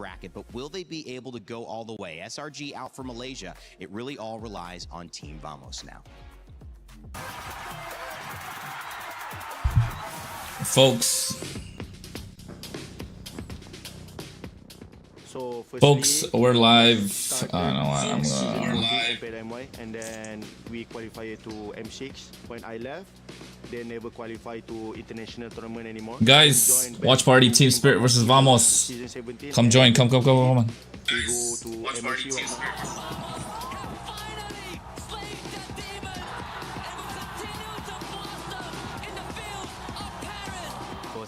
bracket, but will they be able to go all the way? SRG out for Malaysia. It really all relies on Team Vamos now. Folks, we're live. I don't know what I'm live. And then we qualify to M6. When I left, they never qualify to international tournament anymore. Guys, watch party Team Spirit versus Vamos. Come join, come on. We go to Watch party Team Spirit.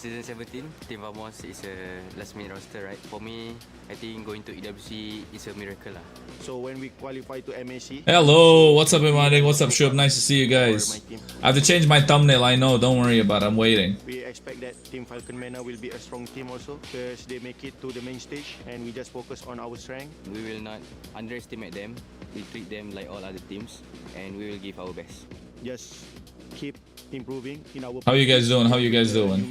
Season 17, Team Vamos is a last minute roster, right? For me, I think going to EWC is a miracle. So when we qualify to MSC. Hello, what's up, everybody? What's up, Shub? Nice to see you guys. I have to change my thumbnail, I know. Don't worry about it, I'm waiting. We expect that Team Falcon Mena will be a strong team also, because they make it to the main stage and we just focus on our strength. We will not underestimate them. We treat them like all other teams and we will give our best. Just keep improving in our. How you guys doing? How you guys doing?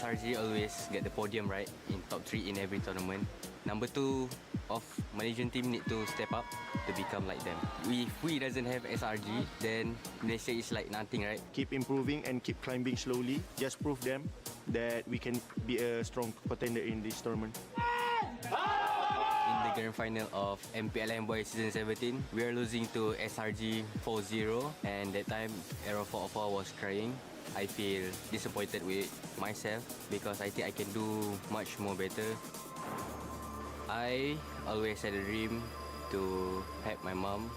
SRG always get the podium, right? In top 3 in every tournament. Number 2 of Malaysian team need to step up to become like them. If we doesn't have SRG, then Malaysia is like nothing, right? Keep improving and keep climbing slowly. Just prove them that we can be a strong contender in this tournament. In the grand final of MPLM Boys Season 17, we are losing to SRG 4-0, and that time AURORA was crying. I feel disappointed with myself because I think I can do much more better. I always had a dream to help my mom,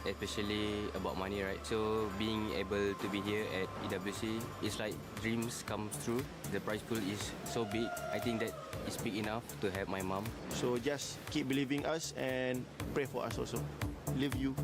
especially about money, right? So being able to be here at EWC is like dreams come true. The prize pool is so big. I think that is big enough to help my mom. So just keep believing us and pray for us also. Love you.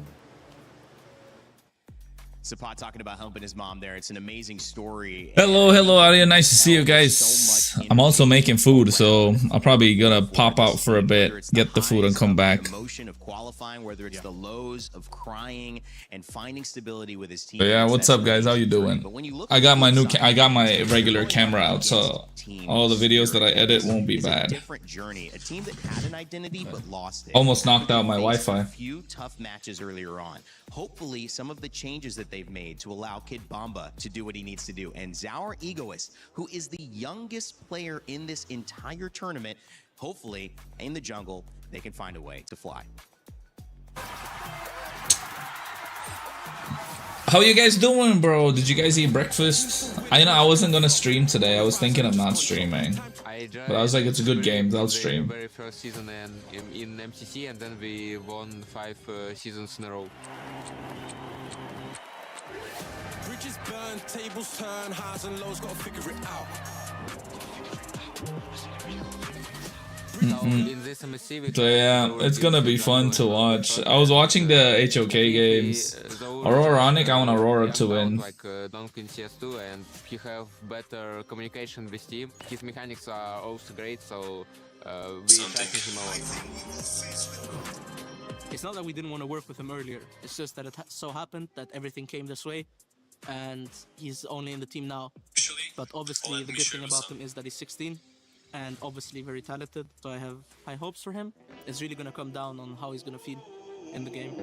Sapat talking about helping his mom there. It's an amazing story. Hello, Aria. Nice to see you guys. I'm also making food, so I'm probably gonna pop out for a bit, get the food, and come back. Emotion of qualifying, whether it's the lows of crying and finding stability with his team. But yeah, what's up, guys? How you doing? I got my my regular camera out, so all the videos that I edit won't be bad. Different journey. A team that had an identity but lost it. Almost knocked out my Wi-Fi. A few tough matches earlier on. Hopefully, some of the changes that they've made to allow Kid Bamba to do what he needs to do. And Zaur Egoist, who is the youngest player in this entire tournament, hopefully, in the jungle, they can find a way to fly. How you guys doing, bro? Did you guys eat breakfast? I know I wasn't gonna stream today. I was thinking of not streaming, but I was like, it's a good game. I'll stream. Very first season in MCC, and then we won 5 seasons in a row. Bridges burn, tables turn, highs and lows, gotta figure it out. So yeah, it's gonna be fun to watch. I was watching the HOK games. Aurora ONIC, I want Aurora to win. Like Donkey in CS2, and he have better communication with team. His mechanics are also great, so we tracking him a lot. It's not that we didn't want to work with him earlier. It's just that it so happened that everything came this way, and he's only in the team now. But obviously, the good thing about him is that he's 16. And obviously very talented, so I have high hopes for him. It's really gonna come down on how he's gonna feel in the game.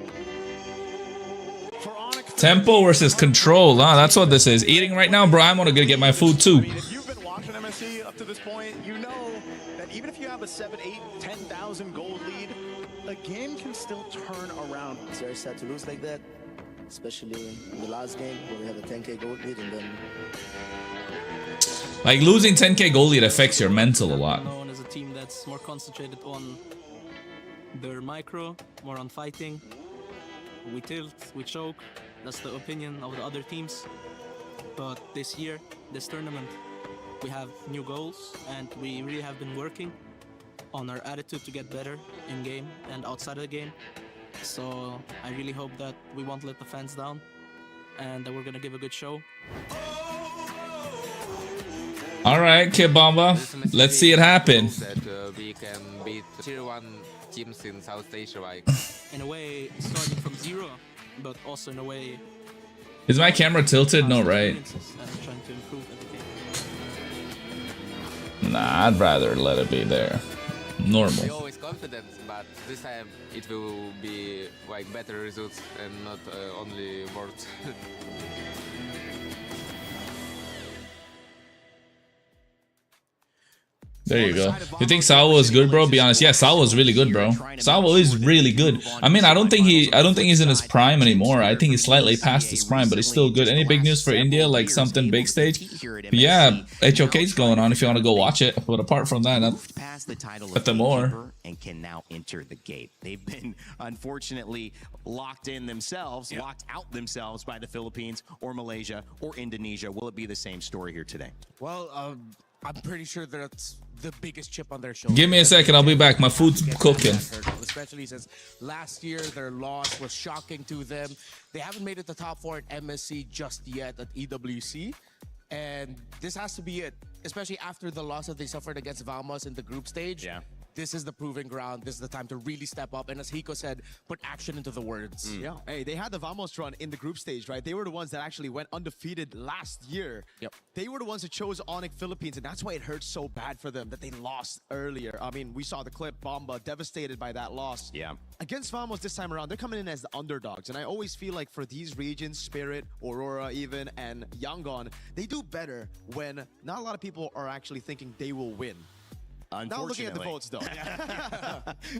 Tempo versus control, huh? That's what this is. Eating right now, bro. I'm gonna get my food too. If you've been watching MSC up to this point, you know that even if you have a 7, 8, 10,000 gold lead, a game can still turn around. It's very sad to lose like that, especially in the last game where we have a 10k gold lead and then. Like losing 10k gold lead affects your mental a lot. Known as a team that's more concentrated on their micro, more on fighting. We tilt, we choke. That's the opinion of the other teams. But this year, this tournament, we have new goals and we really have been working on our attitude to get better in game and outside of the game. So I really hope that we won't let the fans down and that we're gonna give a good show. All right, Kid Bamba, let's see it happen. That we can beat tier 1 teams in South Asia, like. In a way, starting from zero, but also in a way. Is my camera tilted? No, right? And trying to improve everything. Nah, I'd rather let it be there. We Normal. always confident, but this time it will be like better results and not only words. There you go. You think Salvo was good, bro? Be honest. Yeah, Salvo was really good, bro. Salvo is really good. I mean, I don't think he's in his prime anymore. I think he's slightly past his prime, but he's still good. Any big news for India, like something big stage? But yeah, HOK's going on if you want to go watch it. But apart from that, at the more. And can now enter the gate. They've been unfortunately locked in themselves, locked out themselves by the Philippines or Malaysia or Indonesia. Will it be the same story here today? Well, I'm pretty sure that's the biggest chip on their shoulder. Give me a second, I'll be back. My food's cooking. Especially since last year their loss was shocking to them. They haven't made it the top 4 at MSC just yet at EWC. And this has to be it, especially after the loss that they suffered against Vamos in the group stage. Yeah. This is the proving ground. This is the time to really step up. And as Hiko said, put action into the words. Yeah. Hey, they had the Vamos run in the group stage, right? They were the ones that actually went undefeated last year. Yep. They were the ones who chose ONIC Philippines, and that's why it hurts so bad for them that they lost earlier. I mean, we saw the clip, Bomba devastated by that loss. Yeah. Against Vamos this time around, they're coming in as the underdogs. And I always feel like for these regions, Spirit, Aurora even, and Yangon, they do better when not a lot of people are actually thinking they will win. Now looking at the votes, though.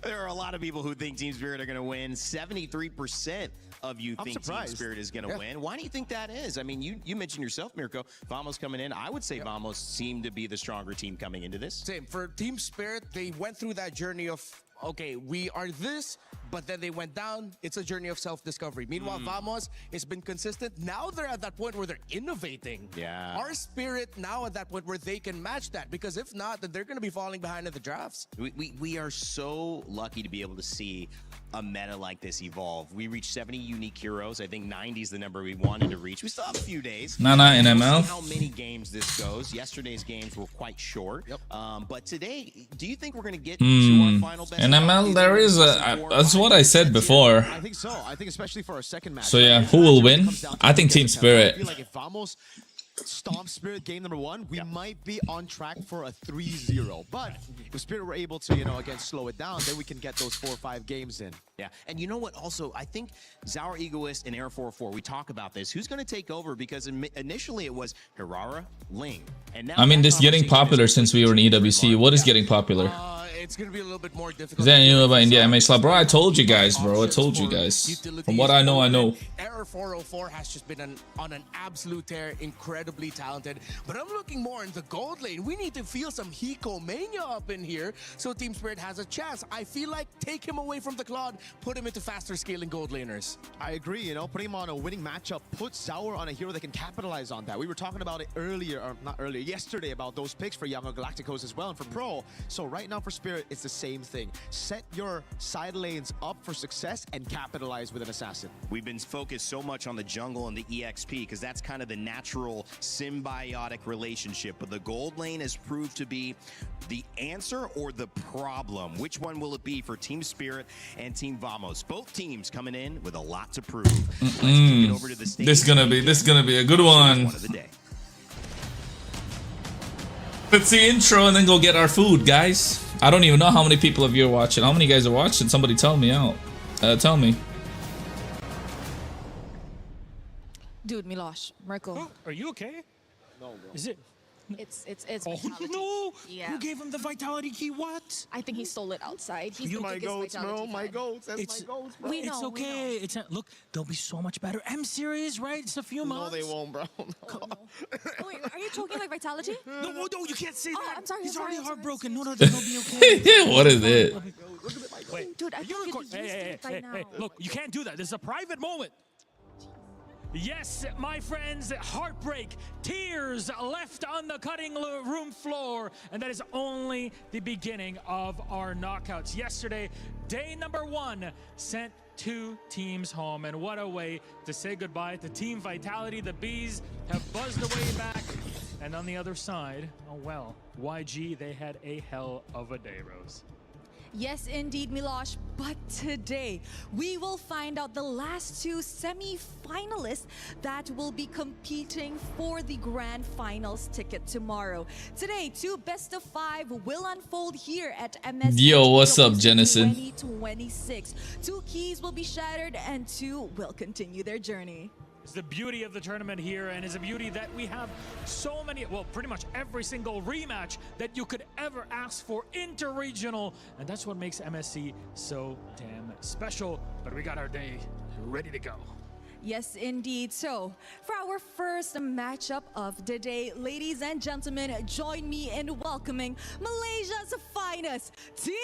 There are a lot of people who think Team Spirit are going to win. 73% of you think Team Spirit is going to win. Why do you think that is? I mean, you mentioned yourself, Mirko, Vamos coming in. I would say Vamos seemed to be the stronger team coming into this. Same. For Team Spirit, they went through that journey of, okay, we are this, but then they went down. It's a journey of self-discovery. Meanwhile, Vamos has been consistent. Now they're at that point where they're innovating. Yeah. Our Spirit now at that point where they can match that, because if not, then they're going to be falling behind in the drafts. We are so lucky to be able to see a meta like this evolve. We reached 70 unique heroes. I think 90 is the number we wanted to reach. We still have a few days. Nana in ML. We'll see how many games this goes. Yesterday's games were quite short. Yep. But today, do you think we're going to get to our final best? In ML, there is a... That's what I said before. I think so. I think especially for our second match. So yeah, who will win? I think Team Spirit. I feel like if Vamos stomp Spirit game number 1, we might be on track for a 3-0. But if Spirit were able to, again, slow it down, then we can get those 4 or 5 games in. Yeah, and you know what? Also, I think Zaur Egoist and Air 404, we talk about this. Who's going to take over? Because initially it was AURORA, Ling. And now I mean, this getting popular since we were in EWC. What is getting popular? It's going to be a little bit more difficult. Is that new about India MH? Bro, I told you guys, bro. I told you guys. From what I know, I know. Air 404 has just been on an absolute tear, incredibly talented. But I'm looking more in the gold lane. We need to feel some Hiko mania up in here so Team Spirit has a chance. I feel like take him away from the Claude, put him into faster scaling gold laners. I agree, putting him on a winning matchup puts Zaur on a hero that can capitalize on that. We were talking about it earlier, or not earlier, yesterday, about those picks for Young Galacticos as well and for Pro. So right now for Spirit, it's the same thing. Set your side lanes up for success and capitalize with an assassin. We've been focused so much on the jungle and the EXP because that's kind of the natural symbiotic relationship. But the gold lane has proved to be the answer or the problem. Which one will it be for Team Spirit and Team Vamos? Both teams coming in with a lot to prove. Let's kick it over to the stage. This gonna be a good one. Of the day. Let's see intro and then go get our food, guys. I don't even know how many people of you are watching. How many guys are watching? Somebody tell me out. Tell me. Dude, Milosh, Mirko. Oh, are you okay? No, bro. Is it? It's Oh vitality. no! Yeah. Who gave him the vitality key? What? I think he stole it outside. He's You the my biggest goats, vitality bro. My fan. goats. That's It's- my goats, bro. We know, It's we okay. It's look, they'll be so much better. I'm serious, right? It's a few No, months. they won't, bro. Oh, no. Oh, wait, are you talking like vitality? No, you can't say Oh, that. I'm sorry, He's I'm already sorry. heartbroken. No, he'll be okay. What is it? Wait, Dude, I think you'd recording. be used to it by now. Look, you can't do that. This is a private moment. Yes, my friends, heartbreak, tears left on the cutting room floor, and that is only the beginning of our knockouts. Yesterday, day number 1 sent 2 teams home, and what a way to say goodbye to Team Vitality. The Bees have buzzed away back, and on the other side, oh well, YG, they had a hell of a day, Rose. Yes, indeed, Milosh. But today, we will find out the last two semi-finalists that will be competing for the grand finals ticket tomorrow. Today, two best of 5 will unfold here at MSC. Yo, what's up, Jennison? 2026. 2 keys will be shattered and 2 will continue their journey. It's the beauty of the tournament here, and it's a beauty that we have so many, well, pretty much every single rematch that you could ever ask for inter-regional, and that's what makes MSC so damn special. But we got our day ready to go. Yes, indeed. So, for our first matchup of the day, ladies and gentlemen, join me in welcoming Malaysia's finest, Team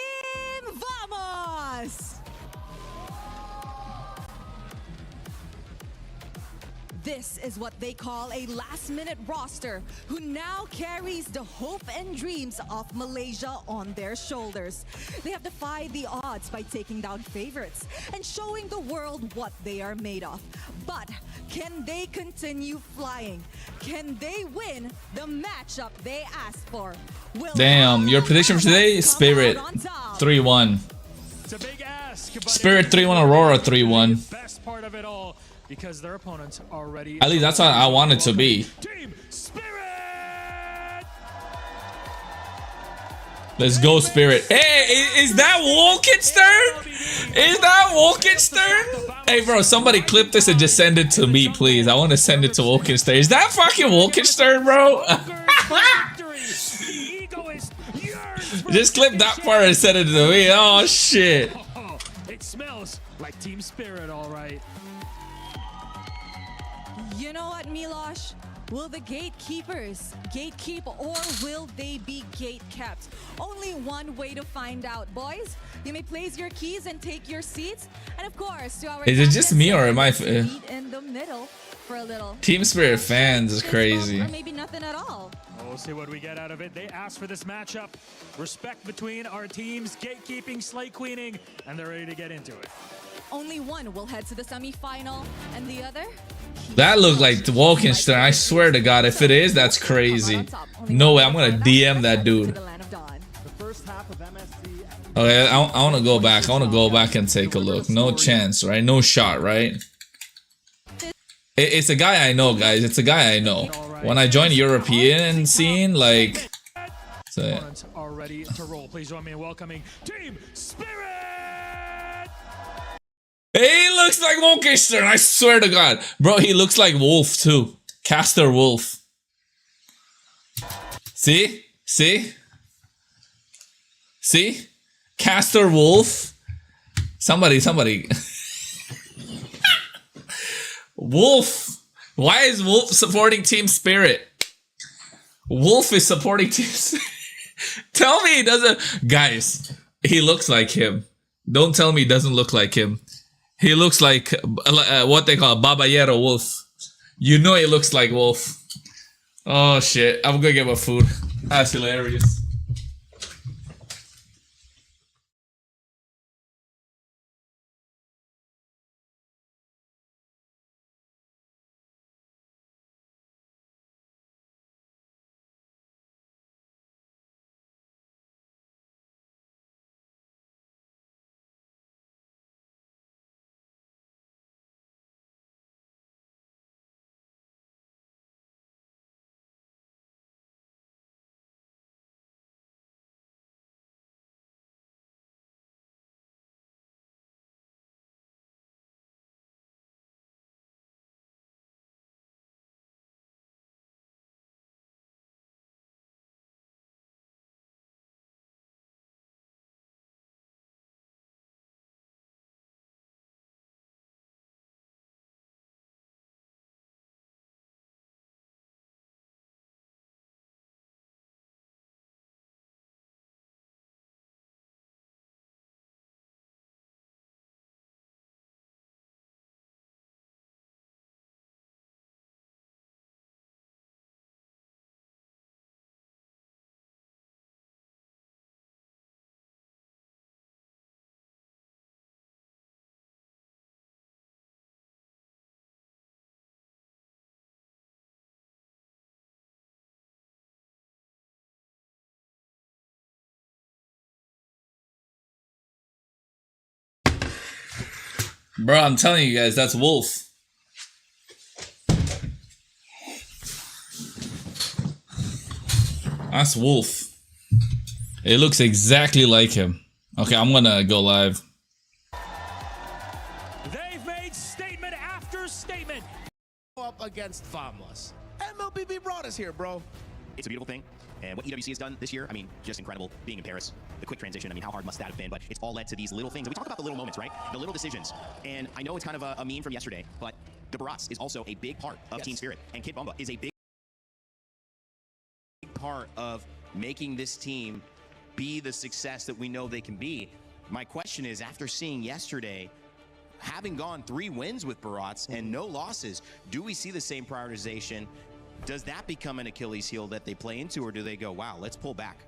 Vamos! This is what they call a last-minute roster who now carries the hope and dreams of Malaysia on their shoulders. They have defied the odds by taking down favorites and showing the world what they are made of. But can they continue flying? Can they win the matchup they asked for? Damn, your prediction for today is Spirit 3-1. It's a big ask, but Spirit 3-1, Aurora 3-1. Best part of it all, because their opponents are ready. At least that's how I want it to be. Team Spirit! Let's go, Spirit. Hey, is that Wolkenstern? Is that Wolkenstern? Hey, bro, somebody clip this and just send it to me, please. I want to send it to Wolkenstern. Is that fucking Wolkenstern, bro? Just clip that part and send it to me. Oh, shit. It smells like Team Spirit, all right. You know what, Milosh? Will the gatekeepers gatekeep or will they be gate-kept? Only one way to find out, boys. You may place your keys and take your seats. And of course, to our Is it just me or am I... meet in the middle for a little. Team Spirit fans is crazy. Or maybe nothing at all. We'll see what we get out of it. They asked for this matchup. Respect between our teams, gatekeeping, slay queening, and they're ready to get into it. Only one will head to the semi-final, and the other... That looked like Wolkenstern. I swear to God, if it is, that's crazy. No way, I'm gonna DM that dude. Okay, I want to go back. I want to go back and take a look. No chance, right? No shot, right? It's a guy I know, guys. It's a guy I know. When I joined European scene, like... So, yeah. Are ready to roll. Please join me in welcoming Team Spirit! He looks like Wolkenstern, I swear to God. Bro, he looks like Wolf too. Caster Wolf. See? See? See? Caster Wolf. Somebody. Wolf. Why is Wolf supporting Team Spirit? Wolf is supporting Team Spirit. Tell me he doesn't. Guys, he looks like him. Don't tell me he doesn't look like him. He looks like what they call Babayero Wolf. You know he looks like Wolf. Oh shit, I'm gonna get my food. That's hilarious. Bro, I'm telling you guys, that's Wolf. That's Wolf. It looks exactly like him. Okay, I'm gonna go live. They've made statement after statement. Up against Vamos. MLBB brought us here, bro. It's a beautiful thing. And what EWC has done this year, I mean, just incredible. Being in Paris, the quick transition, I mean, how hard must that have been? But it's all led to these little things. And we talk about the little moments, right? The little decisions. And I know it's kind of a meme from yesterday, but the Barats is also a big part of Team Spirit. And Kid Bomba is a big part of making this team be the success that we know they can be. My question is, after seeing yesterday, having gone 3 wins with Barats and no losses, do we see the same prioritization? Does that become an Achilles heel that they play into, or do they go, wow, let's pull back?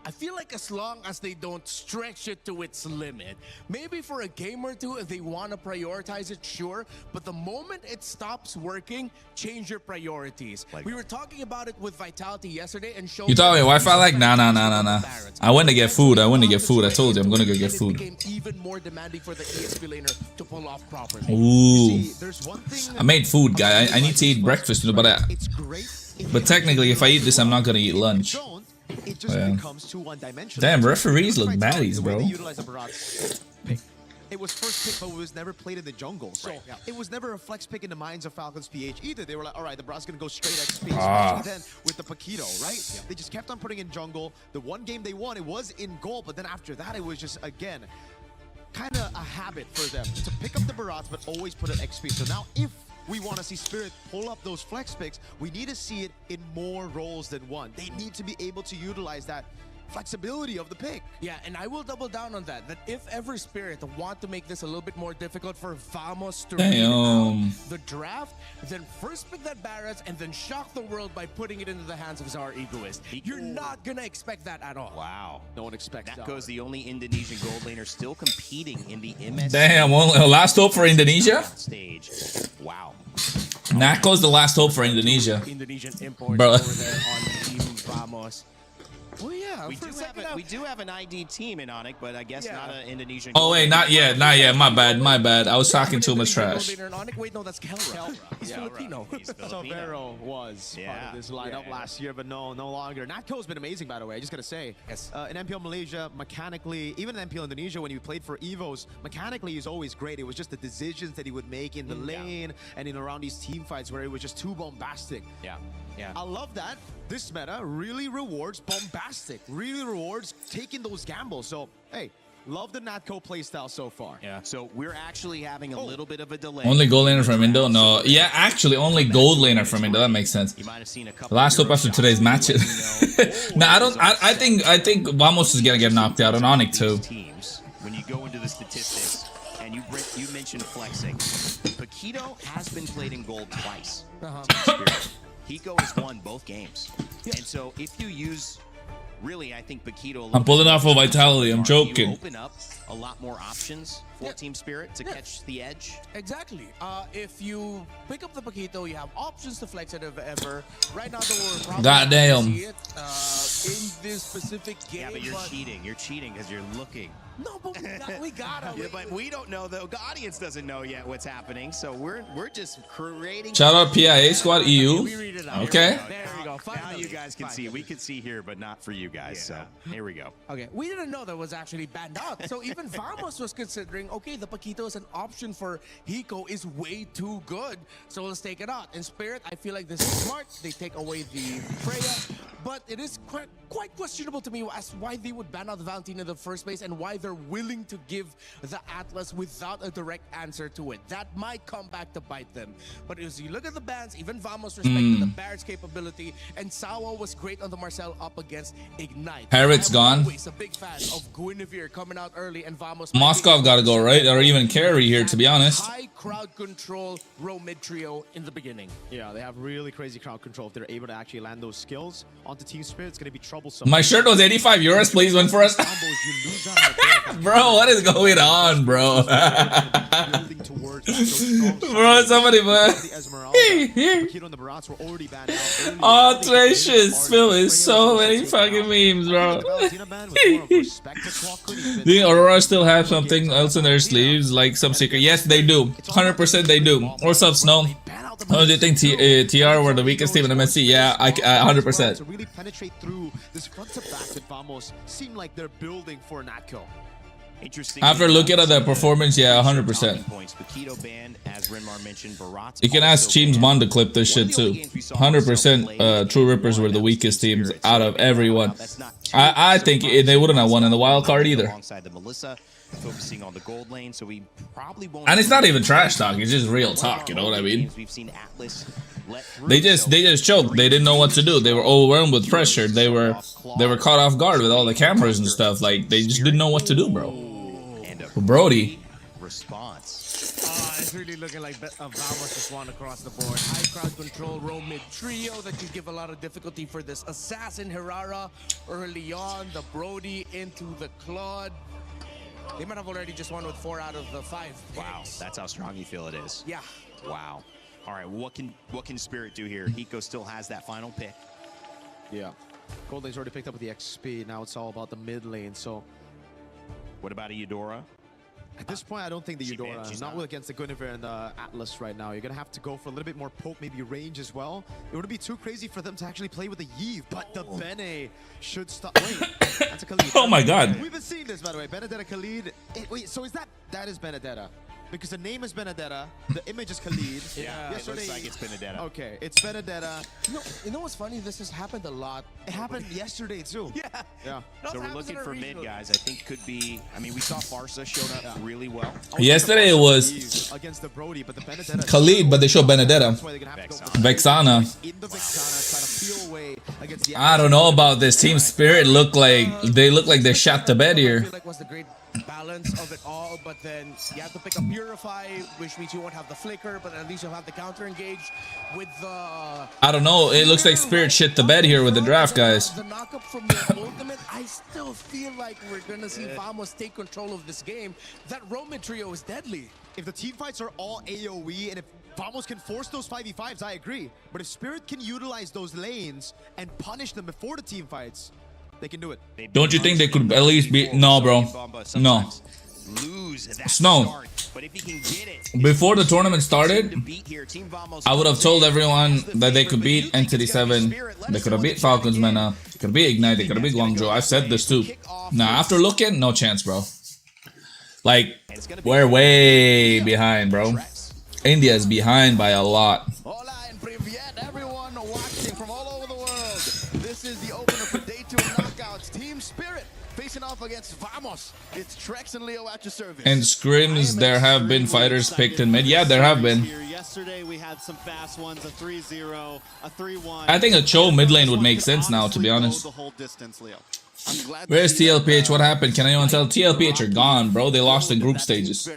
I feel like as long as they don't stretch it to its limit, maybe for a game or two, if they want to prioritize it, sure. But the moment it stops working, change your priorities. We were talking about it with Vitality yesterday and showed. You thought me Wi-Fi like? Nah. I went to get food. I told you I'm gonna go get food. It became even more demanding for the ESP laner to pull off properly. Ooh. I made food, guy. I need to eat breakfast, you know, but technically, if I eat this, I'm not gonna eat lunch. It just becomes too one-dimensional. Damn, referees look baddies, bro. It was first pick, but it was never played in the jungle. So it was never a flex pick in the minds of Falcons PH either. They were like, all right, the Barats gonna go straight XP. Especially then with the Paquito, right? They just kept on putting in jungle. The one game they won, it was in gold, but then after that, it was just, again, kind of a habit for them to pick up the Barats, but always put an XP. So now if we want to see Spirit pull up those flex picks, we need to see it in more roles than one. They need to be able to utilize that flexibility of the pick. Yeah, and I will double down on that. That if ever Spirit want to make this a little bit more difficult for Vamos to read out the draft, then first pick that Barats and then shock the world by putting it into the hands of Zar Egoist. You're not gonna expect that at all. Wow. No one expects that. Goes the only Indonesian gold laner still competing in the MSC. Damn, last hope for Indonesia? Stage. Wow. Nako's the last hope for Indonesia. Indonesian imports Bro. over there on Team Vamos. Oh yeah, we do have an ID team in ONIC, but I guess not an Indonesian. Oh wait, not yet. My bad. I was talking too much trash. Wait, no, that's Kelra. He's Filipino. So Vero was part of this lineup last year, but no longer. Natco's been amazing, by the way. I just gotta say, in MPL Malaysia, mechanically, even in MPL Indonesia, when he played for Evos, mechanically he's always great. It was just the decisions that he would make in the lane and in around these team fights where it was just too bombastic. Yeah. I love that. This meta really rewards bombastic, really rewards taking those gambles. So, hey, love the Natco playstyle so far. Yeah, so we're actually having a little bit of a delay. Only gold laner from Indo? No. Yeah, actually, only gold laner from Indo. That makes sense. You might have seen a couple Last hope after today's matches. No, I think Vamos is gonna get knocked out on ONIC too. Teams, when you go into the statistics and you mentioned flexing, Paquito has been played in gold twice. Hiko has won both games. And so if you use, really, I think Paquito... I'm pulling off of Vitality. I'm joking. You open up a lot more options for Team Spirit to catch the edge. Exactly. If you pick up the Paquito, you have options to flex it if ever. Right now, though, we're probably goddamn see it in this specific game. Yeah, but you're cheating. You're cheating because you're looking. No, but we got him. Yeah, but we don't know, though. The audience doesn't know yet what's happening, so we're just creating... Shout out PIA Squad EU. Okay. There we go. Now you guys can see. We can see here, but not for you guys, so here we go. Okay, we didn't know that was actually banned out. So even Vamos was considering, okay, the Paquito as an option for Hiko is way too good, so let's take it out. In Spirit, I feel like this is smart. They take away the Freya, but it is quite questionable to me as why they would ban out the Valentine in the first place and why they're willing to give the Atlas without a direct answer to it. That might come back to bite them. But as you look at the bans, even Vamos respected the Barrett's capability, and Sawa was great on the Marcel up against Ignite. Parrot's gone. Always a big fan of Guinevere coming out early, and Vamos... Moskov gotta go, right? Or even Carry here, to be honest. High crowd control row mid trio in the beginning. Yeah, they have really crazy crowd control. If they're able to actually land those skills onto Team Spirit, it's going to be troublesome. My shirt was 85 euros. Please win for us. Bro, what is going on, bro? Bro, somebody, but oh, Tracious Phil is so many fucking memes, bro. The Aurora still have something else in their sleeves, like some secret. Yes, they do. 100% they do. What's up, Snow? Oh, do you think TR were the weakest team in MSC? Yeah, I 100%. To really penetrate through this front to back that Vamos seem like they're building for Natco. After looking at the performance, yeah, 100%. You can ask Teams Bond to clip this shit too. 100% True Rippers were the weakest teams out of everyone. I think they wouldn't have won in the wild card either. Focusing on the gold lane, so we probably won't. And it's not even trash talk; it's just real talk. You know what I mean? They just choked. They didn't know what to do. They were overwhelmed with pressure. They were caught off guard with all the cameras and stuff. Like they just didn't know what to do, bro. Brody. Response. It's really looking like Vamos just won across the board. High crowd control, row mid trio that could give a lot of difficulty for this assassin Herrera early on. The Brody into the Claude. They might have already just won with 4 out of the 5 picks. Wow, that's how strong you feel it is. Yeah. Wow. All right, what can Spirit do here? Hiko still has that final pick. Yeah. Gold lane's already picked up with the XP. Now it's all about the mid lane. So, what about a Eudora? At this point, I don't think the Eudora, not against the Guinevere and the Atlas right now. You're going to have to go for a little bit more poke, maybe range as well. It wouldn't be too crazy for them to actually play with the Yve, but the Bene should stop. Wait, that's a Khalid. Oh my god. We've been seeing this, by the way. Benedetta Khalid. Wait, so is that is Benedetta? Because the name is Benedetta, the image is Khalid. Yeah, it looks like it's Benedetta. Okay, it's Benedetta. You know what's funny? This has happened a lot. It happened yesterday too. Yeah. So we're looking for mid guys. I think could be. I mean, we saw Farsa showed up really well. Yesterday it was against the Brody, but the Benedetta Khalid, but they showed Benedetta. Vexana. I don't know about this team. Spirit look like they shot the bed here. Balance of it all, but then you have to pick up Purify, which means you won't have the flicker, but at least you'll have the counter engage with the. I don't know. It looks like Spirit shit the bed here with the draft, guys. The knockup from the ultimate, I still feel like we're gonna see Vamos take control of this game. That Roman trio is deadly. If the team fights are all AoE and if Vamos can force those 5v5s, I agree. But if Spirit can utilize those lanes and punish them before the team fights, they can do it. Don't you think they could at least be? No, bro. No. Snow. Before the tournament started, I would have told everyone that they could beat Entity 7. They could have beat Falcons Mena. They could have beat Ignite. They could have beat Guangzhou. I've said this too. Now, after looking, no chance, bro. Like, we're way behind, bro. India is behind by a lot. Hola and Privyet, everyone watching from all over the world. This is the opener for Day 2 Knockouts. Team Spirit facing off against Vamos. It's Trex and Leo at your service. And scrims, there have been fighters picked in mid. Yeah, there have been. Yesterday we had some fast ones, a 3-0, a 3-1. I think a Cho mid lane would make sense now, to be honest. The whole distance, Leo. Where's TLPH? What happened? Can anyone tell? TLPH are gone, bro. They lost the group stages.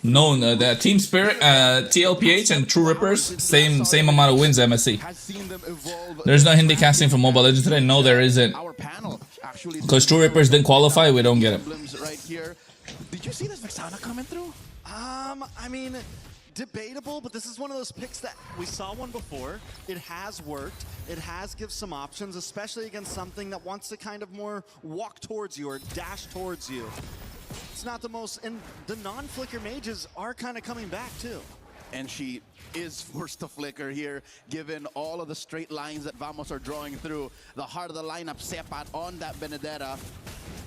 No, the Team Spirit, TLPH and True Rippers, same amount of wins MSC. There's no Hindi casting for Mobile Legends today. No, there isn't. Because True Rippers didn't qualify, we don't get it. Did you see this Vexana coming through? I mean, debatable, but this is one of those picks that we saw one before. It has worked. It has given some options, especially against something that wants to kind of more walk towards you or dash towards you. It's not the most, and the non-flicker mages are kind of coming back too. And she is forced to flicker here, given all of the straight lines that Vamos are drawing through. The heart of the lineup, Sepat on that Benedetta.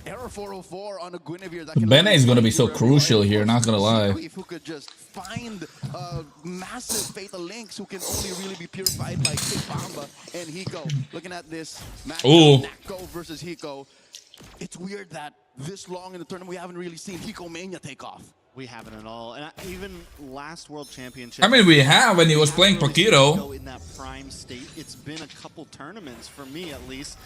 Error 404 on a Guinevere. Bene is going to be so crucial here, not going to lie. Who could just find massive Fatal Links who can only really be purified by Bamba and Hiko. Looking at this match, Nako versus Hiko. It's weird that this long in the tournament we haven't really seen Hiko Mania take off. We haven't at all, and even last World Championship. I mean, we have when he was playing Paquito. In that prime state, it's been a couple tournaments for me at least.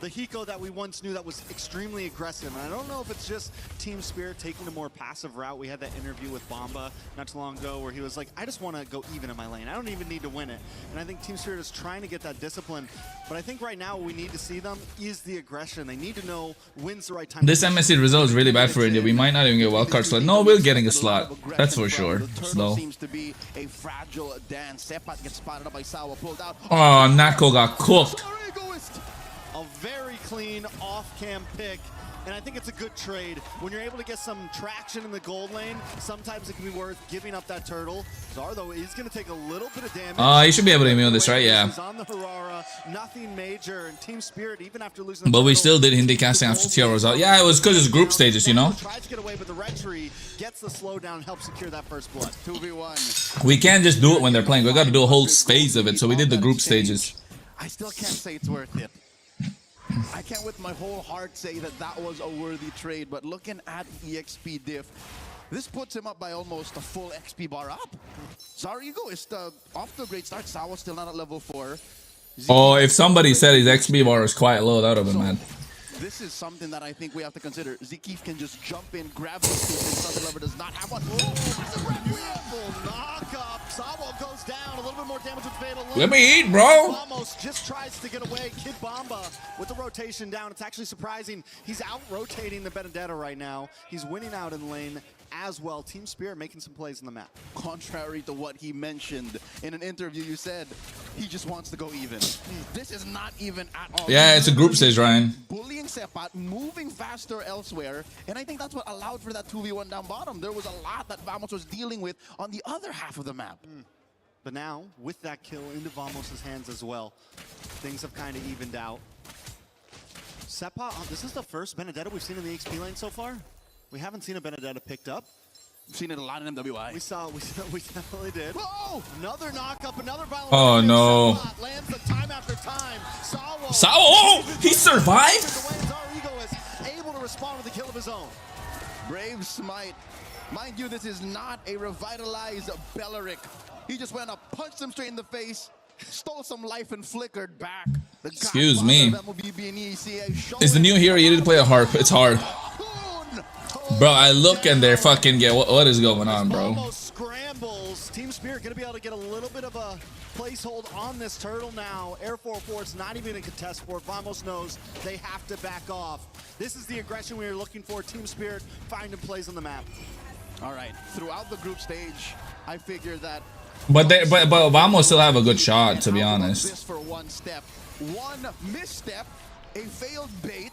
the Hiko that we once knew that was extremely aggressive. And I don't know if it's just Team Spirit taking a more passive route. We had that interview with Bomba not too long ago where he was like, I just want to go even in my lane. I don't even need to win it. And I think Team Spirit is trying to get that discipline. But I think right now what we need to see them is the aggression. They need to know when's the right time. This MSC result is really bad for India. We might not even get a wildcard slot. No, we're getting a slot. That's for sure. Slow. Seems to be a fragile dance. Sepat gets spotted up by Sawa, pulled out. Oh, Nako got cooked. A very clean off-cam pick, and I think it's a good trade. When you're able to get some traction in the gold lane, sometimes it can be worth giving up that turtle. Zar, though, is going to take a little bit of damage. You should be able to immune this, right? Yeah. He's on the Aurora, nothing major, and Team Spirit, even after losing. But we still did Hindi casting after TR was out. Yeah, it was because it's group stages, you know? Tries to get away, but the red tree gets the slowdown and helps secure that first blood. 2v1. We can't just do it when they're playing. We got to do a whole phase of it, so we did the group stages. I still can't say it's worth it. I can't with my whole heart say that that was a worthy trade, but looking at EXP diff, this puts him up by almost a full XP bar up. Zar Ego is off to a great start. Sawa still not at level 4. Oh, if somebody said his XP bar is quite low, that would have been mad. This is something that I think we have to consider. Zekif can just jump in, grab the scoop, and Southern Lover does not have one. Beautiful knock-up. Sawa goes down. A little bit more damage with Fatal Link. Let me eat, bro. Almost just tries to get away. Kid Bomba with the rotation down. It's actually surprising. He's out-rotating the Benedetta right now. He's winning out in lane as well. Team Spirit making some plays on the map. Contrary to what he mentioned in an interview, you said he just wants to go even. This is not even at all. Yeah, it's a group stage, Ryan. Bullying Sepat, moving faster elsewhere, and I think that's what allowed for that 2v1 down bottom. There was a lot that Vamos was dealing with on the other half of the map. But now, with that kill into Vamos' hands as well, things have kind of evened out. Sepa, this is the first Benedetta we've seen in the XP lane so far. We haven't seen a Benedetta picked up. We've seen it a lot in MWI. We definitely did. Whoa! Another knock-up, another violent. Oh, no. Sepa lands the time after time. Sawa! Oh, he survived? Zar Ego is able to respond with a kill of his own. Brave Smite. Mind you, this is not a revitalized Belleric. He just went up, punched him straight in the face, stole some life and flickered back. Excuse me. Is the new hero you need to play a harp? It's hard. Bro, I look and they're fucking get what is going on, bro? Almost scrambles. Team Spirit gonna be able to get a little bit of a placehold on this turtle now. Air 4-4, it's not even a contest for it. Vamos knows they have to back off. This is the aggression we are looking for. Team Spirit finding plays on the map. All right, throughout the group stage, I figured that. But Vamos still have a good shot, to be honest. This for one step, one misstep, a failed bait,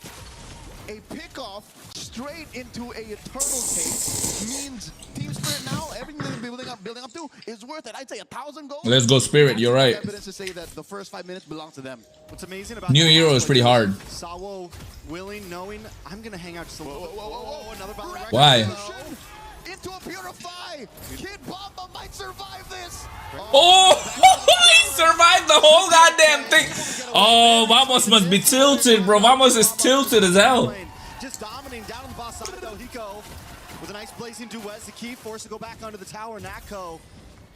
a pickoff straight into a turtle case means Team Spirit now, everything they're building up to is worth it. I'd say 1,000 gold. Let's go Spirit, you're right. Evidence to say that the first 5 minutes belong to them. What's amazing about new hero is pretty hard. Sawo willing, knowing, I'm gonna hang out just a little bit. Whoa, another violent Why? Into a Purify! Kid Bomba might survive this! Oh, he survived the whole goddamn thing. Oh, Vamos must be tilted, bro. Vamos is tilted as hell. Just dominating down on the boss side though. Hiko with a nice blazing duet. Zeki forced to go back onto the tower. Nako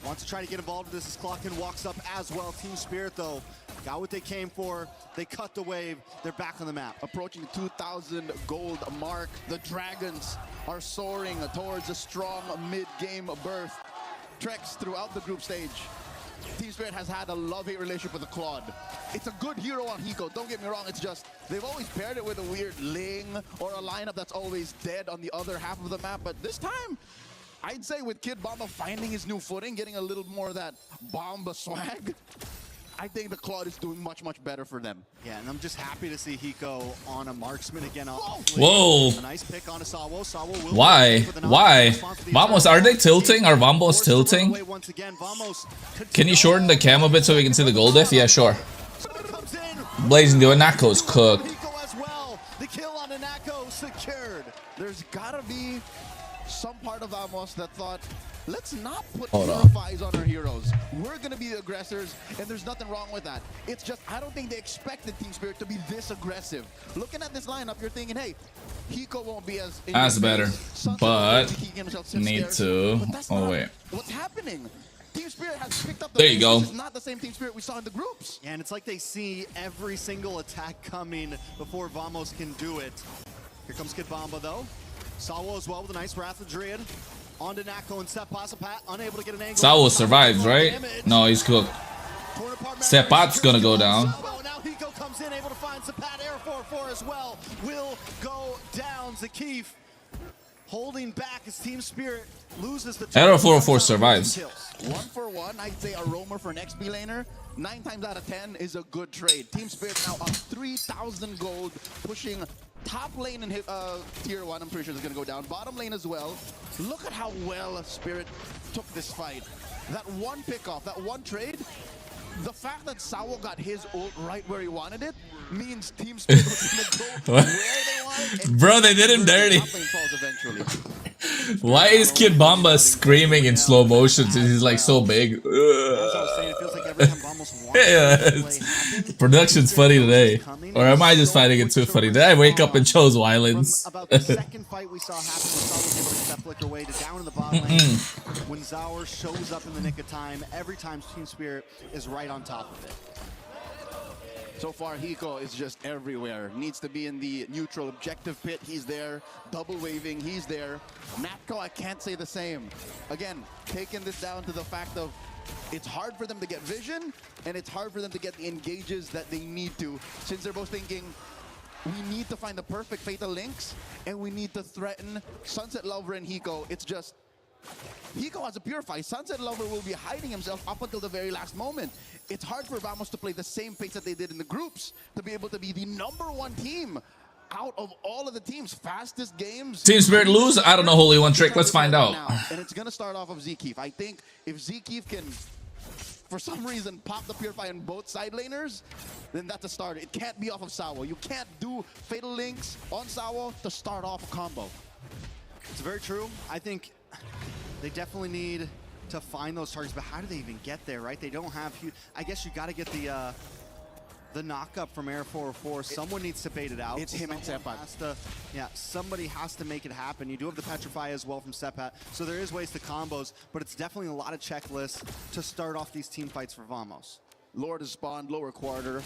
wants to try to get involved with this as Clocken walks up as well. Team Spirit though got what they came for. They cut the wave. They're back on the map. Approaching the 2,000 gold mark. The Dragons are soaring towards a strong mid-game berth. Treks throughout the group stage. Team Spirit has had a love-hate relationship with the Claude. It's a good hero on Hiko, don't get me wrong, it's just they've always paired it with a weird Ling or a lineup that's always dead on the other half of the map, but this time, I'd say with Kid Bomba finding his new footing, getting a little more of that Bomba swag, I think the Claude is doing much, much better for them. Yeah, and I'm just happy to see Hiko on a marksman again. Whoa. A nice pick on a Sawo. Sawo will Why? Why? Vamos, are they tilting? Are Vamos tilting? Can you shorten the cam a bit so we can see the gold diff? Yeah, sure. Blazing doing Nako's cooked. Hiko as well. The kill on a Nako secured. There's gotta be some part of Vamos that thought, let's not put Hold on. purifies on our heroes. We're going to be the aggressors, and there's nothing wrong with that. It's just, I don't think they expected Team Spirit to be this aggressive. Looking at this lineup, you're thinking, hey, Hiko won't be as... That's better, but need to... Oh, wait. What's happening? Team Spirit has picked up the There you go. This is not the same Team Spirit we saw in the groups. Yeah, and it's like they see every single attack coming before Vamos can do it. Here comes Kid Bomba, though. Sawo as well with a nice Wrath of Druid. On to Nako and Sepat. Sepat unable to get an angle. Sawo survives, right? No, he's cooked. Sepat's gonna go down. Now Hiko comes in, able to find Sepat. Air 4-4 as well. Will go down. Zakif holding back as Team Spirit loses the Arrow 404 survives. 1-for-1, I'd say a roamer for an XP laner. 9 times out of 10 is a good trade. Team Spirit now up 3,000 gold, pushing top lane in tier 1. I'm pretty sure it's going to go down. Bottom lane as well. Look at how well Spirit took this fight. That one pickoff, that one trade, the fact that Sawo got his ult right where he wanted it means Team Spirit was going to go where they wanted. Bro, they did him dirty. Top lane falls eventually. Why is Kid Bomba screaming in slow motion since he's like so big? Yeah, production's funny today. Or am I just finding it too funny? Did I wake up and chose violence? About the second fight we saw happen, Sawo was able to step flicker away to down in the bottom lane. When Zaur shows up in the nick of time, every time Team Spirit is right on top of it. So far, Hiko is just everywhere. Needs to be in the neutral objective pit. He's there. Double waving. He's there. Natko, I can't say the same. Again, taking this down to the fact of it's hard for them to get vision, and it's hard for them to get the engages that they need to, since they're both thinking, we need to find the perfect fatal links, and we need to threaten Sunset Lover and Hiko. It's just, Hiko has a purify. Sunset Lover will be hiding himself up until the very last moment. It's hard for Vamos to play the same pace that they did in the groups to be able to be the #1 team out of all of the teams. Fastest games. Team Spirit lose? I don't know, Holy One Trick. Let's find out. And it's going to start off of Zkeef. I think if Zkeef can, for some reason, pop the purify on both side laners, then that's a starter. It can't be off of Sawo. You can't do fatal links on Sawo to start off a combo. It's very true. I think they definitely need to find those targets, but how do they even get there, right? They don't have huge. I guess you got to get the knock-up from Air 404. Someone needs to bait it out. It's him and Sepat. Yeah, somebody has to make it happen. You do have the Petrify as well from Sepat, so there is ways to combos, but it's definitely a lot of checklists to start off these team fights for Vamos. Lord has spawned, lower quarter.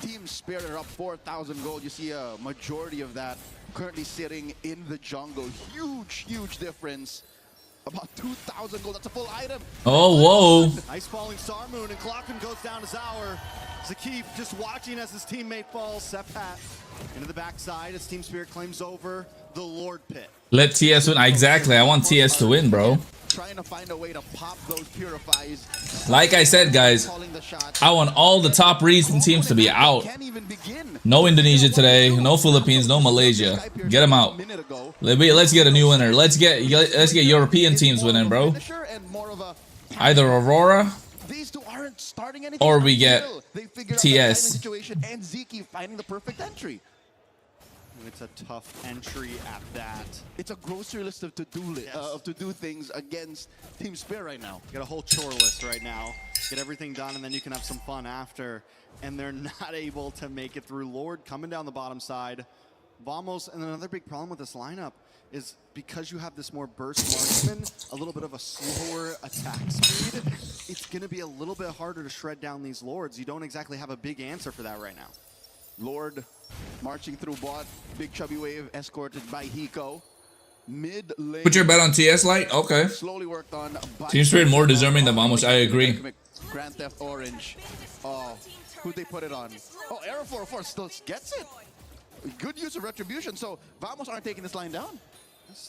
Team Spirit are up 4,000 gold. You see a majority of that currently sitting in the jungle. Huge, huge difference. About 2,000 gold. That's a full item. Oh, whoa. Nice falling Star Moon, and Clocken goes down to Zaur. Zakif just watching as his teammate falls. Sepat into the backside as Team Spirit claims over the Lord Pit. Let TS win. Exactly. I want TS to win, bro. Trying to find a way to pop those purifies. Like I said, guys, I want all the top recent teams to be out. No Indonesia today, no Philippines, no Malaysia. Get them out. Let's get a new winner. Let's get European teams winning, bro. Either Aurora or we get TS. And Zeke finding the perfect entry. It's a tough entry at that. It's a grocery list of to-do things against Team Spirit right now. You got a whole chore list right now. Get everything done, and then you can have some fun after. And they're not able to make it through. Lord coming down the bottom side. Vamos, and another big problem with this lineup is because you have this more burst marksman, a little bit of a slower attack speed, it's going to be a little bit harder to shred down these Lords. You don't exactly have a big answer for that right now. Lord marching through bot, big chubby wave escorted by Hiko. Mid lane. Put your bet on TS Light? Okay. Slowly worked on. Team Spirit more deserving than Vamos. I agree. Grand Theft Orange. Oh, who'd they put it on? Oh, Arrow 404 still gets it. Good use of retribution. So Vamos aren't taking this line down.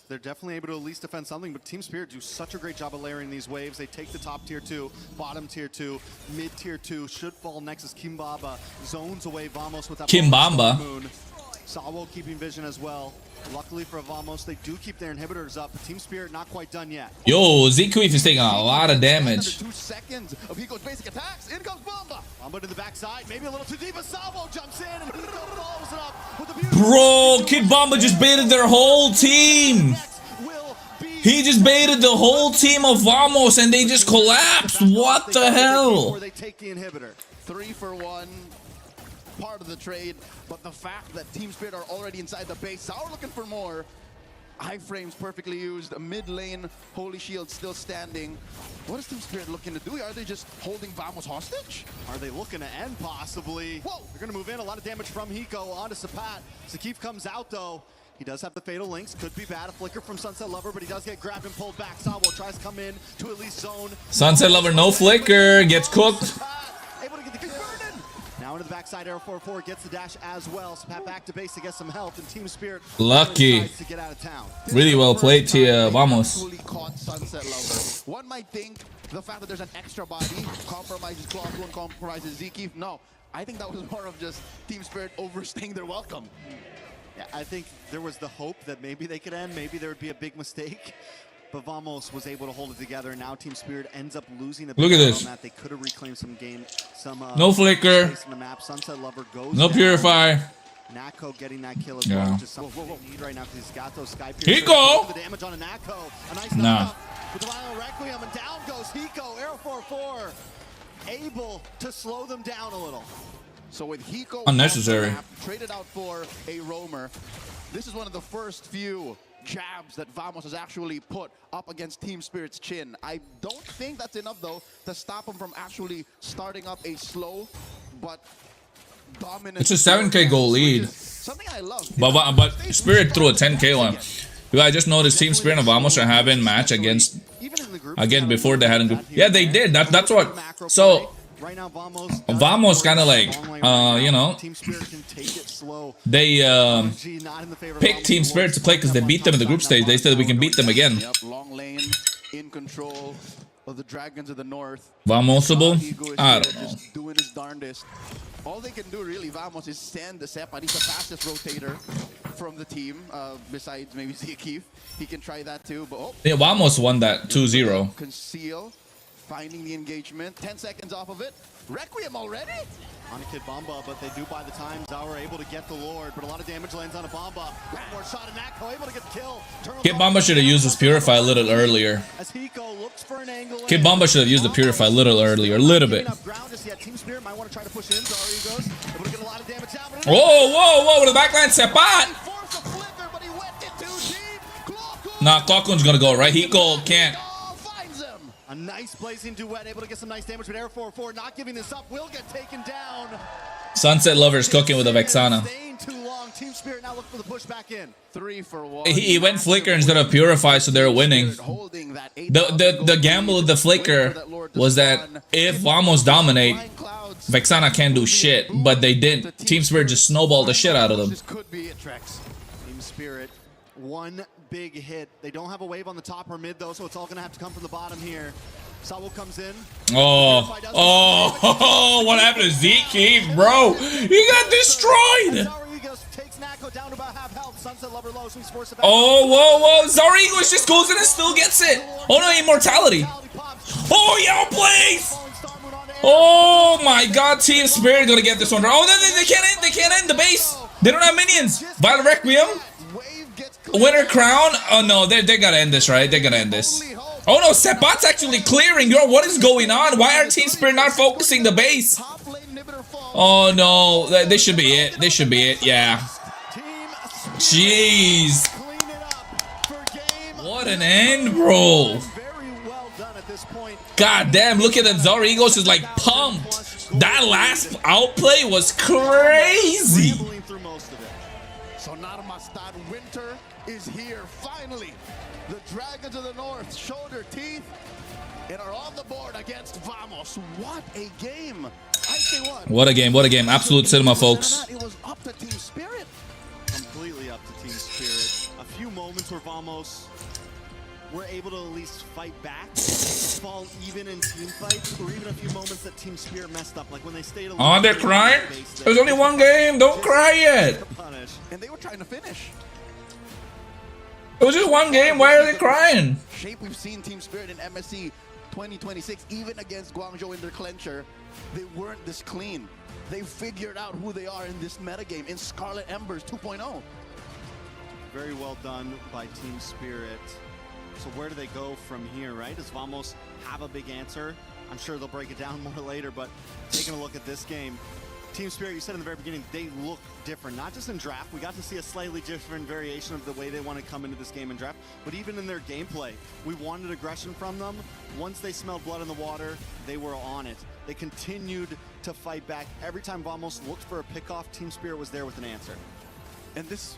They're definitely able to at least defend something, but Team Spirit do such a great job of layering these waves. They take the top tier 2, bottom tier 2, mid tier 2. Should fall next as Kimbaba zones away Vamos with that Kimbamba. Moon. Sawo keeping vision as well. Luckily for Vamos, they do keep their inhibitors up, but Team Spirit not quite done yet. Yo, Zqueef is taking a lot of damage. 2 seconds of Hiko's basic attacks. In comes Bomba. Bomba to the backside, maybe a little too deep, but Sawo jumps in and Hiko follows it up with a beautiful... Bro, Kid Bomba just baited their whole team. He just baited the whole team of Vamos and they just collapsed. What the hell? They take the inhibitor. 3-for-1. Part of the trade, but the fact that Team Spirit are already inside the base, Sour looking for more. iframes perfectly used, a mid lane, Holy Shield still standing. What is Team Spirit looking to do? Are they just holding Vamos hostage? Are they looking to end possibly? Whoa, they're gonna move in. A lot of damage from Hiko onto Sapat. Sakif comes out though. He does have the Fatal Links. Could be bad. A flicker from Sunset Lover, but he does get grabbed and pulled back. Sawo tries to come in to at least zone. Sunset Lover, no flicker, gets cooked. Able to get the kill. Now into the backside, Arrow 4-4 gets the dash as well. Sapat back to base to get some health, and Team Spirit Lucky. to get out of town. Really well played, Tia. Vamos. Actually caught Sunset Lover. One might think the fact that there's an extra body compromises Clause 1, compromises Zeke. No, I think that was more of just Team Spirit overstaying their welcome. Yeah, I think there was the hope that maybe they could end, maybe there would be a big mistake. But Vamos was able to hold it together, and now Team Spirit ends up losing a bit. Look at this. On that. They could have reclaimed some game, no flicker. space in the map. Sunset Lover goes No down. Purify. Nako getting that kill as Yeah. well, which is something they need right now because he's got those Sky Piercers. Hiko! The damage on a Nako. A nice Nah. knock with the Violent Requiem, and down goes Hiko. Arrow 4-4, able to slow them down a little. So with Hiko Unnecessary. on the map, traded out for a roamer, this is one of the first few jabs that Vamos has actually put up against Team Spirit's chin. I don't think that's enough though to stop him from actually starting up a slow but dominant. It's a 7K goal lead. Something I love. But Spirit threw a 10K one. I just noticed Team Spirit and Vamos are having match against again before they had a group. Yeah, they did. That's what. So Right now, Vamos kind of like you know, Team Spirit can take it slow. they picked Team Spirit to play because they beat them in the group stage. They said we can beat them again. Yep, long lane in control of the Dragons of the North. Vamosable? I don't know. Just doing his darndest. All they can do really, Vamos, is send the Sepa. He's the fastest rotator from the team, besides maybe Zeke. He can try that too, but oh. Yeah, Vamos won that 2-0. Conceal, finding the engagement. 10 seconds off of it. Requiem already? On a Kid Bomba, but they do buy the time. Zaur able to get the Lord, but a lot of damage lands on a Bomba. One more shot, and Nako able to get the kill. Kid Bomba should have used his Purify a little earlier. As Hiko looks for an angle. Kid Bomba should have used the Purify a little earlier, a little bit. Team Spirit might want to try to push in. Zaur goes. Able to get a lot of damage down. Whoa, with the backline, Sepat! Nah, Clockun's gonna go, right? Hiko can't. A nice blazing duet, able to get some nice damage, but Air 4-4 not giving this up, will get taken down. Sunset Lover's cooking with a Vexana. Staying too long. Team Spirit now look for the push back in. 3 for 1. He went Flicker instead of Purify, so they're winning. The gamble with the Flicker was that if Vamos dominate, Vexana can't do shit, but they didn't. Team Spirit just snowballed the shit out of them. This could be it, Trex. Team Spirit, one big hit. They don't have a wave on the top or mid though, so it's all gonna have to come from the bottom here. Sawo comes in. Oh, what happened to Zeke, bro? He got destroyed. Oh, whoa. Zarigos just goes in and still gets it. Oh no, immortality. Oh, yeah, please. Oh my god, Team Spirit gonna get this one. Oh, they can't end the base. They don't have minions. Violent Requiem. Winter Crown. Oh no, they gotta end this, right? They're gonna end this. Oh no, Sepat's actually clearing. Yo, what is going on? Why are Team Spirit not focusing the base? Oh no, this should be it. This should be it, yeah. Jeez. What an end, bro. God damn, look at that. Zarigos is like pumped. That last outplay was crazy. So Naramastad Winter is here finally. The Dragons of the North show their teeth and are on the board against Vamos. What a game. I say what? What a game. Absolute cinema, folks. It was up to Team Spirit. Completely up to Team Spirit. A few moments where Vamos were able to at least fight back, fall even in team fights, or even a few moments that Team Spirit messed up, like when they stayed alone. Oh, they're crying? There's only one game. Don't cry yet. And they were trying to finish. It was just one game. Why are they crying? Shape we've seen Team Spirit in MSC 2026, even against Guangzhou in their clincher, they weren't this clean. They figured out who they are in this metagame in Scarlet Embers 2.0. Very well done by Team Spirit. So where do they go from here, right? Does Vamos have a big answer? I'm sure they'll break it down more later, but taking a look at this game, Team Spirit, you said in the very beginning, they look different. Not just in draft, we got to see a slightly different variation of the way they want to come into this game in draft, but even in their gameplay. We wanted aggression from them. Once they smelled blood in the water, they were on it. They continued to fight back. Every time Vamos looked for a pickoff, Team Spirit was there with an answer. And this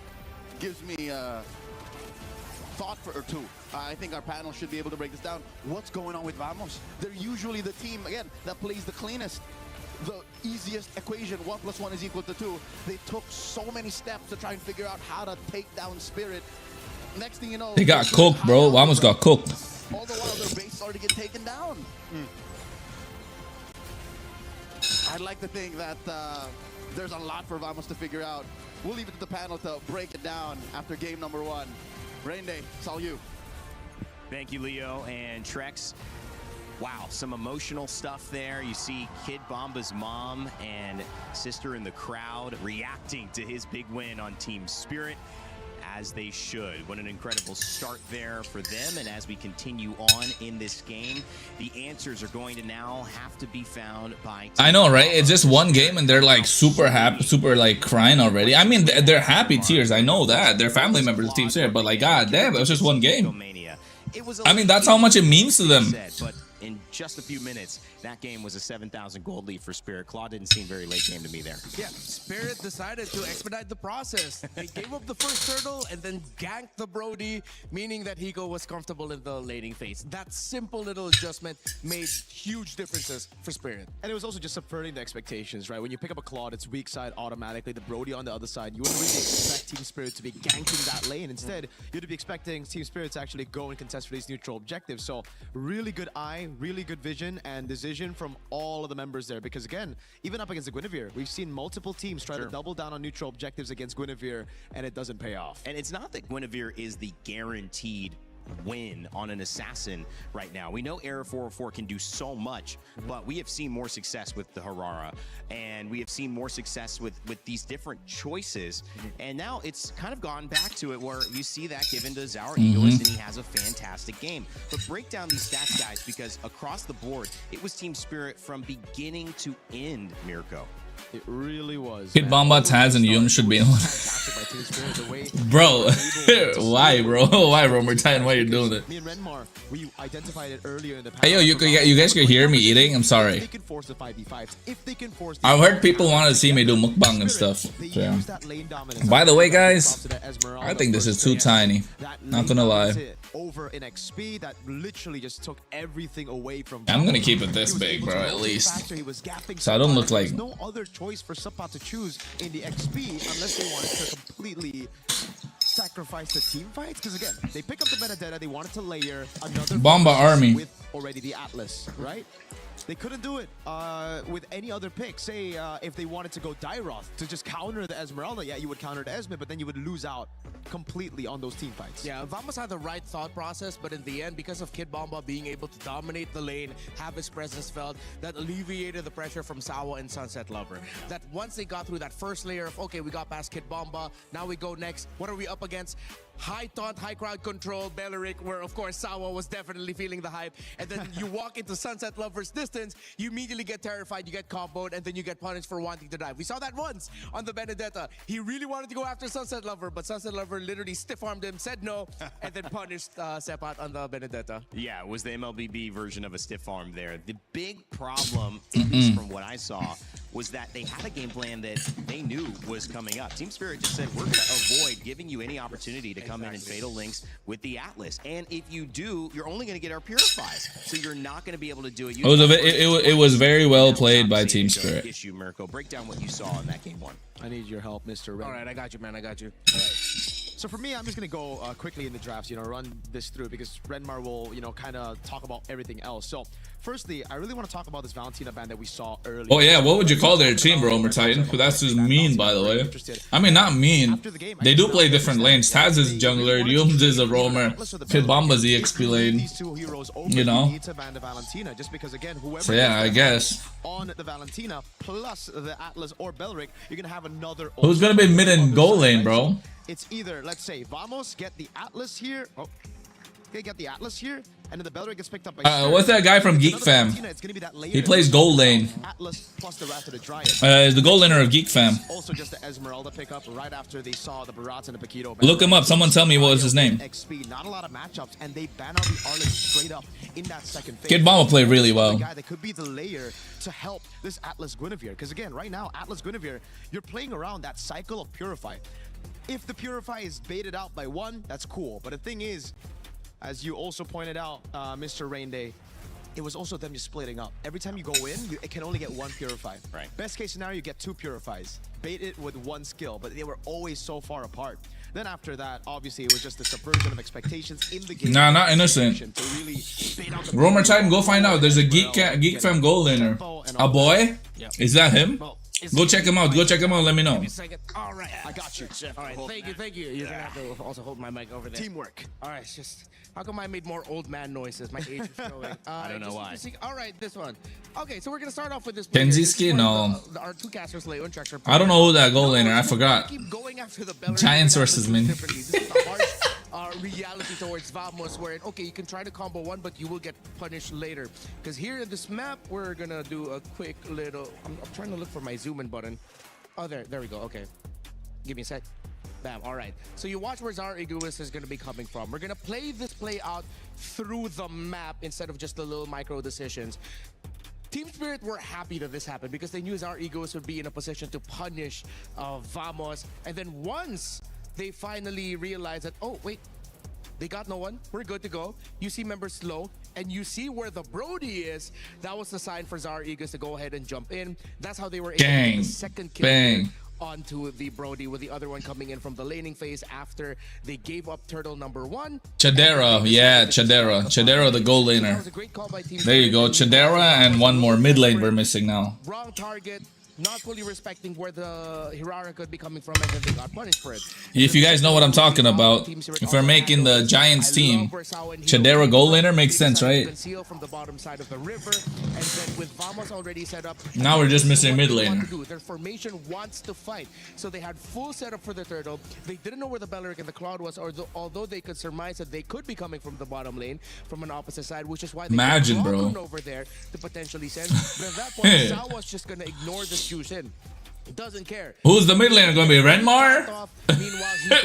gives me thought or two. I think our panel should be able to break this down. What's going on with Vamos? They're usually the team, again, that plays the cleanest. The easiest equation, 1 + 1 = 2. They took so many steps to try and figure out how to take down Spirit. Next thing you know, they got cooked, bro. Vamos got cooked. All the while, their base started to get taken down. I'd like to think that there's a lot for Vamos to figure out. We'll leave it to the panel to break it down after game number 1. Rain Day, it's all you. Thank you, Leo and Trex. Wow, some emotional stuff there. You see Kid Bomba's mom and sister in the crowd reacting to his big win on Team Spirit, as they should. What an incredible start there for them. And as we continue on in this game, the answers are going to now have to be found by I know, right? It's just one game and they're like super happy, super like crying already. I mean, they're happy tears. I know that. They're family members of Team Spirit, but like, god damn, it was just one game. I mean, that's how much it means to them. But in just a few minutes, that game was a 7,000 gold lead for Spirit. Claw didn't seem very late game to me there. Yeah, Spirit decided to expedite the process. They gave up the first turtle and then ganked the Brody, meaning that Hiko was comfortable in the laning phase. That simple little adjustment made huge differences for Spirit. And it was also just subverting the expectations, right? When you pick up a Claude, it's weak side automatically, the Brody on the other side. You wouldn't really expect Team Spirit to be ganking that lane. Instead, you'd be expecting Team Spirit to actually go and contest for these neutral objectives. So really good eye, really good vision and decision from all of the members there. Because again, even up against the Guinevere, we've seen multiple teams try to double down on neutral objectives against Guinevere, and it doesn't pay off. And it's not that Guinevere is the guaranteed win on an assassin right now. We know Era 404 can do so much, but we have seen more success with the AURORA, and we have seen more success with these different choices. And now it's kind of gone back to it where you see that given to Zaur Egoist, and he has a fantastic game. But break down these stats, guys, because across the board, it was Team Spirit from beginning to end, Mirko. It really was. Kid Bomba, Taz, and Yum should be in one. Bro, why, bro? Why, bro? We're tired. Why you're doing it? Me and Renmar, we identified it earlier in the Hey, yo, you guys could hear me eating? I'm sorry. They can force the 5v5s. If they can force I've heard people want to see me do mukbang and stuff. So, yeah. By the way, guys, I think this is too tiny. Not gonna lie. Over in XP, that literally just took everything away from. I'm gonna keep it this big, bro, at least. So I don't look like. No other choice for Subpot to choose in the XP unless they wanted to completely sacrifice the team fights. Because again, they pick up the Benedetta, they wanted to layer another Bomba army with already the Atlas, right? They couldn't do it with any other pick. Say if they wanted to go Dairoth to just counter the Esmeralda, yeah, you would counter the Esme, but then you would lose out completely on those team fights. Yeah, Vamos had the right thought process, but in the end, because of Kid Bomba being able to dominate the lane, have his presence felt, that alleviated the pressure from Sawa and Sunset Lover. That once they got through that first layer of, okay, we got past Kid Bomba, now we go next. What are we up against? High taunt, high crowd control, Belleric, where of course Sawa was definitely feeling the hype. And then you walk into Sunset Lover's distance, you immediately get terrified, you get comboed, and then you get punished for wanting to dive. We saw that once on the Benedetta. He really wanted to go after Sunset Lover, but Sunset Lover literally stiff-armed him, said no, and then punished Sepat on the Benedetta. Yeah, it was the MLBB version of a stiff arm there. The big problem, at least from what I saw, was that they had a game plan that they knew was coming up. Team Spirit just said, we're going to avoid giving you any opportunity to come in and Fatal Links with the Atlas. And if you do, you're only going to get our Purifies. So you're not going to be able to do it. It was very well played by Team Spirit. Issue, Mirko. Break down what you saw in that game one. I need your help, Mr. Red. All right, I got you, man. I got you. So for me, I'm just going to go quickly in the drafts, run this through because Renmar will, kind of talk about everything else. So firstly, I really want to talk about this Valentina ban that we saw earlier. Oh yeah, what would you call their team, bro, Titan? But that's just mean, by the way. I mean, not mean. They do play different lanes. Taz is jungler, Yums is a roamer, Kid Bomba's EXP lane. Just because again, whoever so yeah, I guess. On the Valentina plus the Atlas or Belleric, you're gonna have another. Who's gonna be mid and goal lane, bro? It's either, let's say, Vamos get the Atlas here. Oh, they get the Atlas here, And then the Bellerin gets picked up by what's that guy from Geek Fam? He plays gold lane. Atlas plus the Wrath of the Dryad. The gold laner of Geek Fam. Also just the Esmeralda pickup right after they saw the Barats and the Paquito. Look him up. Someone tell me what was his name. XP, not a lot of matchups, and they ban out the Arlen straight up in that second phase. Kid Bomba played really well. The guy that could be the layer to help this Atlas Guinevere. Because again, right now, Atlas Guinevere, you're playing around that cycle of Purify. If the Purify is baited out by one, that's cool. But the thing is, as you also pointed out, Mr. Rainday, it was also them just splitting up. Every time you go in, it can only get one Purify. Right. Best case scenario, you get two Purifies. Bait it with one skill, but they were always so far apart. Then after that, obviously, it was just the subversion of expectations in the game. Nah, not innocent. Romer Titan, go find out. There's a Geek Fam gold laner. A boy? Is that him? Go check him out. Go check him out. Let me know. All right, I got you. All right, thank you. You're gonna have to also hold my mic over there. Teamwork. All right, it's just how come I made more old man noises? My age is growing. I don't know why. All right, this one. Okay, so we're gonna start off with this. Kenziski? No. Our two casters, Leo and Trexor. I don't know who that gold laner. I forgot. Keep going after the Bellerin. Giants versus Min. This is the harsh reality towards Vamos, where okay, you can try to combo one, but you will get punished later. Because here in this map, we're gonna do a quick little. I'm trying to look for my zoom in button. Oh, there we go. Okay, give me a sec. Bam. All right. So you watch where Zara Egoist is going to be coming from. We're going to play this play out through the map instead of just the little micro decisions. Team Spirit were happy that this happened because they knew Zara Egoist would be in a position to punish Vamos. And then once they finally realized that, oh, wait, they got no one. We're good to go. You see members slow, and you see where the Brody is. That was the sign for Zara Eagles to go ahead and jump in. That's how they were able to get the second kill onto the Brody, with the other one coming in from the laning phase after they gave up turtle number one. Chadera, yeah, Chadera. Chadera, the gold laner. There you go, Chadera, and one more mid lane we're missing now. Wrong target. Not fully respecting where the Hirara could be coming from, and then they got punished for it. If you guys know what I'm talking about, if we're making the Giants team, Chadera gold laner makes sense, right? From the bottom side of the river, and then with Vamos already set up, now we're just missing mid laner. Their formation wants to fight, so they had full setup for the turtle. They didn't know where the Beleric and the Cloud was, although they could surmise that they could be coming from the bottom lane from an opposite side, which is why they over there to potentially send. But at that point, Sao was just gonna ignore this juice in. Doesn't care. Who's the mid laner going to be? Renmar?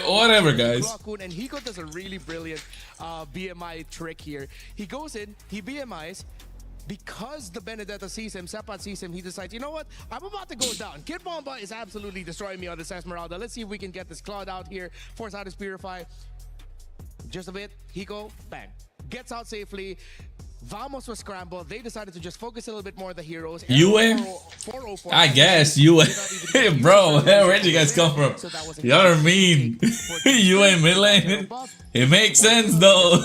Whatever, guys. And Hiko does a really brilliant BMI trick here. He goes in, he BMIs. Because the Benedetta sees him, Sepat sees him, he decides, you know what? I'm about to go down. Kid Bomba is absolutely destroying me on this Esmeralda. Let's see if we can get this Cloud out here. Force out his Purify. Just a bit. Hiko, bang. Gets out safely. Vamos was scrambled. They decided to just focus a little bit more on the heroes. I guess UA. Bro, where'd you guys come from? Y'all are mean. UA mid lane. It makes sense though.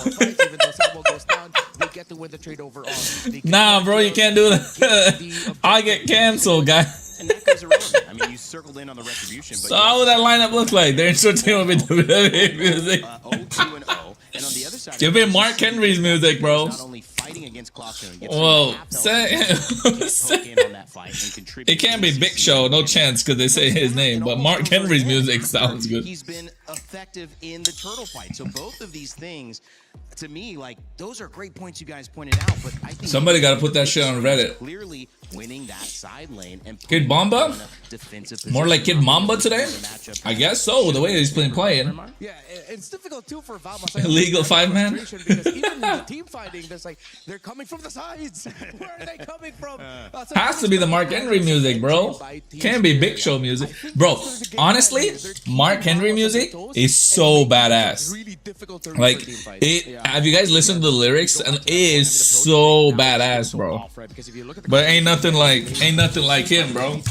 Nah, bro, you can't do that. I get canceled, guys. And that goes irrelevant. I mean, you circled in on the retribution. But so how would that lineup look like? They're entertainment with WWE music. 0-2-0. And on the other side, give me Mark Henry's music, bro. Not only fighting against whoa, it can't be Big Show, no chance, because they say his name. But Mark Henry's music sounds good. He's been effective in the turtle fight. So both of these things, to me, like, those are great points you guys pointed out. But I think somebody got to put that shit on Reddit. Clearly winning that side lane and Kid Bomba? More like Kid Mamba today? I guess so, the way he's playing. Yeah, it's difficult too for Vamos. Illegal 5-man? Because even in the team fighting, there's like, they're coming from the sides. Where are they coming from? Has to be the Mark Henry music, bro. Can't be Big Show music. Bro, honestly, Mark Henry music is so badass. Like, have you guys listened to the lyrics? And it is so badass, bro. But ain't nothing like him, bro.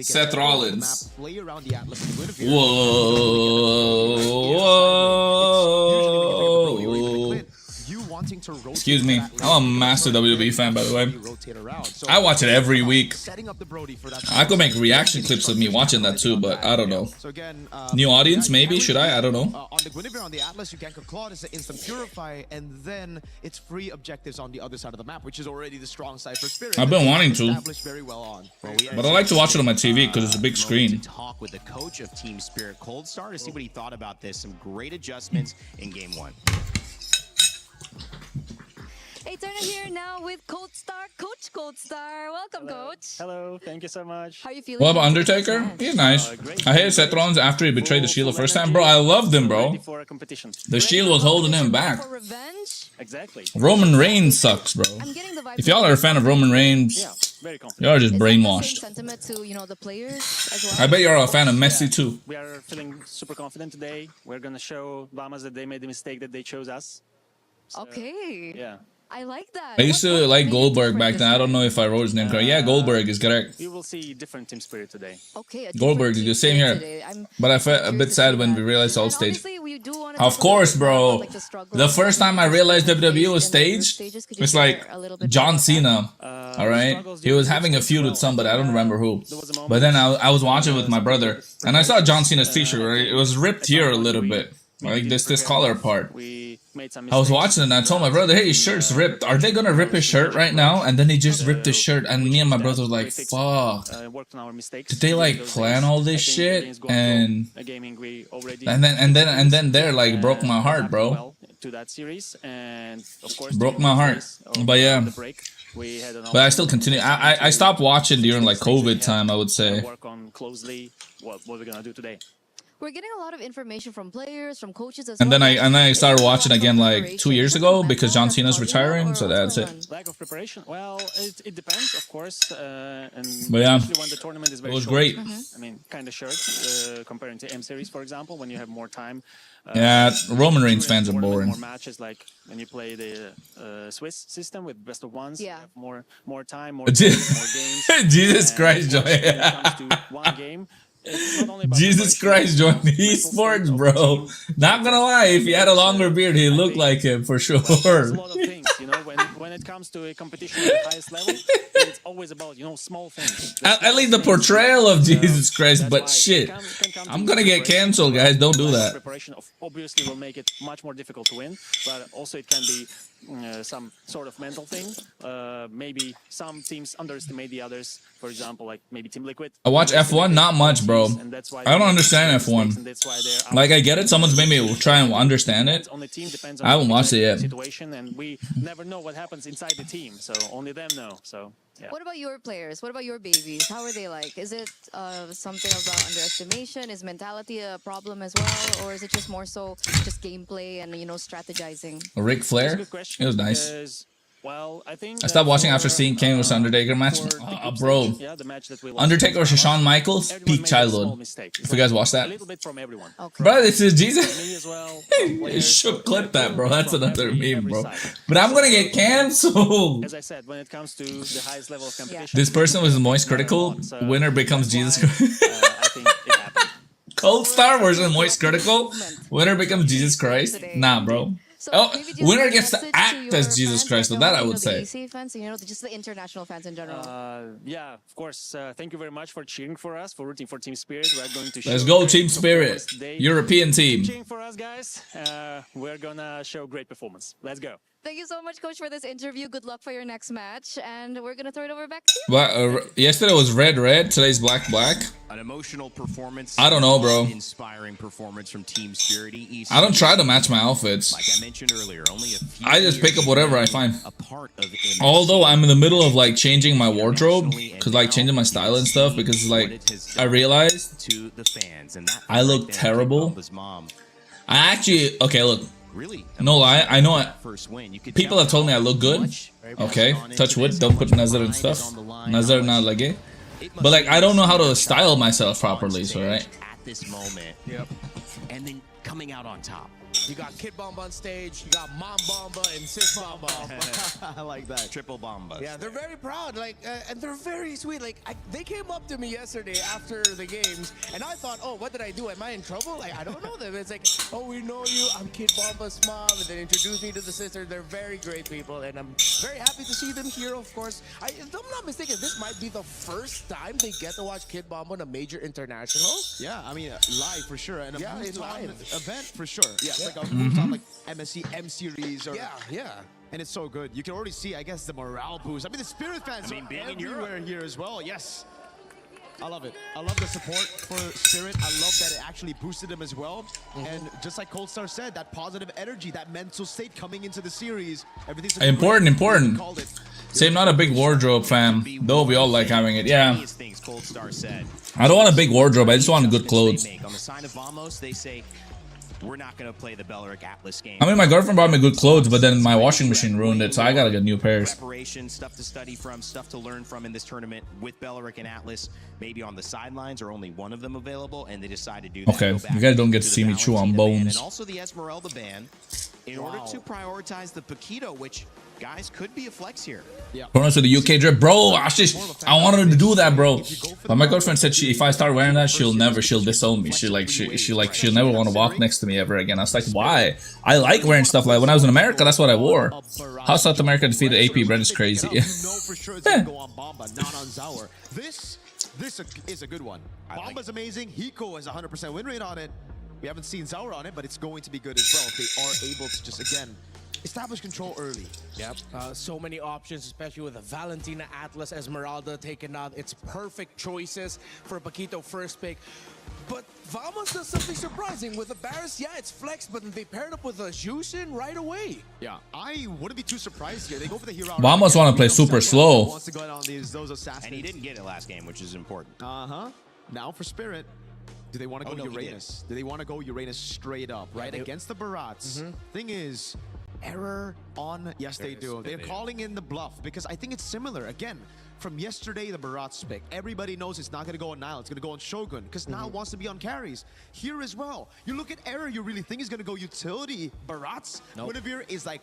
Seth Rollins. Whoa. Excuse me. I'm a master WWE fan, by the way. I watch it every week. I could make reaction clips of me watching that too, but I don't know. New audience, maybe? Should I? I don't know. On the Guinevere, on the Atlas, you can Claude is the instant purify, and then it's free objectives on the other side of the map, which is already the strong side for Spirit. I've been wanting to, but I like to watch it on my TV because it's a big screen. Talk with the coach of Team Spirit, Cold Star, to see what he thought about this. Some great adjustments in Game 1. here now with Coach Star, Coach Cold Star. Welcome, Coach. Hello, thank you so much. How are you feeling? What about Undertaker? He's nice. I hated Seth Rollins after he betrayed the Shield the first time. Bro, I loved him, bro. The Shield was holding him back. Exactly. Roman Reigns sucks, bro. If y'all are a fan of Roman Reigns, y'all are just brainwashed. Sentiment to, you know, the players as well? I bet you're a fan of Messi too. We are feeling super confident today. We're gonna show Bahamas that they made the mistake that they chose us. So, okay. Yeah. I like that. I used to like Goldberg back then. I don't know if I wrote his name correct. Yeah, Goldberg is correct. You will see different team spirit today. Okay. Goldberg is the same here. But I felt a bit sad when we realized all stage. Of course, bro. The first time I realized WWE was staged, it's like John Cena. Alright? He was having a feud with somebody. I don't remember who. But then I was watching with my brother. And I saw John Cena's t-shirt, right? It was ripped here a little bit. Like this collar part. I was watching it and I told my brother, hey, his shirt's ripped. Are they gonna rip his shirt right now? And then he just ripped his shirt and me and my brother was like, fuck. Did they like plan all this shit? And then they're like broke my heart, bro. Broke my heart. But yeah. But I still continue. I stopped watching during like COVID time, I would say. Work on closely what we're gonna do today. We're getting a lot of information from players, from coaches as And well. then I started watching again like 2 years ago because John Cena's retiring, so that's it. Lack of preparation? Well, it depends, of course. And But yeah, especially when the tournament is very it was short. great. I mean, kind of short comparing to M Series, for example, when you have more time. Yeah, Roman Reigns fans are boring. More matches, like when you play the Swiss system with best of ones. Yeah. More time, more games. Jesus Christ, Joey. When it comes to one game. It's not only about Jesus Christ, joined esports, bro. Not gonna lie, if he had a longer beard, he looked like him for sure. There's a lot of things, you know, when it comes to a competition at the highest level, it's always about, you know, small things. At least the portrayal of Jesus Christ, but shit. I'm gonna get canceled, guys. Don't do that. Preparation obviously will make it much more difficult to win, but also it can be some sort of mental thing. Maybe some teams underestimate the others. For example, like maybe Team Liquid. I watch F1, not much, bro. I don't understand F1. Like, I get it. Someone's made me try and understand it. I haven't watched it yet. Situation, and we never know what happens inside the team, so only them know. So. Yeah. What about your players? What about your babies? How are they like? Is it something about underestimation? Is mentality a problem as well? Or is it just more so just gameplay and, you know, strategizing? Ric Flair? It was nice. Well, I stopped watching after seeing Kane vs Undertaker match. Bro. Undertaker vs Shawn Michaels? Peak childhood. If you guys watch that. Bro, this is Jesus. It should clip that, bro. That's another meme, bro. But I'm gonna get canceled. As I said, when it comes to the highest level of competition. This person was Moist Critical. Winner becomes Jesus Christ. Cold Star versus Moist Critical. Winner becomes Jesus Christ. Nah, bro. So winner gets to act as Jesus Christ, so that I would say. Fans, you know, just the international fans in general. Yeah, of course. Thank you very much for cheering for us, for rooting for Team Spirit. We're going to Let's go, Team Spirit. European team. Cheering for us, guys. We're gonna show great performance. Let's go. Thank you so much, Coach, for this interview. Good luck for your next match, and we're gonna throw it over back to you. Well, yesterday was red, today's black. An emotional performance. I don't know, bro. Inspiring performance from Team Spirit. I don't try to match my outfits. Like I mentioned earlier, only a few I just pick up whatever I find. A part of MSC. Although I'm in the middle of like changing my wardrobe, cause like changing my style and stuff, because like I realized I look terrible. I actually look. Really? No lie, I know people have told me I look good. Okay, touch wood, don't put nazar and stuff. Nazar na lage. But like I don't know how to style myself properly, so right? At this moment. Yep. And then coming out on top. You got Kid Bomba on stage, you got Mom Bomba and Sis Bomba. I like that. Triple Bombas. Yeah, they're very proud, like, and they're very sweet. Like, they came up to me yesterday after the games, and I thought, oh, what did I do? Am I in trouble? Like, I don't know them. It's like, oh, we know you. I'm Kid Bomba's mom, and they introduced me to the sister. They're very great people, and I'm very happy to see them here, of course. If I'm not mistaken, this might be the first time they get to watch Kid Bomba in a major international. Yeah, I mean, live for sure, and a live event for sure. Yeah. Like a move-on, like MSC M Series or yeah. And it's so good. You can already see, I guess, the morale boost. I mean, the Spirit fans are being in everywhere here as well. Yes. I love it. I love the support for Spirit. I love that it actually boosted him as well. And just like Coldstar said, that positive energy, that mental state coming into the series, everything's important. Same, not a big wardrobe, fam. Though we all like having it. Yeah. I don't want a big wardrobe. I just want good clothes. On the side of Vamos, they say, we're not going to play the Belleric Atlas game. I mean, my girlfriend bought me good clothes, but then my washing machine ruined it, so I gotta get new pairs. Preparation, stuff to study from, stuff to learn from in this tournament with Belleric and Atlas. Maybe on the sidelines or only one of them available, and they decide to do that. Okay, you guys don't get to see me chew on bones. And also the Esmeralda ban, in order to prioritize the Paquito, which, guys, could be a flex here. Yeah. KRONOS with the UK drip, bro. I wanted her to do that, bro. But my girlfriend said if I start wearing that, she'll disown me. She'll never want to walk next to me ever again. I was like, why? I like wearing stuff like when I was in America. That's what I wore. How South America defeated AP Brent is crazy. This is a good one. Bomba's amazing. Hiko has 100% win rate on it. We haven't seen Zaur on it, but it's going to be good as well if they are able to just, again, establish control early. Yep. So many options, especially with the Valentina, Atlas, Esmeralda taken out. It's perfect choices for Paquito first pick. But Vamos does something surprising. With the Barris, yeah, it's flexed, but they paired up with a Jushin right away. Yeah, I wouldn't be too surprised here. They go for the hero. Vamos want to play super slow. Wants to go on those assassins. And he didn't get it last game, which is important. Now for Spirit. Do they want to go Uranus? Do they want to go Uranus straight up, right? Against the Barats. Thing is, error on... Yes, they do. They're calling in the bluff because I think it's similar. Again, from yesterday, the Barats pick. Everybody knows it's not going to go on Nile. It's going to go on Shogun because Nile wants to be on carries. Here as well. You look at error, you really think he's going to go utility. Barats, Guinevere is like...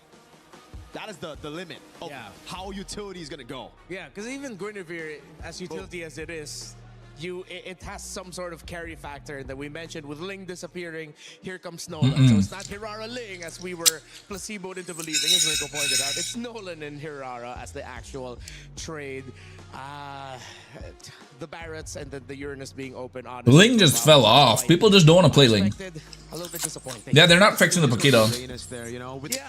That is the limit of how utility is going to go. Yeah, because even Guinevere, as utility as it is, it has some sort of carry factor that we mentioned with Ling disappearing. Here comes Nolan. So it's not Hirara Ling as we were placeboed into believing, as Rico pointed out. It's Nolan and Hirara as the actual trade. The Barretts and the Uranus being open. Ling just fell off. People just don't want to play Ling. A little bit disappointing. Yeah, they're not fixing the Paquito.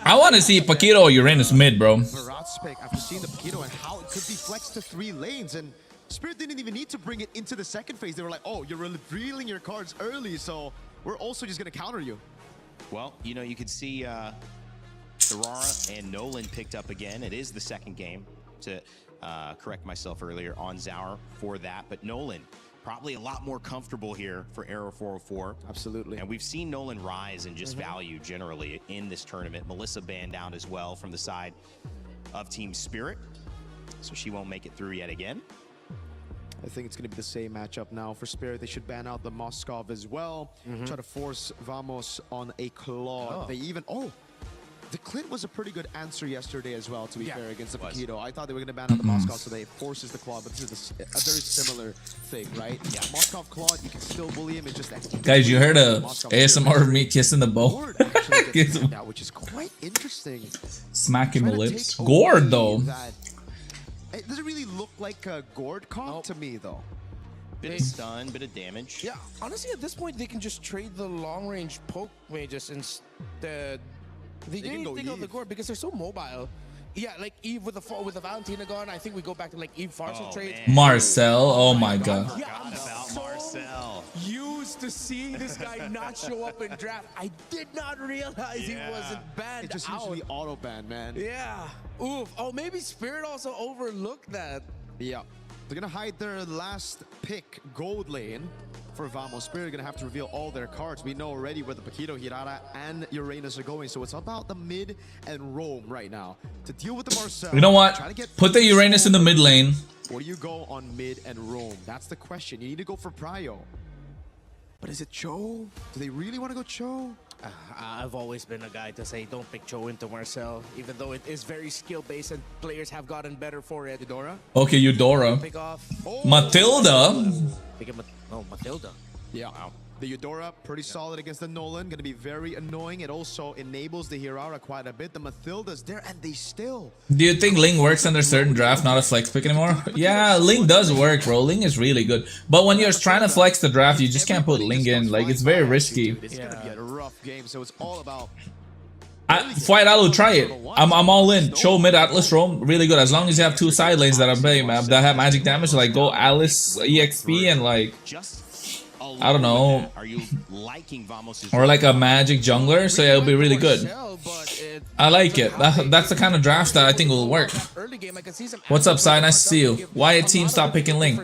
I want to see Paquito or Uranus mid, bro. Barats pick after seeing the Paquito and how it could be flexed to 3 lanes. And Spirit didn't even need to bring it into the second phase. They were like, oh, you're revealing your cards early, so we're also just going to counter you. Well, you know, you could see Aurora and Nolan picked up again. It is the second game, to correct myself earlier, on Zaur for that. But Nolan, probably a lot more comfortable here for Arrow 404. Absolutely. And we've seen Nolan rise in just value generally in this tournament. Melissa banned out as well from the side of Team Spirit, so she won't make it through yet again. I think it's going to be the same matchup now for Spirit. They should ban out the Moskov as well. Try to force Vamos on a Claw. They even... Oh! The Clit was a pretty good answer yesterday as well, to be fair, against the Paquito. I thought they were going to ban out the Moskov, so they forces the Claw, but this is a very similar thing, right? Yeah, Moskov Claw, you can still bully him. It's just... Guys, you heard a ASMR of me kissing the bow? Which is quite interesting. Smacking the lips. Gourd, though. It doesn't really look like a Gourd comp to me, though. Bit of stun, bit of damage. Yeah, honestly, at this point, they can just trade the long-range poke mages instead. They didn't even think of the Gourd because they're so mobile. Yeah, like Eve with the Valentina gone, I think we go back to like Eve Farsa trade. Marcel, oh my god. Yeah, I'm so used to seeing this guy not show up in draft. I did not realize he wasn't banned It just usually auto-ban, man. Yeah. Oof. Oh, maybe Spirit also overlooked that. Yeah. They're going to hide their last pick, gold lane, for Vamos. Spirit are going to have to reveal all their cards. We know already where the Paquito, Hirara, and Uranus are going, so it's about the mid and roam right now. To deal with the Marcel... You know what? Put the Uranus in the mid lane. Or do you go on mid and roam? That's the question. You need to go for Prio. But is it Cho? Do they really want to go Cho? I've always been a guy to say don't pick Cho into Marcel, even though it is very skill-based and players have gotten better for it. Eudora? Okay, Eudora. Pick off. Matilda? Matilda. Yeah. Wow. The Eudora, pretty solid against the Nolan. Going to be very annoying. It also enables the Hirara quite a bit. The Matilda's there, and they still... Do you think Ling works under certain draft, not a flex pick anymore? Yeah, Ling does work, bro. Ling is really good. But when you're trying to flex the draft, you just can't put Ling in. Like, it's very risky. It's going to be a rough game, so it's all about Fight Alo, try it. I'm all in. Show mid Atlas roam, really good. As long as you have two side lanes that are playing that have magic damage, like go Alice EXP and like I don't know, or like a magic jungler. So yeah, it'll be really good. I like it. That's the kind of draft that I think will work. What's up, Sai? Nice to see you. Why a team stop picking Ling?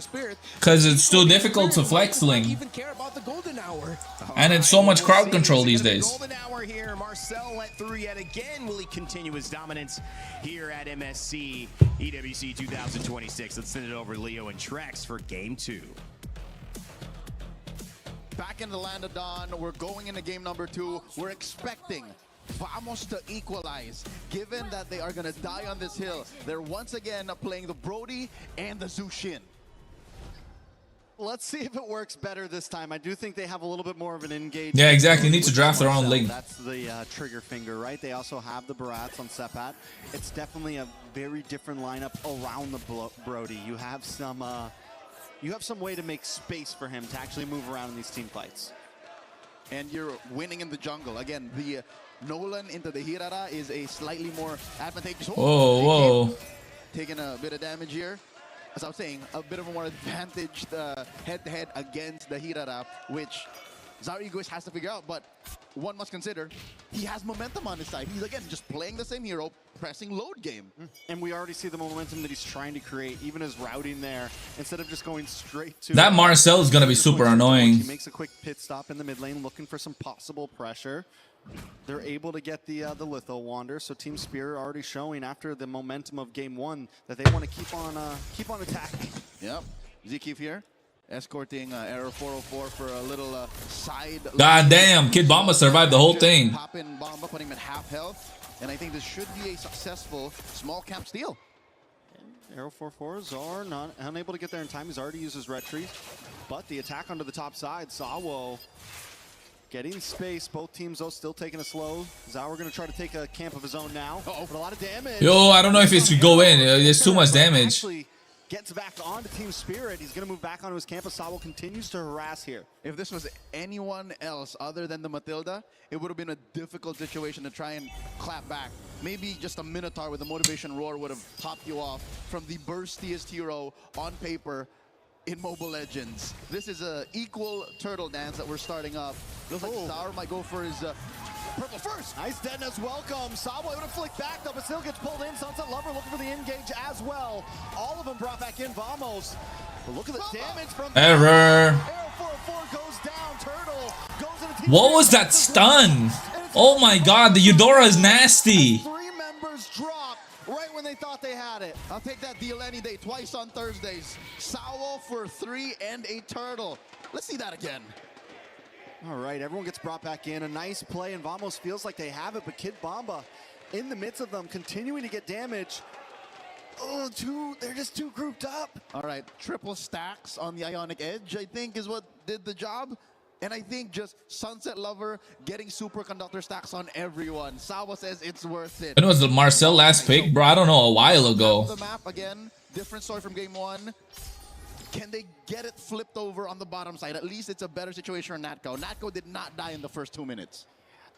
Because it's too difficult to flex Ling, and it's so much crowd control these days. Marcel let through yet again. Will he continue his dominance here at MSC EWC 2026? Let's send it over to Leo and Trex for game 2. Back in the land of Dawn, we're going into game number 2. We're expecting Vamos to equalize, given that they are going to die on this hill. They're once again playing the Brody and the Zushin. Let's see if it works better this time. I do think they have a little bit more of an engage. Yeah, exactly. Need to draft their own Ling. That's the trigger finger, right? They also have the Barats on Sepat. It's definitely a very different lineup around the Brody. You have some way to make space for him to actually move around in these team fights. And you're winning in the jungle. Again, the Nolan into the Hirara is a slightly more advantageous. Whoa. Taking a bit of damage here. As I was saying, a bit of a more advantaged head-to-head against the Hirara, which Zarigos has to figure out. But one must consider, he has momentum on his side. He's, again, just playing the same hero, pressing load game. And we already see the momentum that he's trying to create, even his routing there, instead of just going straight to... That Marcel is going to be super annoying. He makes a quick pit stop in the mid lane, looking for some possible pressure. They're able to get the Litho Wander, so Team Spirit already showing after the momentum of Game 1 that they want to keep on attacking. Yep, Zikif here, escorting Error 404 for a little side. God damn, Kid Bomba survived the whole thing. Pop in Bomba, putting him at half health, and I think this should be a successful small camp steal. Arrow 4/4s are not unable to get there in time. He's already used his retreat, but the attack onto the top side, Sawo getting space. Both teams though still taking it slow. Zauer going to try to take a camp of his own now. Oh, but a lot of damage. Yo, I don't know if it should go in. There's too much damage. Actually gets back onto Team Spirit. He's going to move back onto his camp. Sawo continues to harass here. If this was anyone else other than the Matilda, it would have been a difficult situation to try and clap back. Maybe just a Minotaur with a motivation roar would have topped you off from the burstiest hero on paper in Mobile Legends. This is a equal turtle dance that we're starting up. Looks like Sauer might go for his purple first. Nice deadness welcome. Sawo able to flick back though, but still gets pulled in. Sunset Lover looking for the engage as well. All of them brought back in. Vamos. But look at the damage from Error. Arrow 404 goes down. Turtle goes into Team What was that stun? Oh my god, the Eudora is nasty. 3 members drop right when they thought they had it. I'll take that deal any day, twice on Thursdays. Sawo for 3 and a turtle. Let's see that again. All right, everyone gets brought back in. A nice play, and Vamos feels like they have it, but Kid Bomba in the midst of them, continuing to get damage. Oh, they're just too grouped up. All right, triple stacks on the Ionic Edge, I think, is what did the job. And I think just Sunset Lover getting superconductor stacks on everyone. Sawa says it's worth it. When was the Marcel last pick? Bro, I don't know, a while ago. The map, again, different story from game 1. Can they get it flipped over on the bottom side? At least it's a better situation for Natco. Natco did not die in the first 2 minutes.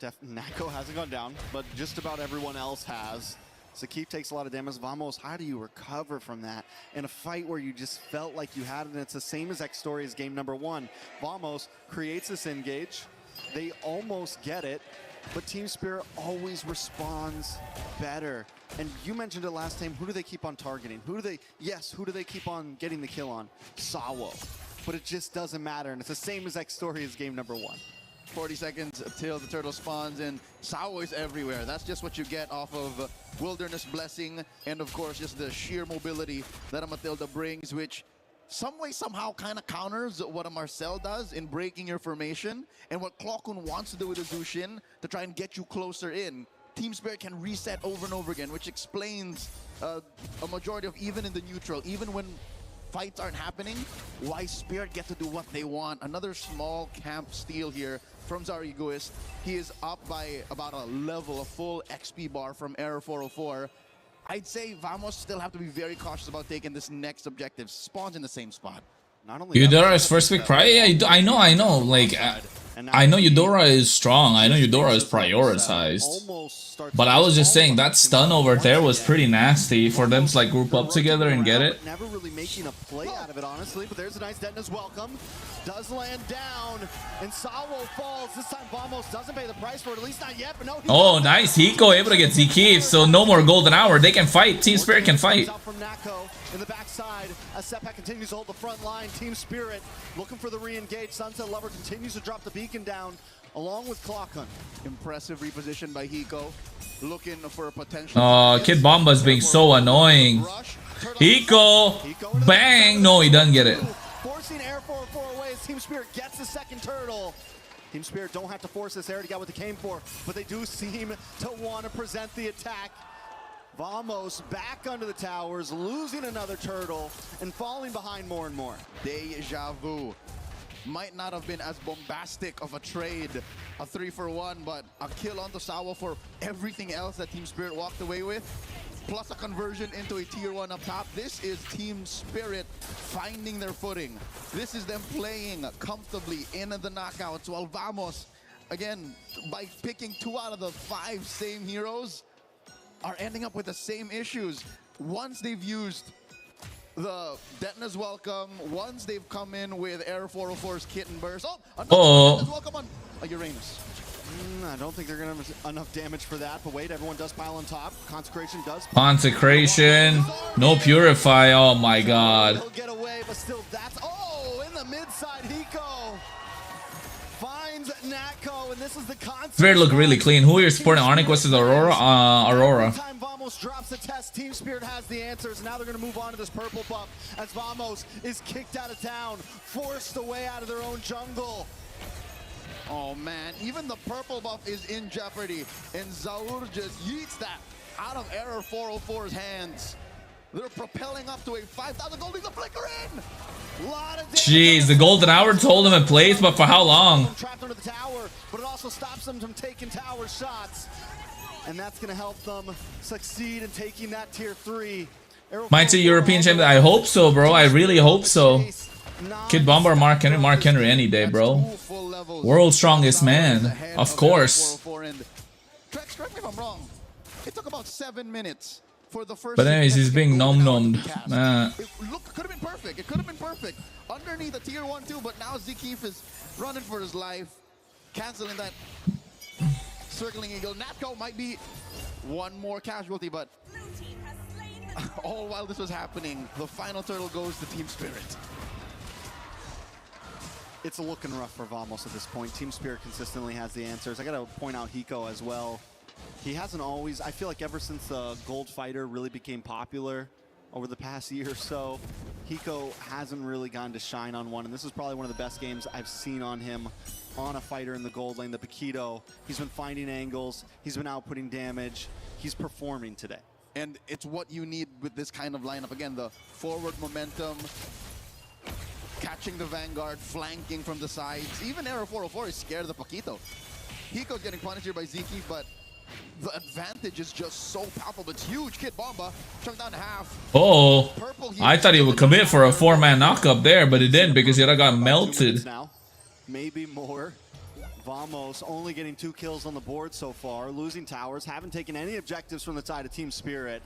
Natco hasn't gone down, but just about everyone else has. Zakif takes a lot of damage. Vamos, how do you recover from that in a fight where you just felt like you had it? And it's the same exact story as game number 1. Vamos creates this engage. They almost get it, but Team Spirit always responds better. And you mentioned it last time. Who do they keep on targeting? Who do they keep on getting the kill on? Sawo. But it just doesn't matter. And it's the same exact story as game number 1. 40 seconds till the turtle spawns, and Sawo is everywhere. That's just what you get off of Wilderness Blessing, and of course just the sheer mobility that a Matilda brings, which some way somehow kind of counters what a Marcel does in breaking your formation, and what Klokun wants to do with a Zushin to try and get you closer in. Team Spirit can reset over and over again, which explains a majority of, even in the neutral, even when fights aren't happening, why Spirit get to do what they want. Another small camp steal here from Zarigos. He is up by about a level, a full XP bar from Error 404. I'd say Vamos still have to be very cautious about taking this next objective. Spawns in the same spot. Not only Eudora's first pick prior? Yeah, I know. Like, I know EURORA is strong. I know EURORA is prioritized. But I was just saying that stun over there was pretty nasty for them to like group up together and get it. Never really making a play out of it, honestly. But there's a nice Detona's welcome. Does land down, and Sawo falls. This time Vamos doesn't pay the price for it, at least not yet. But no. Oh, nice. Hiko able to get Zkif, so no more golden hour. They can fight. Team Spirit can fight. From Nako in the backside as Setback continues to hold the front line. Team Spirit looking for the re-engage. Sunset Lover continues to drop the beacon down along with Clock Hunt. Impressive reposition by Hiko. Looking for a potential. Kid Bomba's being so annoying. Hiko! Bang! No, he doesn't get it. Forcing Air 404 away as Team Spirit gets the second turtle. Team Spirit don't have to force this. They already got what they came for, but they do seem to want to present the attack. Vamos back under the towers, losing another turtle, and falling behind more and more. Deja vu. Might not have been as bombastic of a trade, a 3-for-1, but a kill onto Sawa for everything else that Team Spirit walked away with, plus a conversion into a tier 1 up top. This is Team Spirit finding their footing. This is them playing comfortably in the knockouts, while Vamos, again, by picking 2 out of the 5 same heroes, are ending up with the same issues. Once they've used the Detona's welcome, once they've come in with Air 404's kit and burst. Welcome on a Uranus. I don't think they're going to have enough damage for that, but wait, everyone does pile on top. Consecration does. Consecration. No Purify. Oh my god. He'll get away, but still that's... Oh, in the mid side, Hiko finds Nako, and this is the concept. Spirit look really clean. Who are you supporting? ONIC versus AURORA? AURORA. Time Vamos drops the test. Team Spirit has the answers. Now they're going to move on to this purple buff as Vamos is kicked out of town, forced away out of their own jungle. Oh man, even the purple buff is in jeopardy, and Zaur just yeets that out of Error 404's hands. They're propelling up to a 5,000 gold. He's a flicker in. Jeez, the golden hour told him in place, but for how long? Trapped under the tower, but it also stops them from taking tower shots, and that's going to help them succeed in taking that tier 3. Might say European champion. I hope so, bro. I really hope so. Kid Bomba or Mark Henry? Mark Henry any day, bro. World's strongest man, of course. Correct me if I'm wrong. It took about 7 minutes for the first. But anyways, he's being nom-nommed. It could have been perfect. It could have been perfect underneath the tier 1-2, but now Zkif is running for his life, canceling that circling eagle. Natko might be one more casualty, but all while this was happening, the final turtle goes to Team Spirit. It's looking rough for Vamos at this point. Team Spirit consistently has the answers. I got to point out Hiko as well. He hasn't always, I feel like ever since the Gold Fighter really became popular over the past year or so, Hiko hasn't really gotten to shine on one, and this is probably one of the best games I've seen on him on a fighter in the gold lane, the Paquito. He's been finding angles, he's been outputting damage, he's performing today. And it's what you need with this kind of lineup. Again, the forward momentum, catching the Vanguard, flanking from the sides. Even Aero 404 is scared of the Paquito. Hiko's getting punished here by Zkif, but the advantage is just so palpable. It's huge. Kid Bomba chunked down to half. Oh, I thought he would commit for a 4-man knockup there, but he didn't because he got melted. Now, maybe more. Vamos only getting 2 kills on the board so far, losing towers, haven't taken any objectives from the side of Team Spirit.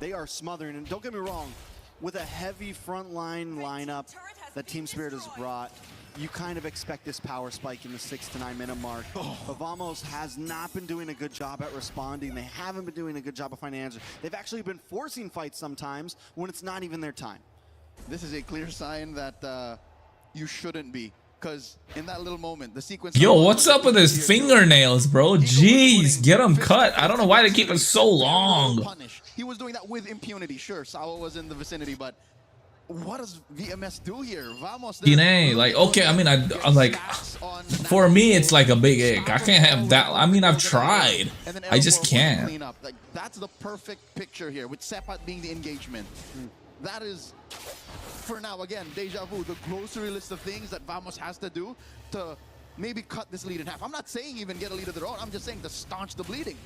They are smothering, and don't get me wrong, with a heavy frontline lineup that Team Spirit has brought, you kind of expect this power spike in the 6 to 9 minute mark. But Vamos has not been doing a good job at responding. They haven't been doing a good job of finding answers. They've actually been forcing fights sometimes when it's not even their time. This is a clear sign that you shouldn't be. Because in that little moment, the sequence... Yo, what's up with his fingernails, bro? Jeez, get them cut. I don't know why they keep it so long. He was doing that with impunity. Sure, Sawa was in the vicinity, but what does VMS do here? Vamos... DNA, like, okay, I mean, I'm like, for me, it's like a big ick. I can't have that. I mean, I've tried. I just can't. Like, that's the perfect picture here, with Sepat being the engagement. That is... For now, again, deja vu, the grocery list of things that Vamos has to do to maybe cut this lead in half. I'm not saying even get a lead of their own. I'm just saying to staunch the bleeding.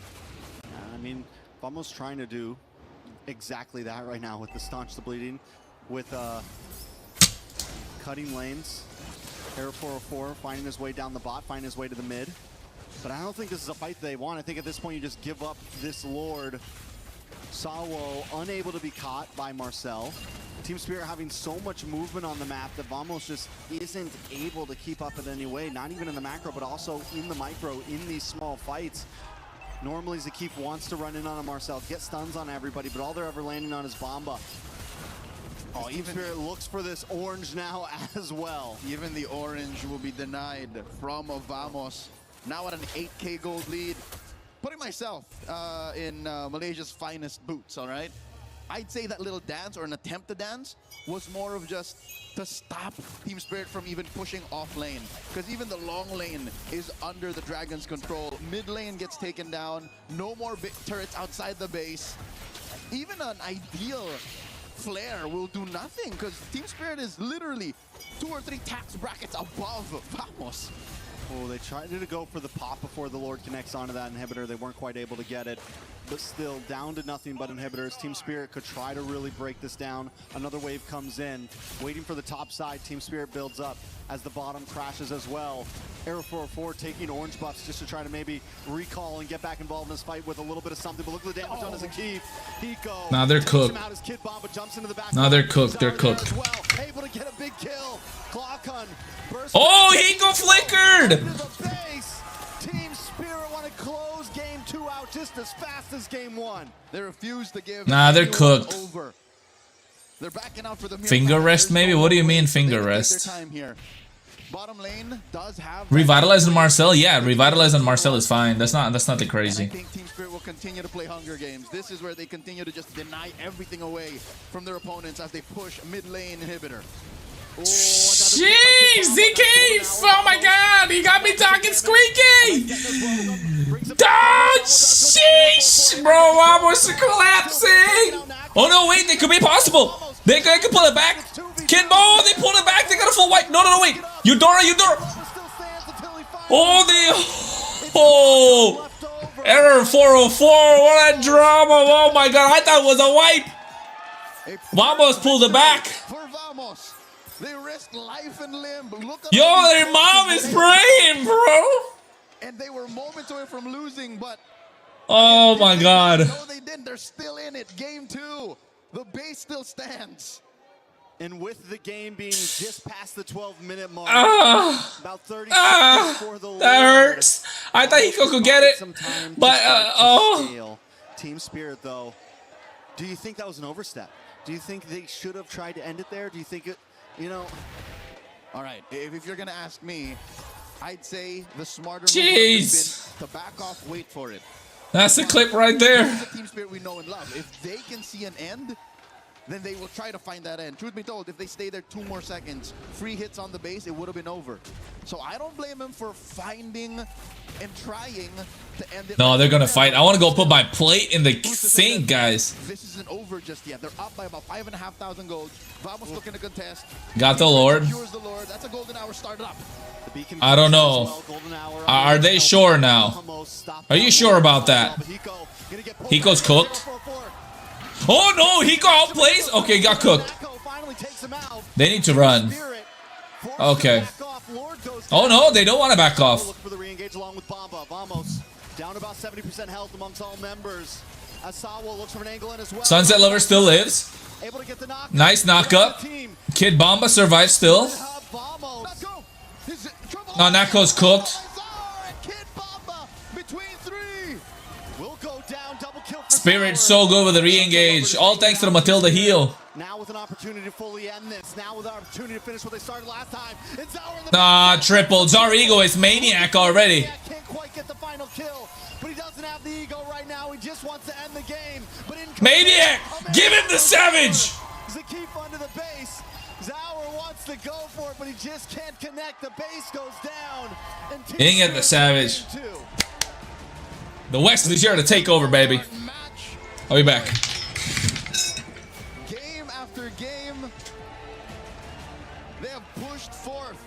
I mean, Vamos trying to do exactly that right now with the staunch the bleeding, with cutting lanes. Air 404 finding his way down the bot, finding his way to the mid. But I don't think this is a fight they want. I think at this point you just give up this Lord. Sawo unable to be caught by Marcel. Team Spirit having so much movement on the map that Vamos just isn't able to keep up in any way, not even in the macro, but also in the micro, in these small fights. Normally Zakif wants to run in on a Marcel, get stuns on everybody, but all they're ever landing on is Bomba. Oh, Team Spirit looks for this orange now as well. Even the orange will be denied from Vamos. Now at an 8K gold lead. Putting myself in Malaysia's finest boots, all right? I'd say that little dance or an attempt to dance was more of just to stop Team Spirit from even pushing off lane. Because even the long lane is under the Dragon's control. Mid lane gets taken down. No more turrets outside the base. Even an ideal flare will do nothing because Team Spirit is literally 2 or 3 tax brackets above Vamos. Oh, they tried to go for the pop before the Lord connects onto that inhibitor. They weren't quite able to get it, but still down to nothing but inhibitors. Team Spirit could try to really break this down. Another wave comes in, waiting for the top side. Team Spirit builds up as the bottom crashes as well. Aero 404 taking orange buffs just to try to maybe recall and get back involved in this fight with a little bit of something, but look at the damage done as Zakif. Hiko. Nah, they're cooked. Nah, they're cooked. They're cooked. Able to get a big kill. Clockun. Oh, Hiko flickered! Team Spirit want to close game 2 out just as fast as game 1. They refuse to give. Nah, they're cooked. Over. They're backing out for the Finger rest, maybe? What do you mean finger rest? Bottom lane does have Revitalize on Marcel? Yeah, revitalize on Marcel is fine. That's not the crazy. I think Team Spirit will continue to play Hunger Games. This is where they continue to just deny everything away from their opponents as they push mid lane inhibitor. Jeez, ZK! Oh my god, he got me talking squeaky! Oh, sheesh! Bro, Vamos are collapsing! Oh no, wait, they could be possible! They could pull it back! Kid Bo, they pulled it back! They got a full wipe! No, wait! Eudora! Oh, oh! Error 404, what a drama! Oh my god, I thought it was a wipe! Vamos pulled it back! They risked life and limb. Yo, their mom is praying, bro. And they were moments away from losing, but oh my god. No, they didn't. They're still in it. Game 2. The base still stands. And with the game being just past the 12-minute mark, about 30 seconds for the Lord. That hurts. I thought Hiko could get it, but oh. Team Spirit, though, do you think that was an overstep? Do you think they should have tried to end it there? Do you think it? You know, all right, if you're going to ask me, I'd say the smarter move would have been to back off, wait for it. That's the clip right there. The Team Spirit we know and love. If they can see an end, then they will try to find that end. Truth be told, if they stay there 2 more seconds, free hits on the base, it would have been over. So I don't blame them for finding and trying to end it. No, they're going to fight. I want to go put my plate in the sink, guys. This isn't over just yet. They're up by about 5,500 gold. Vamos looking to contest. Got the Lord. That's a golden hour started up. I don't know. Are they sure now? Are you sure about that? Hiko's cooked. Oh no, Hiko outplays? Okay, got cooked. They need to run. Okay. Oh no, they don't want to back off. Look for the re-engage along with Bomba. Vamos down about 70% health amongst all members. Asawa looks for an angle in as well. Sunset Lover still lives. Nice knock-up. Kid Bomba survives still. No, Nako's cooked. Spirit so good with the re-engage. All thanks to the Matilda heal. Now with an opportunity to fully end this. Now with an opportunity to finish what they started last time. Ah, triple. Zarigo is maniac already. Can't quite get the final kill, but he doesn't have the ego right now. He just wants to end the game. But maniac! Give him the savage! Zakif under the base. Zauer wants to go for it, but he just can't connect. The base goes down. And he didn't get the savage. The West is here to take over, baby. I'll be back. Game after game, they have pushed forth,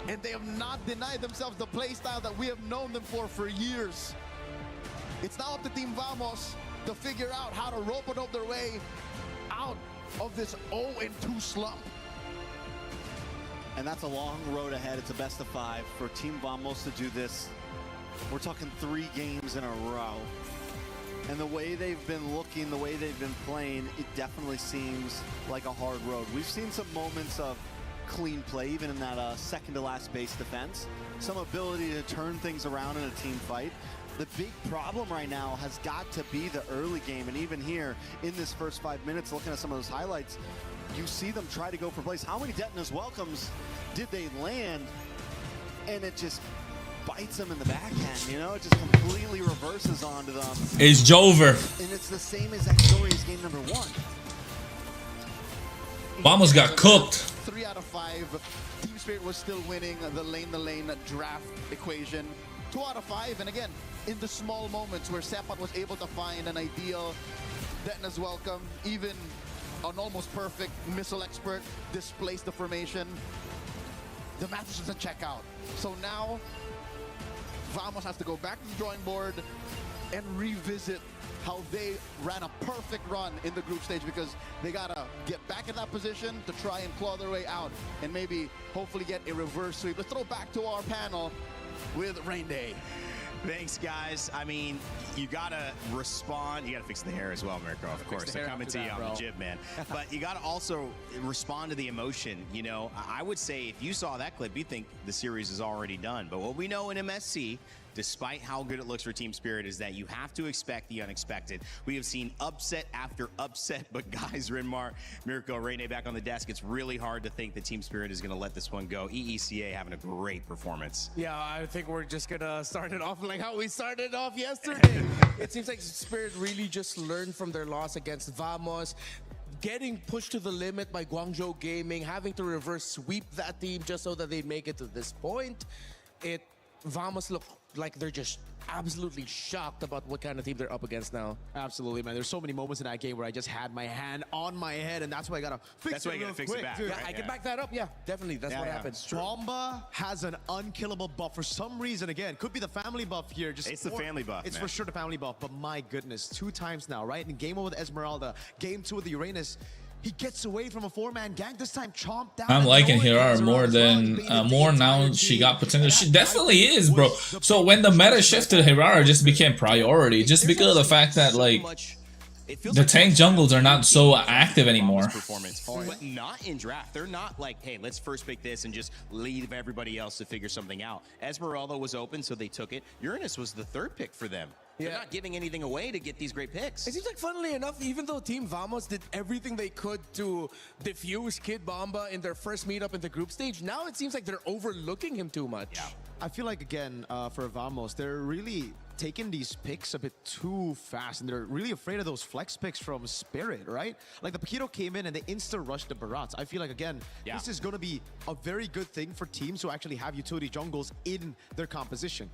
and they have not denied themselves the playstyle that we have known them for years. It's now up to Team Vamos to figure out how to rope their way out of this 0-2 slump. And that's a long road ahead. It's a best of 5 for Team Vamos to do this. We're talking 3 games in a row. And the way they've been looking, the way they've been playing, it definitely seems like a hard road. We've seen some moments of clean play, even in that second to last base defense. Some ability to turn things around in a team fight. The big problem right now has got to be the early game. And even here in this first 5 minutes, looking at some of those highlights, you see them try to go for plays. How many Detona's welcomes did they land? And it just bites them in the backhand, you know? It just completely reverses onto them. It's Jover. And it's the same exact story as game number 1. Vamos got cooked. 3 out of 5. Team Spirit was still winning the lane draft equation. 2 out of 5, and again, in the small moments where Sepat was able to find an ideal Detona's welcome, even an almost perfect missile expert displaced the formation. The match is just a check out. So now, Vamos has to go back to the drawing board and revisit how they ran a perfect run in the group stage, because they gotta get back in that position to try and claw their way out and maybe hopefully get a reverse sweep. Let's throw back to our panel with Rain Day. Thanks, guys. I mean, you gotta respond. You gotta fix the hair as well, Mirko. Of course, they're coming to you on the jib, man. But you gotta also respond to the emotion. You know, I would say if you saw that clip, you think the series is already done. But what we know in MSC, despite how good it looks for Team Spirit, is that you have to expect the unexpected. We have seen upset after upset, but guys, Rinmar, Mirko, Rene back on the desk, it's really hard to think that Team Spirit is going to let this one go. EECA having a great performance. Yeah, I think we're just going to start it off like how we started off yesterday. It seems like Spirit really just learned from their loss against Vamos, getting pushed to the limit by Guangzhou Gaming, having to reverse sweep that team just so that they make it to this point. Vamos look like they're just absolutely shocked about what kind of team they're up against now. Absolutely, man. There's so many moments in that game where I just had my hand on my head, and that's why I gotta fix it real quick, dude. Yeah, I can back that up. Yeah, definitely. That's what happens. Bomba has an unkillable buff for some reason. Again, could be the family buff here. It's the family buff. It's man. for sure the family buff. But my goodness, 2 times now, right? In game 1 with Esmeralda, game 2 with the Uranus. He gets away from a 4-man gang, this time chomped down. I'm liking Hirara more than more now. She got potential. She definitely is, bro. So when the meta shifted, Hirara just became priority, just because of the fact that like the tank jungles are not so active anymore. But not in draft. They're not like, hey, let's first pick this and just leave everybody else to figure something out. Esmeralda was open, so they took it. Uranus was the 3rd pick for them. They're not giving anything away to get these great picks. It seems like, funnily enough, even though Team Vamos did everything they could to diffuse Kid Bomba in their first meetup in the group stage, now it seems like they're overlooking him too much. Yeah. I feel like, again, for Vamos, they're really taking these picks a bit too fast, and they're really afraid of those flex picks from Spirit, right? Like the Paquito came in and they insta-rushed the Barats. I feel like, again, this is going to be a very good thing for teams who actually have utility jungles in their composition.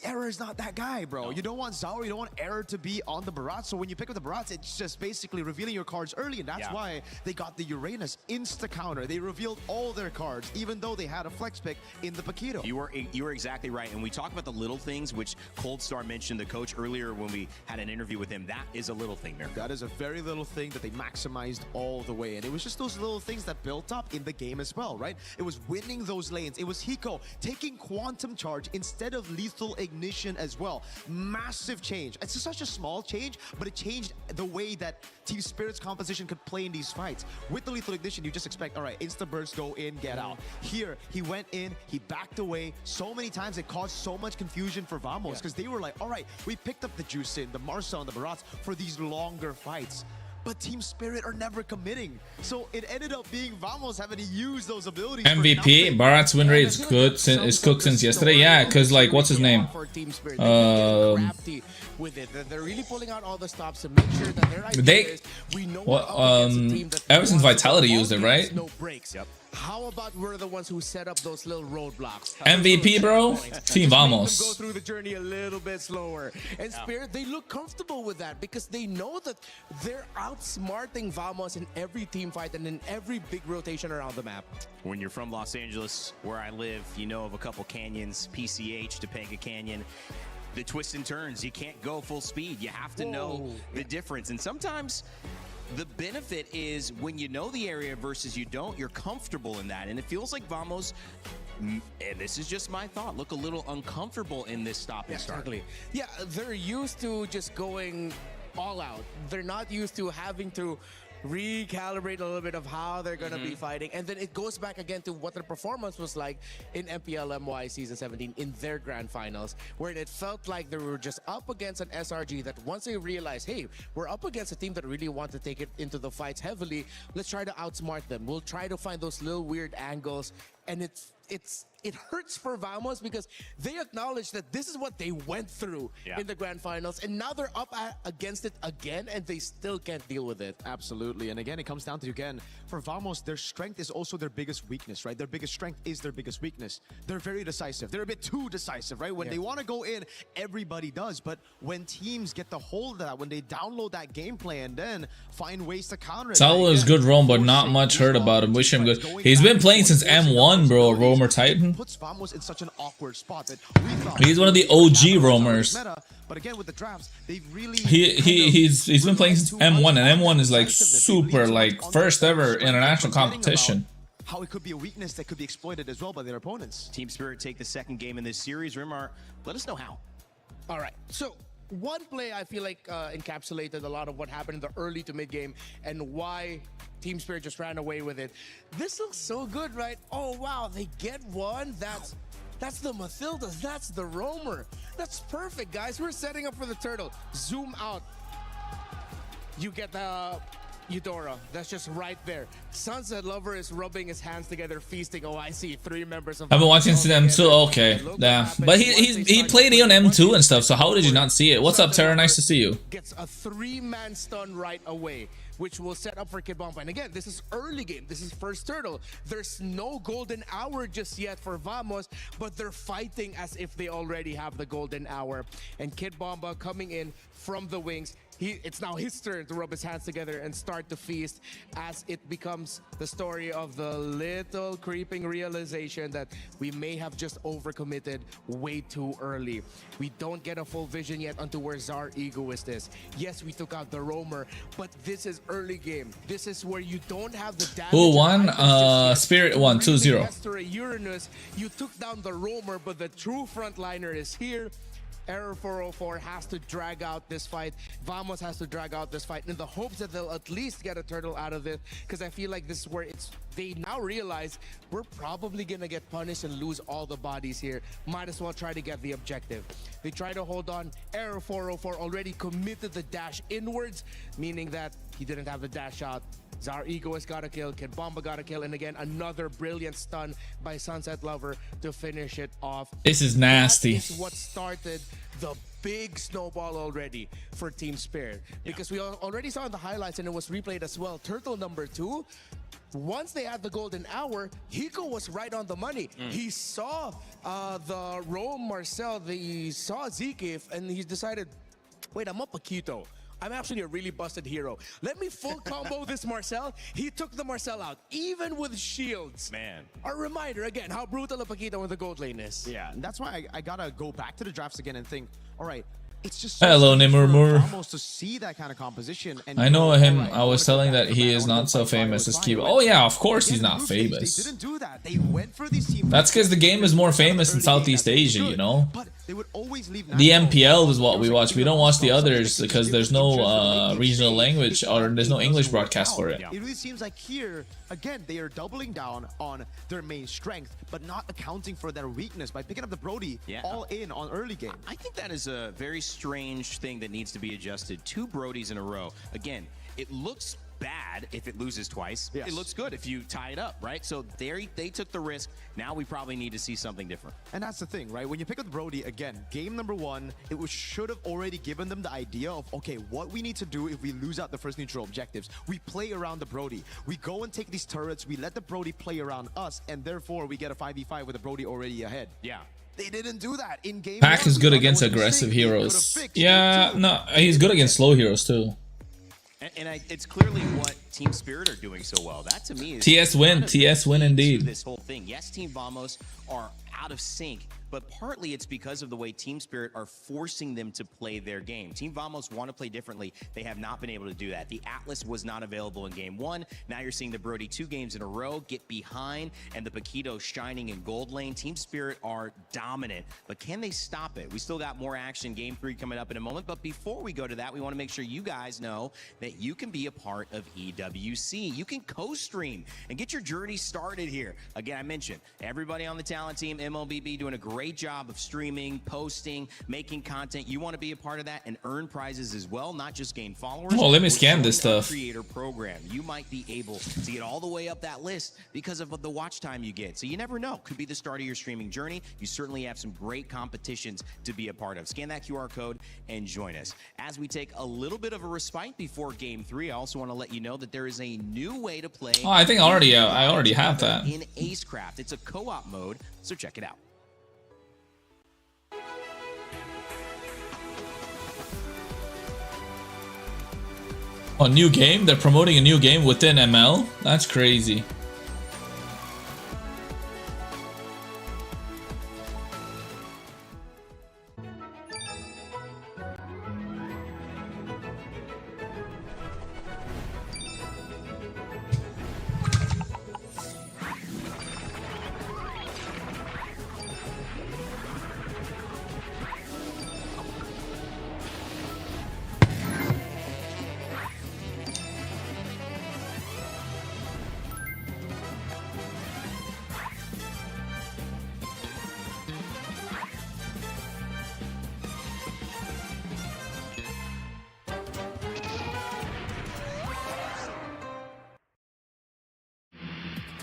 Error is not that guy, bro. No. You don't want Zaur, you don't want Error to be on the Barats. So when you pick up the Barats, it's just basically revealing your cards early. And that's why they got the Uranus insta-counter. They revealed all their cards, even though they had a flex pick in the Paquito. You were exactly right. And we talk about the little things, which Cold Star mentioned, the coach, earlier when we had an interview with him. That is a little thing there. That is a very little thing that they maximized all the way. And it was just those little things that built up in the game as well, right? It was winning those lanes. It was Hiko taking Quantum Charge instead of Lethal Ignition as well. Massive change. It's such a small change, but it changed the way that Team Spirit's composition could play in these fights. With the Lethal Ignition, you just expect, all right, insta burst, go in, get out. Here, he went in, he backed away. So many times it caused so much confusion for Vamos because they were like, all right, we picked up the Juicin, the Marcel, and the Barats for these longer fights. But Team Spirit are never committing. So it ended up being Vamos having to use those abilities. MVP, Barat's win rate is good. It's cooked since yesterday. Yeah, because like, what's his name? With it, they're really pulling out all the stops to make sure that their idea is, we know ever since Vitality used it, right? No breaks. Yep. How about we're the ones who set up those little roadblocks? MVP, bro. Team Vamos. Go through the journey a little bit slower. And Spirit, they look comfortable with that because they know that they're outsmarting Vamos in every team fight and in every big rotation around the map. When you're from Los Angeles, where I live, you know of a couple canyons, PCH, Topanga Canyon. The twists and turns, you can't go full speed. You have to know the difference. And sometimes The benefit is when you know the area versus you don't, you're comfortable in that. And it feels like Vamos, and this is just my thought, look a little uncomfortable in this stop and start. Exactly. Yeah, they're used to just going all out. They're not used to having to recalibrate a little bit of how they're going to be fighting. And then it goes back again to what their performance was like in MPLMY Season 17 in their grand finals, where it felt like they were just up against an SRG that once they realized, hey, we're up against a team that really want to take it into the fights heavily, let's try to outsmart them. We'll try to find those little weird angles. And it hurts for Vamos because they acknowledge that this is what they went through in the grand finals, and now they're up against it again, and they still can't deal with it. Absolutely. And again, it comes down to, again, for Vamos, their strength is also their biggest weakness, right? Their biggest strength is their biggest weakness. They're very decisive. They're a bit too decisive, right? When they want to go in, everybody does. But when teams get the hold of that, when they download that gameplay and then find ways to counter it. Saul is good roam, but not much heard about him. Wish him good. He's been playing since M1, bro. Roamer Titan. Puts Vamos in such an awkward spot that we thought he's one of the OG roamers. But again, with the drafts, they've really he's been playing since M1, and M1 is like super like first ever international competition. How it could be a weakness that could be exploited as well by their opponents. Team Spirit take the second game in this series. Rimar, let us know how. All right, so one play I feel like encapsulated a lot of what happened in the early to mid game and why Team Spirit just ran away with it. This looks so good, right? Oh wow, they get one. That's the Mathildas. That's the Roamer. That's perfect, guys. We're setting up for the turtle. Zoom out. You get the EURORA. That's just right there. Sunset Lover is rubbing his hands together, feasting. Oh, I see 3 members of. I've been watching M2. Okay, yeah, but he played on M2 and stuff. So how did you not see it? What's up, Tara? Nice to see you. Gets a 3-man stun right away, which will set up for Kid Bomba. And again, this is early game. This is first turtle. There's no golden hour just yet for Vamos, but they're fighting as if they already have the golden hour. And Kid Bomba coming in from the wings. It's now his turn to rub his hands together and start to feast, as it becomes the story of the little creeping realization that we may have just overcommitted way too early. We don't get a full vision yet onto where Zar Egoist is. Yes, we took out the Roamer, but this is early game. This is where you don't have the damage. Who won? Spirit won 2-0. Uranus, you took down the Roamer, but the true frontliner is here. Error 404 has to drag out this fight. Vamos has to drag out this fight in the hopes that they'll at least get a turtle out of it, because I feel like this is where they now realize we're probably gonna get punished and lose all the bodies here. Might as well try to get the objective. They try to hold on. Error 404 already committed the dash inwards, meaning that he didn't have the dash out. Zar Egoist got a kill, Kid Bomba got a kill, and again, another brilliant stun by Sunset Lover to finish it off. This is nasty. That is what started the big snowball already for Team Spirit. Because we already saw in the highlights, and it was replayed as well, Turtle number 2, once they had the golden hour, Hiko was right on the money. He saw the Rome Marcel, he saw Zekif, and he decided, wait, I'm up a Quito. I'm actually a really busted hero. Let me full combo this Marcel. He took the Marcel out, even with shields. Man. A reminder, again, how brutal a Paquito with the gold lane is. Yeah, and that's why I gotta go back to the drafts again and think, all right, it's just hello, Nimurmur. Almost to see that kind of composition. And I know him. I was telling that he is not so famous as Kiba. Oh yeah, of course he's not famous. They didn't do that. They went for these teams. That's because the game is more famous in Southeast Asia, you know. But they would always leave the MPL is what we watch. We don't watch the others because there's no regional language or there's no English broadcast for it. It really seems like here, again, they are doubling down on their main strength, but not accounting for their weakness by picking up the Brody all in on early game. I think that is a very strange thing that needs to be adjusted. 2 Brodies in a row. Again, it looks bad if it loses twice. It looks good if you tie it up, right? So they took the risk. Now we probably need to see something different. And that's the thing, right? When you pick up the Brody, again, game number 1, it should have already given them the idea of, okay, what we need to do if we lose out the first neutral objectives. We play around the Brody. We go and take these turrets. We let the Brody play around us, and therefore we get a 5v5 with the Brody already ahead. Yeah. They didn't do that in game. Pac is good against aggressive heroes. Yeah, no, he's good against slow heroes too. And it's clearly what Team Spirit are doing so well. That to me is TS win indeed. This whole thing. Yes, Team Vamos are out of sync but partly it's because of the way Team Spirit are forcing them to play their game. Team Vamos want to play differently. They have not been able to do that. The Atlas was not available in game 1. Now you're seeing the Brody 2 games in a row get behind, and the Paquito shining in gold lane. Team Spirit are dominant, but can they stop it? We still got more action. Game 3 coming up in a moment, but before we go to that, we want to make sure you guys know that you can be a part of EWC. You can co-stream and get your journey started here. Again, I mentioned everybody on the talent team, MLBB, doing a great job of streaming, posting, making content. You want to be a part of that and earn prizes as well, not just gain followers. Oh, let me scan this stuff. Creator program. You might be able to get all the way up that list because of the watch time you get. So you never know. Could be the start of your streaming journey. You certainly have some great competitions to be a part of. Scan that QR code and join us. As we take a little bit of a respite before game 3, I also want to let you know that there is a new way to play. Oh, I think I already have that. In Acecraft. It's a co-op mode, so check it out. A new game? They're promoting a new game within ML? That's crazy.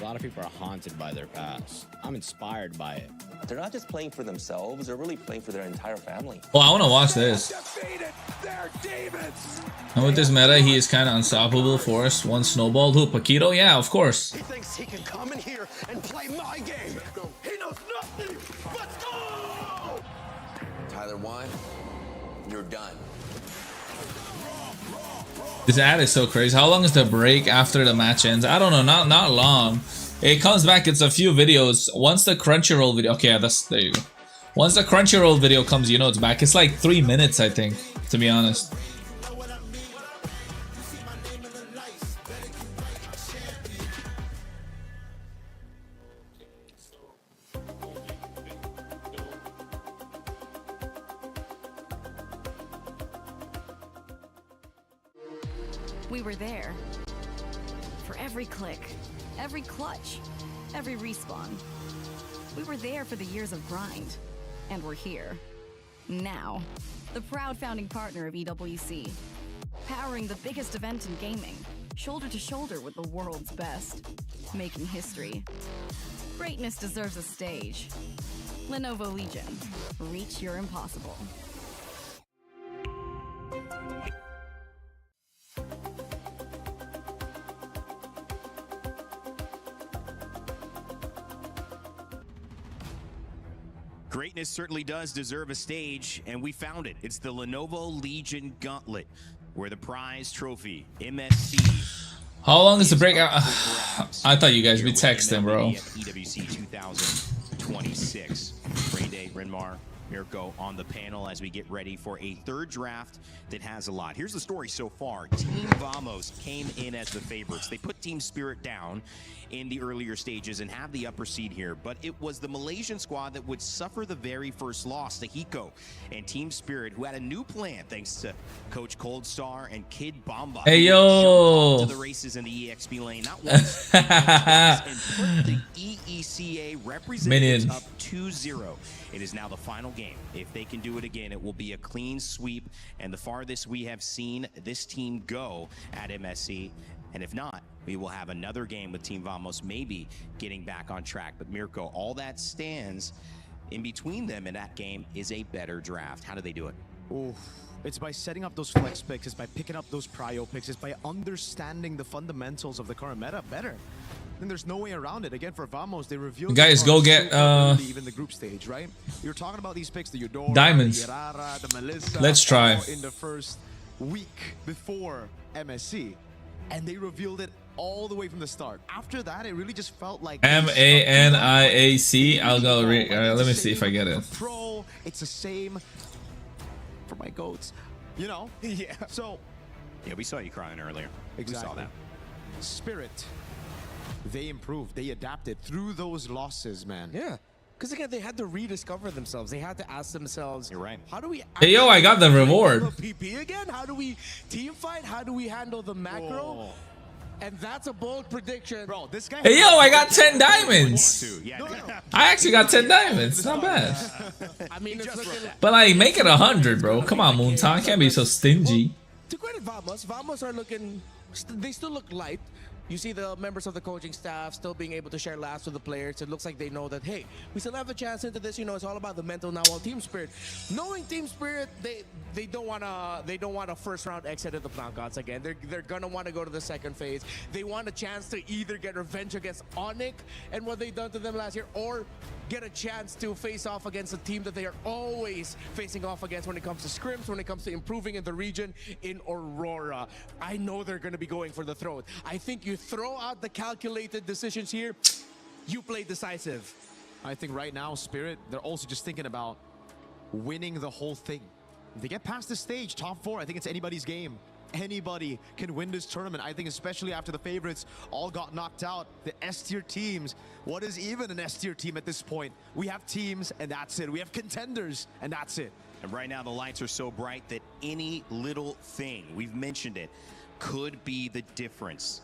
A lot of people are haunted by their past. I'm inspired by it. They're not just playing for themselves, they're really playing for their entire family. Oh, I want to watch this. And with this meta, he is kind of unstoppable. Forrest, one snowballed. Who, Paquito? Yeah, of course. He thinks he can come in here and play my game. He knows nothing. Let's go! Tyler 1, you're done. This ad is so crazy. How long is the break after the match ends? I don't know. Not long. It comes back. It's a few videos. Once the Crunchyroll video. Okay, there you go. Once the Crunchyroll video comes, you know it's back. It's like 3 minutes, I think, to be honest. We were there. For every click, every clutch, every respawn. We were there for the years of grind. And we're here. Now. The proud founding partner of EWC. Powering the biggest event in gaming. Shoulder to shoulder with the world's best. Making history. Greatness deserves a stage. Lenovo Legion. Reach your impossible. Greatness certainly does deserve a stage, and we found it. It's the Lenovo Legion Gauntlet, where the prize trophy, MSC. How long is the break? I thought you guys would text them, bro. EWC26. Great day, Renmar, Mirko on the panel as we get ready for a third draft that has a lot. Here's the story so far. Team Vamos came in as the favorites. They put Team Spirit down in the earlier stages and have the upper seed here, but it was the Malaysian squad that would suffer the very first loss to Hiko and Team Spirit, who had a new plan thanks to Coach Coldstar and Kid Bomba. Hey yo! To the races in the EXP lane, not once, but twice, and put the EECA representatives up 2-0. It is now the final game. If they can do it again, it will be a clean sweep and the farthest we have seen this team go at MSC. And if not, we will have another game with Team Vamos maybe getting back on track. But Mirko, all that stands in between them in that game is a better draft. How do they do it? Ooh. It's by setting up those flex picks, it's by picking up those prio picks, it's by understanding the fundamentals of the current meta better. And there's no way around it. Again, for Vamos, they revealed guys, go get even the group stage, right? You're talking about these picks, the Eudora, diamonds. the Irara, the Melissa. Let's try. In the first week before MSC. And they revealed it all the way from the start. After that, it really just felt like MANIAC. I'll go. Let me see if I get it. Pro, it's the same for my goats. You know? Yeah. So. Yeah, we saw you crying earlier. Exactly. We saw that. Spirit. They improved. They adapted through those losses, man. Yeah. Because again, they had to rediscover themselves. They had to ask themselves, "You're right. How do we?" Hey, yo, I got the reward. PP again? How do we team fight? How do we handle the macro? Whoa. And that's a bold prediction, bro. This guy. Hey, yo, I got 10 diamonds. Yeah. I actually got 10 diamonds. It's not bad. I mean, it's looking. But like, make it 100, bro. Come on, Moonton. Can't be so stingy. To credit Vamos, Vamos are looking. They still look light. You see the members of the coaching staff still being able to share laughs with the players. It looks like they know that, hey, we still have a chance into this. You know, it's all about the mental now. While Team Spirit, knowing Team Spirit, they don't want a first round exit at the knockouts again. They're gonna want to go to the second phase. They want a chance to either get revenge against ONIC and what they done to them last year, or get a chance to face off against a team that they are always facing off against when it comes to scrims, when it comes to improving in the region, in AURORA. I know they're going to be going for the throat. I think you throw out the calculated decisions here, you play decisive. I think right now, Spirit, they're also just thinking about winning the whole thing. If they get past this stage, top 4, I think it's anybody's game. Anybody can win this tournament. I think especially after the favorites all got knocked out, the S-tier teams. What is even an S-tier team at this point? We have teams and that's it. We have contenders and that's it. And right now the lights are so bright that any little thing, we've mentioned it, could be the difference.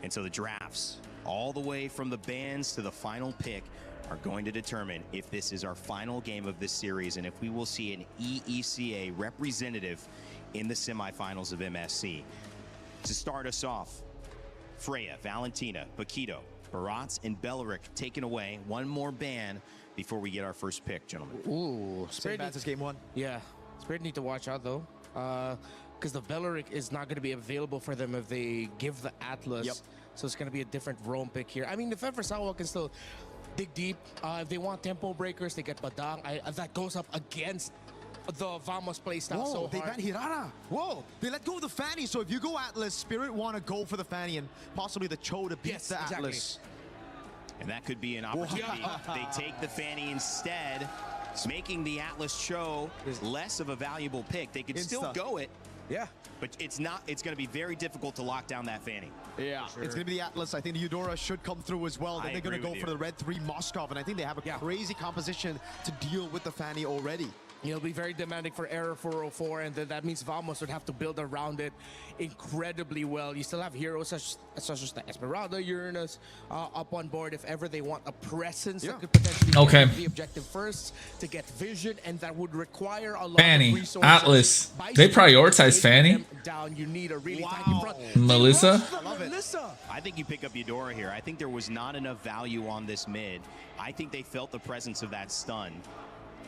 And so the drafts, all the way from the bans to the final pick, are going to determine if this is our final game of this series and if we will see an EECA representative in the semifinals of MSC. To start us off, Freya, Valentina, Paquito, Barats, and Belleric taken away. One more ban before we get our first pick, gentlemen. Ooh, Same bans as game 1. Yeah, Spirit need to watch out though, because the Belleric is not going to be available for them if they give the Atlas. Yep. So it's going to be a different roam pick here. I mean, if ever Sawa can still dig deep, if they want tempo breakers, they get Badang. That goes up against the Vamos playstyle. Whoa, so they hard. ban Hirara. Whoa, they let go of the Fanny. So if you go Atlas, Spirit want to go for the Fanny and possibly the Cho to beat the exactly. Atlas. And that could be an opportunity. They take the Fanny instead, making the Atlas Cho less of a valuable pick. They could still go it. Yeah. But it's not. It's going to be very difficult to lock down that Fanny. Yeah, sure. It's going to be the Atlas. I think the Eudora should come through as well. Then they're going to go for the Red 3 Moskov. And I think they have a crazy composition to deal with the Fanny already. It'll be very demanding for Error 404, and then that means Vamos would have to build around it incredibly well. You still have heroes such as the Esmeralda, Uranus up on board if ever they want a presence that could potentially get the objective first to get vision, and that would require a lot Fanny, of resources. Atlas. They prioritize Fanny. Down, you need a really tanky front. Melissa? I think you pick up Eudora here. I think there was not enough value on this mid. I think they felt the presence of that stun.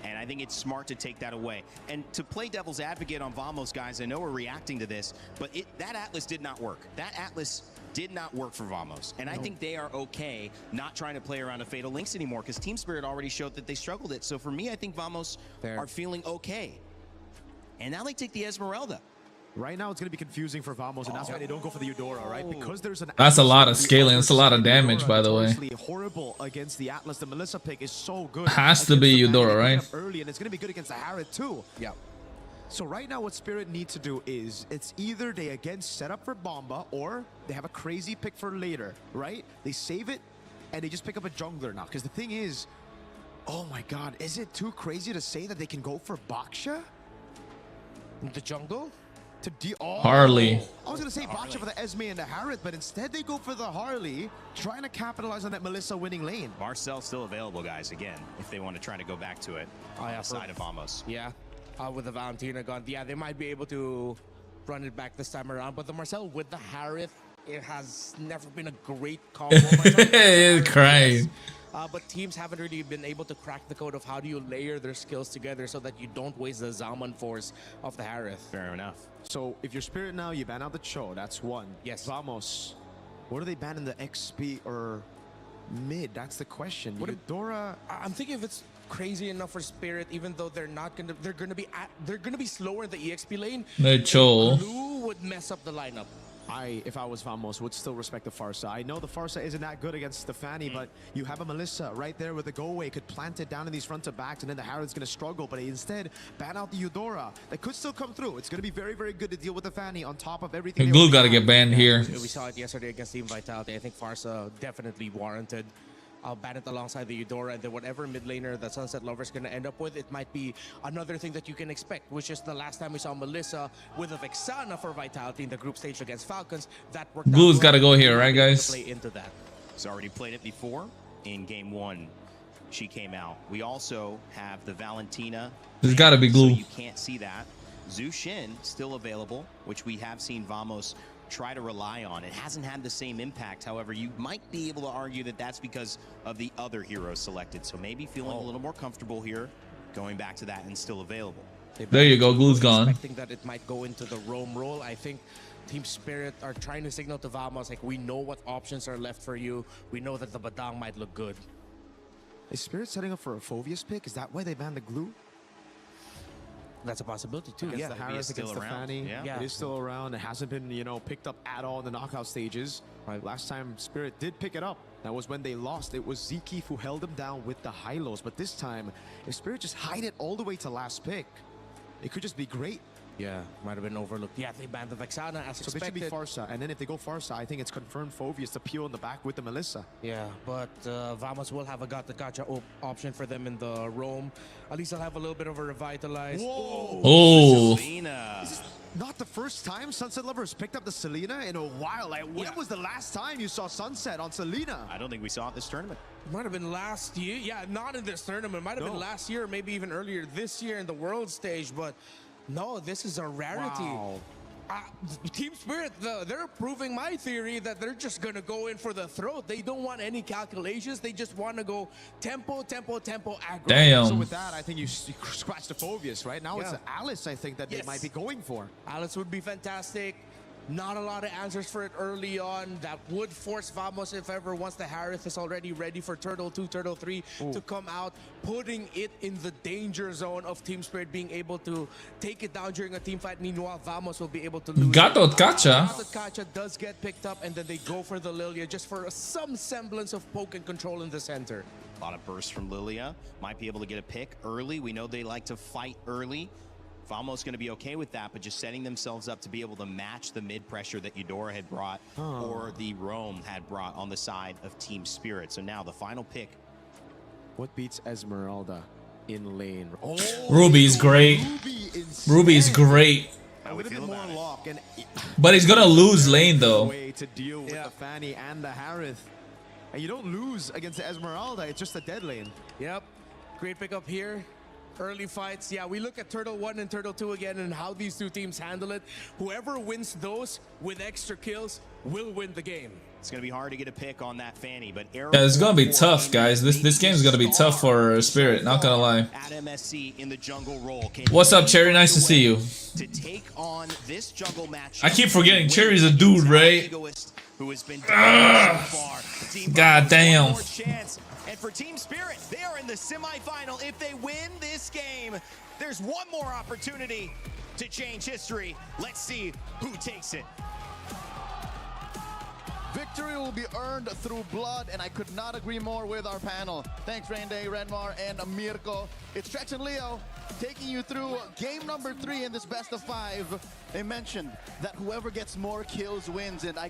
And I think it's smart to take that away. And to play devil's advocate on Vamos, guys, I know we're reacting to this, but that Atlas did not work. That Atlas did not work for Vamos. And I think they are okay not trying to play around a Fatal Links anymore because Team Spirit already showed that they struggled it. So for me, I think Vamos are feeling okay. And now they take the Esmeralda. Right now, it's going to be confusing for Vamos, and that's why they don't go for the Eudora, right? Because there's an... That's a lot of scaling. That's a lot of damage, by the way. Horrible against the Atlas. The Melissa pick is so good. Has to be Eudora, right? Early, and it's going to be good against the Harrod, too. Yeah. So right now, what Spirit needs to do is, it's either they again set up for Bomba, or they have a crazy pick for later, right? They save it, and they just pick up a jungler now. Because the thing is, oh my god, is it too crazy to say that they can go for Baksha? The jungle? Harley. I was going to say Baksha for the Esme and the Harrod, but instead they go for the Harley, trying to capitalize on that Melissa winning lane. Marcel's still available, guys, again, if they want to try to go back to it outside of Vamos. Yeah, with the Valentina gone. Yeah, they might be able to run it back this time around, but the Marcel with the Harith, it has never been a great combo. It's crying. But teams haven't really been able to crack the code of how do you layer their skills together so that you don't waste the Zaman force of the Harith. Fair enough. So if you're Spirit now, you ban out the Cho. That's one. Yes. Vamos. What are they banning the XP or mid? That's the question. Eudora. I'm thinking if it's crazy enough for Spirit, even though they're not gonna, they're gonna be slower in the EXP lane. The Cho. Blue would mess up the lineup. if I was Vamos, would still respect the Farsa. I know the Farsa isn't that good against the Fanny, but you have a Melissa right there with the go away, could plant it down in these front to backs, and then the Harrod's going to struggle, but instead ban out the EURORA. That could still come through. It's going to be very, very good to deal with the Fanny on top of everything. Glue got to get banned here. We saw it yesterday against Team Vitality. I think Farsa definitely warranted. I'll ban it alongside the EURORA, and then whatever mid laner that Sunset Lover's going to end up with, it might be another thing that you can expect, which is the last time we saw Melissa with a Vexana for Vitality in the group stage against Falcons. That worked. Glue's got to go here, right, guys? Play into that. He's already played it before in game 1. She came out. We also have the Valentina. There's got to be Glue. So you can't see that. Zhu Xin still available, which we have seen Vamos try to rely on. It hasn't had the same impact. However, you might be able to argue that that's because of the other heroes selected. So maybe feeling a little more comfortable here, going back to that and still available. There you go. Glue's gone. Expecting that it might go into the roam role. I think Team Spirit are trying to signal to Vamos, like, we know what options are left for you. We know that the Badang might look good. Is Spirit setting up for a Phoveus pick? Is that why they banned the Glue? That's a possibility too. Against Yeah, the Harris, against the Fanny. Yeah. It is still around. It hasn't been, picked up at all in the knockout stages. Right. Last time Spirit did pick it up, that was when they lost. It was Zeke who held them down with the high-lows. But this time, if Spirit just hide it all the way to last pick, it could just be great. Yeah, might have been overlooked. Yeah, they banned the Vexana as expected. So they should be Farsa, and then if they go Farsa, I think it's confirmed Phoveus to peel in the back with the Melissa. Yeah, but Vamos will have a gotcha option for them in the roam. At least they'll have a little bit of a revitalize. Whoa! Oh! This is not the first time Sunset Lovers picked up the Selena in a while. Like, when was the last time you saw Sunset on Selena? I don't think we saw it this tournament. It might have been last year. Yeah, not in this tournament. It might have been last year, maybe even earlier this year in the world stage, but no, this is a rarity. Wow. Team Spirit, they're proving my theory that they're just going to go in for the throat. They don't want any calculations. They just want to go tempo, aggro. Damn. So with that, I think you scratch the Phoveus, right? Now it's Alice, I think, that they might be going for. Alice would be fantastic. Not a lot of answers for it early on. That would force Vamos, if ever, once the Harith is already ready for Turtle 2, Turtle 3 to come out, putting it in the danger zone of Team Spirit being able to take it down during a team fight. Meanwhile, Vamos will be able to lose. Gatot Kacha. Gatot Kacha does get picked up, and then they go for the Lilia just for some semblance of poke and control in the center. A lot of bursts from Lilia. Might be able to get a pick early. We know they like to fight early. Vamos going to be okay with that, but just setting themselves up to be able to match the mid pressure that EURORA had brought or the Roam had brought on the side of Team Spirit. So now the final pick. What beats Esmeralda in lane? Oh, Ruby's great. Ruby's great. A little bit more lock, but he's gonna lose lane though. Way to deal with the Fanny and the Harith, and you don't lose against the Esmeralda. It's just a dead lane. Yep, great pickup here. Early fights, yeah, we look at Turtle 1 and Turtle 2 again and how these two teams handle it. Whoever wins those with extra kills will win the game. It's going to be hard to get a pick on that Fanny, but yeah, it's going to be tough, guys. This game is going to be tough for Spirit, not going to lie. At MSC in the jungle role. What's up, Cherry? Nice to see you. To take on this jungle match. I keep forgetting Cherry's a dude, right? Who has been God damn. And for Team Spirit, they are in the semifinal. If they win this game, there's one more opportunity to change history. Let's see who takes it. Victory will be earned through blood, and I could not agree more with our panel. Thanks, Rainday, Renmar, and Mirko. It's Trex and Leo taking you through game number 3 in this best of 5. They mentioned that whoever gets more kills wins, and I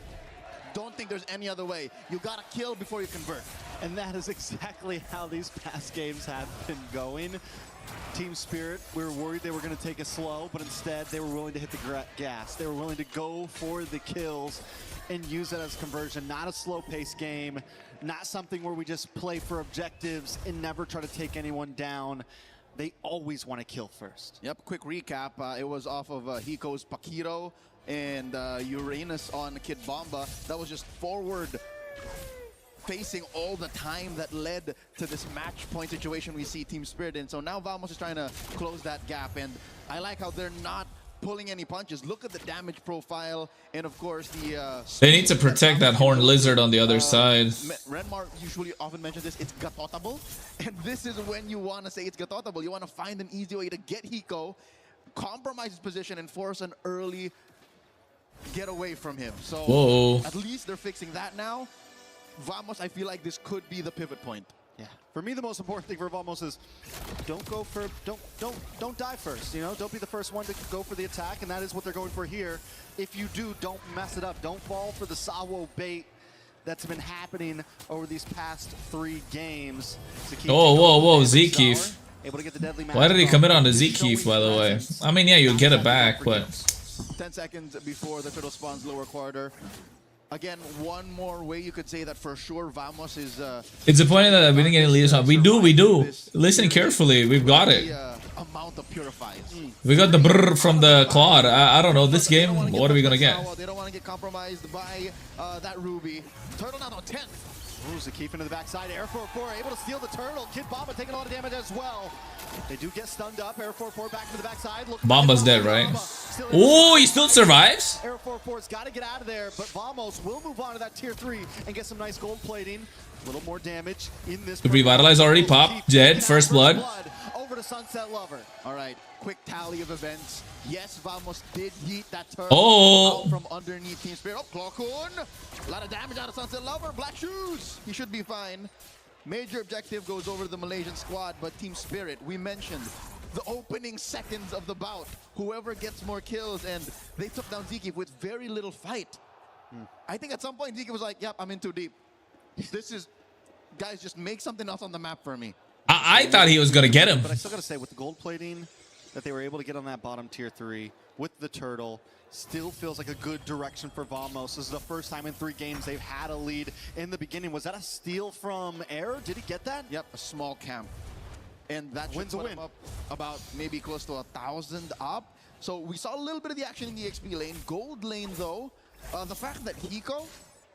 don't think there's any other way. You gotta kill before you convert. And that is exactly how these past games have been going. Team Spirit, we were worried they were going to take it slow, but instead they were willing to hit the gas. They were willing to go for the kills and use that as conversion. Not a slow-paced game, not something where we just play for objectives and never try to take anyone down. They always want to kill first. Yep, quick recap. It was off of Hiko's Pakiro and Uranus on Kid Bomba. That was just forward facing all the time that led to this match point situation we see Team Spirit in. So now Vamos is trying to close that gap, and I like how they're not pulling any punches. Look at the damage profile, and of course the they need to protect that horned lizard on the other side. Renmar usually often mentions this, it's gatotable, and this is when you want to say it's gatotable. You want to find an easy way to get Hiko, compromise his position, and force an early get away from him. So Whoa. at least they're fixing that now. Vamos, I feel like this could be the pivot point. Yeah. For me, the most important thing for Vamos is don't die first. You know, don't be the first one to go for the attack, and that is what they're going for here. If you do, don't mess it up. Don't fall for the Sawo bait that's been happening over these past 3 games. Whoa, Zkeef. Able to get the deadly Why did he commit on the Zkeef, by the way? I mean, yeah, you'll get it back, but 10 seconds before the turtle spawns lower quarter. Again, one more way you could say that for sure Vamos is... it's disappointing that we didn't get any leaders on. We do. Listen carefully. We've got it. Amount of purifies. We got the brrr from the Claude. I don't know. This game, what are we going to get? They don't want to get compromised by that Ruby. Turtle now on 10. Moves the keep into the backside. Air 4-4 able to steal the turtle. Kid Bomba taking a lot of damage as well. They do get stunned up. Air 4-4 back to the backside. Bomba's dead, right? Oh, he still survives? Air 4-4's got to get out of there, but Vamos will move on to that tier 3 and get some nice gold plating. A little more damage in this. The Revitalize already popped. Dead. First blood. Over to Sunset Lover. All right, quick tally of events. Yes, Vamos did yeet that turtle out from underneath Team Spirit. Oh, Clockun. A lot of damage out of Sunset Lover. Black Shoes. He should be fine. Major objective goes over to the Malaysian squad, but Team Spirit, we mentioned the opening seconds of the bout. Whoever gets more kills, and they took down Zkeef with very little fight. I think at some point Zkeef was like, yep, I'm in too deep. This is, guys, just make something else on the map for me. I thought he was going to get him. But I still got to say, with the gold plating that they were able to get on that bottom tier 3 with the turtle, still feels like a good direction for Vamos. This is the first time in 3 games they've had a lead in the beginning. Was that a steal from Air? Did he get that? Yep, a small camp. And that should put him up about maybe close to 1,000 up. So we saw a little bit of the action in the XP lane. Gold lane, though, the fact that Hiko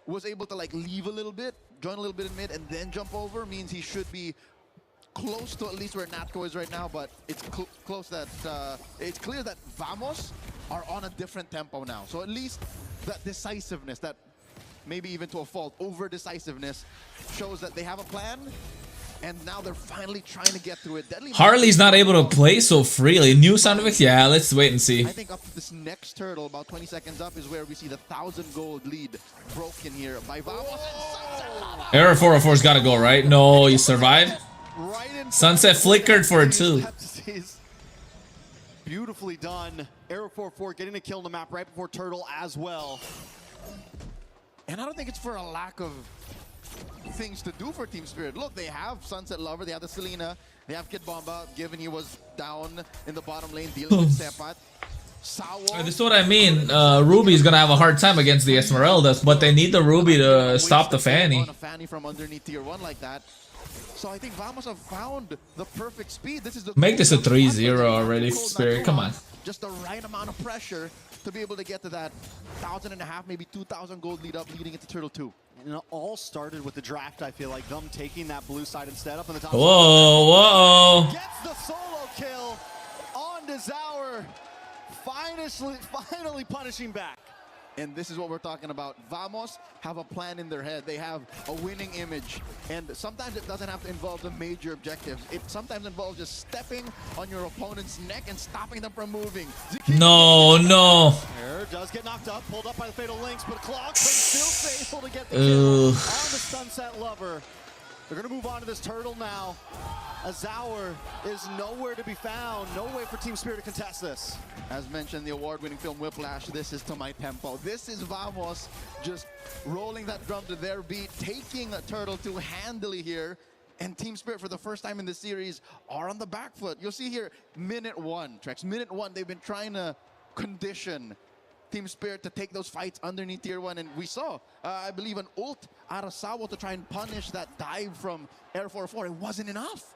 was able to like leave a little bit, join a little bit in mid, and then jump over means he should be close to at least where Natco is right now, but it's close that it's clear that Vamos are on a different tempo now. So at least that decisiveness, that maybe even to a fault, over decisiveness, shows that they have a plan, and now they're finally trying to get through it. Deadly Harley's not able to play so freely. New sound effects? Yeah, let's wait and see. I think up to this next turtle, about 20 seconds up, is where we see the 1,000 gold lead broken here by Vamos. Error 404's got to go, right? No, he survived. Sunset flickered for it too. Beautifully done. Arrow 4-4 getting a kill on the map right before turtle as well. And I don't think it's for a lack of things to do for Team Spirit. Look, they have Sunset Lover, they have the Selena, they have Kid Bomba, given he was down in the bottom lane dealing with Sepat. This is what I mean. Ruby's gonna have a hard time against the Esmeraldas, but they need the Ruby to stop the Fanny. A Fanny from underneath tier 1 like that. So I think Vamos have found the perfect speed. This is the make this a 3-0 already, Spirit. Come on. Just the right amount of pressure to be able to get to that 1,500, maybe 2,000 gold lead up leading into Turtle 2. And it all started with the draft, I feel like. Them taking that blue side instead up on the top. Whoa. Gets the solo kill on Dezour. Finally punishing back. And this is what we're talking about. Vamos have a plan in their head. They have a winning image. And sometimes it doesn't have to involve the major objectives. It sometimes involves just stepping on your opponent's neck and stopping them from moving. No. Air does get knocked up, pulled up by the Fatal Links, but Clock still able to get the kill on the Sunset Lover. They're going to move on to this turtle now. Azaur is nowhere to be found. No way for Team Spirit to contest this. As mentioned, the award-winning film Whiplash, this is to my tempo. This is Vamos just rolling that drum to their beat, taking a turtle to handily here. And Team Spirit, for the first time in the series, are on the back foot. You'll see here, minute 1, Trex. Minute 1, they've been trying to condition Team Spirit to take those fights underneath tier 1, and we saw, I believe, an ult out of Sawo to try and punish that dive from Air 4-4. It wasn't enough.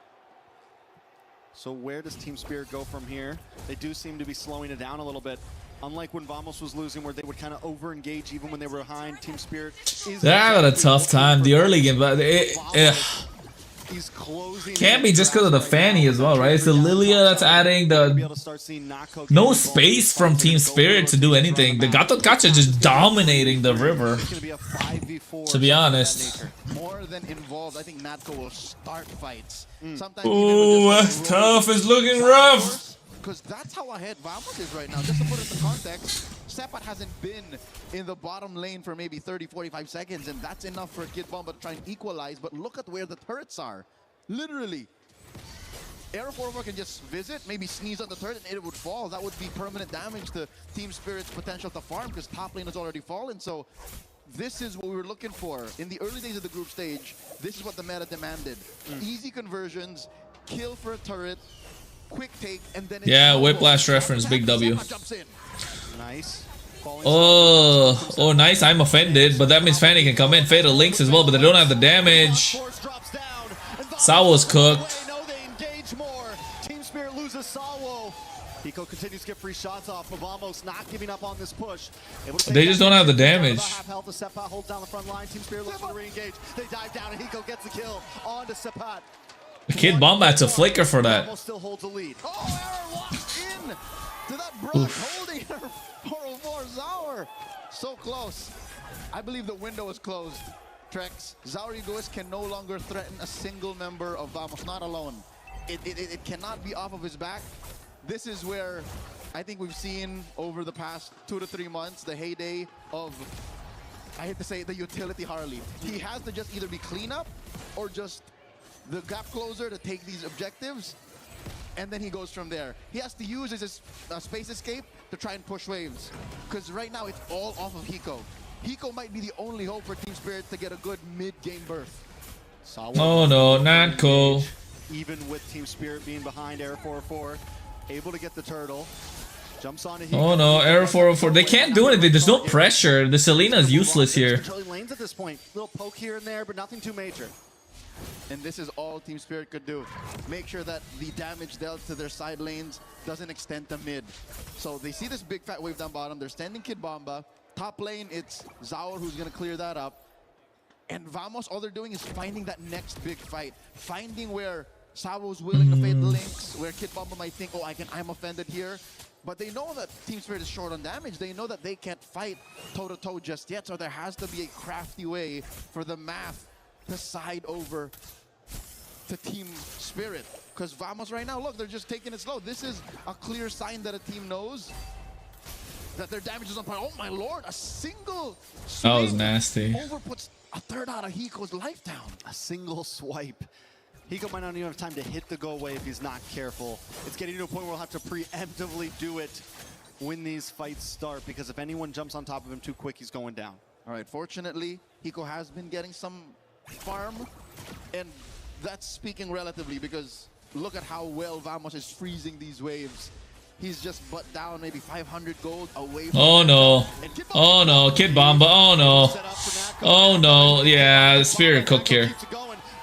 So where does Team Spirit go from here? They do seem to be slowing it down a little bit. Unlike when Vamos was losing, where they would kind of over-engage even when they were behind, Team Spirit is... They're having a tough time. The early game, but he's closing. Can't be just because of the Fanny as well, right? It's the Lilia that's adding the... No space from Team Spirit to do anything. The Gato Gacha just dominating the river, to be honest. More than involved. I think Natco will start fights. Sometimes ooh, that's tough. It's looking rough. Because that's how ahead Vamos is right now. Just to put it into context, Sepat hasn't been in the bottom lane for maybe 30-45 seconds, and that's enough for Kid Bomba to try and equalize. But look at where the turrets are. Literally. AURORA can just visit, maybe sneeze on the turret, and it would fall. That would be permanent damage to Team Spirit's potential to farm, because top lane has already fallen. So this is what we were looking for. In the early days of the group stage, this is what the meta demanded. Easy conversions, kill for a turret, quick take, and then yeah, Whiplash reference, big W. Nice. Oh, nice. I'm offended, but that means Fanny can come in. Fatal Links as well, but they don't have the damage. Sawo's cooked. Team Spirit loses Sawo. Hiko continues to get free shots off of almost not giving up on this push. They just don't have the damage. Half health as Sepat holds down the front line. Team Spirit looks to re-engage. They dive down and Hiko gets the kill onto Sepat. Kid Bombat's a flicker for that. Almost still holds the lead. Oh, Error walks in to that Brock holding her for Zaur. So close. I believe the window is closed. Trex, Zaur Egoist can no longer threaten a single member of Vamos, not alone. It cannot be off of his back. This is where I think we've seen over the past 2 to 3 months the heyday of, I hate to say it, the utility Harley. He has to just either be cleanup or just the gap closer to take these objectives, and then he goes from there. He has to use his space escape to try and push waves, because right now it's all off of Hiko. Hiko might be the only hope for Team Spirit to get a good mid-game berth. Oh no, not cool. Even with Team Spirit being behind AURORA, able to get the turtle. Jumps on Hiko. Oh no, AURORA. They can't do anything. There's no pressure. The Selena's useless here. Controlling lanes at this point. Little poke here and there, but nothing too major. And this is all Team Spirit could do. Make sure that the damage dealt to their side lanes doesn't extend to mid. So they see this big fat wave down bottom. They're standing Kid Bomba. Top lane, it's Zaur who's going to clear that up. And Vamos, all they're doing is finding that next big fight. Finding where Sawo's willing to fade the links, where Kid Bomba might think, oh, I'm offended here. But they know that Team Spirit is short on damage. They know that they can't fight toe-to-toe just yet. So there has to be a crafty way for the math to side over to Team Spirit. Because Vamos right now, look, they're just taking it slow. This is a clear sign that a team knows that their damage is on par. Oh my lord, a single swipe that was nasty. overputs a third out of Hiko's life down. A single swipe. Hiko might not even have time to hit the go away if he's not careful. It's getting to a point where we'll have to preemptively do it when these fights start, because if anyone jumps on top of him too quick, he's going down. All right, fortunately, Hiko has been getting some farm, and that's speaking relatively, because look at how well Vamos is freezing these waves. He's just butt down maybe 500 gold away from Oh no. Oh no, Kid Bomba. Oh no. Oh no. Yeah, the Spirit cook here.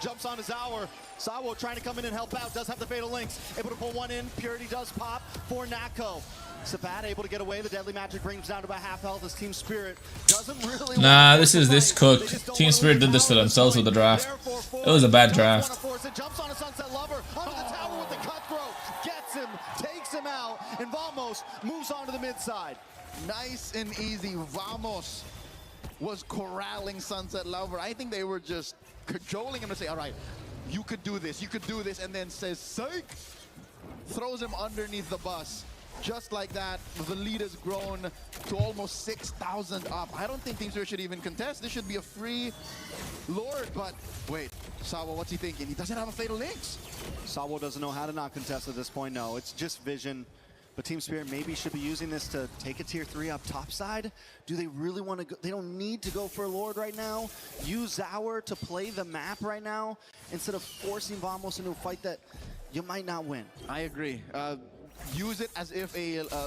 Jumps on his hour. Sawo trying to come in and help out. Does have the fatal links. Able to pull one in. Purity does pop for Nako. Sepat able to get away. The deadly magic brings down to about half health as Team Spirit doesn't really. Nah, this cooked. Team Spirit did this to themselves with the draft. It was a bad draft. Jumps on a Sunset Lover under the tower with the cutthroat. Gets him, takes him out, and Vamos moves on to the mid side. Nice and easy. Vamos was corralling Sunset Lover. I think they were just cajoling him to say, all right, you could do this, and then says, psych! Throws him underneath the bus. Just like that, the lead has grown to almost 6,000 up. I don't think Team Spirit should even contest. This should be a free Lord, but wait, Sawo, what's he thinking? He doesn't have a Fatal Links. Sawo doesn't know how to not contest at this point. No, it's just vision. But Team Spirit maybe should be using this to take a tier 3 up top side. Do they really want to go? They don't need to go for a Lord right now. Use Zaur to play the map right now instead of forcing Vamos into a fight that you might not win. I agree. Use it as if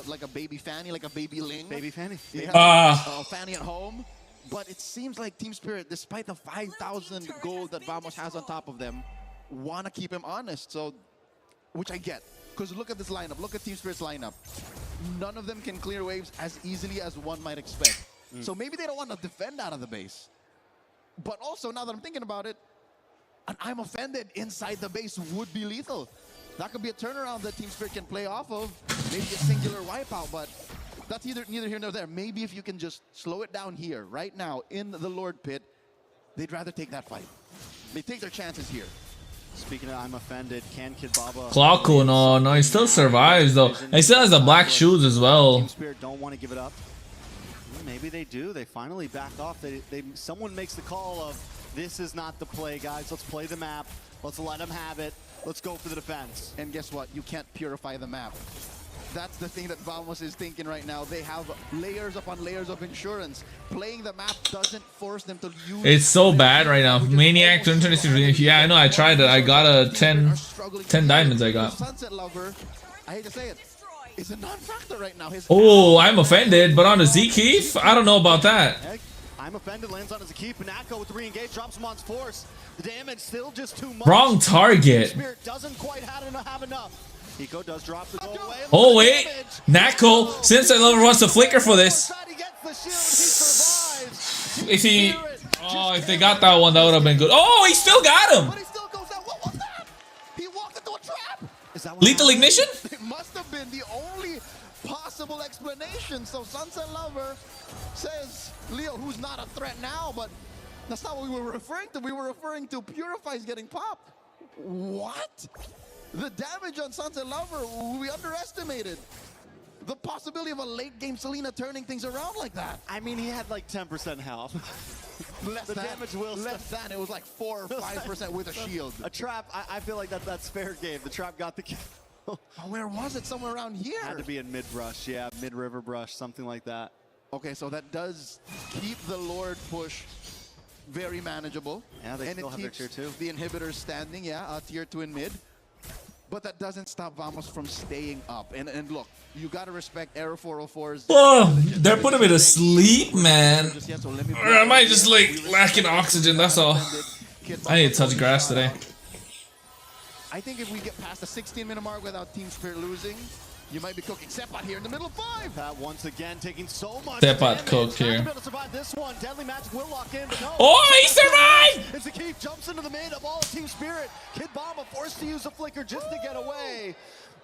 like a baby Fanny, like a baby Ling. Baby Fanny. Yeah. Fanny at home. But it seems like Team Spirit, despite the 5,000 gold that Vamos has on top of them, want to keep him honest. So, which I get. Because look at this lineup. Look at Team Spirit's lineup. None of them can clear waves as easily as one might expect. So maybe they don't want to defend out of the base. But also, now that I'm thinking about it, an I'm offended inside the base would be lethal. That could be a turnaround that Team Spirit can play off of. Maybe a singular wipeout, but that's neither here nor there. Maybe if you can just slow it down here, right now, in the Lord Pit, they'd rather take that fight. They take their chances here. Speaking of I'm offended, can Kid Baba... Clocko, no, he still survives though. He still has the black shoes as well. Team Spirit don't want to give it up. maybe they do. They finally back off. Someone makes the call of, this is not the play, guys. Let's play the map. Let's let them have it. Let's go for the defense. And guess what? You can't purify the map. That's the thing that Vamos is thinking right now. They have layers upon layers of insurance. Playing the map doesn't force them to use. It's so bad right now. Maniac 2026. Yeah, I know. I tried it. I got a 10 diamonds. I got. Sunset Lover, I hate to say it, is a non-factor right now. Oh, I'm offended. But on the Z-Keef, I don't know about that. I'm offended. Lands on his Keep. Nako with the re-engage drops him on force. The damage still just too much. Wrong target. Spirit doesn't quite have enough. Hiko does drop the goal away. Oh wait, Nako, since I love wants to flicker for this. If they got that one, that would have been good. Oh, he still got him. Lethal ignition? It must have been the only possible explanation. So Sunset Lover says, Leo, who's not a threat now, but that's not what we were referring to. We were referring to Purify's getting popped. What? The damage on Sunset Lover, we underestimated. The possibility of a late game Selena turning things around like that. I mean, he had like 10% health. Less than, it was like 4 or 5% with a shield. A trap, I feel like that's fair game. The trap got the kill. Oh, where was it? Somewhere around here. Had to be in mid-brush, yeah, mid-river brush, something like that. Okay, so that does keep the Lord push very manageable. Yeah, they still have their tier 2. The inhibitors standing, yeah, tier 2 in mid. But that doesn't stop Vamos from staying up. And look, you gotta respect Aero 404's. Oh, they're putting me to sleep, man. Or am I just like lacking oxygen? That's all. I need to touch grass today. I think if we get past the 16-minute mark without Team Spirit losing, you might be cooking. Sepat here in the middle of 5. Pat once again taking so much Sepat cooked here. To survive this one. Deadly Magic will lock in, but no. Oh, he survived! It's a Keith jumps into the mid of all Team Spirit. Kid Bomba forced to use a flicker just to get away.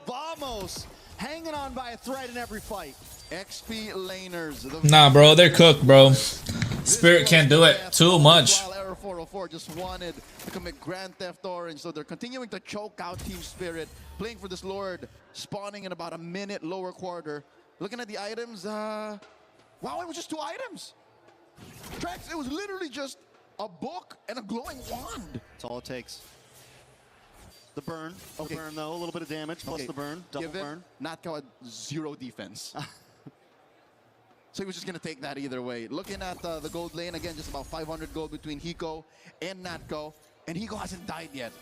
Vamos hanging on by a thread in every fight. XP laners. Nah, bro, they're cooked, bro. Spirit can't do it. Too much. While Aero 404 just wanted to commit Grand Theft Orange, so they're continuing to choke out Team Spirit, playing for this Lord, spawning in about a minute lower quarter. Looking at the items, wow, it was just 2 items. Trex, it was literally just a book and a glowing wand. That's all it takes. The burn. Okay. The burn, though, a little bit of damage, plus the burn, double burn. Natko had 0 defense. So he was just going to take that either way. Looking at the gold lane, again, just about 500 gold between Hiko and Natko. And Hiko hasn't died yet.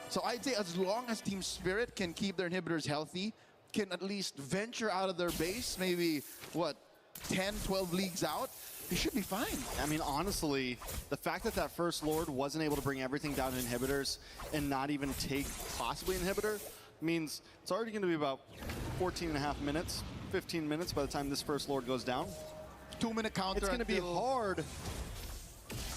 So I'd say as long as Team Spirit can keep their inhibitors healthy, can at least venture out of their base, maybe, what, 10, 12 leagues out, they should be fine. I mean, honestly, the fact that first Lord wasn't able to bring everything down to inhibitors and not even take possibly inhibitor means it's already going to be about 14.5 minutes, 15 minutes by the time this first Lord goes down. 2-minute counter. It's going to be hard.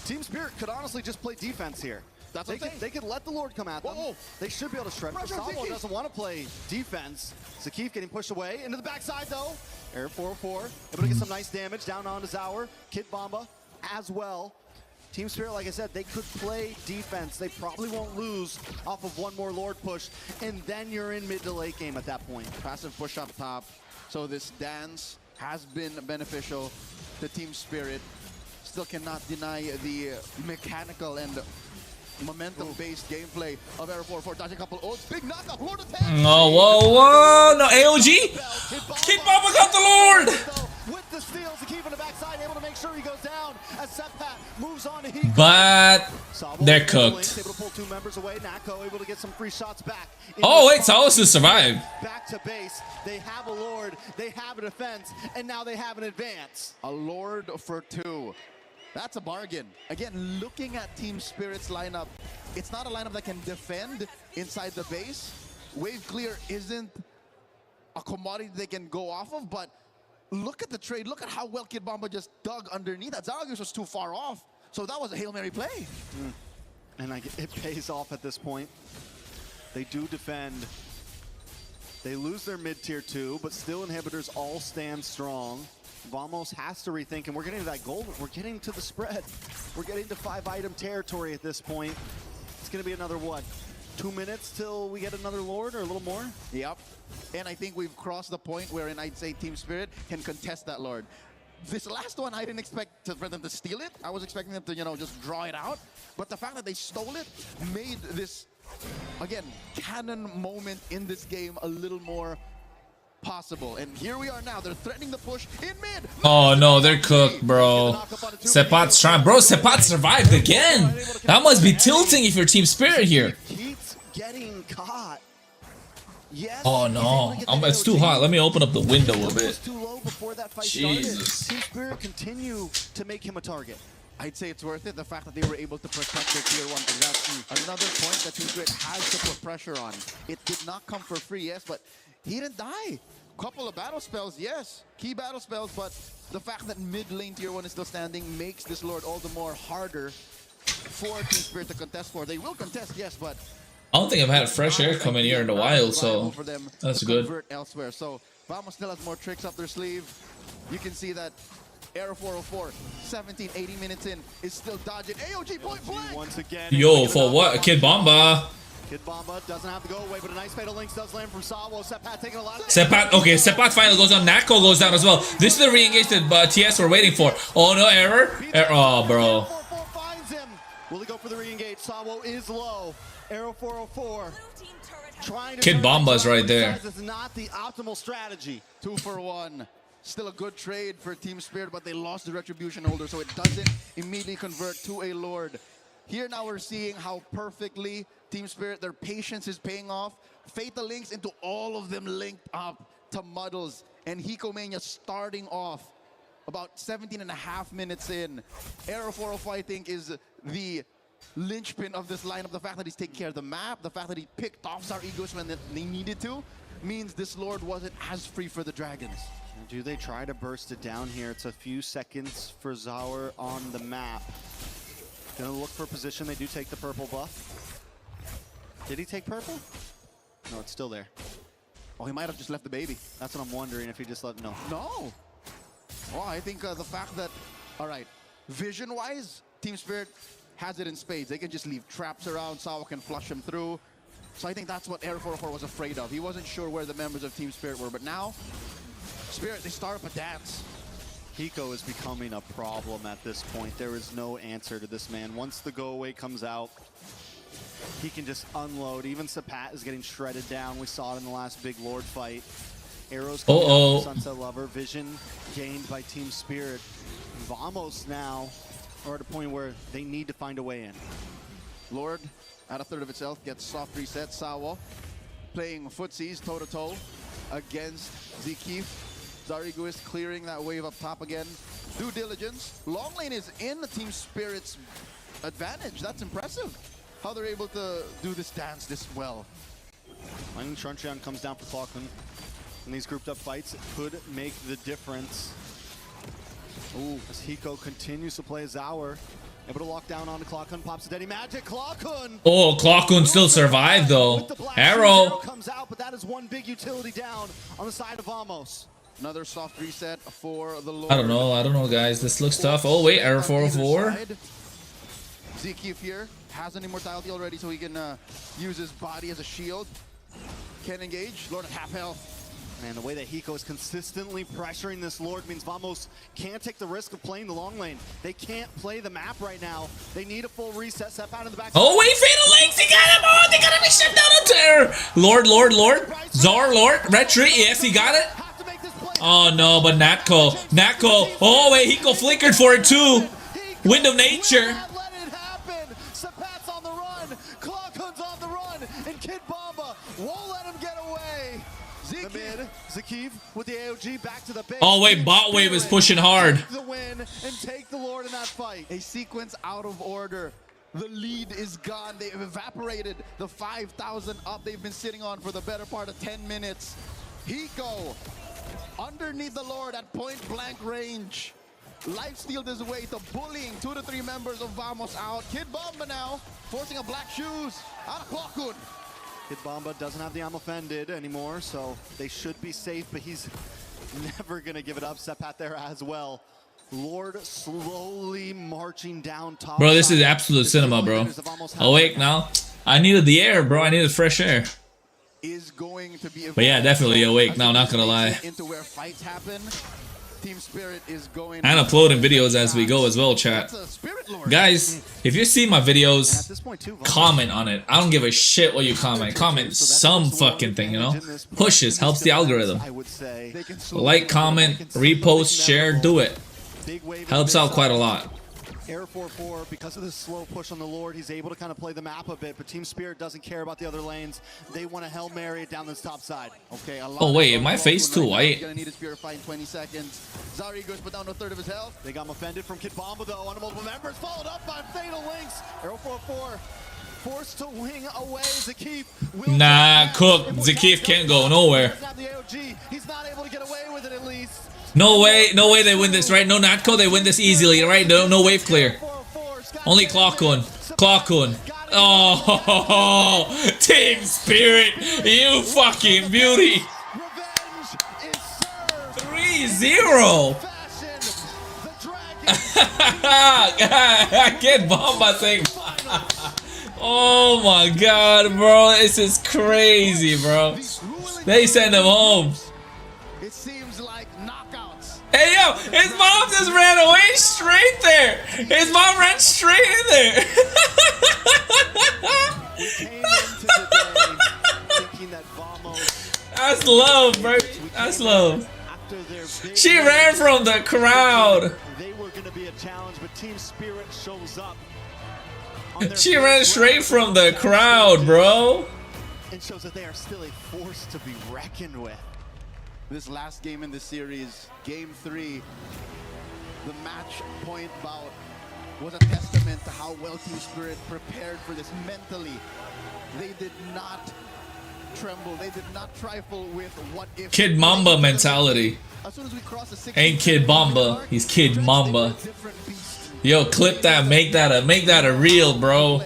Team Spirit could honestly just play defense here. That's they could let the Lord come at them. They should be able to shred. Salvo doesn't want to play defense. Zakif getting pushed away into the backside though. Air 404 able to get some nice damage down onto Zaur. Kid Bomba as well. Team Spirit, like I said, they could play defense. They probably won't lose off of one more Lord push, and then you're in mid to late game at that point. Passive push up top. So this dance has been beneficial to Team Spirit. Still cannot deny the mechanical and momentum-based gameplay of Aero 404. Dodging a couple ults. Big knockup. Lord of 10. Oh, whoa. No, AOG. Kid Bomba got the Lord. With the steals, the keep in the backside, able to make sure he goes down as Sepat moves on to Hiko. But they're cooked. Able to pull 2 members away. Nako able to get some free shots back. Oh, wait, Salos has survived. Back to base. They have a Lord, they have a defense, and now they have an advance. A Lord for 2. That's a bargain. Again, looking at Team Spirit's lineup, it's not a lineup that can defend inside the base. Wave clear isn't a commodity they can go off of, but look at the trade. Look at how well Kid Bomba just dug underneath. That Zaragoza was too far off. So that was a Hail Mary play. And it pays off at this point. They do defend. They lose their mid-tier 2, but still inhibitors all stand strong. Vamos has to rethink, and we're getting to that goal. We're getting to the spread. We're getting to 5-item territory at this point. It's going to be another, what, 2 minutes till we get another Lord, or a little more? Yep. And I think we've crossed the point wherein I'd say Team Spirit can contest that Lord. This last one, I didn't expect for them to steal it. I was expecting them to, you know, just draw it out. But the fact that they stole it made this, again, canon moment in this game a little more possible. And here we are now. They're threatening the push in mid. Oh no, they're cooked, bro. Sepat's trying. Bro, Sepat survived again. That must be tilting if you're Team Spirit here. Keeps getting caught. Yes, Oh no, it's too hot. Let me open up the window a bit. too low before that fight Jesus. started. Team Spirit continue to make him a target. I'd say it's worth it, the fact that they were able to protect their tier 1, because that's another point that Team Spirit has to put pressure on. It did not come for free, yes, but he didn't die. Couple of battle spells, yes, key battle spells, but the fact that mid lane tier 1 is still standing makes this Lord all the more harder for Team Spirit to contest for. They will contest, yes, but I don't think I've had fresh air come in here in a while, so that's good. Elsewhere. So Vamos still has more tricks up their sleeve. You can see that Aero 404, 17, 80 minutes in, is still dodging. AOG point blank! Once again. Yo, for what? Kid Bomba. Kid Bomba doesn't have to go away, but a nice fatal links does land from Sawo. Sepat taking a lot of Sepat, okay, Sepat finally goes down. Nako goes down as well. This is the re-engage that TS were waiting for. Oh no, error? Oh, bro. Finds him. Will he go for the re-engage? Sawo is low. Aero 404. Trying to Kid Bomba's right there. It's not the optimal strategy. 2 for 1. Still a good trade for Team Spirit, but they lost the Retribution holder, so it doesn't immediately convert to a Lord. Here now we're seeing how perfectly Team Spirit, their patience is paying off. Fatal links into all of them linked up to Muddles. And Hikomania starting off about 17.5 minutes in. Aero 405, I think, is the linchpin of this lineup. The fact that he's taking care of the map, the fact that he picked off Sour Egos when they needed to, means this Lord wasn't as free for the Dragons. Do they try to burst it down here? It's a few seconds for Zaur on the map. Gonna look for position. They do take the purple buff. Did he take purple? No, it's still there. Oh, he might have just left the baby. That's what I'm wondering, if he just let... No. No. Oh, I think the fact that, all right, vision-wise, Team Spirit has it in spades. They can just leave traps around. Sawa can flush him through. So I think that's what Air 404 was afraid of. He wasn't sure where the members of Team Spirit were, but now, Spirit, they start up a dance. Hiko is becoming a problem at this point. There is no answer to this man. Once the go away comes out, he can just unload. Even Sepat is getting shredded down. We saw it in the last big Lord fight. Arrows coming out from Sunset Lover. Vision gained by Team Spirit. Vamos now are at a point where they need to find a way in. Lord, at a third of its health, gets soft reset. Sawa playing footsies toe-to-toe against Zikif. Zarigu is clearing that wave up top again. Due diligence. Long lane is in the Team Spirit's advantage. That's impressive. How they're able to do this dance this well. When Truncheon comes down for Clockman in these grouped up fights, it could make the difference. Ooh, as Hiko continues to play Zaur, able to lock down onto Clockman, pops a Daddy Magic. Clockman! Oh, Clockman still survived though. Arrow comes out, but that is one big utility down on the side of Vamos. Another soft reset for the Lord. I don't know, guys. This looks tough. Oh, wait, Aero 404. Zikif here has an immortality already, so he can use his body as a shield. Can engage. Lord at half health. Man, the way that Hiko is consistently pressuring this Lord means Vamos can't take the risk of playing the long lane. They can't play the map right now. They need a full reset. Step out in the back. Oh, wait, Fatal Links! He got him! Oh, they gotta be shipped down on terror! Lord. Zaur, Lord. Retreat. Yes, he got it. Oh, no, but Natko. Oh, wait, Hiko flickered for it, too. Wind of Nature. Let it happen. Sepat's on the run. Clockhood's on the run. And Kid Bomba won't let him get away. The mid, Zakiv with the AOG back to the base. Oh, wait, Bot Wave is pushing hard. Take the win and take the Lord in that fight. A sequence out of order. The lead is gone. They've evaporated the 5,000 up they've been sitting on for the better part of 10 minutes. Hiko underneath the Lord at point-blank range. Lifestealed his way to bullying 2 to 3 members of Vamos out. Kid Bomba now forcing a black shoes out of Clockwood. Kid Bomba doesn't have the I'm offended anymore, so they should be safe, but he's never gonna give it up. Sepat there as well. Lord slowly marching down top. Bro, this is absolute cinema, bro. Awake now. I needed the air, bro. I needed fresh air. Is going to be but yeah, definitely awake now, not gonna lie. Into where fights happen. Team Spirit is going. And uploading videos as we go as well, chat. Guys, if you see my videos, comment on it. I don't give a shit what you comment. Comment some fucking thing, you know? Pushes, helps the algorithm. Like, comment, repost, share, do it. Helps out quite a lot. Air 4-4, because of this slow push on the Lord, he's able to kind of play the map a bit, but Team Spirit doesn't care about the other lanes. They want to Hail Mary it down this top side. Okay, oh wait, am my face too white? Gonna need his purify in 20 seconds. Zarigos put down a third of his health. They got him offended from Kid Bomba though, on multiple members, followed up by Fatal Links. Air 4-4 forced to wing away. Zakif nah, Cook. Zakif can't go nowhere. He's not able to get away with it at least. No way they win this, right? No Natco, they win this easily, right? No wave clear. Only Clockun. Clockun. Oh, Team Spirit, you fucking beauty. 3-0. Get Bomba thing. Oh my god, bro. This is crazy, bro. They send him home. It seems like knockouts. Hey yo, his mom just ran away straight there. His mom ran straight in there. That's love, bro. That's love. She ran from the crowd. They were going to be a challenge, but Team Spirit shows up. She ran straight from the crowd, bro. It shows that they are still a force to be reckoned with. This last game in the series, Game 3, the match point bout was a testament to how well Team Spirit prepared for this mentally. They did not tremble. They did not trifle with what if. Kid Mamba mentality. As soon as we cross the 6, Ain't Kid Mamba, he's Kid Mamba. Yo, clip that, make that a reel, bro.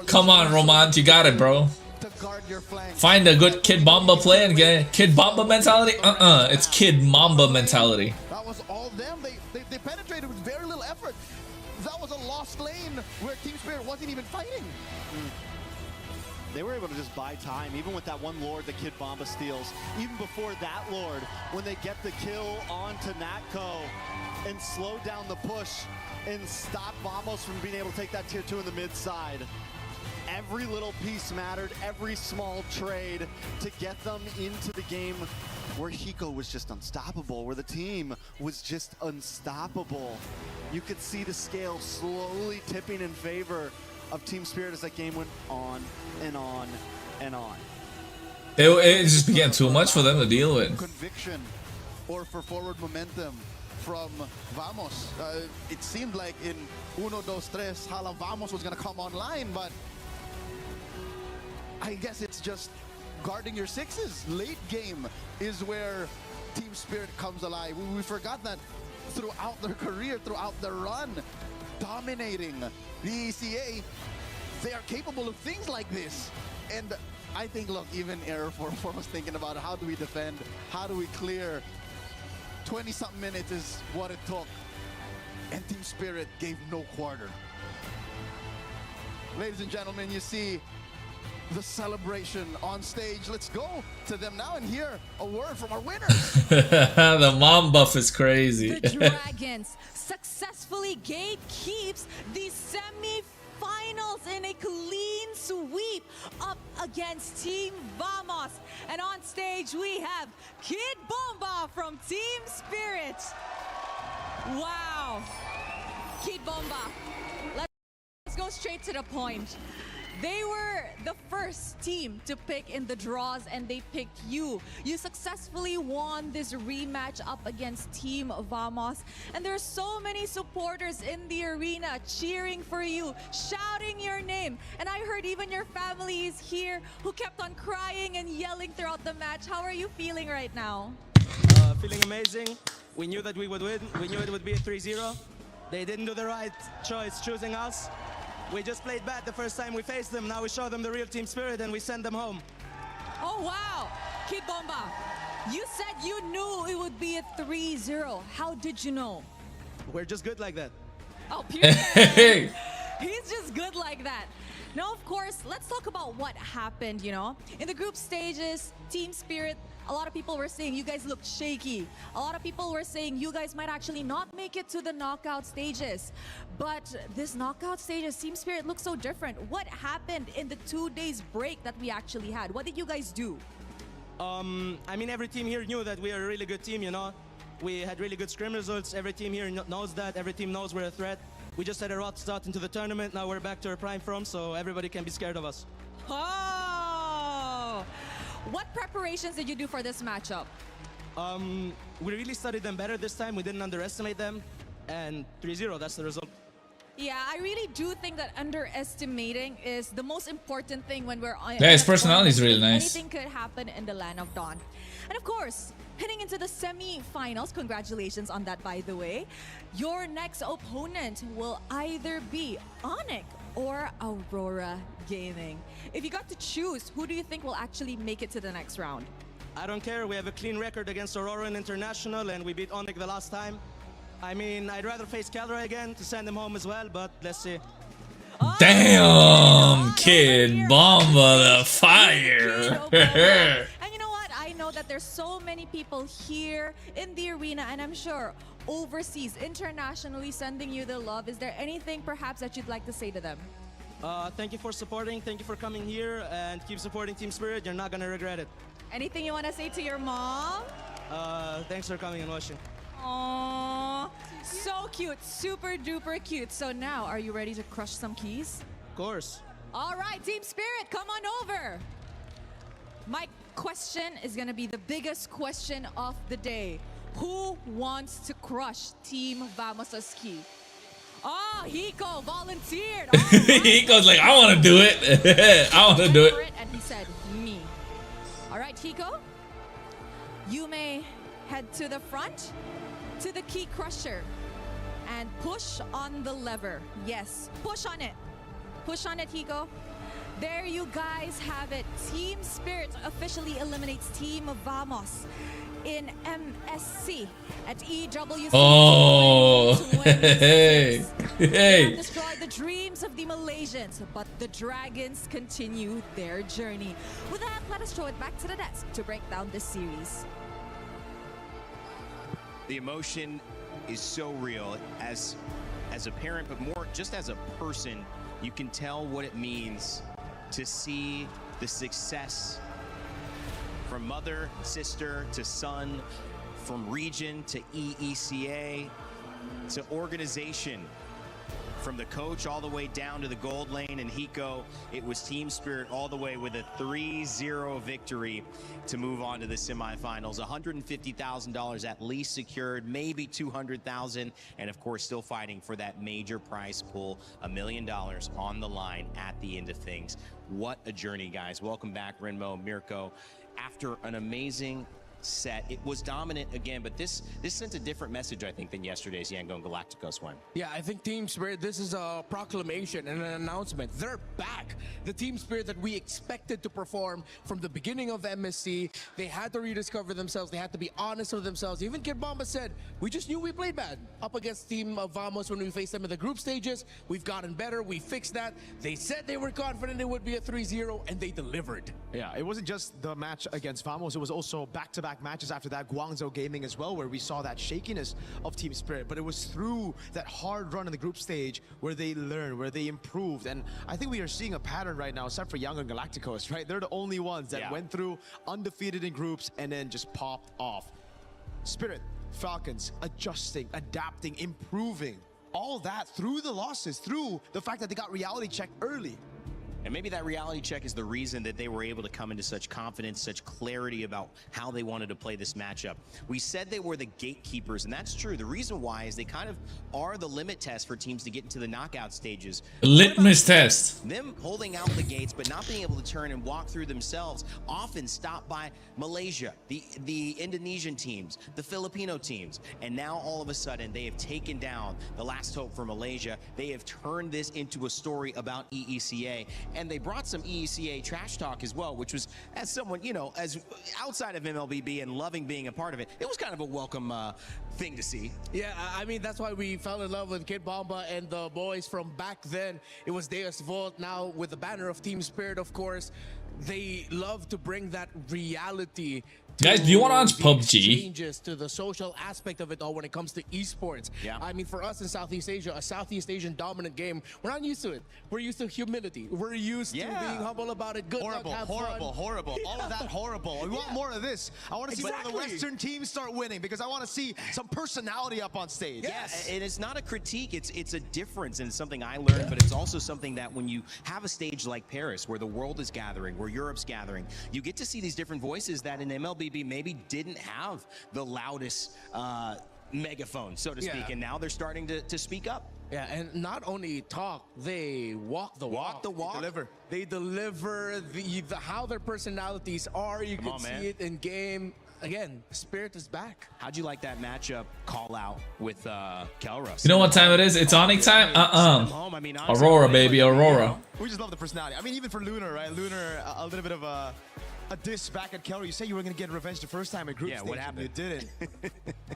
Come on, Romant, you got it, bro. Find a good Kid Mamba play and get Kid Mamba mentality. It's Kid Mamba mentality. That was all them. They penetrated with very little effort. That was a lost lane where Team Spirit wasn't even fighting. They were able to just buy time, even with that one Lord that Kid Bomba steals. Even before that Lord, when they get the kill onto Natco and slow down the push and stop Vamos from being able to take that tier 2 in the mid side. Every little piece mattered, every small trade to get them into the game where Hiko was just unstoppable, where the team was just unstoppable. You could see the scale slowly tipping in favor of Team Spirit as that game went on and on and on. It just became too much for them to deal with. Conviction or for forward momentum from Vamos. It seemed like in 1, 2, 3, Hala Vamos was going to come online, but I guess it's just guarding your sixes. Late game is where Team Spirit comes alive. We forgot that throughout their career, throughout their run, dominating the ECA, they are capable of things like this. And I think, look, even Air 4-4 was thinking about how do we defend, how do we clear. 20-something minutes is what it took. And Team Spirit gave no quarter. Ladies and gentlemen, you see the celebration on stage. Let's go to them now and hear a word from our winners. The mom buff is crazy. The Dragons successfully gatekeeps the semi-finals in a clean sweep up against Team Vamos. And on stage we have Kid Bomba from Team Spirit. Wow. Kid Bomba, let's go straight to the point. They were the first team to pick in the draws and they picked you. You successfully won this rematch up against Team Vamos. And there are so many supporters in the arena cheering for you, shouting your name. And I heard even your family is here who kept on crying and yelling throughout the match. How are you feeling right now? Feeling amazing. We knew that we would win. We knew it would be a 3-0. They didn't do the right choice choosing us. We just played bad the first time we faced them. Now we show them the real team spirit and we send them home. Oh, wow. Kid Bomba, you said you knew it would be a 3-0. How did you know? We're just good like that. Oh, period. He's just good like that. Now, of course, let's talk about what happened, you know. In the group stages, Team Spirit a lot of people were saying you guys looked shaky. A lot of people were saying you guys might actually not make it to the knockout stages. But this knockout stages, Team Spirit looks so different. What happened in the 2 days break that we actually had? What did you guys do? I mean, every team here knew that we are a really good team, you know. We had really good scrim results. Every team here knows that. Every team knows we're a threat. We just had a rough start into the tournament. Now we're back to our prime form, so everybody can be scared of us. Oh! What preparations did you do for this matchup? We really studied them better this time. We didn't underestimate them. And 3-0, that's the result. Yeah, I really do think that underestimating is the most important thing when we're on. Yeah, his personality is really nice. Anything could happen in the Land of Dawn. And of course, heading into the semi-finals, congratulations on that, by the way. Your next opponent will either be ONIC or AURORA Gaming. If you got to choose, who do you think will actually make it to the next round? I don't care. We have a clean record against AURORA in International, and we beat ONIC the last time. I mean, I'd rather face Calra again to send him home as well, but let's see. Damn, Kid Bomba, the fire. And you know what? I know that there's so many people here in the arena, and I'm sure overseas, internationally, sending you the love. Is there anything perhaps that you'd like to say to them? Thank you for supporting. Thank you for coming here, and keep supporting Team Spirit. You're not gonna regret it. Anything you want to say to your mom? Thanks for coming and watching. Aww, so cute, super duper cute. So now, are you ready to crush some keys? Of course. All right, Team Spirit, come on over. My question is gonna be the biggest question of the day. Who wants to crush Team Vamos' key? Oh, Hiko volunteered. Hiko's like, I want to do it. I want to do it. And he said, me. All right, Hiko, you may head to the front, to the key crusher, and push on the lever. Yes, push on it. Push on it, Hiko. There you guys have it. Team Spirit officially eliminates Team Vamos in MSC at EWC26. Oh, hey. They have destroyed the dreams of the Malaysians, but the Dragons continue their journey. With that, let us throw it back to the desk to break down this series. The emotion is so real as a parent, but more just as a person. You can tell what it means to see the success from mother, sister to son, from region to EECA to organization, from the coach all the way down to the gold lane. And Hiko, it was Team Spirit all the way with a 3-0 victory to move on to the semifinals. $150,000 at least secured, maybe $200,000, and of course still fighting for that major prize pool, $1 million on the line at the end of things. What a journey, guys. Welcome back, Renmo, Mirko. After an amazing set, it was dominant again, but this sent a different message, I think, than yesterday's Yangon Galacticos one. Yeah, I think Team Spirit, this is a proclamation and an announcement. They're back. The Team Spirit that we expected to perform from the beginning of MSC. They had to rediscover themselves. They had to be honest with themselves. Even Kid Bomba said, we just knew we played bad up against Team Vamos when we faced them in the group stages. We've gotten better. We fixed that. They said they were confident it would be a 3-0, and they delivered. Yeah, it wasn't just the match against Vamos. It was also back-to-back matches after that, Guangzhou Gaming as well, where we saw that shakiness of Team Spirit. But it was through that hard run in the group stage where they learned, where they improved. And I think we are seeing a pattern right now, except for Yangon Galacticos, right? They're the only ones that went through undefeated in groups and then just popped off. Spirit, Falcons, adjusting, adapting, improving. All that through the losses, through the fact that they got reality checked early. And maybe that reality check is the reason that they were able to come into such confidence, such clarity about how they wanted to play this matchup. We said they were the gatekeepers, and that's true. The reason why is they kind of are the limit test for teams to get into the knockout stages. Litmus test. Them holding out the gates, but not being able to turn and walk through themselves, often stopped by Malaysia, the Indonesian teams, the Filipino teams. And now all of a sudden, they have taken down the last hope for Malaysia. They have turned this into a story about EECA. And they brought some EECA trash talk as well, which was, as someone, you know, as outside of MLBB and loving being a part of it, it was kind of a welcome thing to see. Yeah, I mean, that's why we fell in love with Kid Bomba and the boys from back then. It was Deus Volt, now with the banner of Team Spirit, of course. they love to bring that reality. Guys, do you want to launch the PUBG? Changes to the social aspect of it all when it comes to esports. Yeah. I mean, for us in Southeast Asia, a Southeast Asian dominant game, we're not used to it. We're used to humility. We're used to being humble about it. Good Horrible, luck, have horrible, fun. horrible. All of that horrible. We want more of this. I want to see more of the Exactly. Western teams start winning because I want to see some personality up on stage. Yes, and it's not a critique, it's a difference, and it's something I learned, but it's also something that when you have a stage like Paris, where the world is gathering, where Europe's gathering, you get to see these different voices that in MLBB maybe didn't have the loudest megaphone, so to speak, Yeah. and now they're starting to speak up. Yeah, and not only talk, they walk the walk. They deliver the how their personalities are. You Come can on, see man. it in game. Again, Spirit is back. How'd you like that matchup call out with KRONOS? You know what time it is? It's ONIC time? Aurora, baby, Aurora. We just love the personality. I mean, even for Lunar, right? Lunar, a little bit of a diss back at Kelly. You said you were going to get revenge the first time at group stage. what happened? You didn't.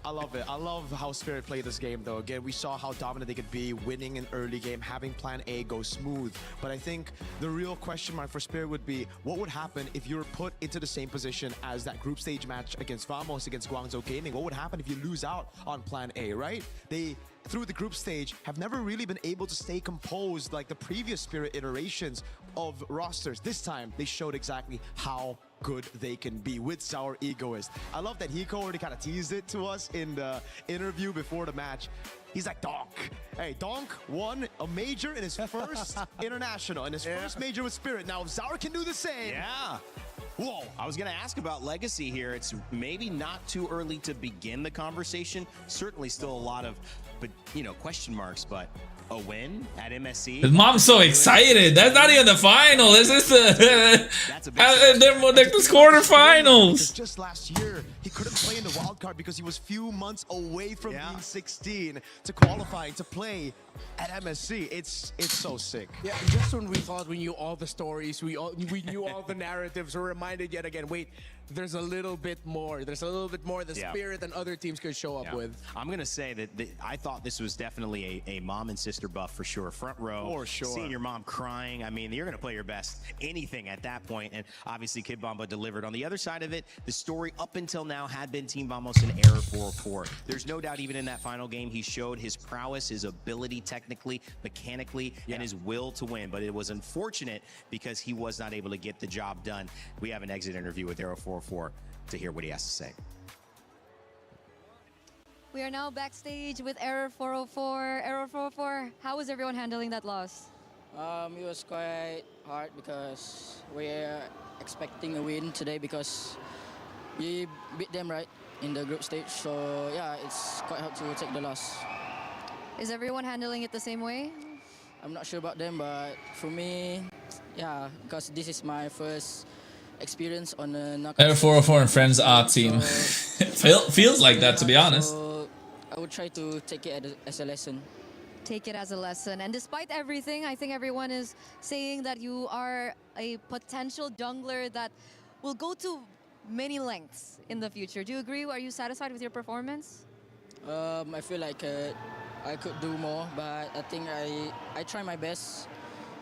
I love it. I love how Spirit played this game, though. Again, we saw how dominant they could be, winning an early game, having plan A go smooth. But I think the real question mark for Spirit would be, what would happen if you were put into the same position as that group stage match against Vamos, against Guangzhou Gaming? What would happen if you lose out on plan A, right? They, through the group stage, have never really been able to stay composed like the previous Spirit iterations of rosters. This time, they showed exactly how good they can be with Sour Egoist. I love that Hiko already kind of teased it to us in the interview before the match. He's like, Donk. Hey, Donk won a major in his first international, in his first major with Spirit. Now, if Sour can do the same. Yeah. Whoa, I was going to ask about legacy here. It's maybe not too early to begin the conversation. Certainly still a lot of, question marks, but a win at MSC. His mom's so excited. That's not even the final. This is the they're like the quarterfinals. Just last year, he couldn't play in the wild card because he was few months away from being 16 to qualifying to play at MSC. It's so sick. Yeah, just when we thought we knew all the stories, we knew all the narratives, we're reminded yet again, wait, there's a little bit more. There's a little bit more the Spirit and other teams could show up with. I'm going to say that I thought this was definitely a mom and sister buff for sure. Front row. For sure. Seeing your mom crying. I mean, you're going to play your best anything at that point. And obviously, Kid Bomba delivered. On the other side of it, the story up until now had been Team Vamos and Error 404. There's no doubt even in that final game, he showed his prowess, his ability technically, mechanically, and his will to win. But it was unfortunate because he was not able to get the job done. We have an exit interview with Error 404 to hear what he has to say. We are now backstage with Error 404. Error 404, how was everyone handling that loss? It was quite hard because we are expecting a win today because we beat them right in the group stage. So yeah, it's quite hard to take the loss. Is everyone handling it the same way? I'm not sure about them, but for me, yeah, because this is my first experience on a knockout. Air 404 and Friends art team. Feels like that, to be honest. So I would try to take it as a lesson. Take it as a lesson. And despite everything, I think everyone is saying that you are a potential jungler that will go to many lengths in the future. Do you agree? Are you satisfied with your performance? I feel like I could do more, but I think I try my best.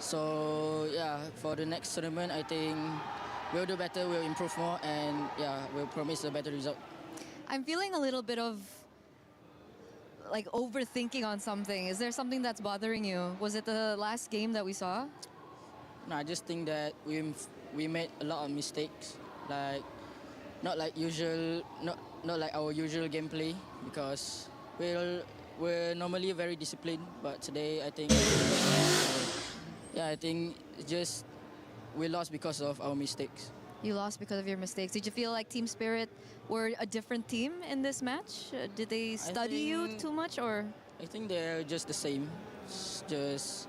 So yeah, for the next tournament, I think we'll do better, we'll improve more, and yeah, we'll promise a better result. I'm feeling a little bit of like overthinking on something. Is there something that's bothering you? Was it the last game that we saw? No, I just think that we made a lot of mistakes, like not like our usual gameplay, because we're normally very disciplined, but today I think I think it's just we lost because of our mistakes. You lost because of your mistakes. Did you feel like Team Spirit were a different team in this match? Did they study you too much, or? I think they're just the same. It's just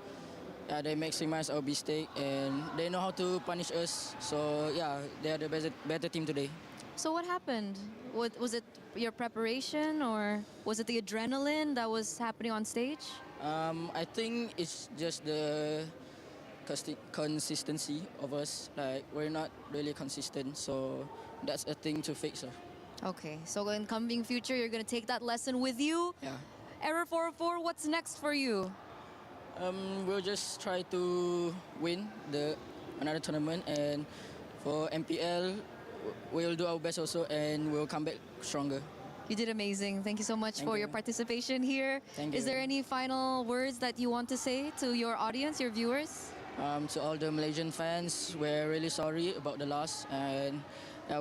they maximize our mistake and they know how to punish us. So yeah, they are the better team today. So what happened? Was it your preparation, or was it the adrenaline that was happening on stage? I think it's just the consistency of us. Like, we're not really consistent, so that's a thing to fix. Okay, so in coming future, you're gonna take that lesson with you. Yeah. Error 404, what's next for you? We'll just try to win another tournament, and for MPL, we'll do our best also, and we'll come back stronger. You did amazing. Thank you so much for your participation here. Thank Is you. there any final words that you want to say to your audience, your viewers? To all the Malaysian fans, we're really sorry about the loss, and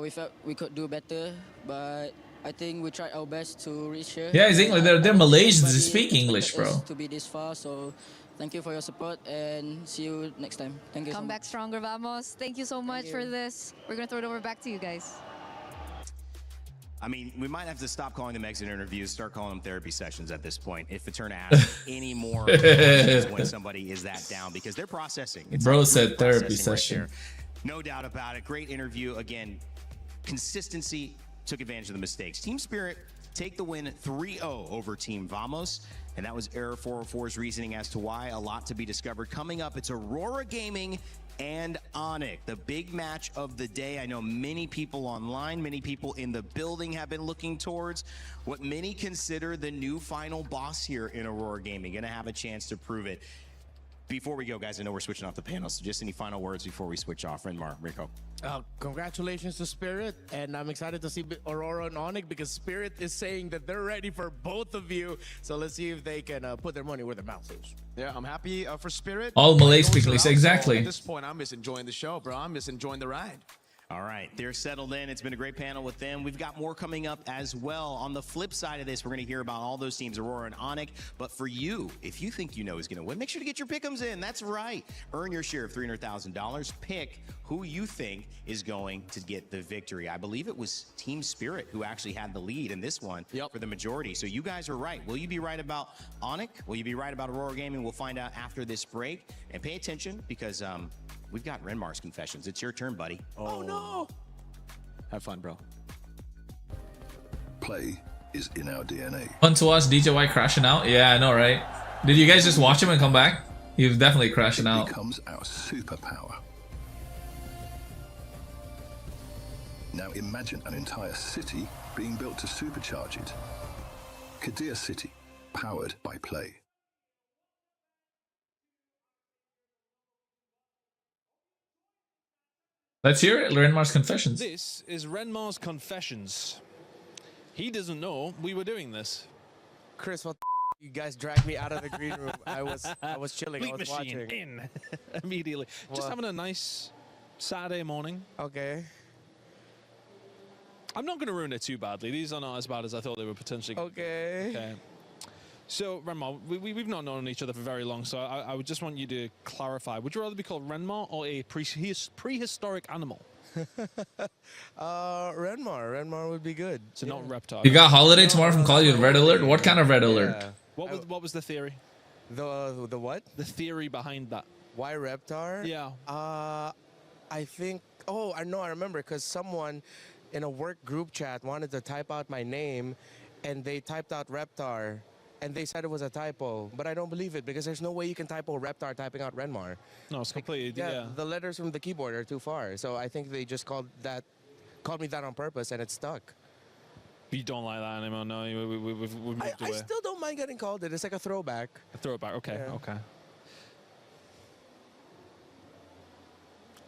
we felt we could do better, but I think we tried our best to reach here. Yeah, it's English. They're Malaysians. They Everybody speak English, expected bro. us to be this far, so thank you for your support, and see you next time. Thank you. Come so back much. stronger, vamos. Thank you so much for this. We're going to throw it over back to you guys. I mean, we might have to stop calling them exit interviews, start calling them therapy sessions at this point. If it's turn to ask any more questions when somebody is that down, because they're processing. It's Bro like said therapy processing right session. there. No doubt about it. Great interview. Again, consistency, took advantage of the mistakes. Team Spirit take the win 3-0 over Team Vamos. And that was Error 404's reasoning as to why. A lot to be discovered. Coming up, it's Aurora Gaming and ONIC, the big match of the day. I know many people online, many people in the building have been looking towards what many consider the new final boss here in Aurora Gaming. Gonna have a chance to prove it. Before we go, guys, I know we're switching off the panel, so just any final words before we switch off. Renmar, Rico. Congratulations to Spirit, and I'm excited to see Aurora and ONIC because Spirit is saying that they're ready for both of you. So let's see if they can put their money where their mouth is. Yeah, I'm happy for Spirit. All Malay Goes speak English, around, so exactly. At this point, I'm just enjoying the show, bro. I'm just enjoying the ride. All right, they're settled in. It's been a great panel with them. We've got more coming up as well. On the flip side of this, we're going to hear about all those teams, Aurora and ONIC. But for you, if you think you know who's going to win, make sure to get your pick'ems in. That's right. Earn your share of $300,000. Pick who you think is going to get the victory. I believe it was Team Spirit who actually had the lead in this one for the majority. So you guys are right. Will you be right about ONIC? Will you be right about Aurora Gaming? We'll find out after this break. And pay attention because we've got Renmar's confessions. It's your turn, buddy. Oh no! Have fun, bro. Play is in our DNA. Fun to watch DJ White crashing out. Yeah, I know, right? Did you guys just watch him and come back? He was definitely crashing out. Becomes our superpower. Now imagine an entire city being built to supercharge it. Kadir City, powered by Play. Let's hear it. Renmar's confessions. This is Renmar's confessions. He doesn't know we were doing this. Chris, what you guys dragged me out of the green room. I was chilling. Bleep I was machine watching. in immediately. Just What? having a nice Saturday morning. Okay. I'm not going to ruin it too badly. These are not as bad as I thought they were potentially. Okay. Okay. So, Renmar, we've not known each other for very long, so I would just want you to clarify. Would you rather be called Renmar or a prehistoric animal? Renmar. Renmar would be good. So not Reptar. You got holiday tomorrow from Call You Red Alert? What kind of Red Alert? Yeah. What was the theory? The what? The theory behind that. Why Reptar? Yeah. I think. Oh, I know. I remember because someone in a work group chat wanted to type out my name, and they typed out Reptar. And they said it was a typo, but I don't believe it because there's no way you can typo Reptar typing out Renmar. No, it's completely, yeah. The letters from the keyboard are too far, so I think they just called me that on purpose, and it stuck. You don't like that anymore, no? We've moved I away. still don't mind getting called it. It's like a throwback. A throwback, okay, Yeah. okay.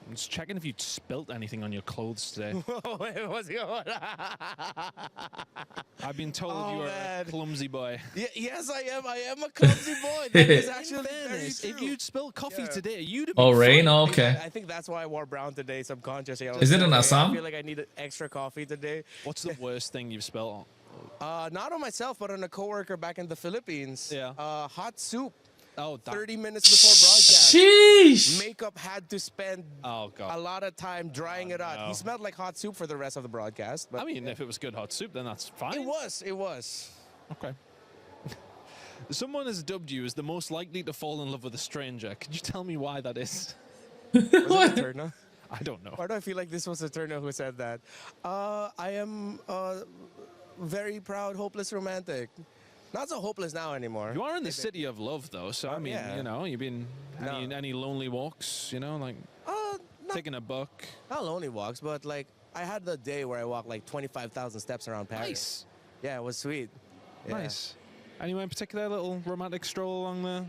I'm just checking if you spilt anything on your clothes today. Wait, what's going on? I've been told you are a clumsy boy. Yes, I am. I am a clumsy boy. That is actually very true. If you'd spilled coffee today, you'd have been Oh, rain? fine. Okay. I think that's why I wore brown today, subconsciously. I was Is it like, in okay, Assam? I feel like I need extra coffee today. What's the worst thing you've spilled on? Not on myself, but on a coworker back in the Philippines. Yeah. Hot soup. Oh, 30 minutes before broadcast. Sheesh. Makeup had to spend a lot of time drying it out. no. He smelled like hot soup for the rest of the broadcast. But I mean, if it was good hot soup, then that's fine. It was. It was. Okay. Someone has dubbed you as the most likely to fall in love with a stranger. Could you tell me why that is? Was it a Turner? I don't know. Why do I feel like this was a Turner who said that? I am very proud, hopeless romantic. Not so hopeless now anymore. You are in the city of love, though, so I mean, yeah. you know, you've been any lonely walks, you know, like taking a book. Not lonely walks, but like I had the day where I walked like 25,000 steps around Paris. Nice. Yeah, it was sweet. Yeah. Nice. Anywhere in particular, little romantic stroll along the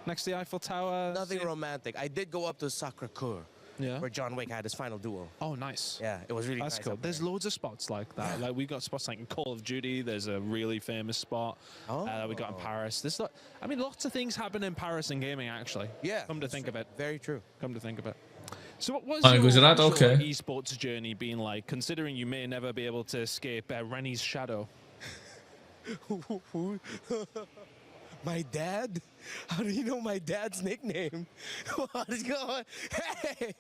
next to the Eiffel Tower? Nothing romantic. I did go up to Sacré-Cœur. where John Wick had his final duel. Oh, nice. Yeah, it was really That's nice. cool. There's loads of spots like that. Like we got spots like in Call of Duty. There's a really famous spot that we got in Paris. There's, I mean, lots of things happen in Paris in gaming actually. Yeah. Come to think of it. Very true. Come to think of it. So what was Gujarat? your actual, Okay. esports journey been like, considering you may never be able to escape Rennie's shadow? My dad? How do you know my dad's nickname? What is going on? Hey!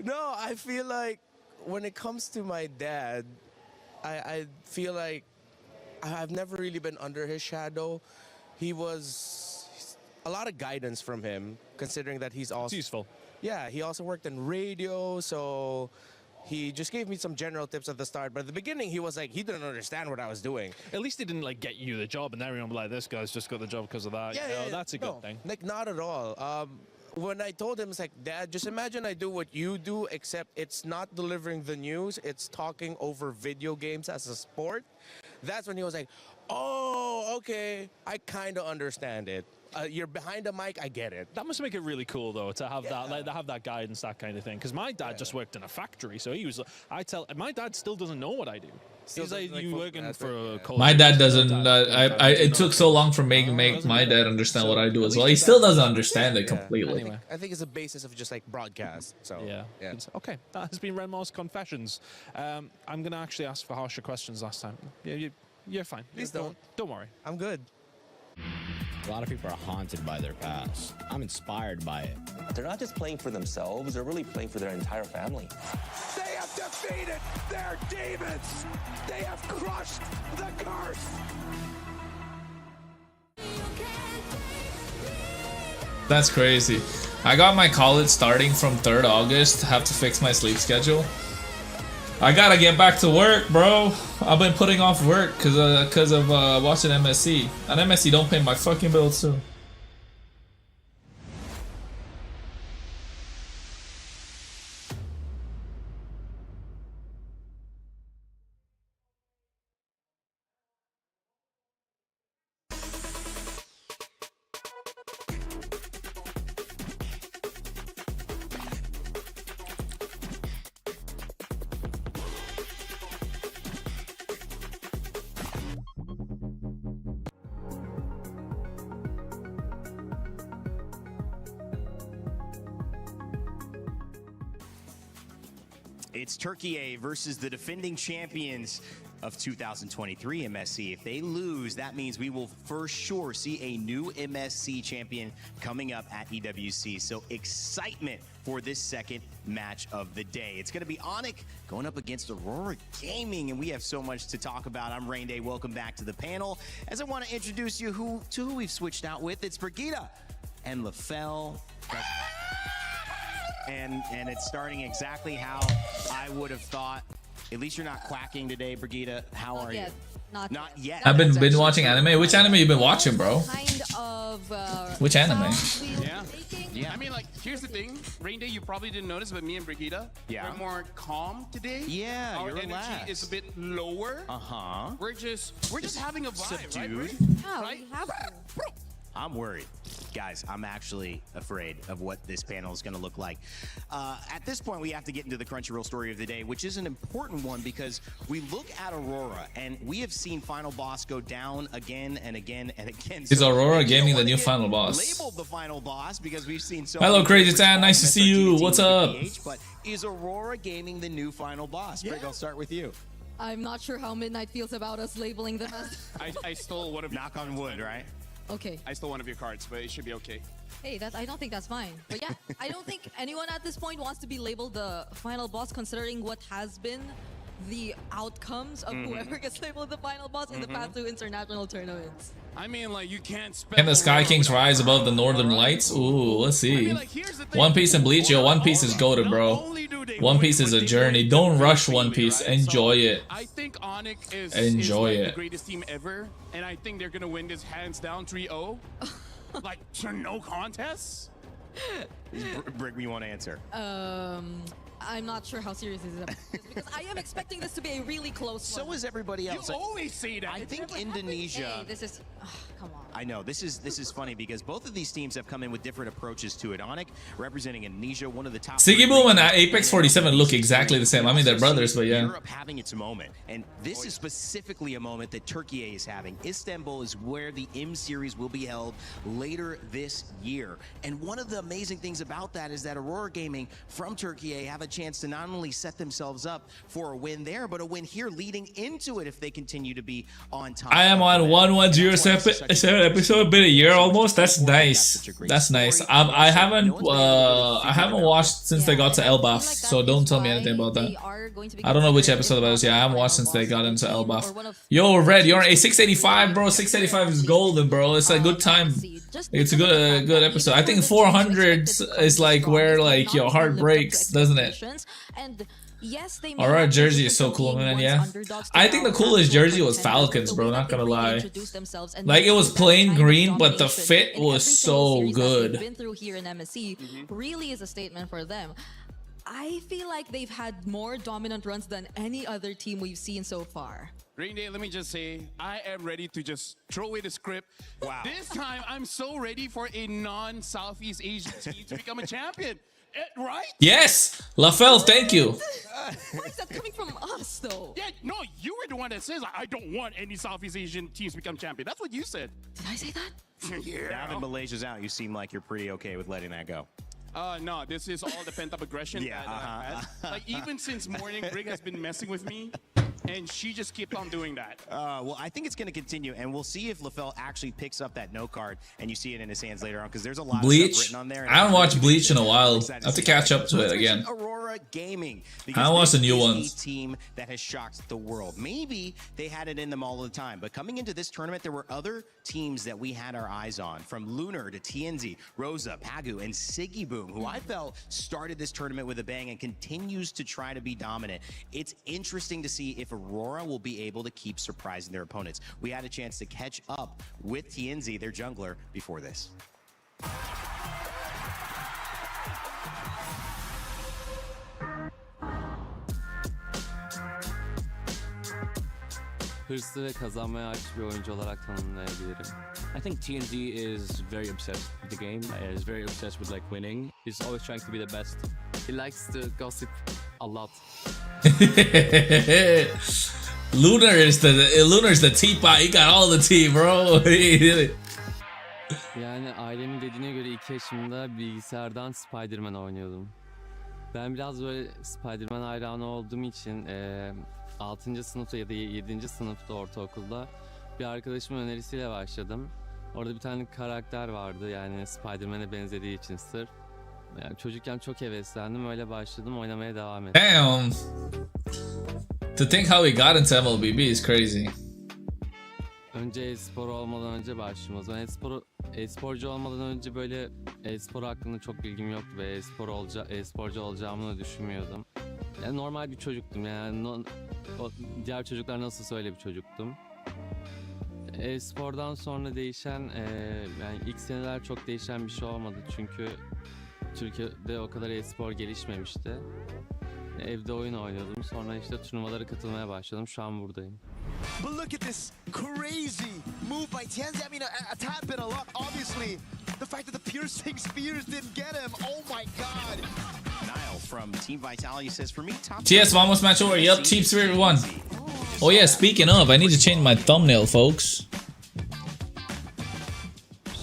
No, I feel like when it comes to my dad, I feel like I've never really been under his shadow. He was a lot of guidance from him, considering that he's also... It's useful. Yeah, he also worked in radio, so... He just gave me some general tips at the start, but at the beginning he was like, he didn't understand what I was doing. At least he didn't like get you the job, and everyone was like, this guy's just got the job because of that. Yeah, You know, yeah, that's a good thing. Like, not at all. When I told him, it's like, Dad, just imagine I do what you do, except it's not delivering the news, it's talking over video games as a sport. That's when he was like, oh, okay, I kind of understand it. You're behind a mic, I get it. That must make it really cool though to have that, like, to have that guidance, that kind of thing. Because my dad just worked in a factory, so he was. My dad still doesn't know what I do. He's like, you working for a My dad doesn't. It took so long for me to make my dad understand what I do as well. He still doesn't understand it completely. Anyway. I think it's a basis of just like broadcast. So yeah. Okay, that has been Renmar's confessions. I'm gonna actually ask for harsher questions last time. Yeah, you're fine. Please don't. Don't worry. I'm good. A lot of people are haunted by their past. I'm inspired by it. They're not just playing for themselves, they're really playing for their entire family. They have defeated their demons. They have crushed the curse. That's crazy. I got my college starting from 3rd August. Have to fix my sleep schedule. I gotta get back to work, bro. I've been putting off work because of watching MSC. And MSC don't pay my fucking bills too. It's Turkey A versus the defending champions of 2023 MSC. If they lose, that means we will for sure see a new MSC champion coming up at EWC. So excitement for this second match of the day. It's going to be ONIC going up against AURORA Gaming, and we have so much to talk about. I'm Rain Day. Welcome back to the panel. As I want to introduce you to who we've switched out with, it's Brigitte and LaFell. And it's starting exactly how I would have thought. At least you're not quacking today, Brigitte. How are you? Not yet. I've been watching anime. Which anime you been watching, bro? Kind of. Which anime? Yeah. I mean, like, here's the thing. Rain Day, you probably didn't notice, but me and Brigitte, we're more calm today. Yeah, Our you're energy relaxed. is a bit lower. Uh-huh. We're just having a vibe, Subdued. right? Yeah, Right? we have to. I'm worried. Guys, I'm actually afraid of what this panel is going to look like. At this point, we have to get into the Crunchyroll story of the day, which is an important one because we look at AURORA, and we have seen Final Boss go down again and again and again. Is AURORA Gaming the new Final Boss? Labeled the Final Boss because we've seen so Hello, many Crazy different Tan. Nice to see involvements you. for What's GT up? and PH, but is AURORA Gaming the new Final Boss? Brig, I'll start with you. I'm not sure how Midnight feels about us labeling them as... I stole one of Knock on wood, right? Okay. I stole one of your cards, but it should be okay. Hey, I don't think that's fine. But yeah, I don't think anyone at this point wants to be labeled the final boss, considering what has been the outcomes of whoever gets labeled the final boss in the past 2 international tournaments. I mean, like, you can't spell Can the Sky Kings rise above the Northern Lights? Ooh, let's see. One Piece and Bleach, yo. One Piece is goated, bro. One Piece is a journey. Don't rush One Piece. Enjoy it. I think ONIC is Enjoy like it. the greatest team ever, and I think they're gonna win this hands down 3-0. Like, no contests. Brig, you want to answer? I'm not sure how serious this is because I am expecting this to be a really close one. So is everybody else. You always say that. I think Indonesia. Hey, this is... come on. I know. This is funny because both of these teams have come in with different approaches to it. ONIC representing Indonesia, one of the top. Siggy Boom and Apex 47 look exactly the same. I mean, they're brothers, but yeah. Europe having its moment, and this is specifically a moment that Turkey is having. Istanbul is where the M Series will be held later this year. And one of the amazing things about that is that Aurora Gaming from Turkey have a chance to not only set themselves up for a win there, but a win here leading into it if they continue to be on top. I am on 1107 episode, been a year almost. That's nice. That's nice. I haven't watched since they got to Elbaf, so don't tell me anything about that. I don't know which episode that is. Yeah, I haven't watched since they got into Elbaf. Yo, Red, you're a 685, bro. 685 is golden, bro. It's a good time. It's a good episode. I think 400 is like where like your heart breaks, doesn't it? Yes, they Aurora jersey is so cool, man. Yeah, I think the coolest jersey was Falcons, bro. Not gonna lie. Like it was plain green, but the fit was so good. Been through here in MSC really is a statement for them. I feel like they've had more dominant runs than any other team we've seen so far. Green Day, let me just say, I am ready to just throw away the script. Wow. This time, I'm so ready for a non-Southeast Asian team to become a champion. Right? Yes! Lafel, thank you. Why is that coming from us, though? Yeah, no, you were the one that says, I don't want any Southeast Asian teams to become champion. That's what you said. Did I say that? Yeah. Now that Malaysia's out, you seem like you're pretty okay with letting that go. No, this is all the pent-up aggression that I've had. Like, even since morning, Brig has been messing with me, and she just kept on doing that. Well, I think it's going to continue, and we'll see if LaFell actually picks up that no card, and you see it in his hands later on, because there's a lot of stuff written on there. I haven't watched Bleach in a while. I have to catch up to it again. Aurora Gaming. I haven't watched the new ones. A team that has shocked the world. Maybe they had it in them all the time, but coming into this tournament, there were other teams that we had our eyes on, from Lunar to TNZ, Rosa, Pagu, and Siggy Boom, who I felt started this tournament with a bang and continues to try to be dominant. It's interesting to see if Aurora will be able to keep surprising their opponents. We had a chance to catch up with TNZ, their jungler, before this. Hırslı ve kazanmaya aç bir oyuncu olarak tanımlayabilirim. I think TNZ is very obsessed with the game. Is very obsessed with like winning. He's always trying to be the best. He likes to gossip a lot. Lunar's the teapot. He got all the tea, bro. Yani ailemin dediğine göre 2 yaşımda bilgisayardan Spider-Man oynuyordum. Ben biraz böyle Spider-Man hayranı olduğum için 6. sınıfta ya da 7. sınıfta ortaokulda bir arkadaşımın önerisiyle başladım. Orada bir tane karakter vardı, yani Spider-Man'e benzediği için sırf. Yani çocukken çok heveslendim, öyle başladım, oynamaya devam ettim. Damn. To think how he got into MLBB is crazy. Önce e-spor olmadan önce başladım. O zaman e-sporcu olmadan önce böyle e-spor hakkında çok bilgim yoktu ve e-sporcu olacağımı da düşünmüyordum. Yani normal bir çocuktum, yani diğer çocuklar nasılsa öyle bir çocuktum. E-spordan sonra değişen, yani ilk seneler çok değişen bir şey olmadı çünkü Türkiye'de o kadar e-spor gelişmemişti. Evde oyun oynuyordum, sonra işte turnuvalara katılmaya başladım, şu an buradayım. But look at this crazy move by TNZ. I mean, a tad bit of luck, obviously. The fact that the piercing spears didn't get him. Oh my god. Niall from Team Vitality says, for me, top TS Vamos match over. Yup, Team Spirit won. Oh yeah, speaking of, I need to change my thumbnail, folks.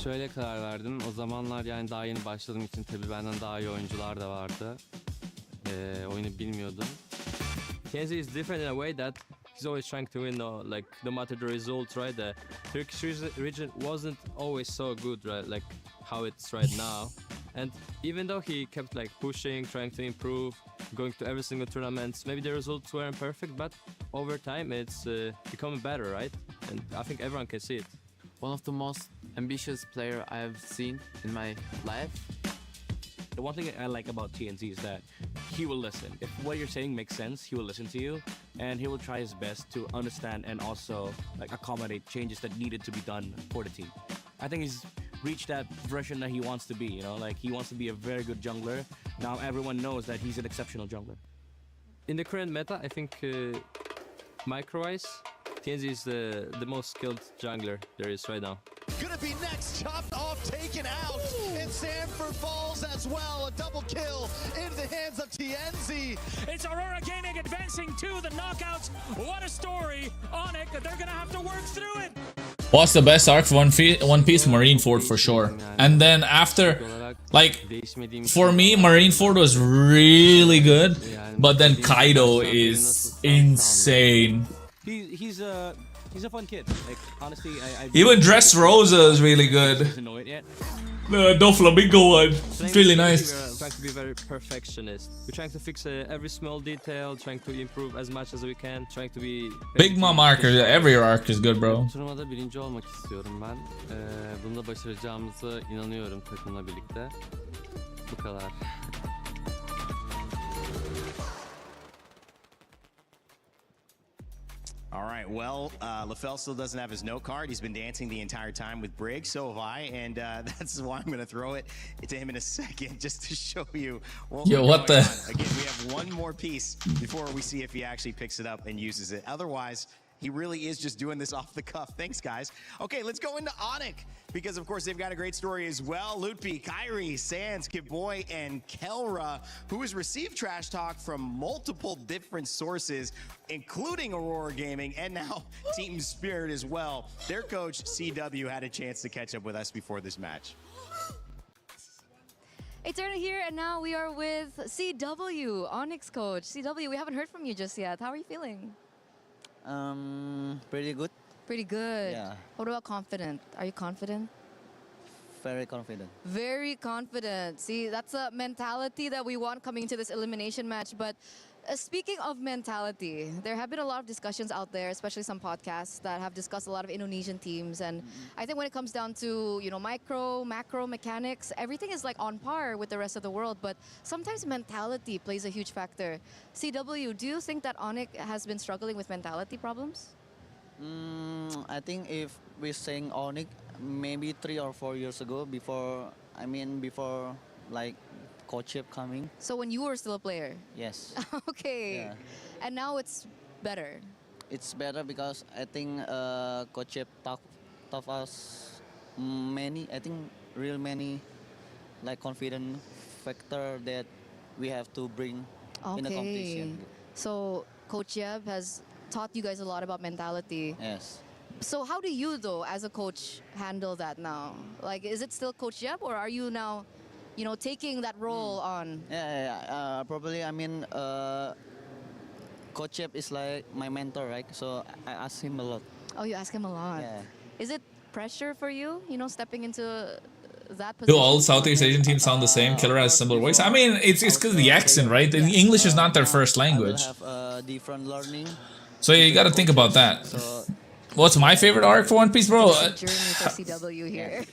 Şöyle karar verdim. O zamanlar yani daha yeni başladığım için tabii benden daha iyi oyuncular da vardı. Oyunu bilmiyordum. Kenzie is different in a way that he's always trying to win, like no matter the result, right? The Turkish region wasn't always so good, right? Like how it's right now. And even though he kept like pushing, trying to improve, going to every single tournament, maybe the results weren't perfect, but over time it's becoming better, right? And I think everyone can see it. One of the most ambitious player I have seen in my life. The one thing I like about TNZ is that he will listen. If what you're saying makes sense, he will listen to you, and he will try his best to understand and also like accommodate changes that needed to be done for the team. I think he's reached that version that he wants to be, you know, like he wants to be a very good jungler. Now everyone knows that he's an exceptional jungler. In the current meta, I think micro-wise, TNZ is the most skilled jungler there is right now. Gonna be next, chopped off, taken out, and Sanford falls as well. A double kill into the hands of TNZ. It's Aurora Gaming advancing to the knockouts. What a story. ONIC, they're gonna have to work through it. What's the best arc for One Piece? Marineford for sure. And then after, like, for me, Marineford was really good, but then Kaido is insane. He's a fun kid. Like honestly, I Even Dressrosa is really good. Doesn't know it yet. The Doflamingo one, it's really nice. We're trying to be very perfectionist. We're trying to fix every small detail, trying to improve as much as we can, trying to be... Big Mom arc, every arc is good, bro. Turnuvada birinci olmak istiyorum ben. Bunu da başaracağımıza inanıyorum takımla birlikte. Bu kadar. All right, well, LaFell still doesn't have his note card. He's been dancing the entire time with Briggs, so have I, and that's why I'm going to throw it to him in a second just to show you what Yo, what the? Again, we have one more piece before we see if he actually picks it up and uses it. Otherwise, he really is just doing this off the cuff. Thanks, guys. Okay, let's go into ONIC, because, of course, they've got a great story as well. Lutpi, Kyrie, Sans, Kidboy, and Kelra, who has received trash talk from multiple different sources, including Aurora Gaming, and now Team Spirit as well. Their coach, CW, had a chance to catch up with us before this match. It's Erna here, and now we are with CW, ONIC's coach. CW, we haven't heard from you just yet. How are you feeling? Pretty good. Pretty good. Yeah. What about confident? Are you confident? Very confident. Very confident. See, that's a mentality that we want coming into this elimination match. But speaking of mentality, there have been a lot of discussions out there, especially some podcasts that have discussed a lot of Indonesian teams. And I think when it comes down to, you know, micro, macro mechanics, everything is like on par with the rest of the world. But sometimes mentality plays a huge factor. CW, do you think that ONIC has been struggling with mentality problems? I think if we're saying ONIC, maybe 3 or 4 years ago, before like Coach Chip coming. So when you were still a player? Yes. Okay. Yeah. And now it's better? It's better because I think Coach Chip taught us many, like confident factor that we have to bring in the competition. So Coach Yeb has taught you guys a lot about mentality. Yes. So how do you, though, as a coach, handle that now? Like, is it still Coach Yeb, or are you now, you know, taking that role on? Yeah, probably. I mean, Coach Yep is like my mentor, right? So I ask him a lot. Oh, you ask him a lot. Yeah. Is it pressure for you, you know, stepping into that Do position? all Southeast Asian teams sound the same? Killer has similar voice. I mean, it's because of the accent, right? The English is not their first language. I will have different learning. So you got to think about that. What's my favorite arc for One Piece, bro? Journey for CW here.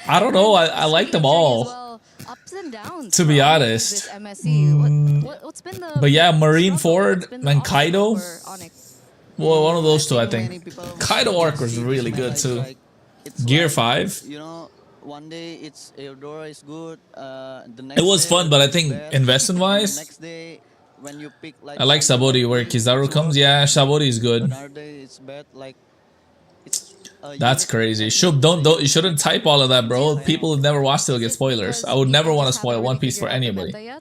I don't know. I like them all. Well, ups and downs. To be honest. This MSC. What's been the? But yeah, Marineford and Kaido. ONIC? Well, one of those two, I think. Kaido arc was really good too. Gear 5. You know, one day it's AURORA is good. The next It was day fun, but I it's think bad. investment The wise, next day when you pick like I like Sabori where Kizaru comes. Yeah, Sabori is good. another day it's bad. Like it's. That's crazy. Don't you shouldn't type all of that, bro. People who never watched it will get spoilers. I would never want to spoil One Piece for anybody. I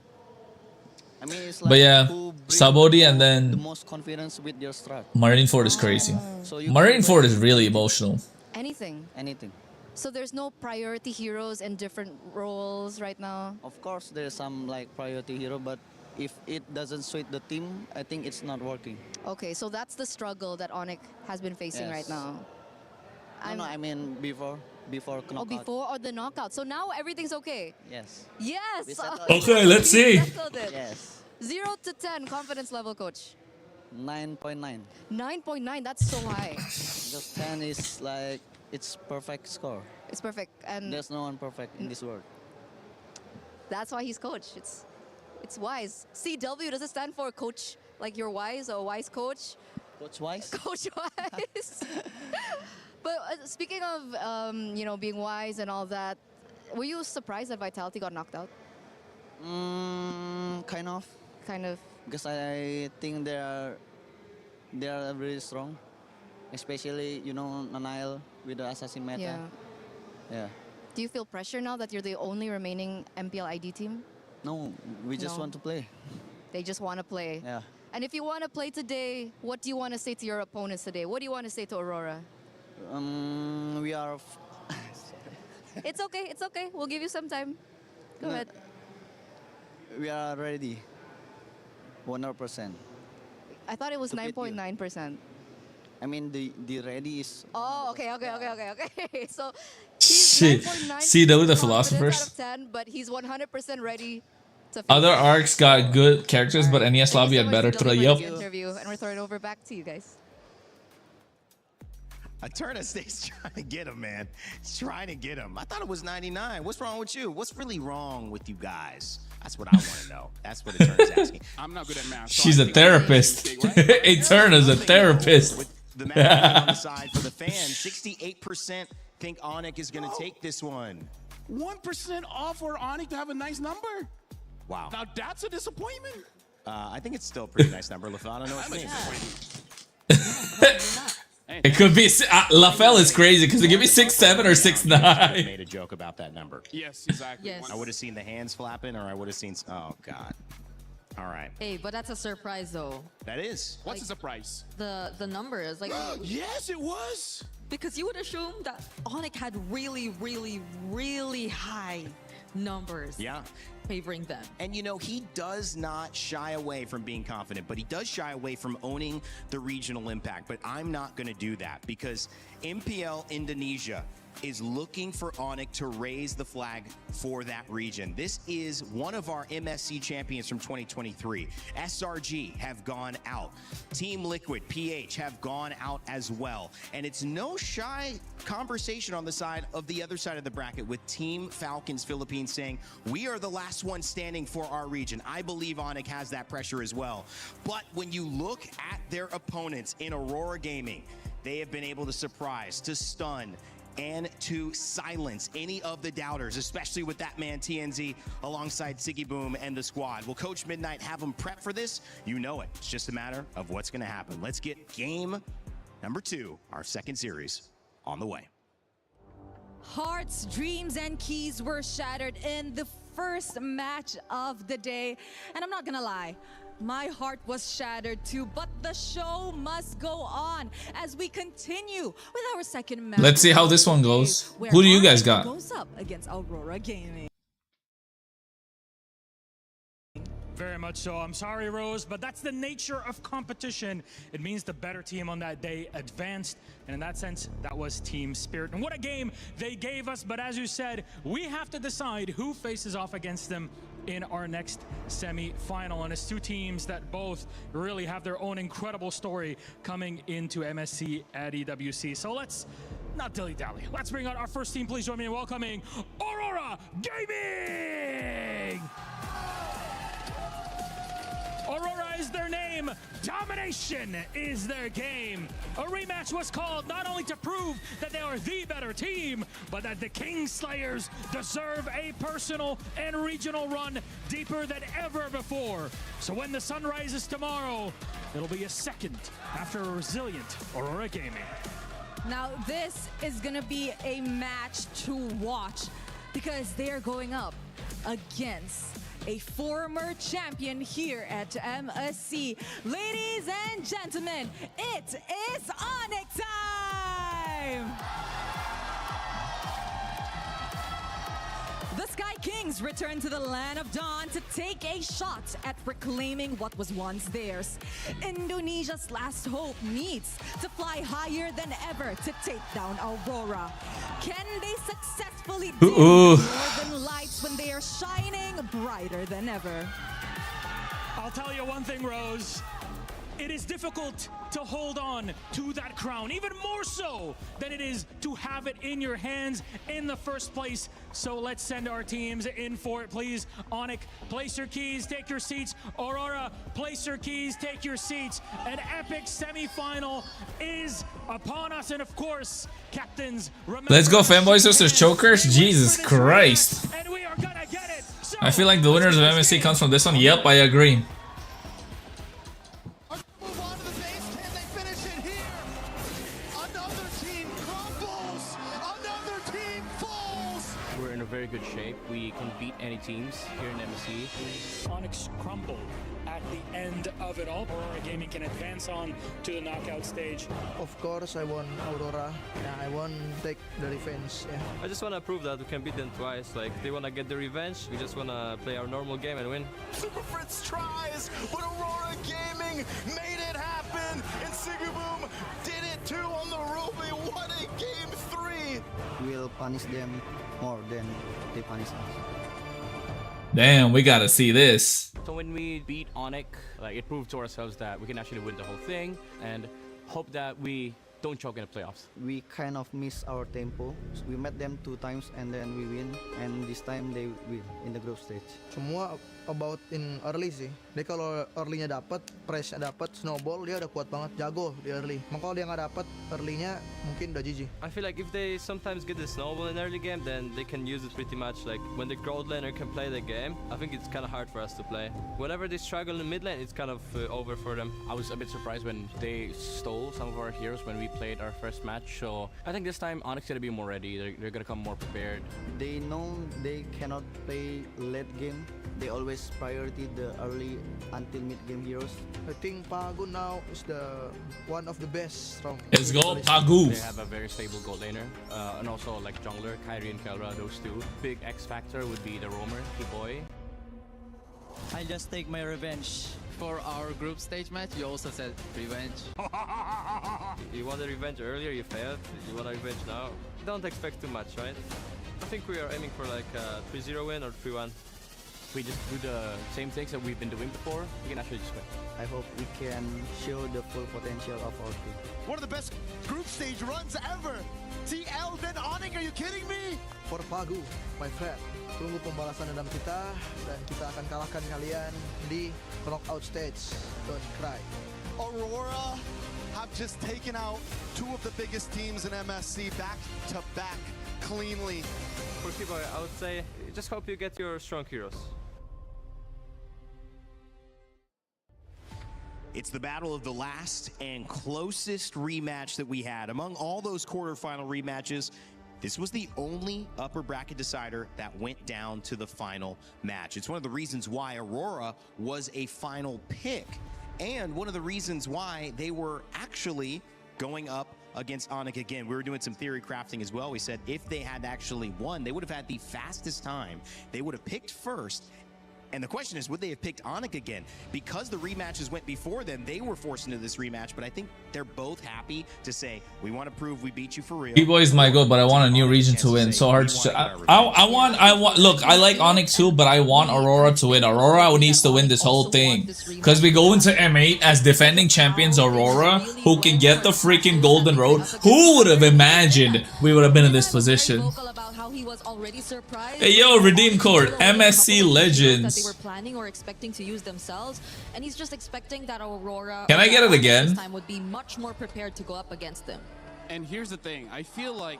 mean, it's But like yeah, who brings Sabori and the then most confidence with your strat. Marineford is crazy. So you Marineford is really emotional. Anything. Anything. So there's no priority heroes in different roles right now? Of course, there's some like priority hero, but if it doesn't suit the team, I think it's not working. Okay, so that's the struggle that ONIC has been facing right Yes. now. No, I mean before knockout. Oh, before or the knockout. So now everything's okay? Yes. Yes! We settled Oh, it. Okay, let's we see. settled it. Yes. 0 to 10 confidence level, coach. 9.9. 9.9, that's so high. Just 10 is like it's perfect score. It's perfect. And There's no one perfect in this world. that's why he's coach. It's wise. CW, does it stand for coach? Like you're wise or wise coach? Coach Wise? Coach Wise. But speaking of, you know, being wise and all that, were you surprised that Vitality got knocked out? Kind of. Kind of. Because I think they are really strong. especially Nanail with the assassin meta. Yeah. Yeah. Do you feel pressure now that you're the only remaining MPL ID team? No, we just No. want to play. They just want to play. Yeah. And if you want to play today, what do you want to say to your opponents today? What do you want to say to Aurora? We are. It's okay. It's okay. We'll give you some time. Go ahead. We are ready. 100%. I thought it was To beat you. 9.9%. I mean, the ready is. Oh, okay. So Shit. he's 9.9% CW the confidence philosophers. out of 10, but he's 100% ready to Other finish. arcs got good characters, but NES Lobby had better. Thank you so Yup. much for the interview, and we're throwing it over back to you guys. Eterna stays trying to get him, man. He's trying to get him. I thought it was 99. What's wrong with you? What's really wrong with you guys? That's what I want to know. That's what Eterna's asking. I'm not good at math. so She's I a think I made therapist. mistake, right? Eterna's a therapist. With the math on the side for the fans, 68% think ONIC is going to take this one. 1% off for ONIC to have a nice number. Wow. Now that's a disappointment. I think it's still a pretty nice number. LaFell, I don't know what you think. It could be. LaFell is crazy because they give me 6'7" or 6'9". Made a joke about that number. Yes, exactly. Yes. I would have seen the hands flapping, or I would have seen. Oh God. All right. Hey, but that's a surprise though. That is. What's the surprise? The numbers, like. Yes, it was. Because you would assume that ONIC had really, really, really high numbers. Yeah. Favoring them. And you know, he does not shy away from being confident, but he does shy away from owning the regional impact. But I'm not going to do that because MPL Indonesia is looking for ONIC to raise the flag for that region. This is one of our MSC champions from 2023. SRG have gone out. Team Liquid, PH have gone out as well. And it's no shy conversation on the side of the other side of the bracket with Team Falcons Philippines saying, we are the last one standing for our region. I believe ONIC has that pressure as well. But when you look at their opponents in Aurora Gaming, they have been able to surprise, to stun, and to silence any of the doubters, especially with that man TNZ alongside Siggy Boom and the squad. Will Coach Midnight have them prep for this? You know it. It's just a matter of what's going to happen. Let's get game number 2, our second series, on the way. Hearts, dreams, and keys were shattered in the first match of the day. And I'm not gonna lie, my heart was shattered too, but the show must go on as we continue with our second match. Let's see how this one goes. Where Who do you guys ONIC got? goes up against Aurora Gaming. Very much so. I'm sorry, Rose, but that's the nature of competition. It means the better team on that day advanced, and in that sense, that was Team Spirit. And what a game they gave us, but as you said, we have to decide who faces off against them in our next semi-final. And it's two teams that both really have their own incredible story coming into MSC at EWC. So let's not dilly-dally. Let's bring out our first team. Please join me in welcoming Aurora Gaming! Aurora is their name, domination is their game. A rematch was called not only to prove that they are the better team, but that the Kingslayers deserve a personal and regional run deeper than ever before. So when the sun rises tomorrow, it'll be a second after a resilient Aurora Gaming. Now this is gonna be a match to watch because they're going up against a former champion here at MSC. Ladies and gentlemen, it is ONIC time! The Sky Kings return to the land of dawn to take a shot at reclaiming what was once theirs. Indonesia's last hope needs to fly higher than ever to take down Aurora. Can they successfully dim northern lights when they are shining brighter than ever? I'll tell you one thing, Rose. It is difficult to hold on to that crown, even more so than it is to have it in your hands in the first place. So let's send our teams in for it, please. ONIC, place your keys, take your seats. Aurora, place your keys, take your seats. An epic semi-final is upon us, and of course, captains, remember— Let's go, fanboys versus chokers. Jesus Christ. and we are gonna get it. So I feel like the winners of MSC comes from this one. Yep, I agree. very good shape. We can beat any teams here in MSC. ONIC crumbled at the end of it all. Aurora Gaming can advance on to the knockout stage. Of course, I want Aurora. Yeah, I want to take the revenge. Yeah. I just want to prove that we can beat them twice. Like, they want to get the revenge. We just want to play our normal game and win. Super Fritz tries, but Aurora Gaming made it happen, and Sigiboom did it too on the Ruby. What a game 3! We'll punish them more than they punish us. Damn, we gotta see this. So when we beat ONIC, like, it proved to ourselves that we can actually win the whole thing, and hope that we don't choke in the playoffs. We kind of miss our tempo. We met them 2 times and then we win, and this time they win in the group stage. Semua about in early sih. Dia kalau early-nya dapat, press-nya dapat, snowball, dia udah kuat banget, jago di early. Maka kalau dia nggak dapat early-nya, mungkin udah GG. I feel like if they sometimes get the snowball in early game, then they can use it pretty much. Like, when the gold laner can play the game, I think it's kind of hard for us to play. Whenever they struggle in mid lane, it's kind of over for them. I was a bit surprised when they stole some of our heroes when we played our first match. So I think this time ONIC's gonna be more ready. They're gonna come more prepared. They know they cannot play late game. They always priority the early until mid game heroes. I think Pagu now is the one of the best strong. Let's go, Pagu. They have a very stable gold laner, and also like jungler, Kyrie and Kelra, those two. Big X factor would be the roamer, K-Boy. I just take my revenge. For our group stage match, you also said revenge. You want a revenge earlier, you failed. You want a revenge now. Don't expect too much, right? I think we are aiming for like a 3-0 win or 3-1. We just do the same things that we've been doing before, we can actually just win. I hope we can show the full potential of our team. One of the best group stage runs ever! TL then ONIC, are you kidding me? For Pagu, my friend. Tunggu pembalasan dendam kita, dan kita akan kalahkan kalian di knockout stage. Don't cry. Aurora have just taken out 2 of the biggest teams in MSC back to back cleanly. For K-Boy, I would say, just hope you get your strong heroes. It's the battle of the last and closest rematch that we had. Among all those quarterfinal rematches, this was the only upper bracket decider that went down to the final match. It's one of the reasons why Aurora was a final pick, and one of the reasons why they were actually going up against ONIC again. We were doing some theory crafting as well. We said if they had actually won, they would have had the fastest time. They would have picked first. And the question is, would they have picked ONIC again? Because the rematches went before them, they were forced into this rematch, but I think they're both happy to say, we want to prove we beat you for real. K-Boy is my goal, but I want a new region to win. So hard to I want look, I like ONIC too, but I want Aurora to win. Aurora needs to win this whole thing. Because we go into M8 as defending champions Aurora, who can get the freaking golden road. Who would have imagined we would have been in this position? He was already surprised. Hey yo, redeem code MSC Legends. That they were planning or expecting to use themselves, and he's just expecting that Aurora. Can I get it again? This time would be much more prepared to go up against them. And here's the thing, I feel like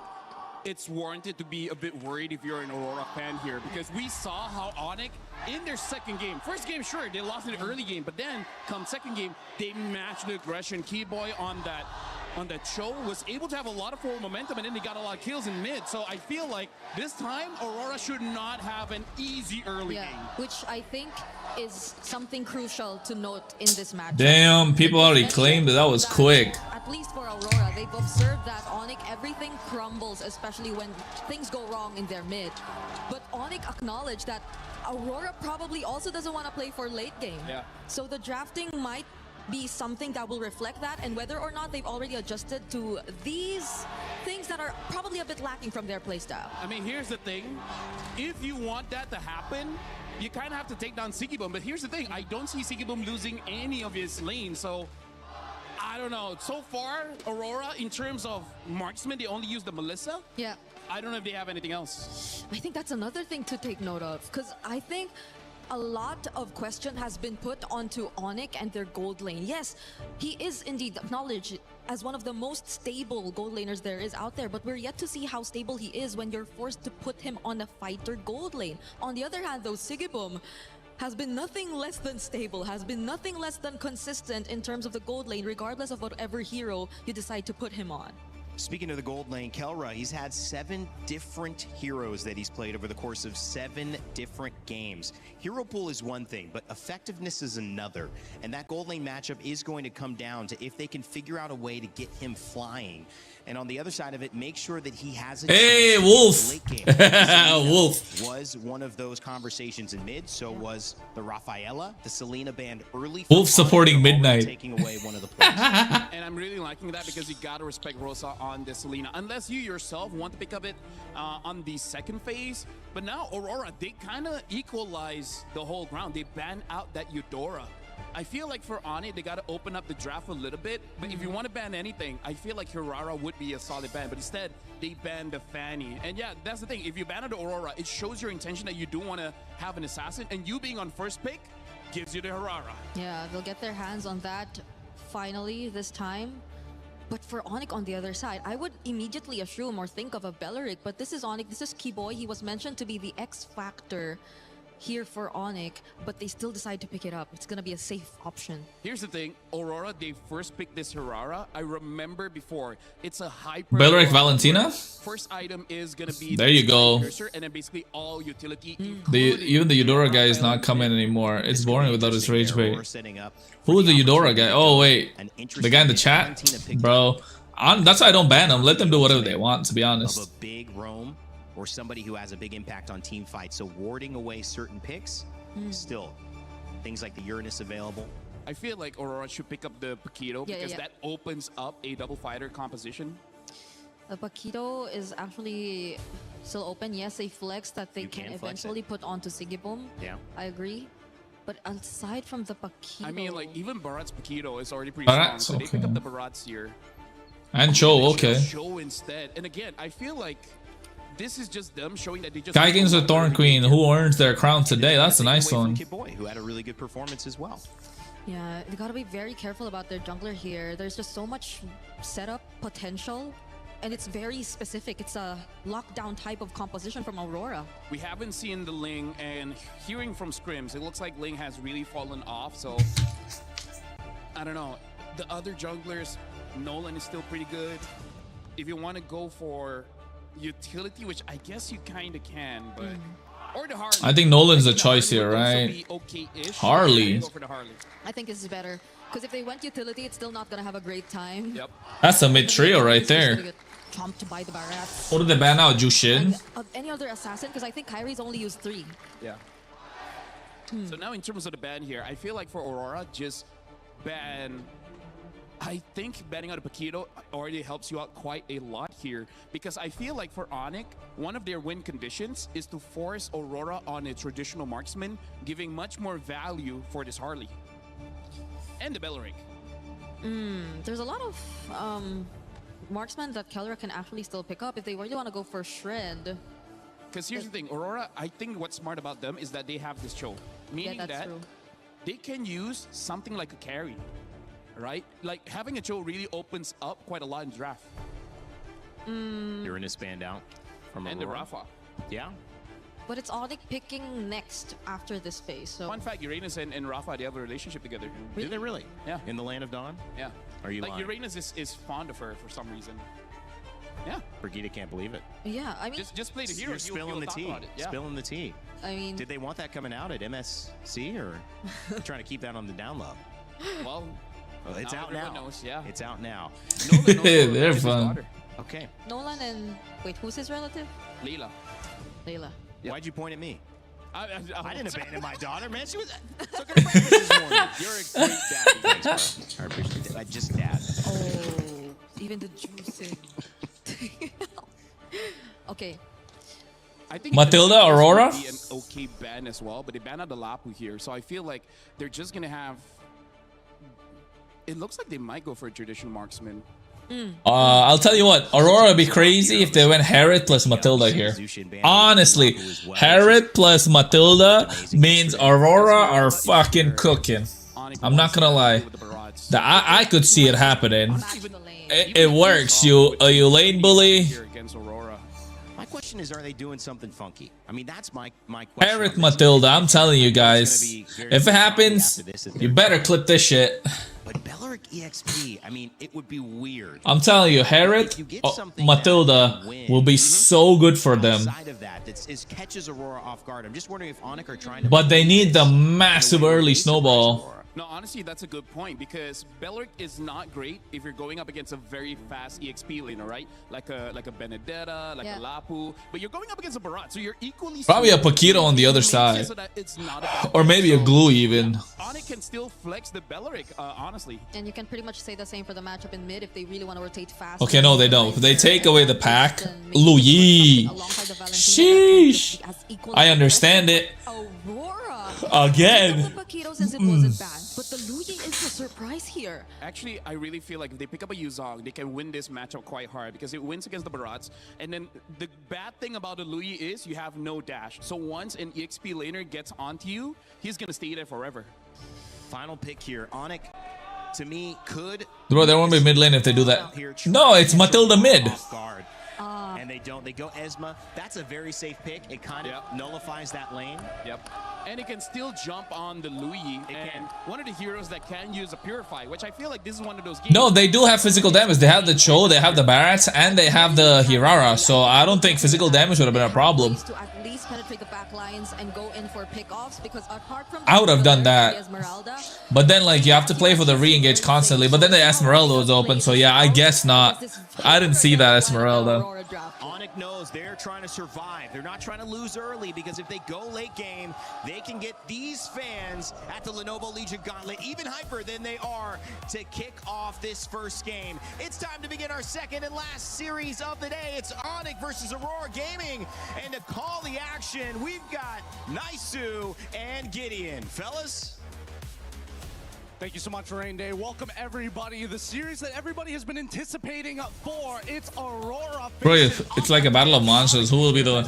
it's warranted to be a bit worried if you're an Aurora fan here, because we saw how ONIC in their second game, first game, sure, they lost in the early game, but then come second game, they matched the aggression. K-Boy on that show was able to have a lot of forward momentum, and then they got a lot of kills in mid. So I feel like this time Aurora should not have an easy early game. Which I think is something crucial to note in this match. Damn, people already claimed that was quick. At least for Aurora, they've observed that ONIC, everything crumbles, especially when things go wrong in their mid. But ONIC acknowledged that Aurora probably also doesn't want to play for late game. Yeah. So the drafting might be something that will reflect that, and whether or not they've already adjusted to these things that are probably a bit lacking from their playstyle. I mean, here's the thing. If you want that to happen, you kind of have to take down Sigiboom. But here's the thing. I don't see Sigiboom losing any of his lanes. So, I don't know. So far, Aurora, in terms of marksman, they only use the Melissa. Yeah. I don't know if they have anything else. I think that's another thing to take note of, because I think a lot of question has been put onto ONIC and their gold lane. Yes, he is indeed acknowledged as one of the most stable gold laners there is out there, but we're yet to see how stable he is when you're forced to put him on a fighter gold lane. On the other hand, though, Sigiboom has been nothing less than stable, has been nothing less than consistent in terms of the gold lane, regardless of whatever hero you decide to put him on. Speaking of the gold lane, Kelra, he's had 7 different heroes that he's played over the course of 7 different games. Hero pool is one thing, but effectiveness is another. And that gold lane matchup is going to come down to if they can figure out a way to get him flying. And on the other side of it, make sure that he has a Hey, Wolf! late game. Wolf. Was one of those conversations in mid, so was the Rafaela, the Selena band early. Wolf supporting Midnight. Taking away one of the players. And I'm really liking that because you got to respect Rosa on the Selena. Unless you yourself want to pick up it on the second phase. But now Aurora, they kind of equalize the whole ground. They ban out that Eudora. I feel like for ONIC, they got to open up the draft a little bit. But if you want to ban anything, I feel like Hirara would be a solid ban. But instead, they banned the Fanny. And yeah, that's the thing. If you ban out the Aurora, it shows your intention that you do want to have an assassin. And you being on first pick gives you the Hirara. Yeah, they'll get their hands on that finally this time. But for ONIC on the other side, I would immediately assume or think of a Belleric. But this is ONIC. This is Keyboy. He was mentioned to be the X factor here for ONIC, but they still decide to pick it up. It's gonna be a safe option. Here's the thing, Aurora, they first picked this Hirara. I remember before, it's a hyper. Belleric Valentina? First item is gonna be there you go. Cursor, and then basically all utility. Even the Eudora guy is not coming anymore. It's boring without his rage bait. Who is the Eudora guy? Oh wait, the guy in the chat, bro. That's why I don't ban them. Let them do whatever they want. To be honest. Of a big roam or somebody who has a big impact on team fights. So warding away certain picks, still things like the Uranus available. I feel like Aurora should pick up the Paquito because that opens up a double fighter composition. The Paquito is actually still open. Yes, a flex that they can eventually put onto Sigibum. Yeah, I agree. But aside from the Paquito, I mean, like even Barat's Paquito is already pretty strong. So they pick up the Barats here. And Cho, okay. Cho instead. And again, I feel like this is just them showing that they just. Guy against the Thorn Queen, who earns their crown today. That's a nice one. Kid Boy, who had a really good performance as well. Yeah, they gotta be very careful about their jungler here. There's just so much setup potential, and it's very specific. It's a lockdown type of composition from Aurora. We haven't seen the Ling, and hearing from scrims, it looks like Ling has really fallen off. So I don't know. The other junglers, Nolan is still pretty good. If you want to go for utility, which I guess you kind of can, but or the Harley. I think Nolan's a choice here, right? Harley. I think this is better because if they went utility, it's still not gonna have a great time. Yep. That's a mid trio right there. Chomped by the Barats. What did they ban out? Jushin? Any other assassin? Because I think Kyrie's only used 3. Yeah. So now in terms of the ban here, I feel like for Aurora, just ban. I think banning out a Paquito already helps you out quite a lot here because I feel like for ONIC, one of their win conditions is to force Aurora on a traditional marksman, giving much more value for this Harley. And the Belleric. There's a lot of marksmen that Kelra can actually still pick up if they really want to go for Shred. Because here's the thing, Aurora, I think what's smart about them is that they have this Cho. Meaning that they can use something like a carry. Right? Like having a Cho really opens up quite a lot in draft. Uranus banned out from and Aurora. the Rafa. Yeah. But it's ONIC picking next after this phase. So fun fact, Uranus and Rafa, they have a relationship together. Do they really? Yeah. In the land of Dawn? Yeah. Are you like lying? Uranus is fond of her for some reason. Yeah. Brigida can't believe it. Yeah, I mean, just play the hero. You're spilling the tea. Yeah. Spilling the tea. I mean, did they want that coming out at MSC or trying to keep that on the down low? Well, it's out now. Knows, yeah. It's out now. They're fun. Okay. Nolan and wait, who's his relative? Layla. Layla. Yep. Why'd you point at me? I didn't abandon my daughter, man. She was took her to breakfast this morning. You're a great dad. Thanks, bro. I appreciate that. I just dad. Oh, even the juicing. Okay. I think Matilda, Aurora? Be an okay ban as well, but they ban out the Lapu here, so I feel like they're just gonna have. It looks like they might go for a traditional marksman. I'll tell you what, Aurora would be crazy if they went Harriet plus Matilda here. Honestly, Harriet plus Matilda means Aurora are fucking cooking. I'm not gonna lie. I could see it happening. It works. You lane bully. My question is, are they doing something funky? I mean, that's my question. Harriet Matilda, I'm telling you guys. If it happens, you better clip this shit. But Belleric Belleric EXP, I mean, it would be weird. I'm telling you, Herod, Matilda will be so good for them. Outside of that, catches Aurora off guard. I'm just wondering if ONIC are trying to... But they need the massive early snowball. No, honestly, that's a good point because Belleric is not great if you're going up against a very fast EXP laner, right? Like a Benedetta, like a Lapu, but you're going up against a Barat, so you're equally... Probably a Paquito on the other side. So that it's not a or maybe a Glue even. ONIC can still flex the Belleric, honestly. And you can pretty much say the same for the matchup in mid if they really want to rotate fast. Okay, no, they don't. If they take away the pack, Louis. Sheesh. I understand it. Again. Since it wasn't bad, but the Louis is the surprise here. Actually, I really feel like if they pick up a Yuzong, they can win this matchup quite hard because it wins against the Barats. And then the bad thing about the Louis is you have no dash. So once an EXP laner gets onto you, he's gonna stay there forever. Final pick here, ONIC. To me, could... Bro, they won't be mid lane if they do that. No, it's Matilda mid. And they don't. They go Esma. That's a very safe pick. It kind of nullifies that lane. Yep. And it can still jump on the Louis. And one of the heroes that can use a Purify, which I feel like this is one of those games. No, they do have physical damage. They have the Cho, they have the Barats, and they have the Hirara. So I don't think physical damage would have been a problem. To at least penetrate the back lines and go in for pickoffs because apart from I would have done that. But then like you have to play for the re-engage constantly. But then the Esmeralda was open, so yeah, I guess not. I didn't see that Esmeralda. ONIC knows they're trying to survive. They're not trying to lose early because if they go late game, they can get these fans at the Lenovo Legion Gauntlet even hyper than they are to kick off this first game. It's time to begin our second and last series of the day. It's ONIC versus Aurora Gaming. And to call the action, we've got Naisu and Gideon. Fellas? Thank you so much, Rain Day. Welcome, everybody. The series that everybody has been anticipating for. It's Aurora. Bro, it's like a battle of monsters. Who will be the one?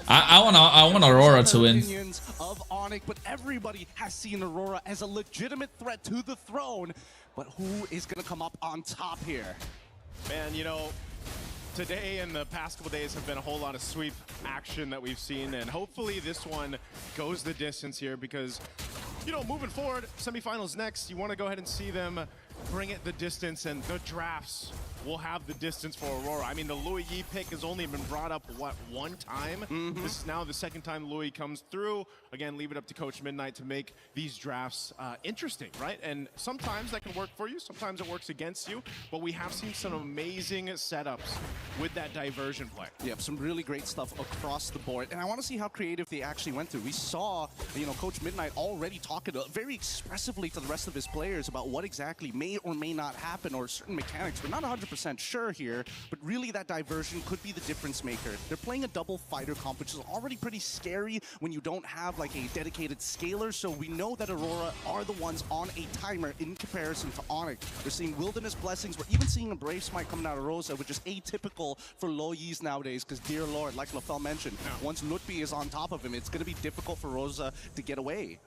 I want Aurora to win. Of ONIC, but everybody has seen Aurora as a legitimate threat to the throne. But who is going to come up on top here? Man, you know, today and the past couple days have been a whole lot of sweep action that we've seen, and hopefully this one goes the distance here because, you know, moving forward, semifinals next, you want to go ahead and see them bring it the distance, and the drafts will have the distance for Aurora. I mean, the Louis Yi pick has only been brought up, what, one time? This is now the second time Louis comes through. Again, leave it up to Coach Midnight to make these drafts interesting, right? And sometimes that can work for you, sometimes it works against you, but we have seen some amazing setups with that diversion play. Yep, some really great stuff across the board, and I want to see how creative they actually went through. We saw, you know, Coach Midnight already talking very expressively to the rest of his players about what exactly may or may not happen, or certain mechanics. We're not 100% sure here, but really that diversion could be the difference maker. They're playing a double fighter comp, which is already pretty scary when you don't have like a dedicated scaler, so we know that Aurora are the ones on a timer in comparison to ONIC. We're seeing Wilderness Blessings, we're even seeing a Brave Smite coming out of Rosa, which is atypical for low Yis nowadays, because dear lord, like LaFell mentioned, once Lutfi is on top of him, it's going to be difficult for Rosa to get away.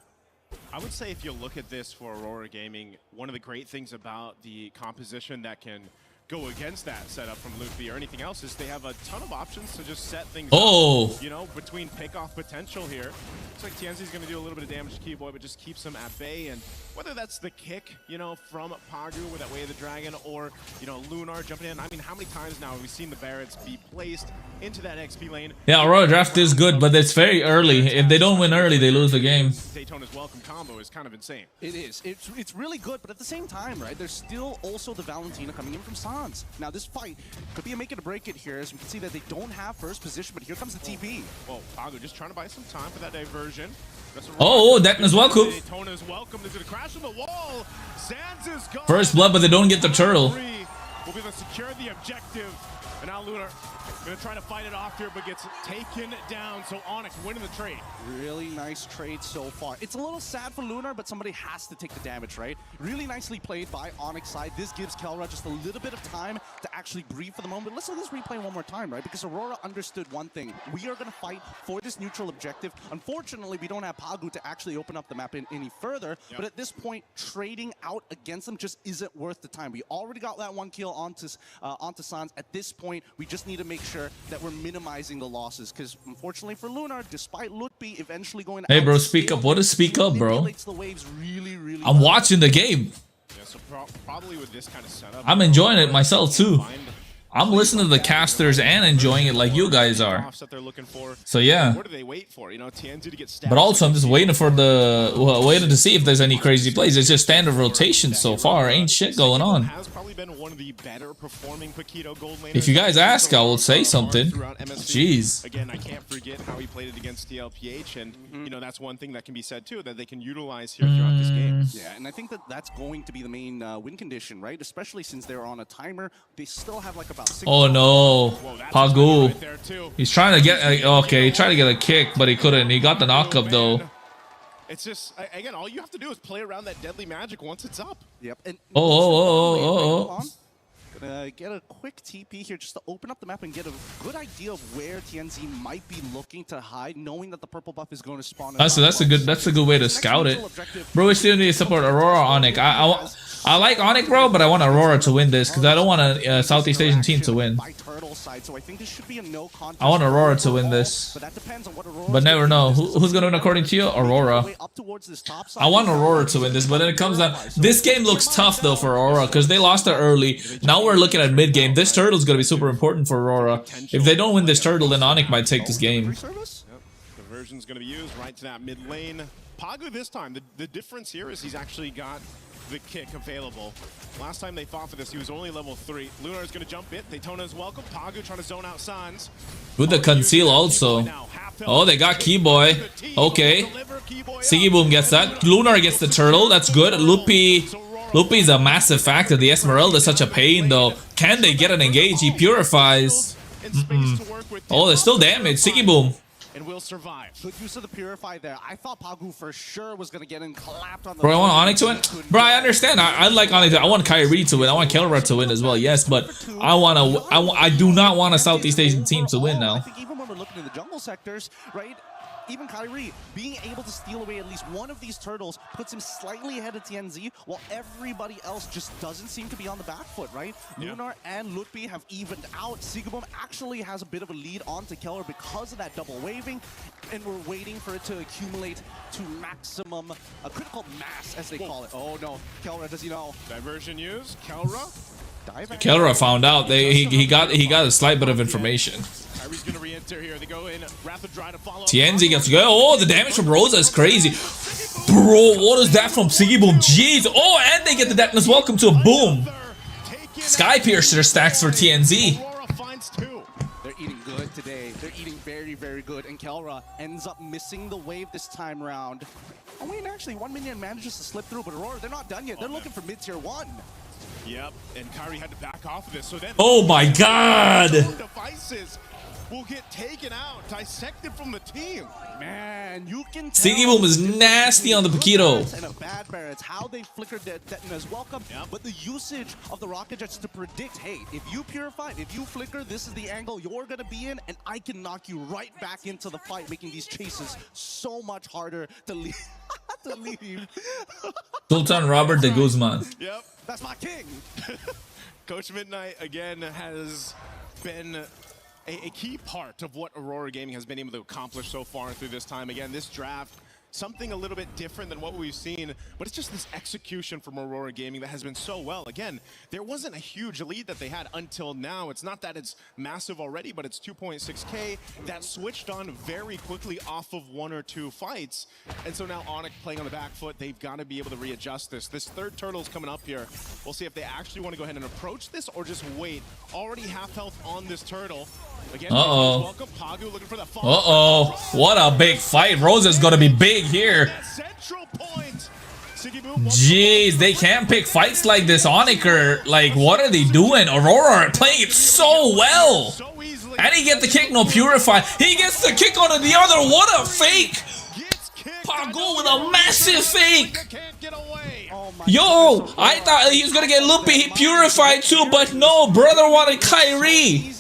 I would say if you look at this for Aurora Gaming, one of the great things about the composition that can go against that setup from Luffy or anything else is they have a ton of options to just set things up, you know, between pick-off potential here. Looks like Tianzi's going to do a little bit of damage to Keyboy, but just keeps him at bay. And whether that's the kick, you know, from Pagu with that Way of the Dragon, or, you know, Lunar jumping in. I mean, how many times now have we seen the Barretts be placed into that XP lane? Yeah, Aurora draft is good, but it's very early. If they don't win early, they lose the game. Daytona's welcome combo is kind of insane. It is. It's really good, but at the same time, right, there's still also the Valentina coming in from Sans. Now, this fight could be a make it or break it here, as we can see that they don't have first position, but here comes the TP. Well, Pagu just trying to buy some time for that diversion. Oh, Detna's welcome. Daytona's welcome. Is going to crash on the wall. Sans is gone. First blood, but they don't get the turtle. Will be able to secure the objective. And now Lunar going to try to fight it off here, but gets taken down. So ONIC winning the trade. Really nice trade so far. It's a little sad for Lunar, but somebody has to take the damage, right? Really nicely played by ONIC's side. This gives Kelra just a little bit of time to actually breathe for the moment. Let's let this replay one more time, right? Because Aurora understood one thing. We are going to fight for this neutral objective. Unfortunately, we don't have Pagu to actually open up the map any further. But at this point, trading out against them just isn't worth the time. We already got that one kill onto Sans. At this point, we just need to make sure that we're minimizing the losses, because unfortunately for Lunar, despite Lutfi eventually going to... Hey bro, speak up. What is speak up, bro? The waves really I'm watching the game. Yeah, so probably with this kind of setup, I'm enjoying it myself too. I'm listening to the casters and enjoying it like you guys are. So yeah. What do they wait for? You know, TNZ to get But also, I'm just waiting for waiting to see if there's any crazy plays. It's just standard rotation so far. Ain't shit going on. Has probably been one of the better performing Paquito gold laners. If you guys ask, I will say something. Jeez. Again, I can't forget how he played it against TLPH, and you know that's one thing that can be said too that they can utilize here throughout this game. Yeah, and I think that that's going to be the main win condition, right? Especially since they're on a timer. They still have like about 6. Oh no, Pagu. He's trying to get okay. He tried to get a kick, but he couldn't. He got the knockup though. It's just again, all you have to do is play around that deadly magic once it's up. Yep. And Oh. Gonna get a quick TP here just to open up the map and get a good idea of where TNZ might be looking to hide, knowing that the purple buff is going to spawn. That's a good way to scout it, bro. We still need to support Aurora ONIC. I like ONIC, bro, but I want Aurora to win this because I don't want a Southeast Asian team to win. I want Aurora to win this, but never know who's gonna win according to you. Aurora. I want Aurora to win this, but then it comes down. This game looks tough though for Aurora because they lost it early. Now we're looking at mid game. This turtle is gonna be super important for Aurora. If they don't win this turtle, then ONIC might take this game. Conversion's gonna be used right to that mid lane. Pagu this time. The difference here is he's actually got the kick available. Last time they fought for this, he was only level 3. Lunar's gonna jump it. Daytona's welcome. Pagu trying to zone out Sans. With the conceal also. Oh, they got Keyboy. Okay. Siggy Boom gets that. Lunar gets the turtle. That's good. Lupi's a massive factor. The Esmeralda is such a pain though. Can they get an engage? He purifies. Oh, there's still damage. Siggy Boom. And will survive. Good use of the Purify there. I thought Pagu for sure was going to get in clapped on the... Bro, I want ONIC to win? Bro, I understand. I like ONIC. I want Kyrie to win. I want KRONOS to win as well, yes, but I do not want a Southeast Asian team to win now. I think even when we're looking in the jungle sectors, right? Even Kyrie being able to steal away at least one of these turtles puts him slightly ahead of TNZ, while everybody else just doesn't seem to be on the back foot, right? Yeah. Lunar and Lutpi have evened out. Sigabum actually has a bit of a lead onto Keller because of that double waving, and we're waiting for it to accumulate to maximum, a critical mass, as they call it. Oh no, Keller, does he know? Diversion used, Kelra. Kelra found out. He got a slight bit of information. Kyrie's gonna re-enter here. They go in. Rapid Dry to follow. TNZ gets to go. Oh, the damage from Rosa is crazy. Bro, what is that from Siggy Boom? Jeez. Oh, and they get the detonus. Welcome to a boom. Sky Piercer stacks for TNZ. They're eating good today. They're eating very, very good. And Kelra ends up missing the wave this time round. Oh, wait, actually, 1 minion manages to slip through, but Aurora, they're not done yet. They're looking for mid-tier 1. Yep, and Kyrie had to back off of this. So then, oh my god! Devices will get taken out, dissected from the team. Man, you can tell. Siggy Boom is nasty on the Paquito. And a bad bear. It's how they flickered their detonators. Welcome, but the usage of the rocket jets to predict, hey, if you purify, if you flicker, this is the angle you're gonna be in, and I can knock you right back into the fight, making these chases so much harder to leave. to leave. Sultan Robert de Guzman. Yep, that's my king. Coach Midnight again has been a key part of what Aurora Gaming has been able to accomplish so far through this time. Again, this draft, something a little bit different than what we've seen, but it's just this execution from Aurora Gaming that has been so well. Again, there wasn't a huge lead that they had until now. It's not that it's massive already, but it's 2.6K that switched on very quickly off of 1 or 2 fights. And so now ONIC playing on the back foot, they've got to be able to readjust this. This third turtle's coming up here. We'll see if they actually want to go ahead and approach this or just wait. Already half health on this turtle. Again, welcome Pagu looking for the what a big fight. Rosa's gonna be big here. Jeez, they can't pick fights like this. ONIC, like, what are they doing? Aurora are playing it so well. And he gets the kick, no purify. He gets the kick on the other. What a fake. Pagu with a massive fake. Yo, I thought he was gonna get loopy. He purified too, but no, brother wanted Kyrie.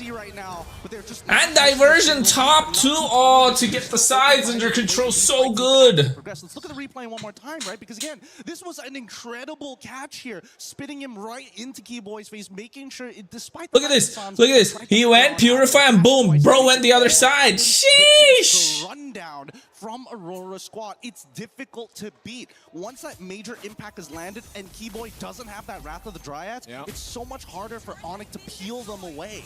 And diversion top 2. Oh, to get the sides under control, so good. Let's look at the replay one more time, right? Because again, this was an incredible catch here, spitting him right into Keyboy's face, making sure, despite the look at this. He went purify and boom, bro went the other side. Sheesh. Rundown from Aurora squad. It's difficult to beat. Once that major impact is landed and Keyboy doesn't have that Wrath of the Dryads, it's so much harder for ONIC to peel them away.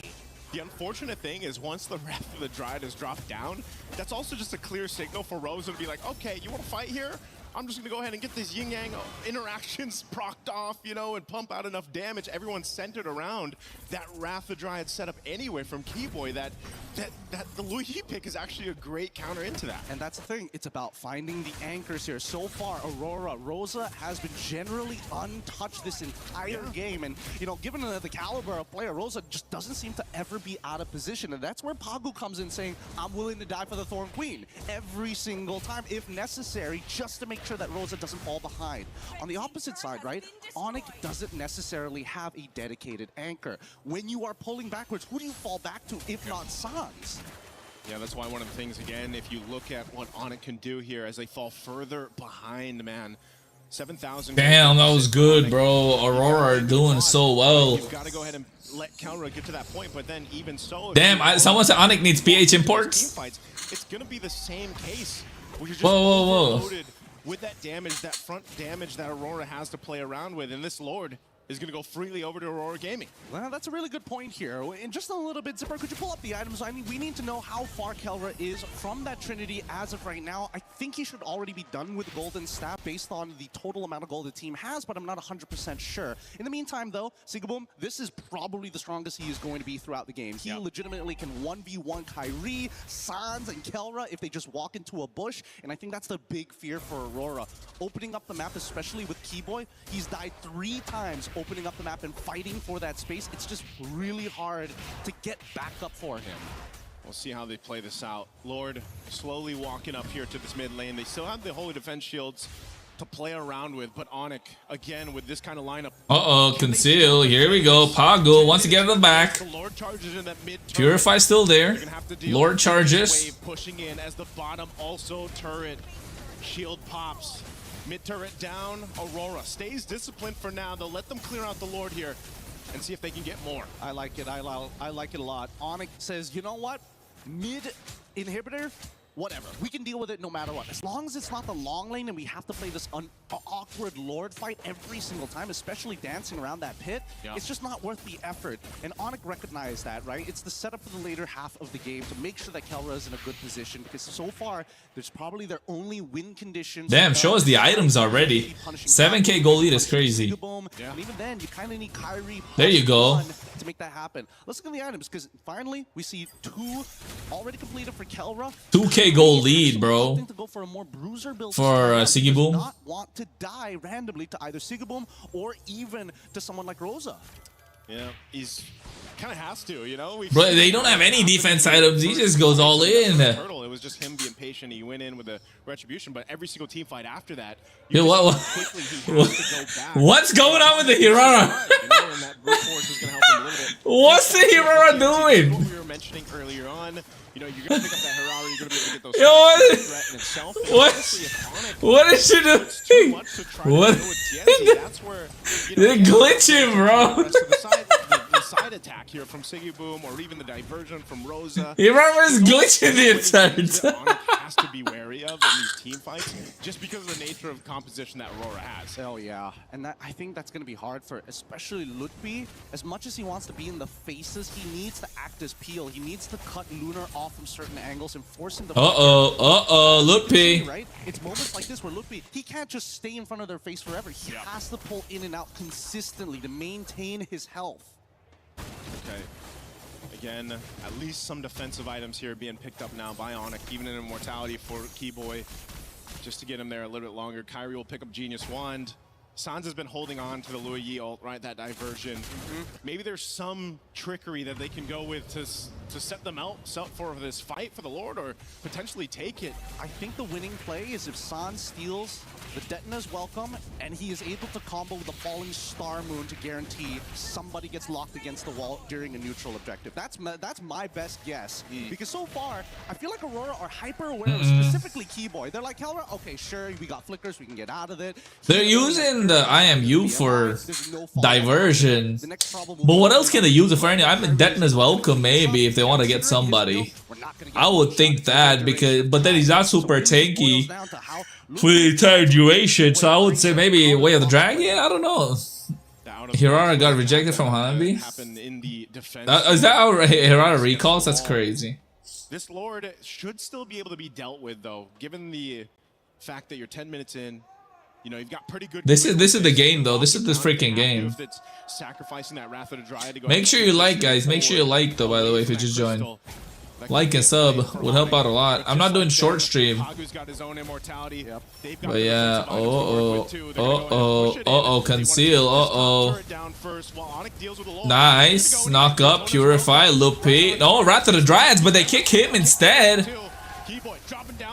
The unfortunate thing is once the Wrath of the Dryad is dropped down, that's also just a clear signal for Rosa to be like, okay, you want to fight here? I'm just going to go ahead and get these yin-yang interactions procced off, you know, and pump out enough damage. Everyone's centered around that Wrath of the Dryad setup anyway from Keyboy that the Luyi pick is actually a great counter into that. And that's the thing. It's about finding the anchors here. So far, Aurora, Rosa has been generally untouched this entire game. And, you know, given the caliber of player, Rosa just doesn't seem to ever be out of position. And that's where Pagu comes in saying, I'm willing to die for the Thorn Queen every single time, if necessary, just to make sure that Rosa doesn't fall behind. On the opposite side, right, ONIC doesn't necessarily have a dedicated anchor. When you are pulling backwards, who do you fall back to if not Sans? Yeah, that's why one of the things, again, if you look at what ONIC can do here as they fall further behind, man. 7,000. Damn, that was good, bro. Aurora are doing so well. You've got to go ahead and let Kelra get to that point, but then even so... Damn, someone said ONIC needs PH imports. It's going to be the same case. Where you're just whoa. overloaded with that damage, that front damage that Aurora has to play around with, and this Lord is going to go freely over to Aurora Gaming. Well, that's a really good point here. In just a little bit, Zipper, could you pull up the items? I mean, we need to know how far Kelra is from that Trinity as of right now. I think he should already be done with Golden Staff based on the total amount of gold the team has, but I'm not 100% sure. In the meantime, though, Sigaboom, this is probably the strongest he is going to be throughout the game. He legitimately can 1v1 Kyrie, Sans, and Kelra if they just walk into a bush, and I think that's the big fear for Aurora. Opening up the map, especially with Keyboy, he's died 3 times opening up the map and fighting for that space. It's just really hard to get back up for him. We'll see how they play this out. Lord slowly walking up here to this mid lane. They still have the Holy Defense shields to play around with, but ONIC, again, with this kind of lineup. Conceal. Here we go. Pagu wants to get in the back. The Lord charges in that mid. Purify still there. Lord charges. Wave pushing in as the bottom also turret. Shield pops. Mid turret down. Aurora stays disciplined for now. They'll let them clear out the Lord here and see if they can get more. I like it. I like it a lot. ONIC says, you know what? Mid inhibitor, whatever. We can deal with it no matter what. As long as it's not the long lane and we have to play this awkward Lord fight every single time, especially dancing around that pit, it's just not worth the effort. And ONIC recognized that, right? It's the setup for the later half of the game to make sure that Kelra is in a good position, because so far, there's probably their only win conditions. Damn, show us the items already. 7k gold lead is crazy. And even then, you kind of need Kyrie. There you go. To make that happen. Let's look at the items, because finally, we see 2 already completed for Kelra. 2k gold lead, bro. To go for a more bruiser build for Sigaboom. Not want to die randomly to either Sigaboom or even to someone like Rosa. Yeah, he's kind of has to, you know. Bro, they don't have any defense items. He just goes all in. It was just him being patient. He went in with a retribution, but every single team fight after that, yo, what's going on with the Hirara? What's the Hirara doing? What we were mentioning earlier on, you know, you're gonna pick up that Hirara, you're gonna be able to get those. What is she doing? What? They're glitching, bro. The side attack here from Sigaboom, or even the diversion from Rosa. Hirara's glitching the entire time. Has to be wary of in these team fights, just because of the nature of composition that Aurora has. Oh yeah, and I think that's going to be hard for especially Lutfi. As much as he wants to be in the faces, he needs to act as Peel. He needs to cut Lunar off from certain angles and force him to... Lutfi. Right? It's moments like this where Lutfi, he can't just stay in front of their face forever. He has to pull in and out consistently to maintain his health. Okay. Again, at least some defensive items here being picked up now by ONIC, even an immortality for Keyboy, just to get him there a little bit longer. Kyrie will pick up Genius Wand. Sans has been holding on to the Luyi ult, right? That diversion. Maybe there's some trickery that they can go with to set them out for this fight for the Lord, or potentially take it. I think the winning play is if Sans steals the Detna's welcome, and he is able to combo with the Falling Star Moon to guarantee somebody gets locked against the wall during a neutral objective. That's my best guess. Because so far, I feel like Aurora are hyper aware of specifically Keyboy. They're like, Kelra, okay, sure, we got flickers, we can get out of it. They're using the IMU for diversion. But what else can they use if any? I mean, Detton is welcome maybe if they want to get somebody. I would think that but then he's not super tanky for the entire duration, so I would say maybe Way of the Dragon? I don't know. AURORA got rejected from Hanbi? Is that how AURORA recalls? That's crazy. This Lord should still be able to be dealt with, though, given the fact that you're 10 minutes in. You know, you've got pretty good. This is the game, though. This is the freaking game. Make sure you like, guys. Make sure you like, though, by the way, if you just joined. Like and sub would help out a lot. I'm not doing short stream. But yeah, conceal, Nice, knock up, purify, loopy. No, Wrath of the Dryads, but they kick him instead.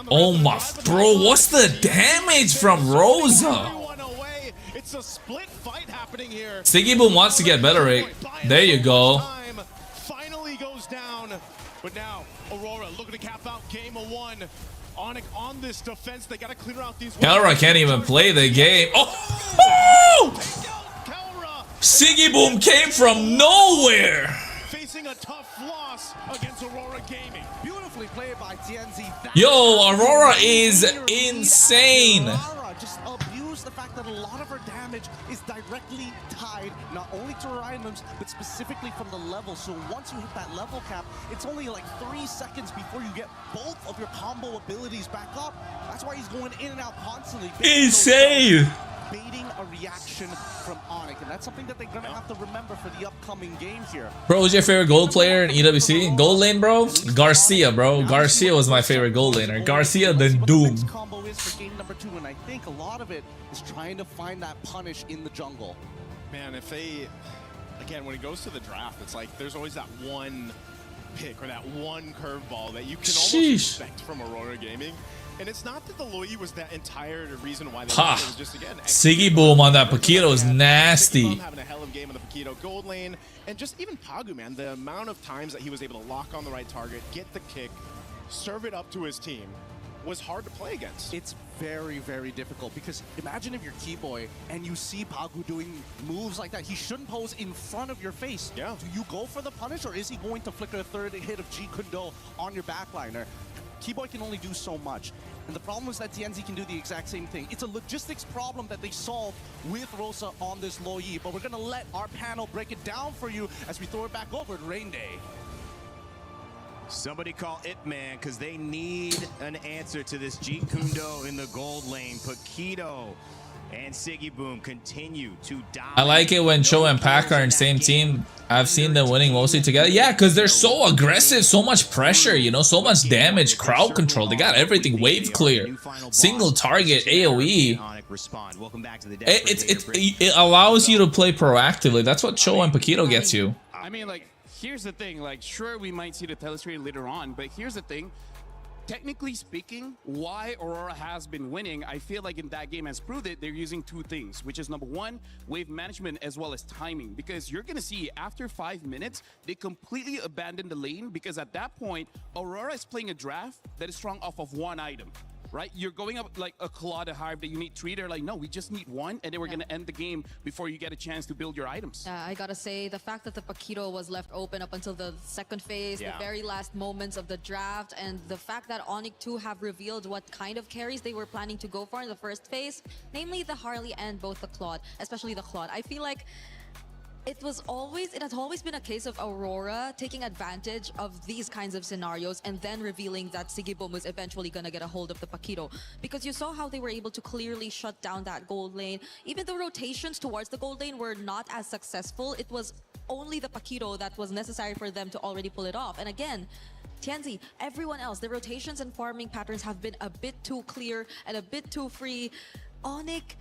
Oh my, bro, what's the damage from Rosa? Siggy Boom wants to get better, Rick. There you go. But now, Aurora looking to cap out game of 1. ONIC on this defense. They got to clear out these. Kelra can't even play the game. Oh! Siggy Boom came from nowhere. Facing a tough loss against Aurora Gaming. Beautifully played by TNZ. Yo, Aurora is insane. Just abuse the fact that a lot of her damage is directly tied not only to her items but specifically from the level. So once you hit that level cap, it's only like 3 seconds before you get both of your combo abilities back up. That's why he's going in and out constantly. Insane. Baiting a reaction from ONIC, and that's something that they're gonna have to remember for the upcoming games here. Bro, who's your favorite gold player in EWC? Gold lane, bro? Garcia, bro. Garcia was my favorite gold laner. Garcia, then Doom. Combo is for game number 2, and I think a lot of it is trying to find that punish in the jungle. Man, if they, again, when it goes to the draft, it's like there's always that one pick or that one curveball that you can almost expect from Aurora Gaming. And it's not that the Loi was that entire reason why they it was just, again, Siggy Boom on that Paquito is nasty. Having a hell of a game on the Paquito gold lane, and just even Pagu, man, the amount of times that he was able to lock on the right target, get the kick, serve it up to his team, was hard to play against. It's very, very difficult because imagine if you're Keyboy and you see Pagu doing moves like that. He shouldn't pose in front of your face. Yeah. Do you go for the punish, or is he going to flicker a third hit of G Kundo on your backliner? Keyboy can only do so much. And the problem is that TNZ can do the exact same thing. It's a logistics problem that they solved with Rosa on this Loi, but we're gonna let our panel break it down for you as we throw it back over to Rain Day. Somebody call It Man, because they need an answer to this G Kundo in the gold lane. Paquito and Siggy Boom continue to die. I like it when Cho and Pac are in the same team. I've seen them winning mostly together. Yeah, because they're so aggressive, so much pressure, you know, so much damage, crowd control. They got everything, wave clear, single target, AoE. It allows you to play proactively. That's what Cho and Paquito gets you. I mean, like, here's the thing. Like, sure, we might see the telestrain later on, but here's the thing. Technically speaking, why Aurora has been winning, I feel like in that game has proved it, they're using 2 things, which is number 1, wave management as well as timing. Because you're going to see after 5 minutes, they completely abandon the lane because at that point, Aurora is playing a draft that is strong off of 1 item. Right? You're going up like a Claw, a Hive that you need 3. They're like, no, we just need 1, and then we're going to end the game before you get a chance to build your items. I gotta say, the fact that the Paquito was left open up until the second phase, the very last moments of the draft, and the fact that ONIC 2 have revealed what kind of carries they were planning to go for in the first phase, namely the Harley and both the Claude, especially the Claude. I feel like it has always been a case of Aurora taking advantage of these kinds of scenarios and then revealing that Siggy Boom was eventually gonna get a hold of the Paquito. Because you saw how they were able to clearly shut down that gold lane. Even the rotations towards the gold lane were not as successful. It was only the Paquito that was necessary for them to already pull it off. And again, TNZ, everyone else, the rotations and farming patterns have been a bit too clear and a bit too free. ONIC,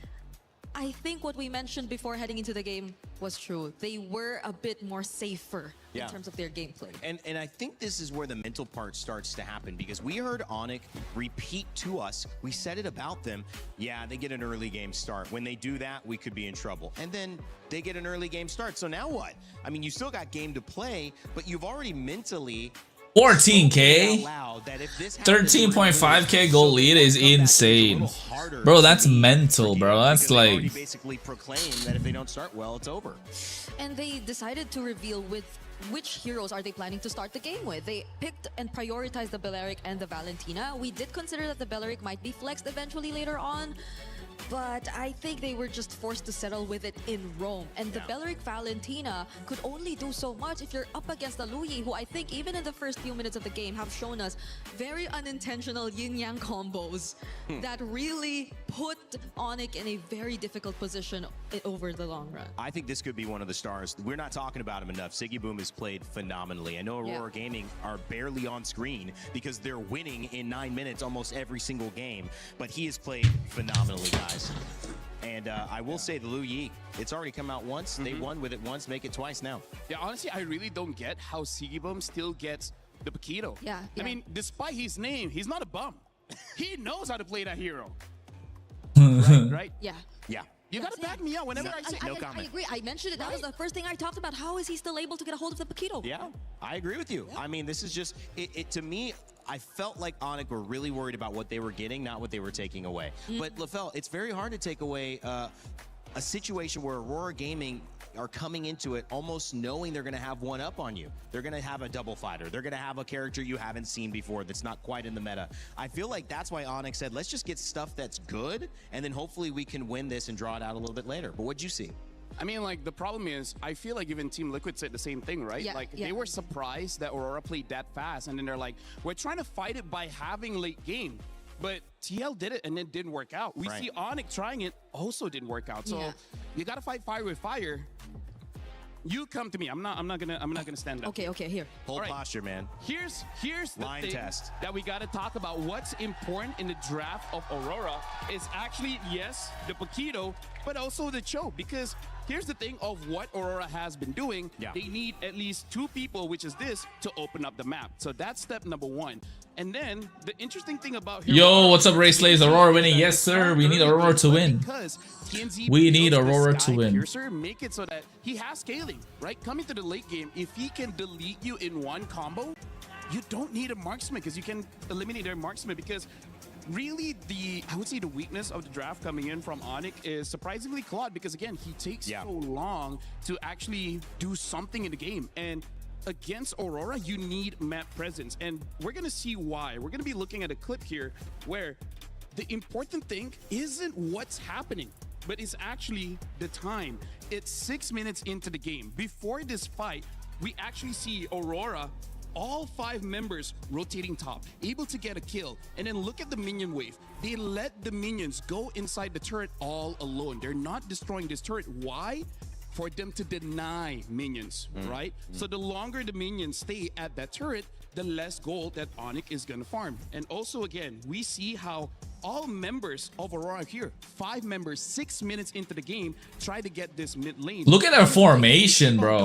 I think what we mentioned before heading into the game was true. They were a bit more safer in terms of their gameplay. And I think this is where the mental part starts to happen, because we heard ONIC repeat to us, we said it about them, yeah, they get an early game start. When they do that, we could be in trouble. And then they get an early game start. So now what? I mean, you still got game to play, but you've already mentally 14K? 13.5K goal lead is insane. Bro, that's mental, bro. That's like... basically proclaim that if they don't start well, it's over. And they decided to reveal with which heroes are they planning to start the game with. They picked and prioritized the Belleric and the Valentina. We did consider that the Belleric might be flexed eventually later on, but I think they were just forced to settle with it in Rome. And the Belleric Valentina could only do so much if you're up against the Luyi, who I think even in the first few minutes of the game have shown us very unintentional yin-yang combos that really put ONIC in a very difficult position over the long run. I think this could be one of the stars. We're not talking about him enough. Sigiboom has played phenomenally. I know Aurora Gaming are barely on screen because they're winning in 9 minutes almost every single game, but he has played phenomenally, guys. And I will say the Luyi, it's already come out once. They won with it once, make it twice now. Yeah, honestly, I really don't get how Sigiboom still gets the Paquito. Yeah. I mean, despite his name, he's not a bum. He knows how to play that hero. right? Yeah. Yeah. You gotta back me up whenever I say no comment. I agree. I mentioned it. That was the first thing I talked about. How is he still able to get a hold of the Paquito? Yeah, I agree with you. I mean, this is just, it to me, I felt like ONIC were really worried about what they were getting, not what they were taking away. But LaFell, it's very hard to take away a situation where Aurora Gaming are coming into it almost knowing they're going to have one up on you. They're going to have a double fighter. They're going to have a character you haven't seen before that's not quite in the meta. I feel like that's why ONIC said, let's just get stuff that's good, and then hopefully we can win this and draw it out a little bit later. But what'd you see? I mean, like, the problem is, I feel like even Team Liquid said the same thing, right? Yeah, They were surprised that Aurora played that fast, and then they're like, we're trying to fight it by having late game. But TL did it, and it didn't work out. We see ONIC trying it, also didn't work out. So you gotta fight fire with fire. You come to me. I'm not gonna stand up. Okay, here. Hold posture, man. Here's the line thing test that we gotta talk about. What's important in the draft of Aurora is actually, yes, the Paquito, but also the Cho, because here's the thing of what Aurora has been doing. They need at least 2 people, which is this, to open up the map. So that's step number 1. And then the interesting thing about Yo, what's up, Race Slaves? Aurora winning. Yes, sir. We need Aurora to win. We need Aurora to win. Piercer make it so that he has scaling, right? Coming to the late game, if he can delete you in one combo, you don't need a marksman because you can eliminate their marksman. Because really, I would say the weakness of the draft coming in from ONIC is surprisingly Claude, because again, he takes so long to actually do something in the game. And against Aurora, you need map presence, and we're gonna see why. We're gonna be looking at a clip here where the important thing isn't what's happening, but it's actually the time. It's 6 minutes into the game. Before this fight, we actually see Aurora, all 5 members rotating top, able to get a kill. And then look at the minion wave. They let the minions go inside the turret all alone. They're not destroying this turret. Why? For them to deny minions, right? So the longer the minions stay at that turret, the less gold that ONIC is gonna farm. And also, again, we see how all members of Aurora here, 5 members, 6 minutes into the game, try to get this mid lane. Look at their formation, bro.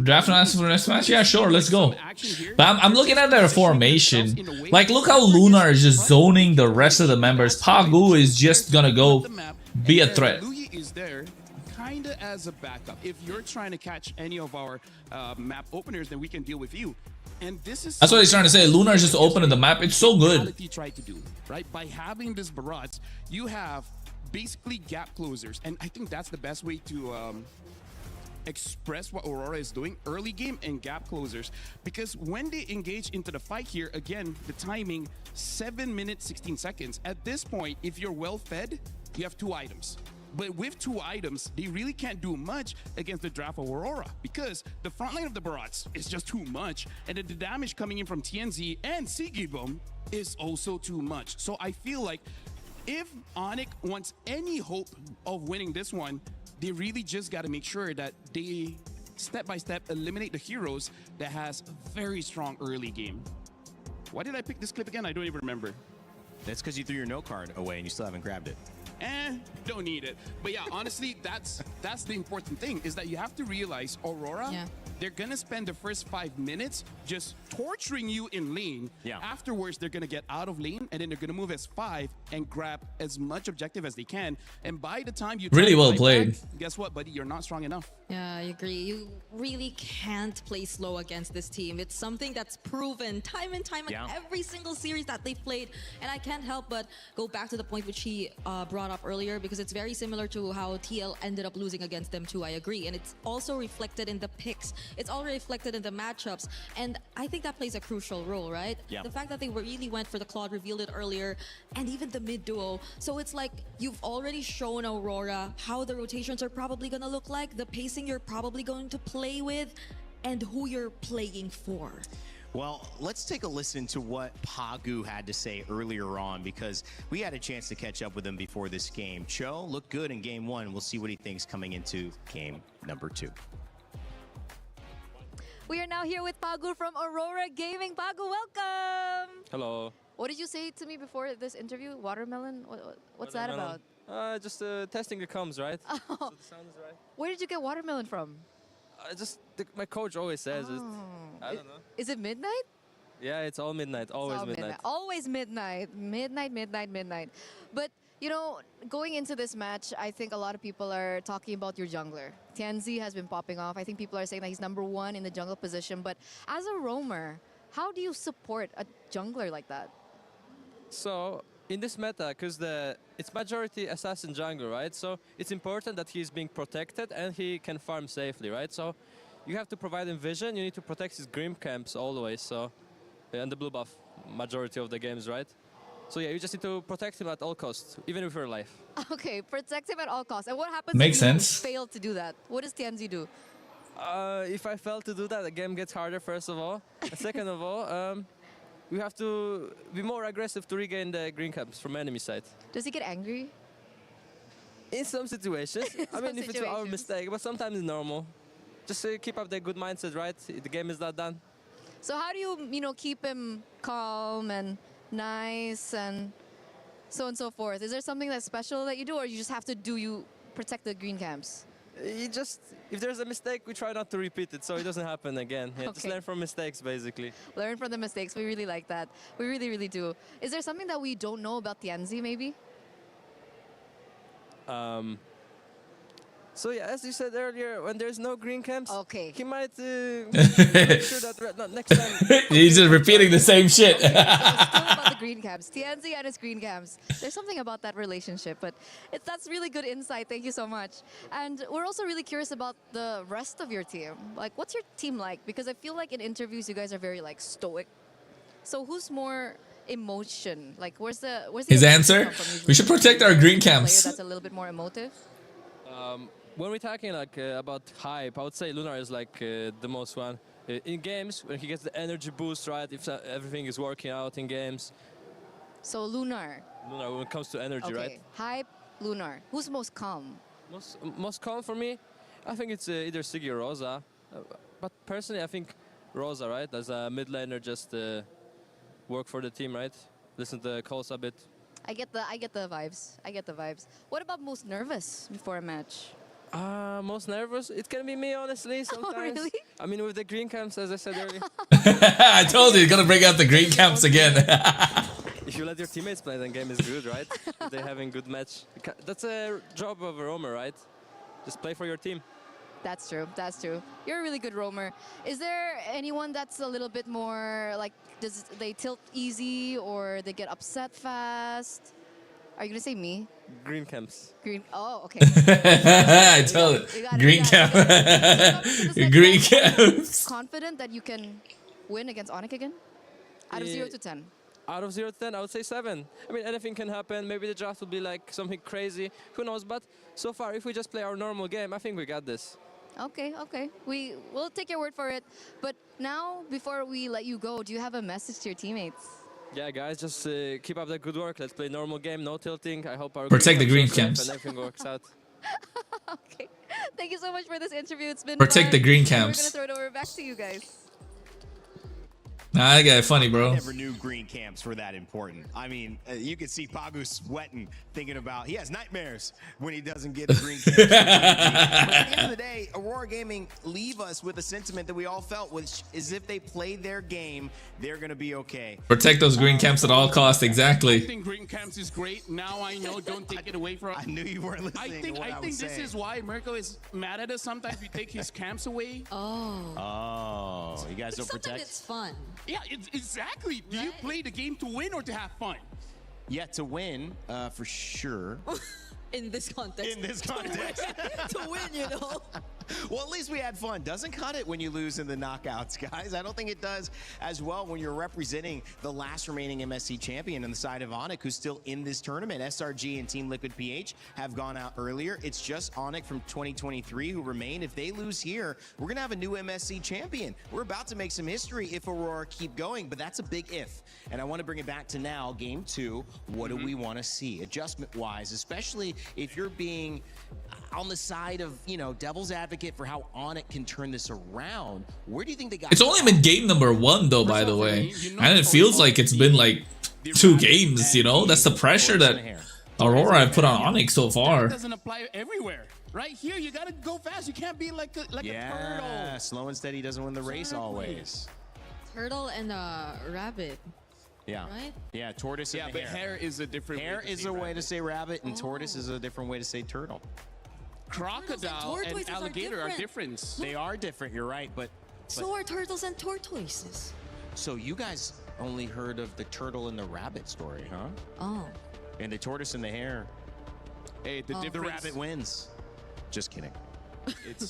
Draft and for next match? Yeah, sure, let's go. But I'm looking at their formation. Like, look how Lunar is just zoning the rest of the members. Pagu is just gonna go be a threat. Luyi is there kinda as a backup. If you're trying to catch any of our map openers, then we can deal with you. And this is that's what he's trying to say. Lunar is just opening the map. It's so good. Tried to do, right? By having this barrage, you have basically gap closers, and I think that's the best way to express what Aurora is doing early game and gap closers. Because when they engage into the fight here, again, the timing 7 minutes 16 seconds. At this point, if you're well fed, you have 2 items. But with 2 items, they really can't do much against the draft of Aurora, because the front line of the barrage is just too much, and then the damage coming in from TNZ and Sigiboom is also too much. So I feel like if ONIC wants any hope of winning this one, they really just got to make sure that they step by step eliminate the heroes that has a very strong early game. Why did I pick this clip again? I don't even remember. That's because you threw your note card away and you still haven't grabbed it. Don't need it. But yeah, honestly, that's the important thing, is that you have to realize Aurora they're going to spend the first 5 minutes just torturing you in lane. Yeah. Afterwards, they're going to get out of lane, and then they're going to move as 5 and grab as much objective as they can. And by the time you Really try to well fight played. back, guess what, buddy? You're not strong enough. Yeah, I agree. You really can't play slow against this team. It's something that's proven time and time in every single series that they've played. And I can't help but go back to the point which he brought up earlier, because it's very similar to how TL ended up losing against them too, I agree. And it's also reflected in the picks. It's all reflected in the matchups. And I think that plays a crucial role, right? Yeah. The fact that they really went for the Claude, revealed it earlier, and even the mid duo. So it's like you've already shown Aurora how the rotations are probably going to look like, the pacing you're probably going to play with, and who you're playing for. Well, let's take a listen to what Pagu had to say earlier on, because we had a chance to catch up with him before this game. Cho looked good in game 1. We'll see what he thinks coming into game number 2. We are now here with Pagu from Aurora Gaming. Pagu, welcome! Hello. What did you say to me before this interview? Watermelon? What's that about? Just testing the comms, right? Oh. So the sound is right. Where did you get watermelon from? My coach always says it. I don't know. Is it midnight? Yeah, it's all midnight. Always midnight. Always midnight. Midnight. But, you know, going into this match, I think a lot of people are talking about your jungler. Tianzi has been popping off. I think people are saying that he's #1 in the jungle position. But as a roamer, how do you support a jungler like that? So, in this meta, because it's majority assassin jungle, right? So it's important that he's being protected and he can farm safely, right? So you have to provide him vision. You need to protect his Grim camps always. So and the blue buff majority of the games, right? So yeah, you just need to protect him at all costs, even if you're alive. Okay, protect him at all costs. And what happens Makes if you sense. fail to do that? What does Tianzi do? If I fail to do that, the game gets harder, first of all. And second of all, we have to be more aggressive to regain the green camps from enemy side. Does he get angry? In some situations. I mean, if it's our mistake, but sometimes it's normal. Just keep up the good mindset, right? The game is not done. So how do you, keep him calm and nice and so on and so forth? Is there something that's special that you do, or you just have to protect the green camps? If there's a mistake, we try not to repeat it so it doesn't happen again. Yeah, just Okay. learn from mistakes, basically. Learn from the mistakes. We really like that. We really, really do. Is there something that we don't know about Tianzi, maybe? So yeah, as you said earlier, when there's no green camps, he might make sure that next time. He's just repeating the same shit. Still about the green camps. Tianzi and his green camps. There's something about that relationship, but that's really good insight. Thank you so much. And we're also really curious about the rest of your team. Like, what's your team like? Because I feel like in interviews, you guys are very like stoic. So who's more emotion? Like, where's the His emotion answer? come from usually? We should protect our green Player camps. that's a little bit more emotive. When we're talking about hype, I would say Lunar is the most one. In games, when he gets the energy boost, right? If everything is working out in games. So Lunar. Lunar, when it comes to energy, right? Hype, Lunar. Who's most calm? Most calm for me, I think it's either Siggy or Rosa. But personally, I think Rosa, right? As a mid laner, just work for the team, right? Listen to the calls a bit. I get the vibes. What about most nervous before a match? Most nervous? It can be me, honestly, sometimes. Oh, really? I mean, with the green camps, as I said earlier. I told you, he's gonna bring out the green camps again. If you let your teammates play, then game is good, right? If they're having good match. That's a job of a roamer, right? Just play for your team. That's true. You're a really good roamer. Is there anyone that's a little bit more like, does they tilt easy or they get upset fast? Are you gonna say me? Green camps. Green. Oh, okay. I told it. Green camp. Green camps. Confident that you can win against ONIC again? Out of 0 to 10. Out of 0 to 10, I would say 7. I mean, anything can happen. Maybe the draft will be like something crazy. Who knows? But so far, if we just play our normal game, I think we got this. Okay. We'll take your word for it. But now, before we let you go, do you have a message to your teammates? Yeah, guys, just keep up the good work. Let's play normal game, no tilting. I hope our Protect the green camps camps. and everything works out. Okay. Thank you so much for this interview. It's been Protect fun. the green And camps. We're gonna throw it over back to you guys. Nah, that guy funny, bro. I never knew green camps were that important. I mean, you could see Pagu sweating, thinking about he has nightmares when he doesn't get a green camp. But at the end of the day, Aurora Gaming leave us with a sentiment that we all felt, which is if they play their game, they're gonna be okay. Protect those green camps at all costs. Exactly. I think green camps is great. Now I know. Don't take it away from. I knew you weren't listening. I think this is why Mirko is mad at us. Sometimes we take his camps away. Oh, you guys don't protect. It's fun. Yeah, exactly. Do you play the game to win or to have fun? Yeah, to win, for sure. In this context. In this context. To win, you know. Well, at least we had fun. Doesn't cut it when you lose in the knockouts, guys. I don't think it does as well when you're representing the last remaining MSC champion on the side of ONIC, who's still in this tournament. SRG and Team Liquid PH have gone out earlier. It's just ONIC from 2023 who remain. If they lose here, we're going to have a new MSC champion. We're about to make some history if Aurora keep going, but that's a big if. And I want to bring it back to now, game 2. What do we want to see adjustment-wise, especially if you're being on the side of, you know, devil's advocate for how ONIC can turn this around? Where do you think they got? It's only been game number 1 though, by the way, and it feels like it's been like 2 games. You know, that's the pressure that Aurora have put on ONIC so far. It doesn't apply everywhere. Right here, you gotta go fast. You can't be like a turtle. Yeah, slow and steady doesn't win the race always. Turtle and rabbit. Yeah. Right? Yeah, tortoise and but hare is a different hare way to is say a way rabbit. to say rabbit, and tortoise is a different way to say turtle. Crocodile and alligator are different. They are different, you're right, but So are turtles and tortoises. so you guys only heard of the turtle and the rabbit story, huh? Oh. And the tortoise and the hare. Hey, the rabbit wins. Just kidding.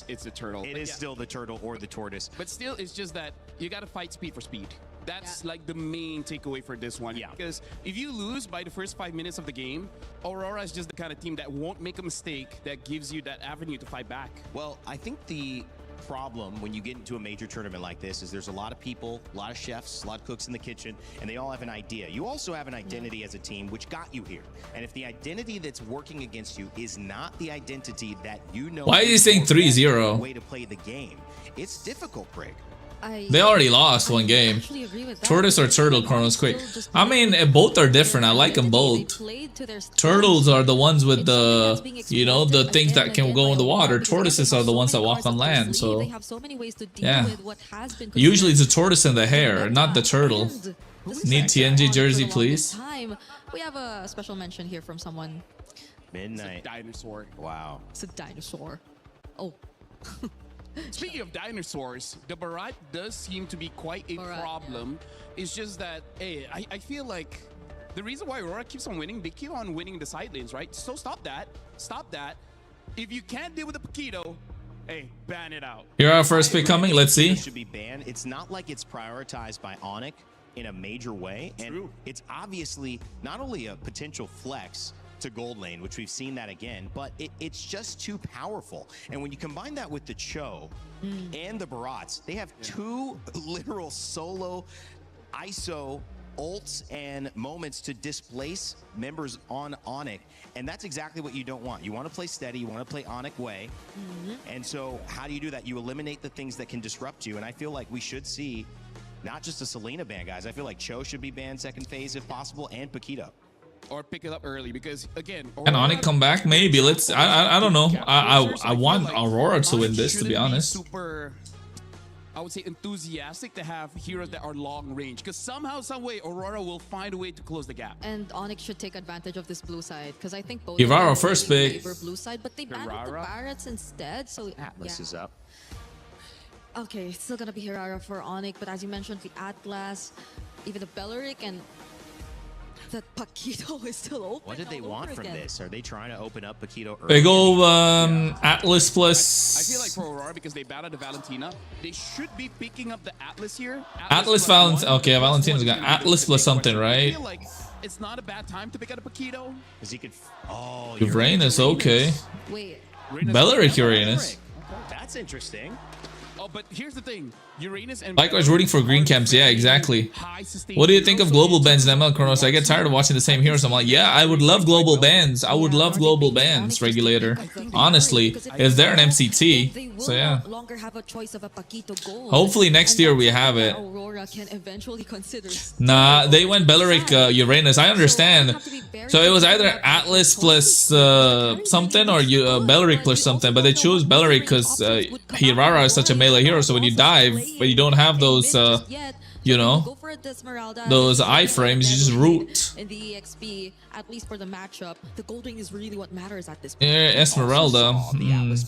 It's a turtle. It is still the turtle or the tortoise. But still, it's just that you gotta fight speed for speed. That's like the main takeaway for this one. Yeah. Because if you lose by the first 5 minutes of the game, Aurora is just the kind of team that won't make a mistake that gives you that avenue to fight back. Well, I think the problem when you get into a major tournament like this is there's a lot of people, a lot of chefs, a lot of cooks in the kitchen, and they all have an idea. You also have an identity as a team, which got you here. And if the identity that's working against you is not the identity that you know, Why is he saying 3-0? way to play the game, it's difficult, Brig. They already lost 1 game. Tortoise or turtle, KRONOS, quick. I mean, both are different. I like them both. Turtles are the ones with the, you know, the things that can go in the water. Tortoises are the ones that walk on land. So, yeah. Usually it's the tortoise and the hare, not the turtle. Need TNG jersey, please. We have a special mention here from someone. Midnight. It's a dinosaur. Wow. It's a dinosaur. Oh. Speaking of dinosaurs, the Barat does seem to be quite a problem. It's just that, hey, I feel like the reason why Aurora keeps on winning, they keep on winning the side lanes, right? So stop that. Stop that. If you can't deal with the Paquito, hey, ban it out. Here our first pick coming. Let's see. It should be banned. It's not like it's prioritized by ONIC in a major way. And it's obviously not only a potential flex to gold lane, which we've seen that again, but it's just too powerful. And when you combine that with the Cho and the Barats, they have 2 literal solo ISO ults and moments to displace members on ONIC, and that's exactly what you don't want. You want to play steady, you want to play ONIC way, and so how do you do that? You eliminate the things that can disrupt you, and I feel like we should see not just a Selena ban, guys. I feel like Cho should be banned second phase if possible, and Paquito. Or pick it up early, because again, Can ONIC come back? Maybe. Let's. I don't know. I want Aurora to win this, to be honest. Super, I would say, enthusiastic to have heroes that are long range, because somehow, some way, Aurora will find a way to close the gap. And ONIC should take advantage of this blue side, because I think both Ivaro of them first really pick. favor blue side, but they banned the Barretts instead. So Atlas is up. Okay, it's still gonna be Hirara for ONIC, but as you mentioned, the Atlas, even the Belleric, and that Paquito is still open. What did they want from this? Are they trying to open up Paquito early? They go Atlas plus. I feel like for Aurora, because they battled the Valentina, they should be picking up the Atlas here. Atlas Valentina. Okay, Valentina's got Atlas plus something, I right? feel like it's not a bad time to pick up a Paquito. Because he could. Oh, Uranus, okay. Wait. Belleric Uranus. That's interesting. Oh, but here's the thing. Uranus and Likewise, rooting for green camps. Yeah, exactly. What do you think of global bans in ML, KRONOS? I get tired of watching the same heroes. I'm like, yeah, I would love global bans. I would love global bans, regulator. Honestly, if they're an MCT. So yeah. Hopefully next year we have it. Nah, they went Belleric Uranus. I understand. So it was either Atlas plus something or Belleric plus something, but they chose Belleric because AURORA is such a melee hero. So when you dive, but you don't have those, you know, those iframes, you just root. In the EXP, at least for the matchup, the gold ring is really what matters at this point. Yeah, Esmeralda.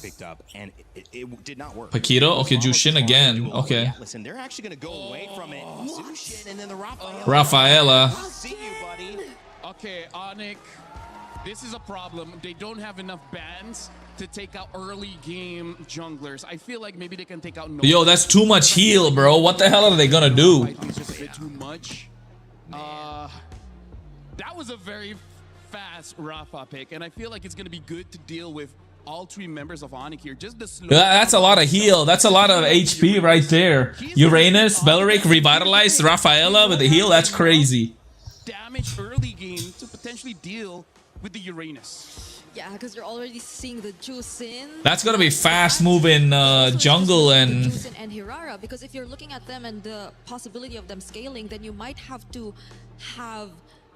Picked up and it did not work. Paquito? Okay, Jushin again. Okay. Listen, they're actually going to go away from it. Jushin and then the Rafaela. Okay, ONIC. This is a problem. They don't have enough bans to take out early game junglers. I feel like maybe they can take out. Yo, that's too much heal, bro. What the hell are they gonna do? It's just a bit too much. That was a very fast Rafa pick, and I feel like it's gonna be good to deal with all three members of ONIC here. Just the slow. That's a lot of heal. That's a lot of HP right there. Uranus, Belleric, revitalized, Rafaela with the heal. That's crazy. Damage early game to potentially deal with the Uranus. Yeah, because you're already seeing the Jushin. That's gonna be fast moving jungle and Jushin and AURORA, because if you're looking at them and the possibility of them scaling, then you might have to have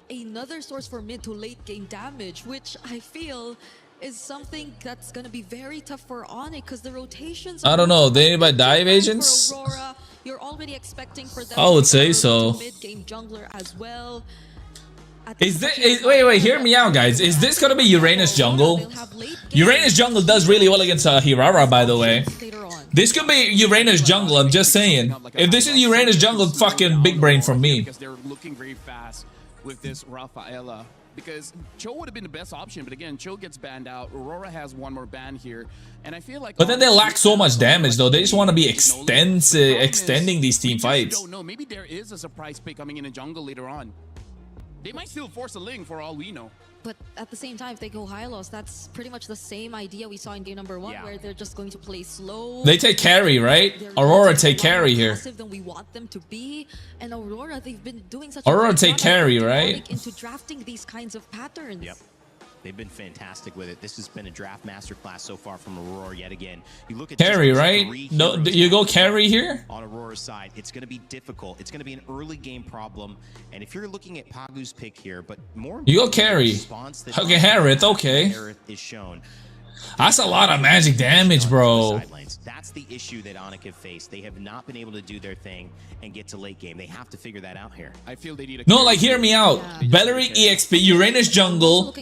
another source for mid to late game damage, which I feel is something that's gonna be very tough for ONIC because the rotations. I don't know. They anybody dive agents? AURORA, you're already expecting for them. I would say so. Mid game jungler as well. Is this wait, hear me out, guys. Is this gonna be Uranus jungle? Uranus jungle does really well against AURORA, by the way. This could be Uranus jungle, I'm just saying. If this is Uranus jungle, fucking big brain from me. Because they're looking very fast with this Rafaela. Because Cho would have been the best option, but again, Cho gets banned out. AURORA has one more ban here, and I feel like. But then they lack so much damage, though. They just want to be extending these team fights. Don't know. Maybe there is a surprise pick coming in a jungle later on. They might still force a link for all we know. But at the same time, if they go Hylos, that's pretty much the same idea we saw in game number 1, where they're just going to play slow. They take carry, right? AURORA take carry here. Than we want them to be, and AURORA, they've been doing such. AURORA take carry, right? Into drafting these kinds of patterns. Yep. They've been fantastic with it. This has been a draft masterclass so far from AURORA yet again. You look at carry, right? No, you go carry here? On AURORA's side, it's going to be difficult. It's going to be an early game problem. And if you're looking at Pagu's pick here, but more you go carry. Okay, Harith, okay. Harith is shown. That's a lot of magic damage, bro. That's the issue that ONIC have faced. They have not been able to do their thing and get to late game. They have to figure that out here. I feel they need a no, like hear me out. Belleric EXP, Uranus jungle,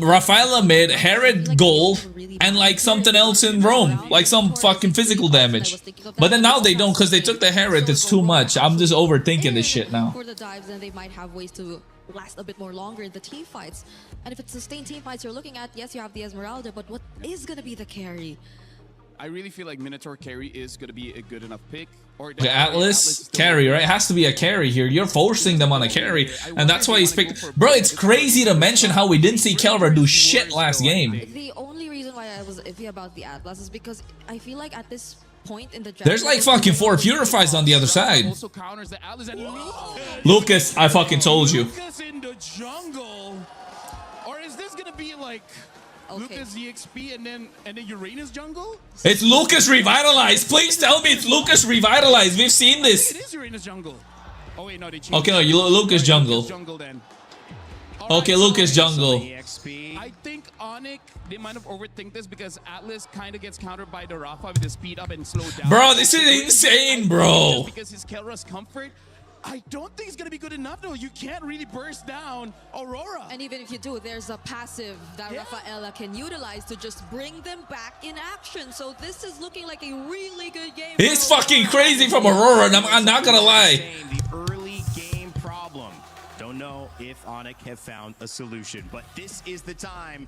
Rafaela mid, Herod gold, and like something else in Rome, like some fucking physical damage. But then now they don't because they took the Herod. It's too much. I'm just overthinking this shit now. For the dives, then they might have ways to last a bit more longer in the team fights. And if it's sustained team fights you're looking at, yes, you have the Esmeralda, but what is going to be the carry? I really feel like Minotaur carry is going to be a good enough pick. Or the Atlas carry, right? It has to be a carry here. You're forcing them on a carry, and that's why he's picked. Bro, it's crazy to mention how we didn't see Kelra do shit last game. The only reason why I was iffy about the Atlas is because I feel like at this point in the draft, there's like fucking 4 Purifies on the other side. Lucas, I fucking told you. Lucas in the jungle, or is this gonna be like Lucas EXP and then Uranus jungle? It's Lucas revitalized. Please tell me it's Lucas revitalized. We've seen this. It is Uranus jungle. Oh wait, no, they changed. Okay, no, you Lucas jungle. Then. Okay, Lucas jungle. I think ONIC, they might have overthink this because Atlas kind of gets countered by the Rafa with the speed up and slow down. Bro, this is insane, bro. Because his Kelra's comfort, I don't think it's going to be good enough, though. You can't really burst down AURORA. And even if you do, there's a passive that Rafaela can utilize to just bring them back in action. So this is looking like a really good game. It's fucking crazy from AURORA, and I'm not going to lie. The early game problem. Don't know if ONIC have found a solution, but this is the time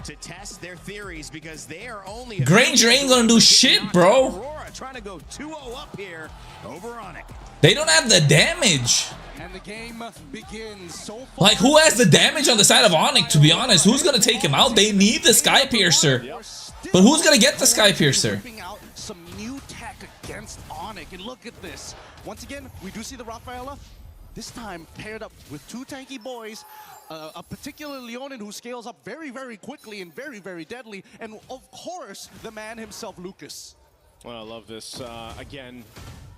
to test their theories because they are only... Granger ain't going to do shit, bro. AURORA trying to go 2-0 up here over ONIC. They don't have the damage. And the game begins. So far, like, who has the damage on the side of ONIC, to be honest? Who's going to take him out? They need the Sky Piercer. But who's going to get the Sky Piercer? Some new tech ONIC, and look at this. Once again, we do see the Rafaela, this time paired up with two tanky boys, a particular Leonin who scales up very, very quickly and very, very deadly, and of course, the man himself, Lucas. Well, I love this. Again,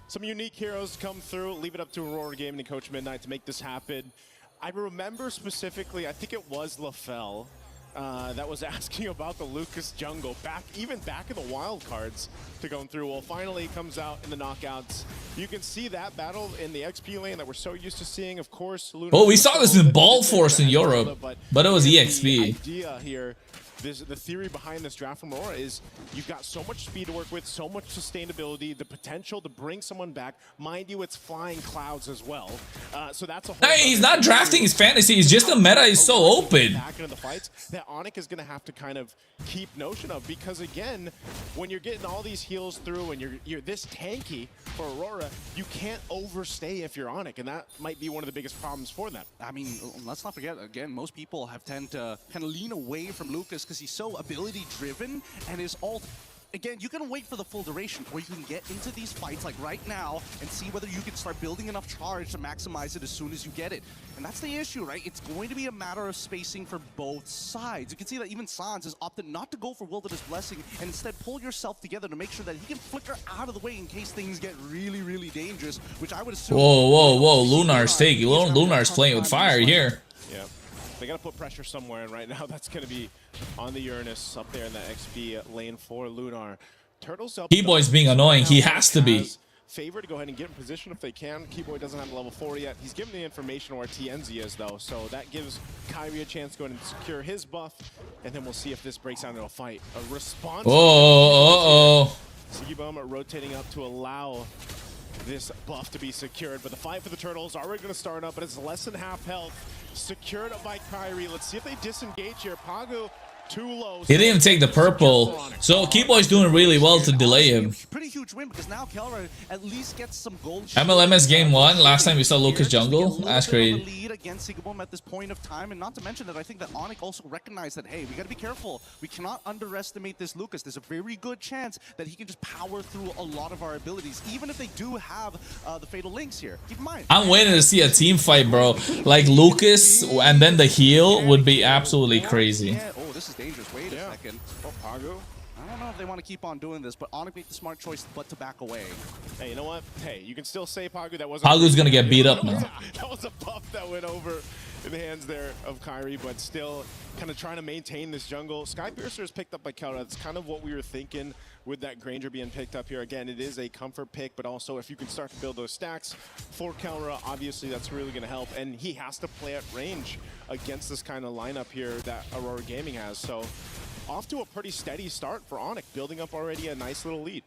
some unique heroes come through. Leave it up to Aurora Gaming and Coach Midnight to make this happen. I remember specifically, I think it was LaFell that was asking about the Lucas jungle, even back in the wild cards to going through. Well, finally it comes out in the knockouts. You can see that battle in the XP lane that we're so used to seeing. Of course, Luna, oh, we saw this in Ball Force in Europe, but it was EXP. The idea here, the theory behind this draft from Aurora is you've got so much speed to work with, so much sustainability, the potential to bring someone back. Mind you, it's flying clouds as well. So that's a whole. Hey, he's not drafting his fantasy. It's just the meta is so open. Back into the fights that ONIC is going to have to kind of keep notion of, because again, when you're getting all these heals through and you're this tanky for Aurora, you can't overstay if you're ONIC, and that might be one of the biggest problems for them. I mean, let's not forget, again, most people tend to kind of lean away from Lucas because he's so ability-driven, and his ult, again, you can wait for the full duration, or you can get into these fights like right now and see whether you can start building enough charge to maximize it as soon as you get it. And that's the issue, right? It's going to be a matter of spacing for both sides. You can see that even Sans has opted not to go for Wilderness Blessing and instead pull yourself together to make sure that he can flicker out of the way in case things get really, really dangerous, which I would assume... Whoa, Lunar's taking. Lunar's playing with fire here. Yeah. They got to put pressure somewhere, and right now that's going to be on the Uranus up there in that XP lane for Lunar. Turtles up. Keyboy's being annoying. He has to be. Favor to go ahead and get in position if they can. Keyboy doesn't have level 4 yet. He's given the information where TNZ is, though, so that gives Kyrie a chance to go ahead and secure his buff, and then we'll see if this breaks out into a fight. A response. Sigibum rotating up to allow this buff to be secured, but the fight for the Turtles already going to start up, but it's less than half health. Secured up by Kyrie. Let's see if they disengage here. Pagu too low. He didn't even take the purple, so Keyboy's doing really well to delay him. Pretty huge win because now Kelra at least gets some gold. MLMS game 1. Last time we saw Lucas jungle. That's crazy. Lead against Sigibum at this point of time, and not to mention that I think that ONIC also recognized that, hey, we got to be careful. We cannot underestimate this Lucas. There's a very good chance that he can just power through a lot of our abilities, even if they do have the fatal links here. Keep in mind. I'm waiting to see a team fight, bro. Like Lucas and then the heal would be absolutely crazy. Yeah. Oh, this is dangerous. Wait a second. Oh, Pagu. I don't know if they want to keep on doing this, but ONIC made the smart choice but to back away. Hey, you know what? Hey, you can still say Pagu. That wasn't. Pagu's gonna get beat up now. That was a buff that went over in the hands there of Kyrie, but still kind of trying to maintain this jungle. Skypiercer is picked up by Kelra. That's kind of what we were thinking with that Granger being picked up here. Again, it is a comfort pick, but also if you can start to build those stacks for Kelra, obviously that's really going to help. And he has to play at range against this kind of lineup here that Aurora Gaming has. So off to a pretty steady start for ONIC, building up already a nice little lead.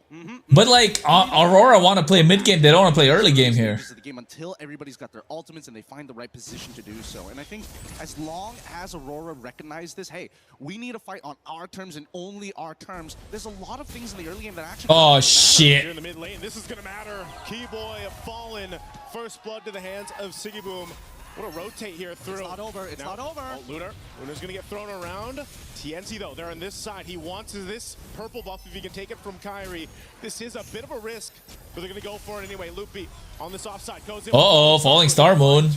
But like Aurora want to play mid game, they don't want to play early game here. The game until everybody's got their ultimates and they find the right position to do so. And I think as long as Aurora recognize this, hey, we need to fight on our terms and only our terms. There's a lot of things in the early game that actually. Oh shit! Here in the mid lane, this is gonna matter. Keyboy fallen, first blood to the hands of Sigibum. What a rotate here through. It's not over. It's not over. Oh, Lunar's gonna get thrown around. TNZ though, they're on this side. He wants this purple buff if he can take it from Kyrie. This is a bit of a risk, but they're gonna go for it anyway. Loopy on this offside goes in. Falling Star Moon.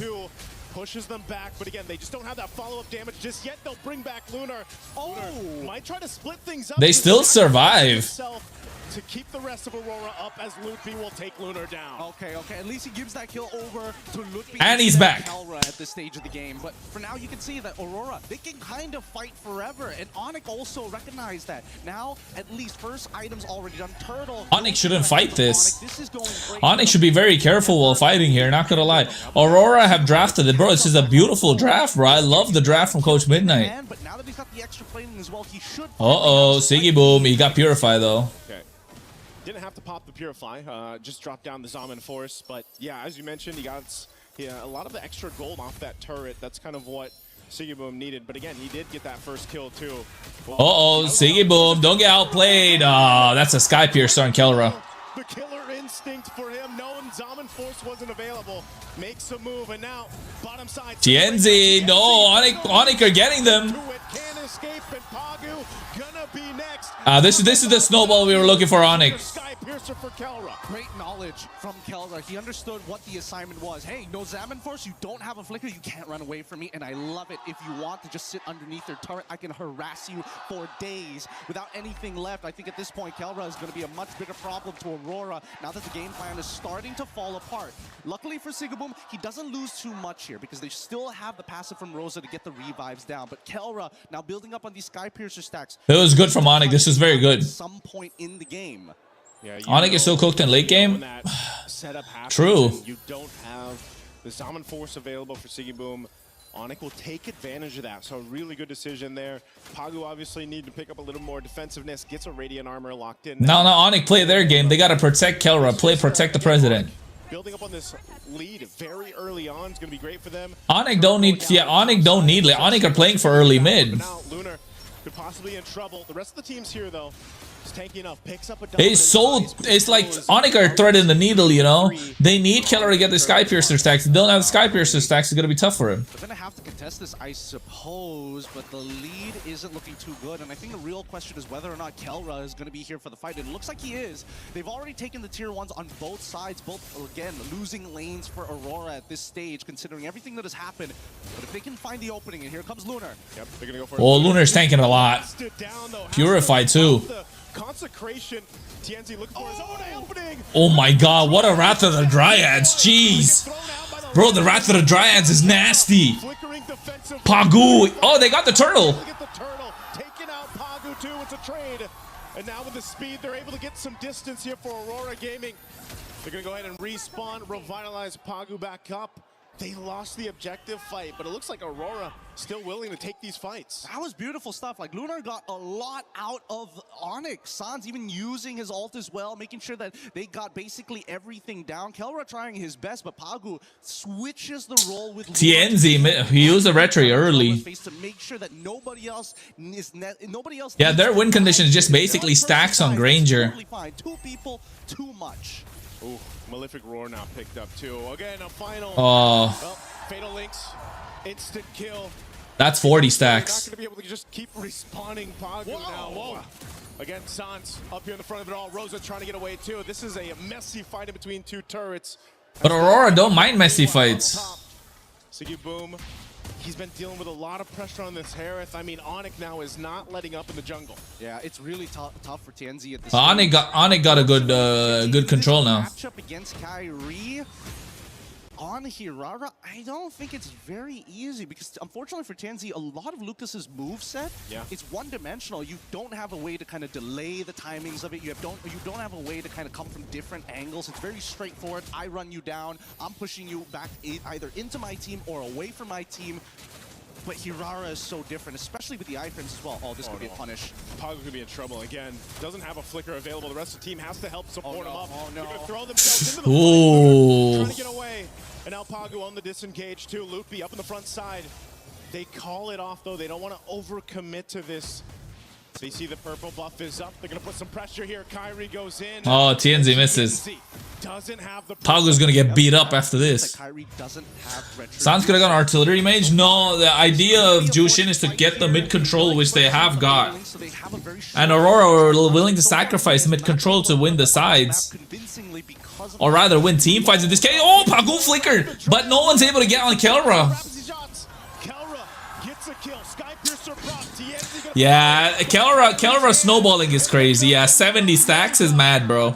Pushes them back, but again, they just don't have that follow-up damage just yet. They'll bring back Lunar. Lunar might try to split things up. They still survive. To keep the rest of Aurora up as Lutfi will take Lunar down. Okay. At least he gives that kill over to Lutfi. And he's back. At this stage of the game. But for now, you can see that Aurora, they can kind of fight forever. And ONIC also recognized that. Now, at least first items already done. Turtle. ONIC shouldn't fight this. ONIC should be very careful while fighting here, not gonna lie. Aurora have drafted it, bro. This is a beautiful draft, bro. I love the draft from Coach Midnight. But now that he's got the extra plating as well, he should. Sigibum. He got Purify though. Okay. Didn't have to pop the Purify, just dropped down the Zaman Force. But yeah, as you mentioned, he got a lot of the extra gold off that turret. That's kind of what Sigibum needed. But again, he did get that first kill too. Sigibum, don't get outplayed. That's a Sky Piercer on Kelra. The killer instinct for him, knowing Zaman Force wasn't available, makes a move, and now bottom side. TNZ, no, ONIC are getting them. Can't escape, and Pagu gonna be next. This is the snowball we were looking for, ONIC. Sky Piercer for Kelra. Great knowledge Kelra, he understood what the assignment was. Hey, no Zaman Force, you don't have a flicker, you can't run away from me, and I love it. If you want to just sit underneath their turret, I can harass you for days without anything left. I think at this point, Kelra is going to be a much bigger problem to Aurora now that the game plan is starting to fall apart. Luckily for Sigaboom, he doesn't lose too much here because they still have the passive from Rosa to get the revives down. But Kelra now building up on these Sky Piercer stacks. It was good from ONIC. This is very good. At some point in the game. Yeah, ONIC is so cooked in late game. True. You don't have the Zaman Force available for Sigaboom. ONIC will take advantage of that. So a really good decision there. Pagu obviously need to pick up a little more defensive-ness. Gets a Radiant Armor locked in. No, ONIC play their game. They gotta protect Kelra. Protect the president. Building up on this lead very early on is going to be great for them. ONIC don't need. Yeah, ONIC don't need. ONIC are playing for early mid. Now Lunar could possibly be in trouble. The rest of the teams here though. Tanky enough, picks up a It's like ONIC are threading the needle, you know? They need Kelra to get the Sky Piercer stacks. If they don't have the Sky Piercer stacks, it's gonna be tough for him. They're gonna have to contest this, I suppose, but the lead isn't looking too good. And I think the real question is whether or not Kelra is gonna be here for the fight. It looks like he is. They've already taken the tier 1s on both sides, both, again, losing lanes for Aurora at this stage, considering everything that has happened. But if they can find the opening, and here comes Lunar. Yep, they're gonna go for Oh, Lunar's tanking a lot. Purify too. Consecration. TNZ looking for his own opening. Oh my god, what a Wrath of the Dryads. Jeez. Bro, the Wrath of the Dryads is nasty. Pagu. Oh, they got the turtle. Taking out Pagu too. It's a trade. And now with the speed, they're able to get some distance here for Aurora Gaming. They're going to go ahead and respawn, revitalize Pagu back up. They lost the objective fight, but it looks like Aurora still willing to take these fights. That was beautiful stuff. Like, Lunar got a lot out of ONIC. Sans even using his ult as well, making sure that they got basically everything down. Kelra trying his best, but Pagu switches the role with TNZ, he used the retro early. To make sure that nobody else is Yeah, their win condition is just basically stacks on Granger. fine. 2 people, too much. Ooh, Malefic Roar now picked up too. Again, a final. Oh. Well, Fatal Links, instant kill. That's 40 stacks. Not going to be able to just keep respawning Pagu now. Whoa. Again, Sans up here in the front of it all. Rosa trying to get away too. This is a messy fight in between 2 turrets. But Aurora don't mind messy fights. Sigaboom, he's been dealing with a lot of pressure on this Harith. I mean, ONIC now is not letting up in the jungle. Yeah, it's really tough for TNZ at this ONIC got a good control now. Matchup against Kyrie on Hirara, I don't think it's very easy because unfortunately for TNZ, a lot of Lucas's moveset, it's one-dimensional. You don't have a way to kind of delay the timings of it. You don't have a way to kind of come from different angles. It's very straightforward. I run you down. I'm pushing you back either into my team or away from my team. But Hirara is so different, especially with the iframes as well. Oh, this could be a punish. Pagu could be in trouble again. Doesn't have a flicker available. The rest of the team has to help support him up. Oh, no. They're going to throw themselves into the flicker, trying to get away. And now Pagu on the disengage too. Loopy up in the front side. They call it off though. They don't want to overcommit to this. So you see the purple buff is up. They're going to put some pressure here. Kyrie goes in. Oh, TNZ misses. Doesn't have the Pagu's gonna get beat up after this. Sans could have gone artillery mage. No, the idea of Jushin is to get the mid control, which they have got. And Aurora are willing to sacrifice mid control to win the sides. Or rather win team fights in this case. Oh, Pagu flickered, but no one's able to get on Kelra. Yeah, Kelra snowballing is crazy. Yeah, 70 stacks is mad, bro.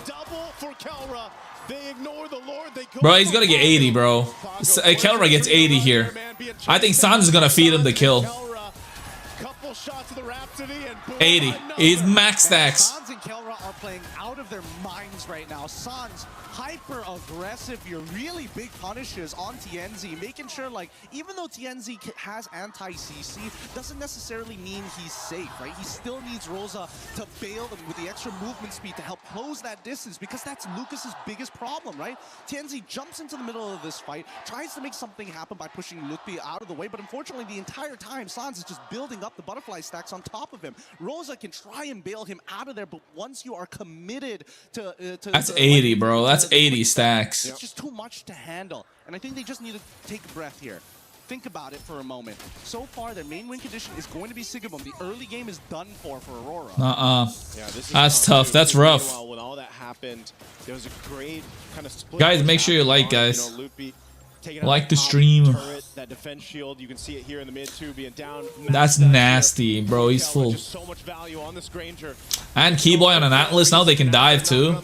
Bro, he's gonna get 80, bro. Kelra gets 80 here. I think Sans is gonna feed him the kill. 80. He's max stacks. Sans and Kelra are playing out of their minds right now. Sans hyper aggressive, your really big punishes on TNZ, making sure, like, even though TNZ has anti-CC, doesn't necessarily mean he's safe, right? He still needs Rosa to bail them with the extra movement speed to help close that distance, because that's Lucas's biggest problem, right? TNZ jumps into the middle of this fight, tries to make something happen by pushing Lutfi out of the way, but unfortunately the entire time Sans is just building up the butterfly stacks on top of him. Rosa can try and bail him out of there, but once you are committed to that's 80, bro. That's 80 stacks. It's just too much to handle, and I think they just need to take a breath here. think about it for a moment. So far, their main win condition is going to be Sigabum. The early game is done for Aurora. Yeah, this is that's tough. That's rough. Meanwhile, when all that happened, there was a great kind of split. Guys, make sure you like, guys. You know, Loopy Like the stream. turret, that defense shield, you can see it here in the mid too, being down. That's nasty, bro. He's full. Just so much value on this Granger. And Keyboy on an Atlas, now they can dive too.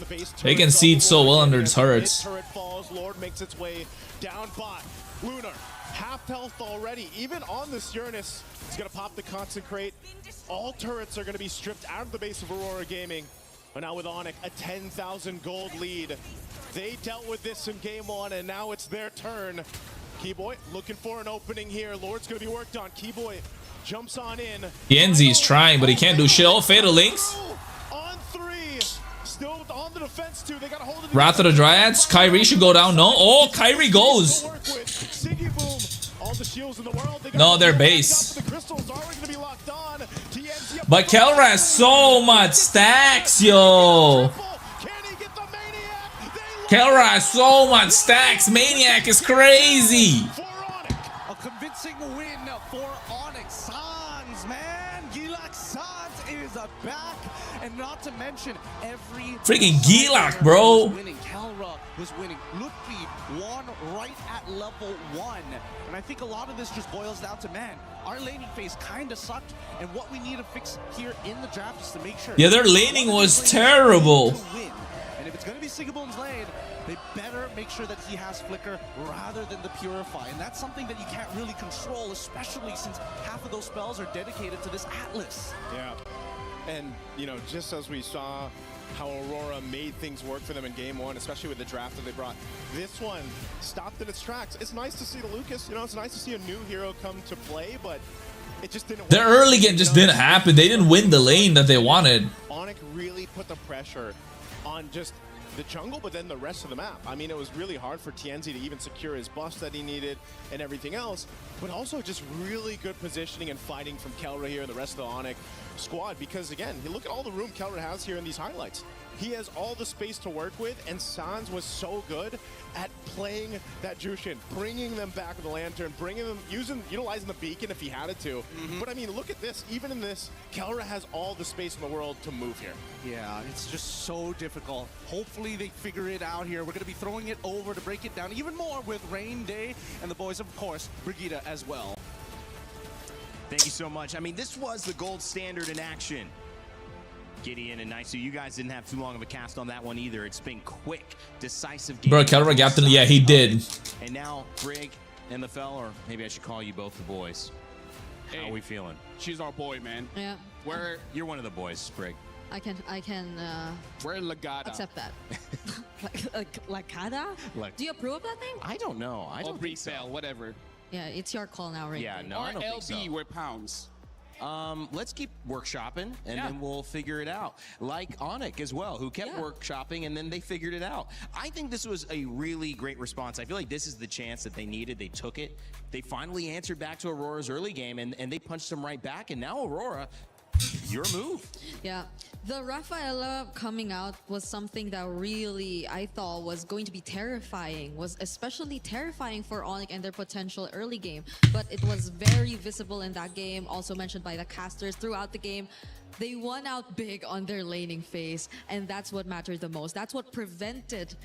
They can seed so well under the turrets. Turret falls, Lord makes its way down bot. Lunar, half health already. Even on this Uranus, it's gonna pop the Consecrate. All turrets are gonna be stripped out of the base of Aurora Gaming. But now with ONIC, a 10,000 gold lead. They dealt with this in game one, and now it's their turn. Keyboy looking for an opening here. Lord's gonna be worked on. Keyboy jumps on in. Yenzi's trying, but he can't do shit. Oh, Fatal Links. On three. Still on the defense too. They got a hold of the Wrath of the Dryads. Kyrie should go down. No. Oh, Kyrie goes. Siggy Boom. All the shields in the world. No, they're base. The crystals are going to be locked on. But Kelra has so much stacks, yo. Kelra has so much stacks. Maniac is crazy. A convincing win for ONIC. Sans, man. Gilak Sans is back. And not to mention every... Freaking Gilak, bro. Winning. Kelra was winning. Lutfi won right at level 1. And I think a lot of this just boils down to, man, our laning phase kind of sucked. And what we need to fix here in the draft is to make sure... Yeah, their laning was terrible. And if it's going to be Sigaboom's lane, they better make sure that he has Flicker rather than the Purify. And that's something that you can't really control, especially since half of those spells are dedicated to this Atlas. Yeah. And, you know, just as we saw how Aurora made things work for them in game one, especially with the draft that they brought, this one stopped in its tracks. It's nice to see the Lucas, you know, it's nice to see a new hero come to play, but it just didn't work. The early game just didn't happen. They didn't win the lane that they wanted. ONIC really put the pressure on just the jungle, but then the rest of the map. I mean, it was really hard for Tienzi to even secure his buffs that he needed and everything else, but also just really good positioning and fighting from Kelra here and the rest of the ONIC squad, because again, you look at all the room Kelra has here in these highlights. He has all the space to work with, and Sans was so good at playing that Jushin, bringing them back with the Lantern, bringing them, utilizing the beacon if he had it to. But I mean, look at this. Even in this, Kelra has all the space in the world to move here. Yeah, it's just so difficult. Hopefully they figure it out here. We're going to be throwing it over to break it down even more with Rain Day and the boys, of course, Brigitte as well. Thank you so much. I mean, this was the gold standard in action. Gideon and Nice, so you guys didn't have too long of a cast on that one either. It's been quick, decisive game. Bro, Kelra got the... Yeah, he did. And now, Brig, MFL, or maybe I should call you both the boys. How are we feeling? She's our boy, man. Yeah. You're one of the boys, Brig. I can we're Lagada. accept that. Lagada? Do you approve of that thing? I don't know. I don't think so. Whatever. Yeah, it's your call now, right? Yeah, no, I don't think so. LB, we're pounds. Let's keep workshopping, and then we'll figure it out. Like ONIC as well, who kept workshopping, and then they figured it out. I think this was a really great response. I feel like this is the chance that they needed. They took it. They finally answered back to Aurora's early game, and they punched them right back. And now Aurora, your move. Yeah, the Rafaela coming out was something that really I thought was going to be terrifying, was especially terrifying for ONIC and their potential early game. But it was very visible in that game, also mentioned by the casters throughout the game. They won out big on their laning phase, and that's what mattered the most. That's what prevented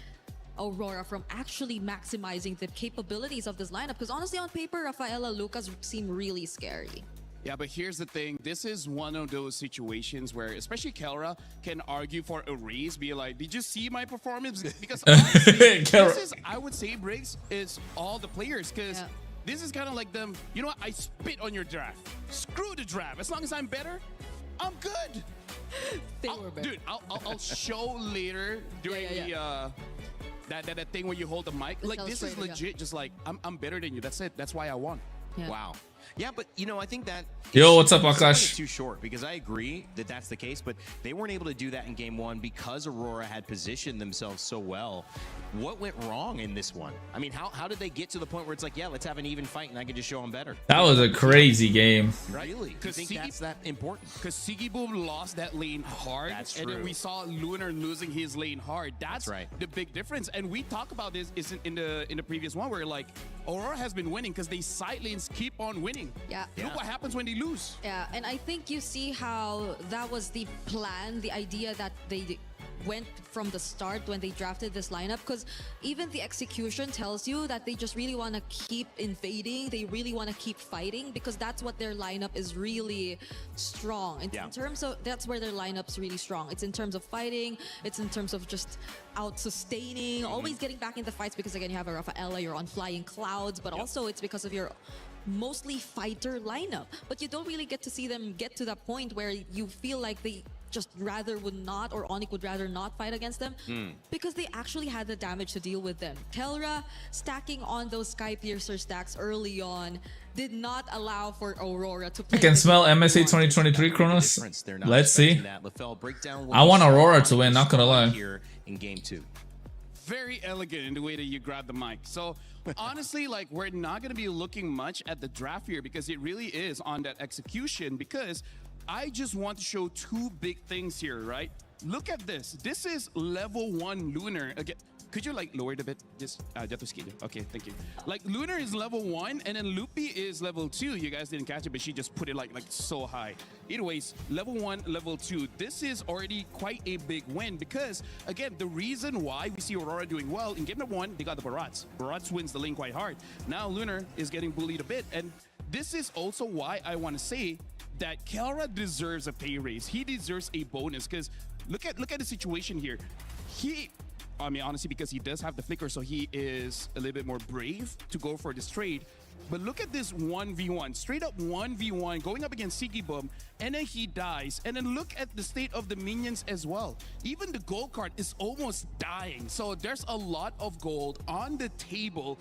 Aurora from actually maximizing the capabilities of this lineup, because honestly on paper, Rafaela, Lucas seem really scary. Yeah, but here's the thing. This is one of those situations where, especially Kelra, can argue for a raise, be like, did you see my performance? Because honestly, this is, I would say, Briggs, is all the players, because this is kind of like them, you know what, I spit on your draft. Screw the draft. As long as I'm better, I'm good. Dude, I'll show later during the... that thing where you hold the mic. Like, this is legit, just like, I'm better than you. That's it. That's why I won. Yeah. Wow. Yeah, but you know, I think that Yo, what's up, it's Akash? too short because I agree that that's the case, but they weren't able to do that in game one because Aurora had positioned themselves so well. What went wrong in this one? I mean, how did they get to the point where it's like, yeah, let's have an even fight and I can just show them better? That was a crazy game. Really? You think that's that important? Because Sigiboom lost that lane hard, That's and then true. we saw Lunar losing his lane hard. That's right. the big difference. And we talk about this in the previous one where like Aurora has been winning because they side lanes keep on winning. Yeah. Look what happens when they lose. Yeah, and I think you see how that was the plan, the idea that they went from the start when they drafted this lineup, because even the execution tells you that they just really want to keep invading, they really want to keep fighting, because that's what their lineup is really strong. In terms of, that's where their lineup's really strong. It's in terms of fighting, it's in terms of just out-sustaining, always getting back into fights, because again, you have a Rafaela, you're on flying clouds, but also it's because of your mostly fighter lineup. But you don't really get to see them get to that point where you feel like they just rather would not, or ONIC would rather not fight against them, because they actually had the damage to deal with them. Kelra stacking on those Sky Piercer stacks early on did not allow for Aurora to play. I can smell MSC 2023 Kronos. Let's see. I want Aurora to win, not gonna lie. Here in game two. Very elegant in the way that you grab the mic. So honestly, like, we're not going to be looking much at the draft here because it really is on that execution, because I just want to show two big things here, right? Look at this. This is level 1 Lunar. Again, could you like lower it a bit? Just okay, thank you. Like, Lunar is level 1 and then Loopy is level 2. You guys didn't catch it, but she just put it like so high. Anyways, level 1, level 2. This is already quite a big win because, again, the reason why we see Aurora doing well in game number 1, they got the Barats. Barats wins the lane quite hard. Now Lunar is getting bullied a bit, and this is also why I want to say that Kelra deserves a pay raise. He deserves a bonus because look at the situation here. I mean, honestly, because he does have the flicker, so he is a little bit more brave to go for this trade. But look at this 1v1, straight up 1v1, going up against Sigiboom, and then he dies. And then look at the state of the minions as well. Even the gold card is almost dying. So there's a lot of gold on the table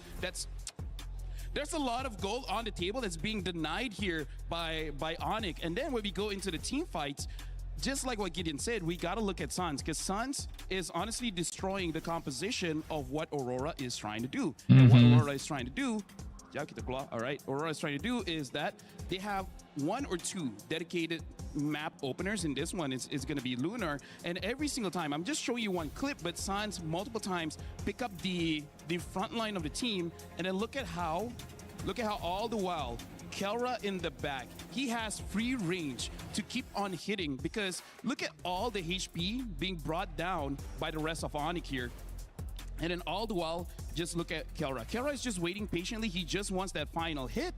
There's a lot of gold on the table that's being denied here by ONIC. And then when we go into the team fights, just like what Gideon said, we got to look at Suns, because Suns is honestly destroying the composition of what Aurora is trying to do. And what Aurora is trying to do, all right, Aurora is trying to do is that they have 1 or 2 dedicated map openers. And this one is going to be Lunar. And every single time, I'm just showing you one clip, but Suns multiple times pick up the front line of the team, and then look at how all the while Kelra in the back, he has free range to keep on hitting, because look at all the HP being brought down by the rest of ONIC here. And then all the while, just look at Kelra. Kelra is just waiting patiently. He just wants that final hit.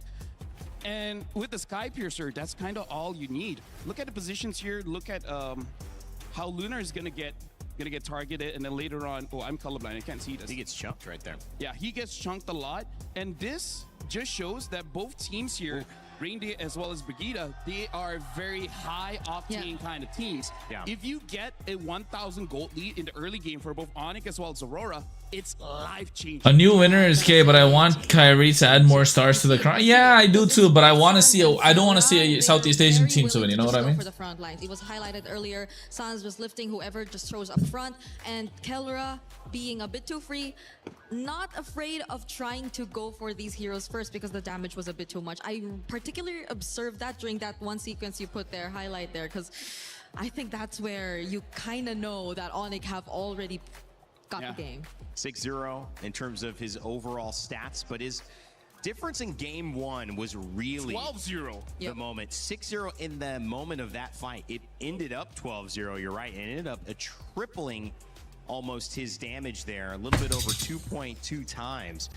And with the Sky Piercer, that's kind of all you need. Look at the positions here. Look at how Lunar is gonna get targeted, and then later on, oh, I'm colorblind, I can't see this. He gets chunked right there. Yeah, he gets chunked a lot, and this just shows that both teams here, Reindeer as well as Brigitte, they are very high octane kind of teams. If you get a 1,000 gold lead in the early game for both ONIC as well as Aurora, it's life-changing. A new winner is K, but I want Kyrie to add more stars to the crown. Yeah, I do too, but I want to see I don't want to see a Southeast Asian team to win, you know what I mean? For the front lines. It was highlighted earlier. Sans was lifting whoever just throws up front, and Kelra being a bit too free, not afraid of trying to go for these heroes first because the damage was a bit too much. I particularly observed that during that one sequence you put there, highlight there, because I think that's where you kind of know that ONIC have already got the game. 6-0 in terms of his overall stats, but his difference in game 1 was really 12-0 the moment. 6-0 in the moment of that fight. It ended up 12-0, you're right, and it ended up tripling almost his damage there, a little bit over 2.2 times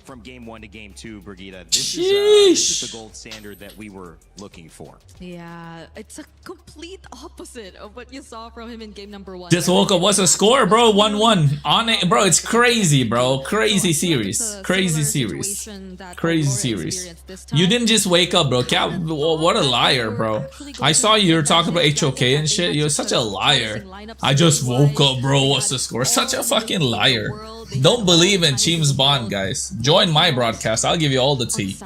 from game 1 to game 2, Brigitte. This is the gold standard that we were looking for. Yeah, it's a complete opposite of what you saw from him in game number 1. Just woke up. What's the score, bro? 1-1. On it, bro. It's crazy, bro. Crazy series. Crazy series. Crazy series. You didn't just wake up, bro. What a liar, bro. I saw you were talking about HOK and shit. You're such a liar. I just woke up, bro. What's the score? Such a fucking liar. Don't believe in Teams Bond, guys. Join my broadcast. I'll give you all the tea.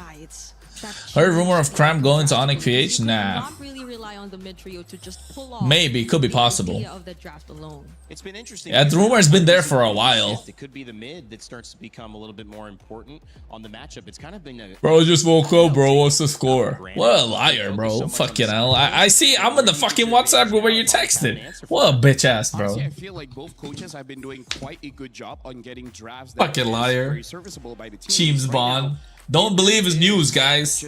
Heard rumor of Cramp going to ONIC PH? Nah. Not really rely on the mid trio to just pull off. Maybe, could be possible. idea of the draft alone. It's been interesting. Yeah, the rumor has been there for a while. It could be the mid that starts to become a little bit more important on the matchup. It's kind of been a... Bro, just woke up, bro. What's the score? What a liar, bro. Fucking hell. I see. I'm in the fucking WhatsApp group where you texted. What a bitch ass, bro. Honestly, I feel like both coaches have been doing quite a good job on getting drafts that Fucking is liar. very serviceable by the team. Teams Right Bond. now, Don't believe his news, guys.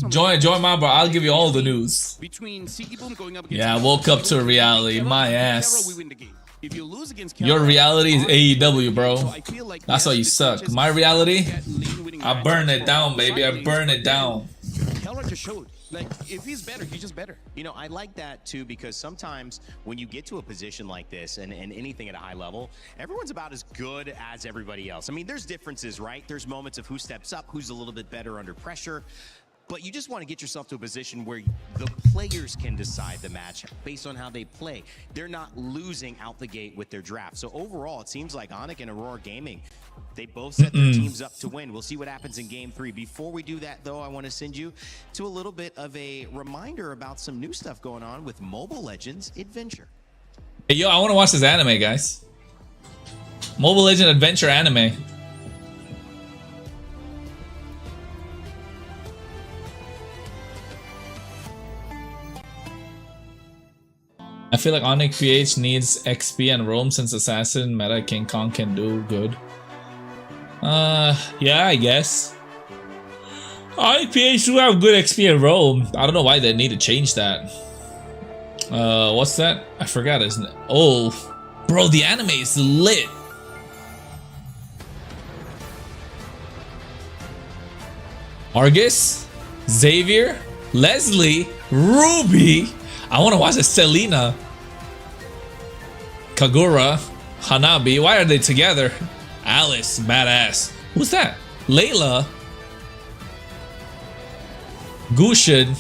Join my bro. I'll give you all the news. between Sigibum going up against Yeah, I woke up to a reality. My ass. we win the game. If you lose against Your reality is AEW, bro. feel like That's why you suck. My reality, I burn it down, baby. I burn it down. Kelra just showed, like, if he's better, he's just better. You know, I like that too, because sometimes when you get to a position like this and anything at a high level, everyone's about as good as everybody else. I mean, there's differences, right? There's moments of who steps up, who's a little bit better under pressure. But you just want to get yourself to a position where the players can decide the match based on how they play. They're not losing out the gate with their draft. So overall, it seems like ONIC and Aurora Gaming, they both set their teams up to win. We'll see what happens in Game 3. Before we do that, though, I want to send you to a little bit of a reminder about some new stuff going on with Mobile Legends Adventure. Hey, yo, I want to watch this anime, guys. Mobile Legend Adventure anime. I feel like ONIC PH needs XP and roam since Assassin meta King Kong can do good. Yeah, I guess. ONIC PH do have good XP and roam. I don't know why they need to change that. What's that? I forgot his name. Oh, bro, the anime is lit. Argus, Xavier, Leslie, Ruby. I want to watch the Selena, Kagura, Hanabi. Why are they together? Alice, badass. Who's that? Layla, Gushin.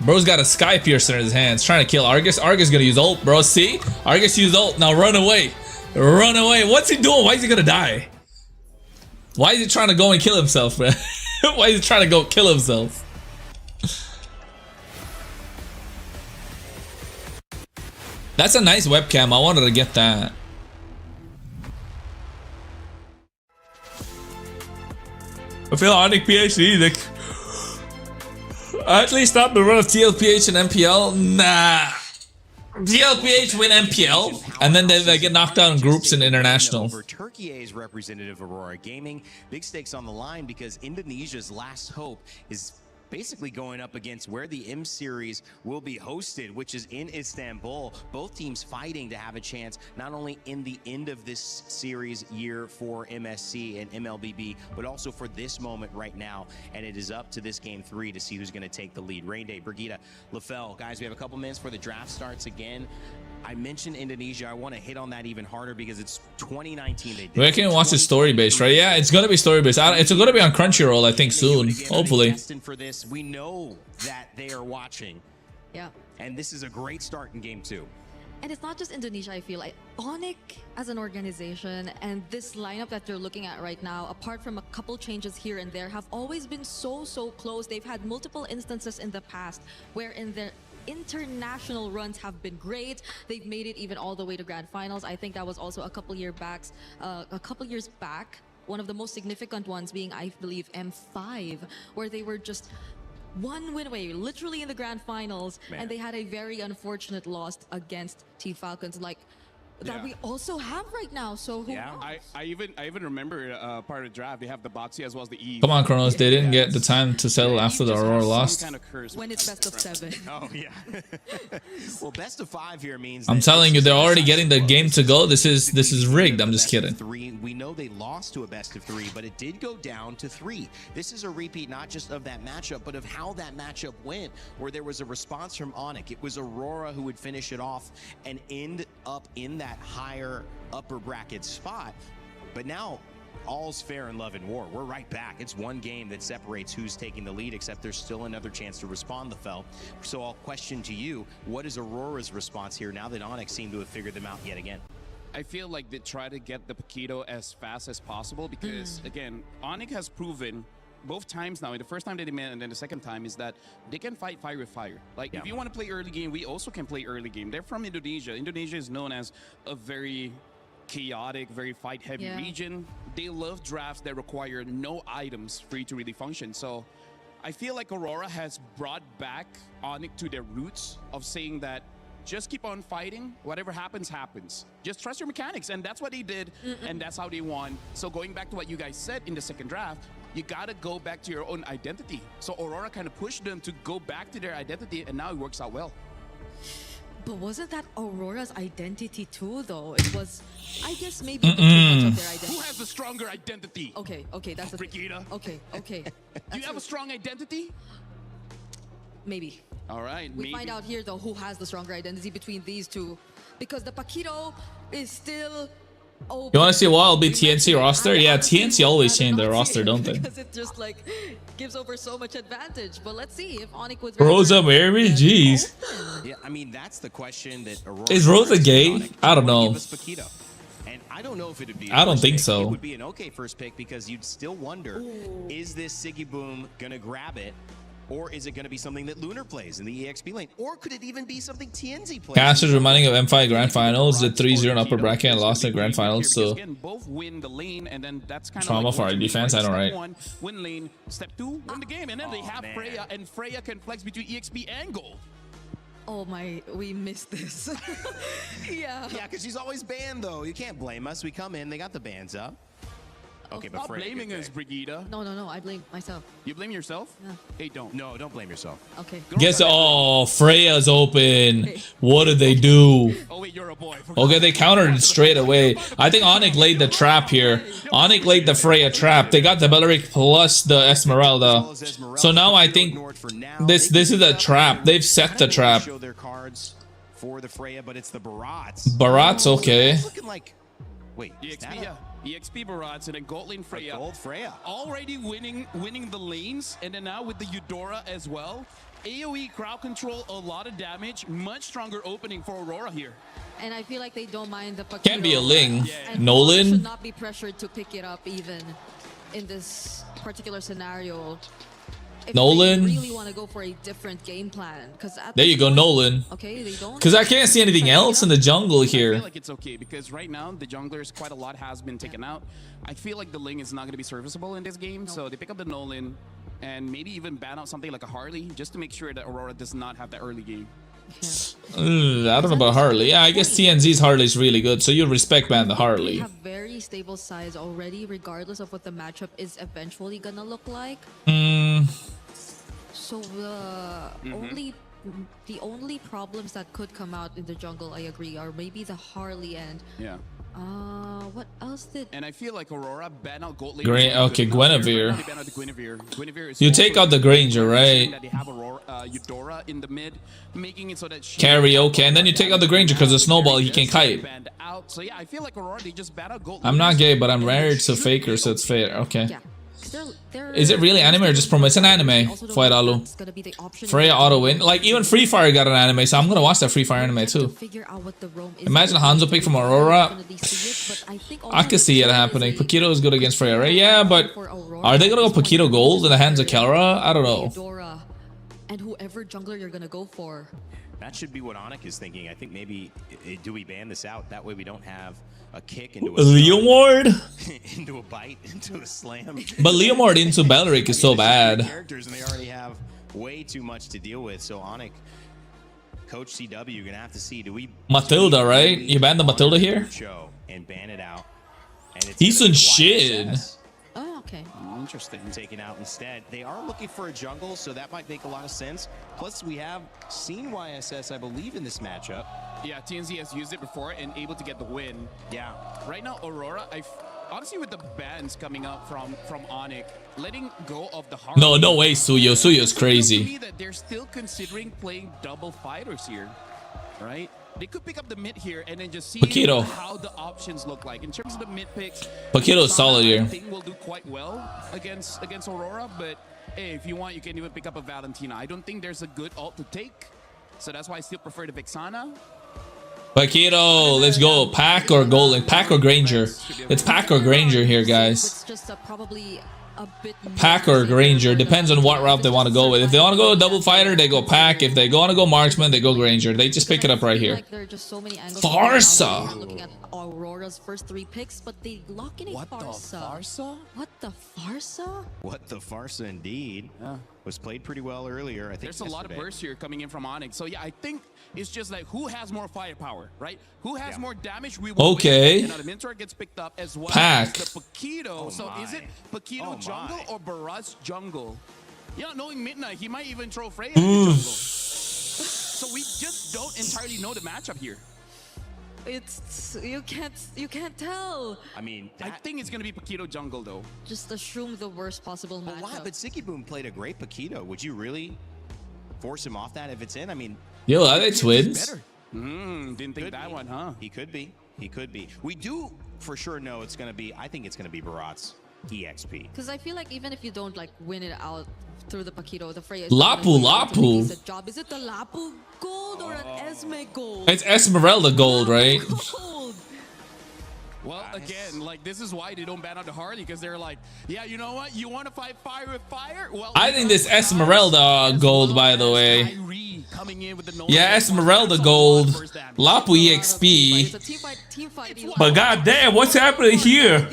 Bro's got a sky piercer in his hands, trying to kill Argus. Argus gonna use ult, bro. See? Argus used ult. Now run away. Run away. What's he doing? Why is he gonna die? Why is he trying to go and kill himself, man? Why is he trying to go kill himself? That's a nice webcam. I wanted to get that. I feel ONIC PhD, like, at least stop the run of TLPH and MPL. Nah. TLPH win MPL, and then they get knocked out in groups in international. Over Turkey's representative Aurora Gaming, big stakes on the line because Indonesia's last hope is basically going up against where the M Series will be hosted, which is in Istanbul. Both teams fighting to have a chance, not only in the end of this series year for MSC and MLBB, but also for this moment right now. And it is up to this Game 3 to see who's going to take the lead. Rain Day, Brigitte, Lefel. Guys, we have a couple minutes before the draft starts again. I mentioned Indonesia. I want to hit on that even harder because it's 2019. They did. We can watch the story based, right? Yeah, it's gonna be story based. It's gonna be on Crunchyroll, I think, soon. Hopefully. For this, we know that they are watching. Yeah. And this is a great start in Game 2. And it's not just Indonesia, I feel like. ONIC as an organization and this lineup that you're looking at right now, apart from a couple changes here and there, have always been so close. They've had multiple instances in the past wherein their international runs have been great. They've made it even all the way to grand finals. I think that was also a couple years back. One of the most significant ones being, I believe, M5, where they were just one win away, literally in the grand finals, and they had a very unfortunate loss against Team Falcons, like that we also have right now. So who knows? I even remember part of the draft. They have the Boxy as well as the E. Come on, Kronos. They didn't get the time to settle after the Aurora lost. When it's best of 7. Oh yeah. Well, best of 5 here means. I'm telling you, they're already getting the game to go. This is rigged. I'm just kidding. We know they lost to a best of 3, but it did go down to 3. This is a repeat not just of that matchup, but of how that matchup went, where there was a response from ONIC. It was Aurora who would finish it off and end up in that higher upper bracket spot. But now all's fair in love and war. We're right back. It's one game that separates who's taking the lead, except there's still another chance to respond, Lefel. So I'll question to you, what is Aurora's response here now that ONIC seem to have figured them out yet again? I feel like they try to get the Paquito as fast as possible because, again, ONIC has proven both times now, the first time they met and then the second time, is that they can fight fire with fire. Like, if you want to play early game, we also can play early game. They're from Indonesia. Indonesia is known as a very chaotic, very fight-heavy region. They love drafts that require no items for you to really function. So I feel like Aurora has brought back ONIC to their roots of saying that just keep on fighting. Whatever happens, happens. Just trust your mechanics. And that's what they did. And that's how they won. So going back to what you guys said in the second draft, you got to go back to your own identity. So Aurora kind of pushed them to go back to their identity. And now it works out well. But wasn't that Aurora's identity too, though? It was, I guess, maybe too much of their identity. Who has the stronger identity? Okay, that's the Brigida. Okay. Do you have a strong identity? Maybe. All right, We find out here, though, who has the stronger identity between these two. Because the Paquito is still... You want to see what will be TNC roster? Yeah, TNC always change their roster, don't they? Because it just, like, gives over so much advantage. But let's see if ONIC was... Rosa Mary? Jeez. Yeah, I mean, that's the question that Aurora... Is Rosa gay? I don't know. And I don't know if it would be... I don't think so. It so. would be an okay first pick because you'd still wonder, is this Siggy Boom going to grab it? Or is it going to be something that Lunar plays in the EXP lane? Or could it even be something TNZ plays? Casters reminding of M5 Grand Finals, did 3-0 in upper bracket and lost in Grand Finals, so again, both win the lane, and then that's kind trauma of like for our defense, I know, right? Step 1, win lane. Step 2, win the game, and then they have Freya, and Freya can flex between EXP and gold. Oh my, we missed this. Yeah, because she's always banned, though. You can't blame us. We come in, they got the bans up. Okay, but Stop blaming us, Brigida. No, I blame myself. You blame yourself? Yeah. Hey, don't. No, don't blame yourself. Okay. Guess Freya's open. What did they do? Oh wait, you're a boy. Okay, they countered it straight away. I think ONIC laid the trap here. ONIC laid the Freya trap. They got the Belleric plus the Esmeralda. So now I think this is a trap. They've set the trap. Show their cards for the Freya, but it's the Barats. Barats, okay. Looking like, wait, EXP, yeah. EXP Barats and then gold lane Freya. Gold Freya. Already winning the lanes, and then now with the Eudora as well. AoE crowd control, a lot of damage, much stronger opening for Aurora here. And I feel like they don't mind the Paquito. Can't be a Ling. And Nolan should not be pressured to pick it up even in this particular scenario. If Nolan. they really want to go for a different game plan, because There you go, Nolan. Okay, they don't. Because I can't see anything else in the jungle I here. feel like it's okay because right now the junglers, quite a lot has been taken out. I feel like the Ling is not going to be serviceable in this game, so they pick up the Nolan and maybe even ban out something like a Harley just to make sure that Aurora does not have the early game. I don't know about Harley. Yeah, I guess TNZ's Harley is really good, so you respect ban the Harley. They have very stable size already, regardless of what the matchup is eventually gonna look like. So the only problems that could come out in the jungle, I agree, are maybe the Harley and what else did? And I feel like Aurora ban out gold lane. Okay, Guinevere. They ban out the Guinevere. Guinevere is You take out the Granger, right? that they have Aurora, Eudora in the mid, making it so that she Karaoke, and then you take out the Granger because the snowball he can kite. banned out. So yeah, I feel like Aurora, they just ban out gold. I'm not gay, but I'm married to Faker, so it's fair. Okay. Yeah. Is it really anime or just promo? It's an anime. Fueralu. Freya auto win. Like even Free Fire got an anime, so I'm gonna watch that Free Fire anime too. Imagine Hanzo pick from Aurora. I could see it happening. Paquito is good against Freya, right? Yeah, but are they gonna go Paquito gold in the hands of Kelra? I don't know. And whoever jungler you're gonna go for. That should be what ONIC is thinking. I think maybe, do we ban this out? That way we don't have a kick into a Leomord? into a bite, into a slam. But Leomord into Belleric is so bad. Characters and they already have way too much to deal with. So ONIC, Coach CW, you're gonna have to see. Do we Matilda, right? You banned the Matilda here? show and ban it out? And it's He's gonna in be shit. YSS. Oh, okay. Interesting. Taken out instead. They are looking for a jungle, so that might make a lot of sense. Plus, we have seen YSS, I believe, in this matchup. Yeah, TNZ has used it before and able to get the win. Yeah. Right now, Aurora, honestly, with the bans coming up from ONIC, letting go of the Harley. No way, Suyo. Suyo's crazy. To me that they're still considering playing double fighters here, right? They could pick up the mid here and then just see Paquito. how the options look like. In terms of the mid picks, Paquito's solid here. I think will do quite well against Aurora, but hey, if you want, you can even pick up a Valentina. I don't think there's a good ult to take, so that's why I still prefer the Vexana. Paquito, let's go. Pack or Golden? Pack or Granger? It's Pack or Granger here, guys. It's just probably a bit more Pack or Granger, depends on what route they want to go with. If they want to go double fighter, they go Pack. If they want to go marksman, they go Granger. They just pick it up right here. Like there are just so many angles. Farsa. Looking at Aurora's first 3 picks, but they lock in a Farsa. What the Farsa? What the Farsa indeed. Was played pretty well earlier. I think there's a lot of bursts here coming in from ONIC. So yeah, I think it's just like who has more firepower, right? Who has more damage? We will okay. Win. And the Minotaur gets picked up as well. Pack. As the Paquito. So is it Paquito jungle or Baraz jungle? Yeah, knowing Midnight, he might even throw Freya in the jungle. So we just don't entirely know the matchup here. It's you can't tell. I mean, I think it's gonna be Paquito jungle though. Just assume the worst possible matchup. Wow, but Sikiboom played a great Paquito. Would you really force him off that if it's in? I mean, yo, are they twins? Didn't think that one, huh? He could be. He could be. We do for sure know it's gonna be. I think it's gonna be Barat's EXP. Because I feel like even if you don't like win it out through the Paquito, the Freya. Lapu. Job. Is it the Lapu gold or an Esme gold? It's Esmeralda gold, right? Well, again, like this is why they don't ban out the Harley, because they're like, yeah, you know what? You want to fight fire with fire? Well, I think this Esmeralda gold, by the way. Yeah, Esmeralda gold. Lapu EXP. But goddamn, what's happening here?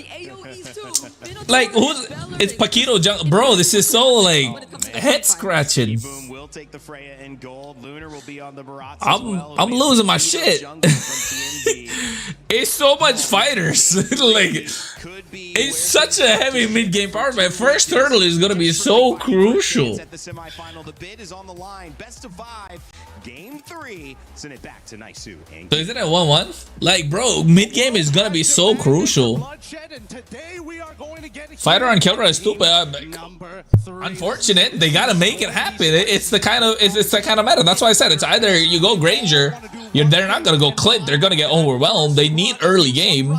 Like, it's Paquito jungle. Bro, this is so like head scratching. Boom will take the Freya in gold. Lunar will be on the Barat. I'm losing my shit. It's so much fighters. Like, it's such a heavy mid-game part, man. First turtle is gonna be so crucial. At the semifinal, the bid is on the line. Best of 5, game 3. Send it back to Naisu. So is it at 1-1? Like, bro, mid-game is gonna be so crucial. Fighter on Kelra is stupid. Unfortunate. They gotta make it happen. It's the kind of meta. That's why I said it's either you go Granger. They're not gonna go Clint. They're gonna get overwhelmed. They need early game.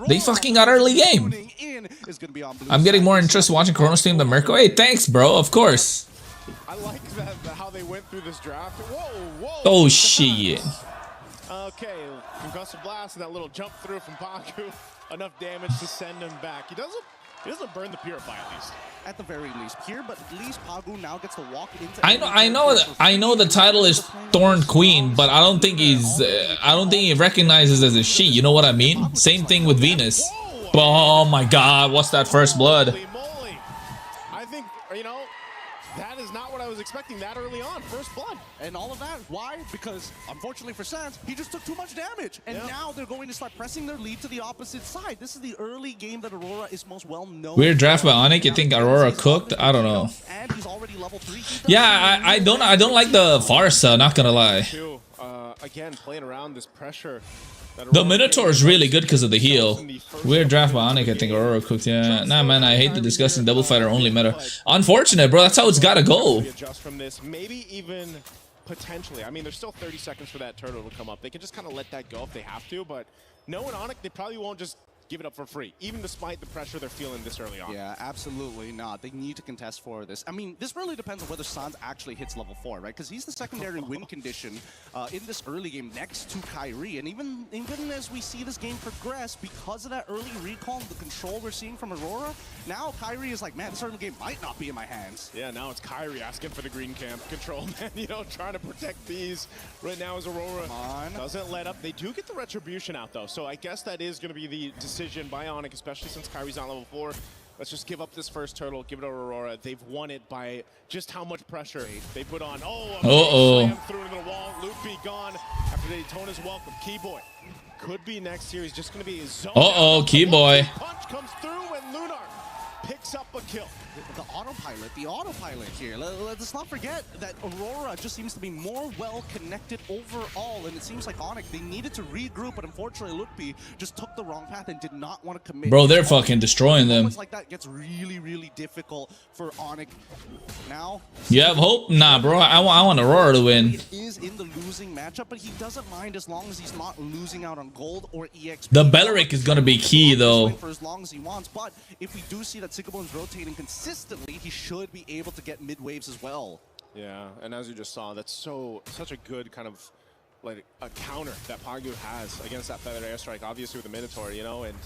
They fucking got early game. I'm getting more interest watching KRONOS stream than Mirko. Hey, thanks, bro. Of course. I like that how they went through this draft. Whoa. Oh shit. Okay, concussive blast and that little jump through from Baku. Enough damage to send him back. He doesn't burn the Purify at least. At the very least, here, but at least Pagu now gets to walk into. I know the title is Thorn Queen, but I don't think he recognizes as a she. You know what I mean? Same thing with Venus. Oh my God, what's that first blood? I think that is not what I was expecting that early on. First blood. And all of that, why? Because, unfortunately for Sans, he just took too much damage. And now they're going to start pressing their lead to the opposite side. This is the early game that Aurora is most well known. Weird draft by ONIC. You think Aurora cooked? I don't know. And he's already level 3. Yeah, I don't like the Farsa, not gonna lie. Again, playing around this pressure. The Minotaur is really good because of the heal. Weird draft by ONIC. I think Aurora cooked. Yeah, nah, man. I hate the disgusting double fighter only meta. Unfortunate, bro. That's how it's gotta go. Adjust from this, maybe even potentially. I mean, there's still 30 seconds for that turtle to come up. They can just kind of let that go if they have to, but knowing ONIC, they probably won't just give it up for free, even despite the pressure they're feeling this early on. Yeah, absolutely not. They need to contest for this. I mean, this really depends on whether Sans actually hits level 4, right? Because he's the secondary win condition in this early game next to Kyrie. And even as we see this game progress, because of that early recall and the control we're seeing from Aurora, now Kyrie is like, man, this early game might not be in my hands. Yeah, now it's Kyrie asking for the green camp control, man. Trying to protect these. Right now is Aurora. Doesn't let up. They do get the retribution out, though. So I guess that is going to be the decision by ONIC, especially since Kyrie's on level 4. Let's just give up this first turtle, give it to Aurora. They've won it by just how much pressure they put on. Slam through into the wall. Loopy gone after Daytona's welcome. Keyboy could be next series, just going to be his zone. Keyboy. Punch comes through and Lunar picks up a kill. The autopilot here. Let's not forget that Aurora just seems to be more well-connected overall, and it seems like ONIC, they needed to regroup, but unfortunately Lukpi just took the wrong path and did not want to commit. Bro, they're fucking destroying them. Moments like that gets really, really difficult for ONIC. Now, you have hope? Nah, bro, I want Aurora to win. He is in the losing matchup, but he doesn't mind as long as he's not losing out on gold or EXP. The Belleric is gonna be key, though. For as long as he wants, but if we do see that Sigabone's rotating consistently, he should be able to get mid waves as well. Yeah, and as you just saw, that's such a good kind of like a counter that Pagu has against that feathered airstrike, obviously with the Minotaur, and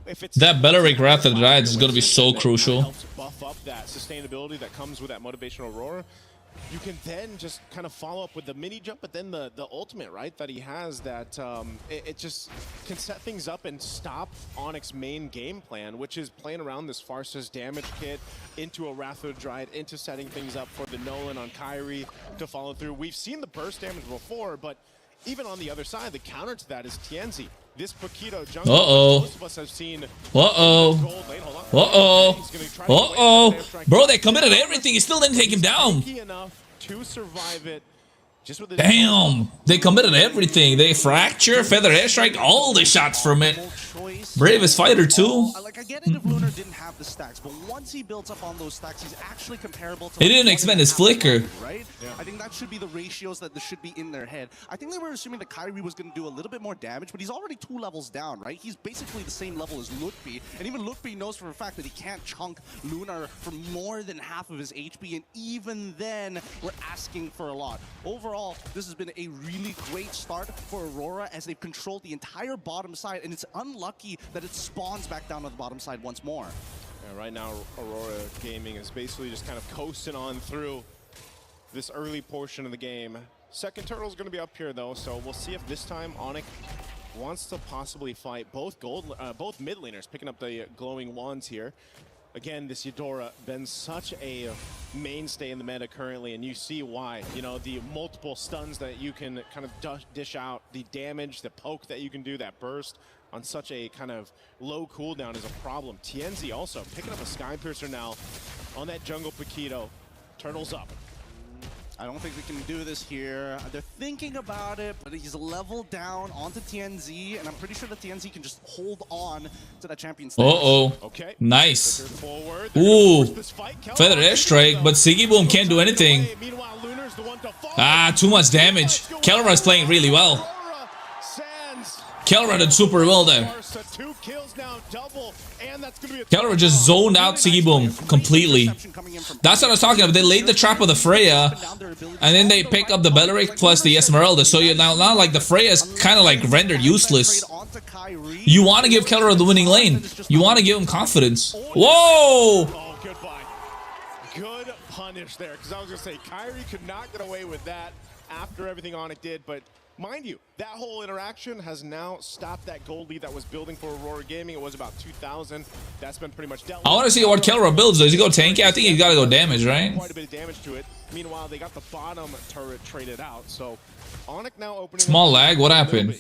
if it's That Belleric Wrath of the Giants is going to be so crucial. helps buff up that sustainability that comes with that motivation Aurora, you can then just kind of follow up with the mini jump, but then the ultimate, right, that he has that it just can set things up and stop ONIC's main game plan, which is playing around this Farsa's damage kit into a Wrath of the Dryad, into setting things up for the Nolan on Kyrie to follow through. We've seen the burst damage before, but even on the other side, the counter to that is Tienzi. This Paquito jungle, most of us have seen. Bro, they committed everything. He still didn't take him down. Enough to survive it. Just with Damn, they committed everything. They fracture, feather airstrike, all the shots from it. Bravest fighter too. Like I get it if Lunar didn't have the stacks, but once he builds up on those stacks, he's actually comparable to. He didn't expend his flicker. Right? Yeah. I think that should be the ratios that should be in their head. I think they were assuming that Kyrie was going to do a little bit more damage, but he's already 2 levels down, right? He's basically the same level as Lutfi, and even Lutfi knows for a fact that he can't chunk Lunar for more than half of his HP, and even then, we're asking for a lot. Overall, this has been a really great start for Aurora as they've controlled the entire bottom side, and it's unlucky that it spawns back down to the bottom side once more. Yeah, right now, Aurora Gaming is basically just kind of coasting on through this early portion of the game. Second turtle is going to be up here, though, so we'll see if this time ONIC wants to possibly fight both both mid laners, picking up the glowing wands here. Again, this Eudora been such a mainstay in the meta currently, and you see why. You know, the multiple stuns that you can kind of dish out, the damage, the poke that you can do, that burst on such a kind of low cooldown is a problem. Tienzi also picking up a Sky Piercer now on that jungle Paquito. Turtles up. I don't think they can do this here. They're thinking about it, but he's leveled down onto TNZ, and I'm pretty sure that TNZ can just hold on to that champion stage. Okay. Nice. Ooh. Feather airstrike, but Siggy Boom can't do anything. Ah, too much damage. Kelra is playing really well. Kelra did super well there. Kelra just zoned out Siggy Boom completely. That's what I was talking about. They laid the trap of the Freya, and then they pick up the Belleric plus the Esmeralda. So you now like the Freya is kind of like rendered useless. You want to give Kelra the winning lane. You want to give him confidence. Whoa! Oh, goodbye. Good punish there, because I was going to say, Kyrie could not get away with that after everything ONIC did, but mind you, that whole interaction has now stopped that gold lead that was building for Aurora Gaming. It was about 2,000. That's been pretty much dealt with. I want to see what Kelra builds. Does he go tanky? I think he's got to go damage, right? Quite a bit of damage to it. Meanwhile, they got the bottom turret traded out. So ONIC now opening. Small lag. What happened?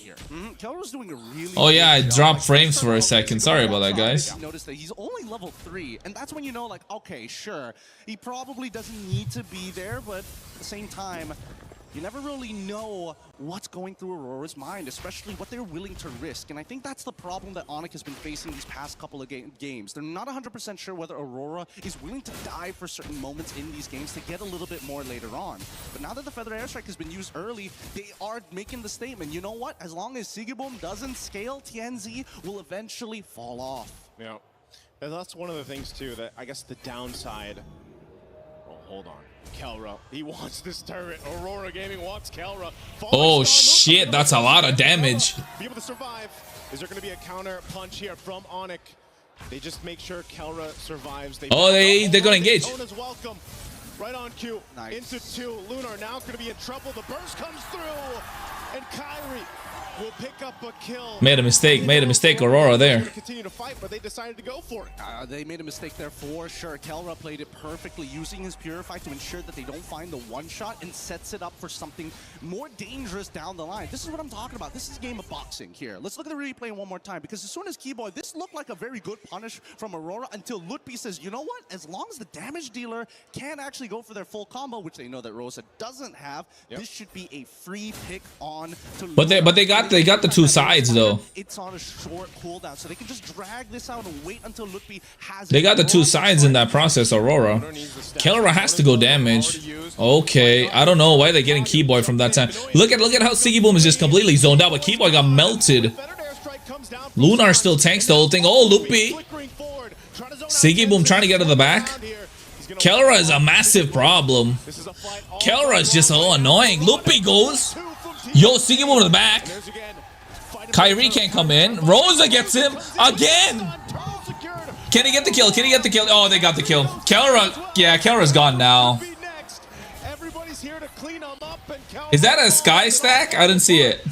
Kelra's doing a really Oh yeah, I dropped frames for a second. Sorry about that, guys. Notice that he's only level 3, and that's when you know, like, okay, sure, he probably doesn't need to be there, but at the same time, you never really know what's going through Aurora's mind, especially what they're willing to risk. And I think that's the problem that ONIC has been facing these past couple of games. They're not 100% sure whether Aurora is willing to die for certain moments in these games to get a little bit more later on. But now that the Feather Airstrike has been used early, they are making the statement, you know what? As long as Sigiboom doesn't scale, TNZ will eventually fall off. Yeah, and that's one of the things, too, that I guess the downside... Oh, hold on. Kelra, he wants this turret. Aurora Gaming wants Kelra. Oh shit, that's a lot of damage. Be able to survive. Is there going to be a counter punch here from ONIC? They just make sure Kelra survives. They're going to engage. Ona's welcome. Right on cue. Nice. Into 2. Lunar now going to be in trouble. The burst comes through. And Kyrie will pick up a kill. Made a mistake, Aurora there. Continue to fight, but they decided to go for it. They made a mistake there for sure. Kelra played it perfectly, using his Purify to ensure that they don't find the one-shot and sets it up for something more dangerous down the line. This is what I'm talking about. This is a game of boxing here. Let's look at the replay one more time, because as soon as Keyboy, this looked like a very good punish from Aurora until Lutpi says, you know what? As long as the damage dealer can actually go for their full combo, which they know that Rosa doesn't have, this should be a free pick on to But they got the 2 sides though. It's on a short cooldown, so they can just drag this out and wait until Lutpi has. They got the 2 sides in that process, Aurora. Kelra has to go damage. Okay, I don't know why they're getting Keyboy from that time. Look at how Siggy Boom is just completely zoned out, but Keyboy got melted. Lunar still tanks the whole thing. Oh, Lutpi. Siggy Boom trying to get to the back. Kelra is a massive problem. Kelra is just so annoying. Lutpi goes. Yo, Siggy Boom to the back. Kyrie can't come in. Rosa gets him again. Can he get the kill? Can he get the kill? Oh, they got the kill. Kelra, yeah, Kelra's gone now. Everybody's here to clean them up, and Is that a sky stack? I didn't see it.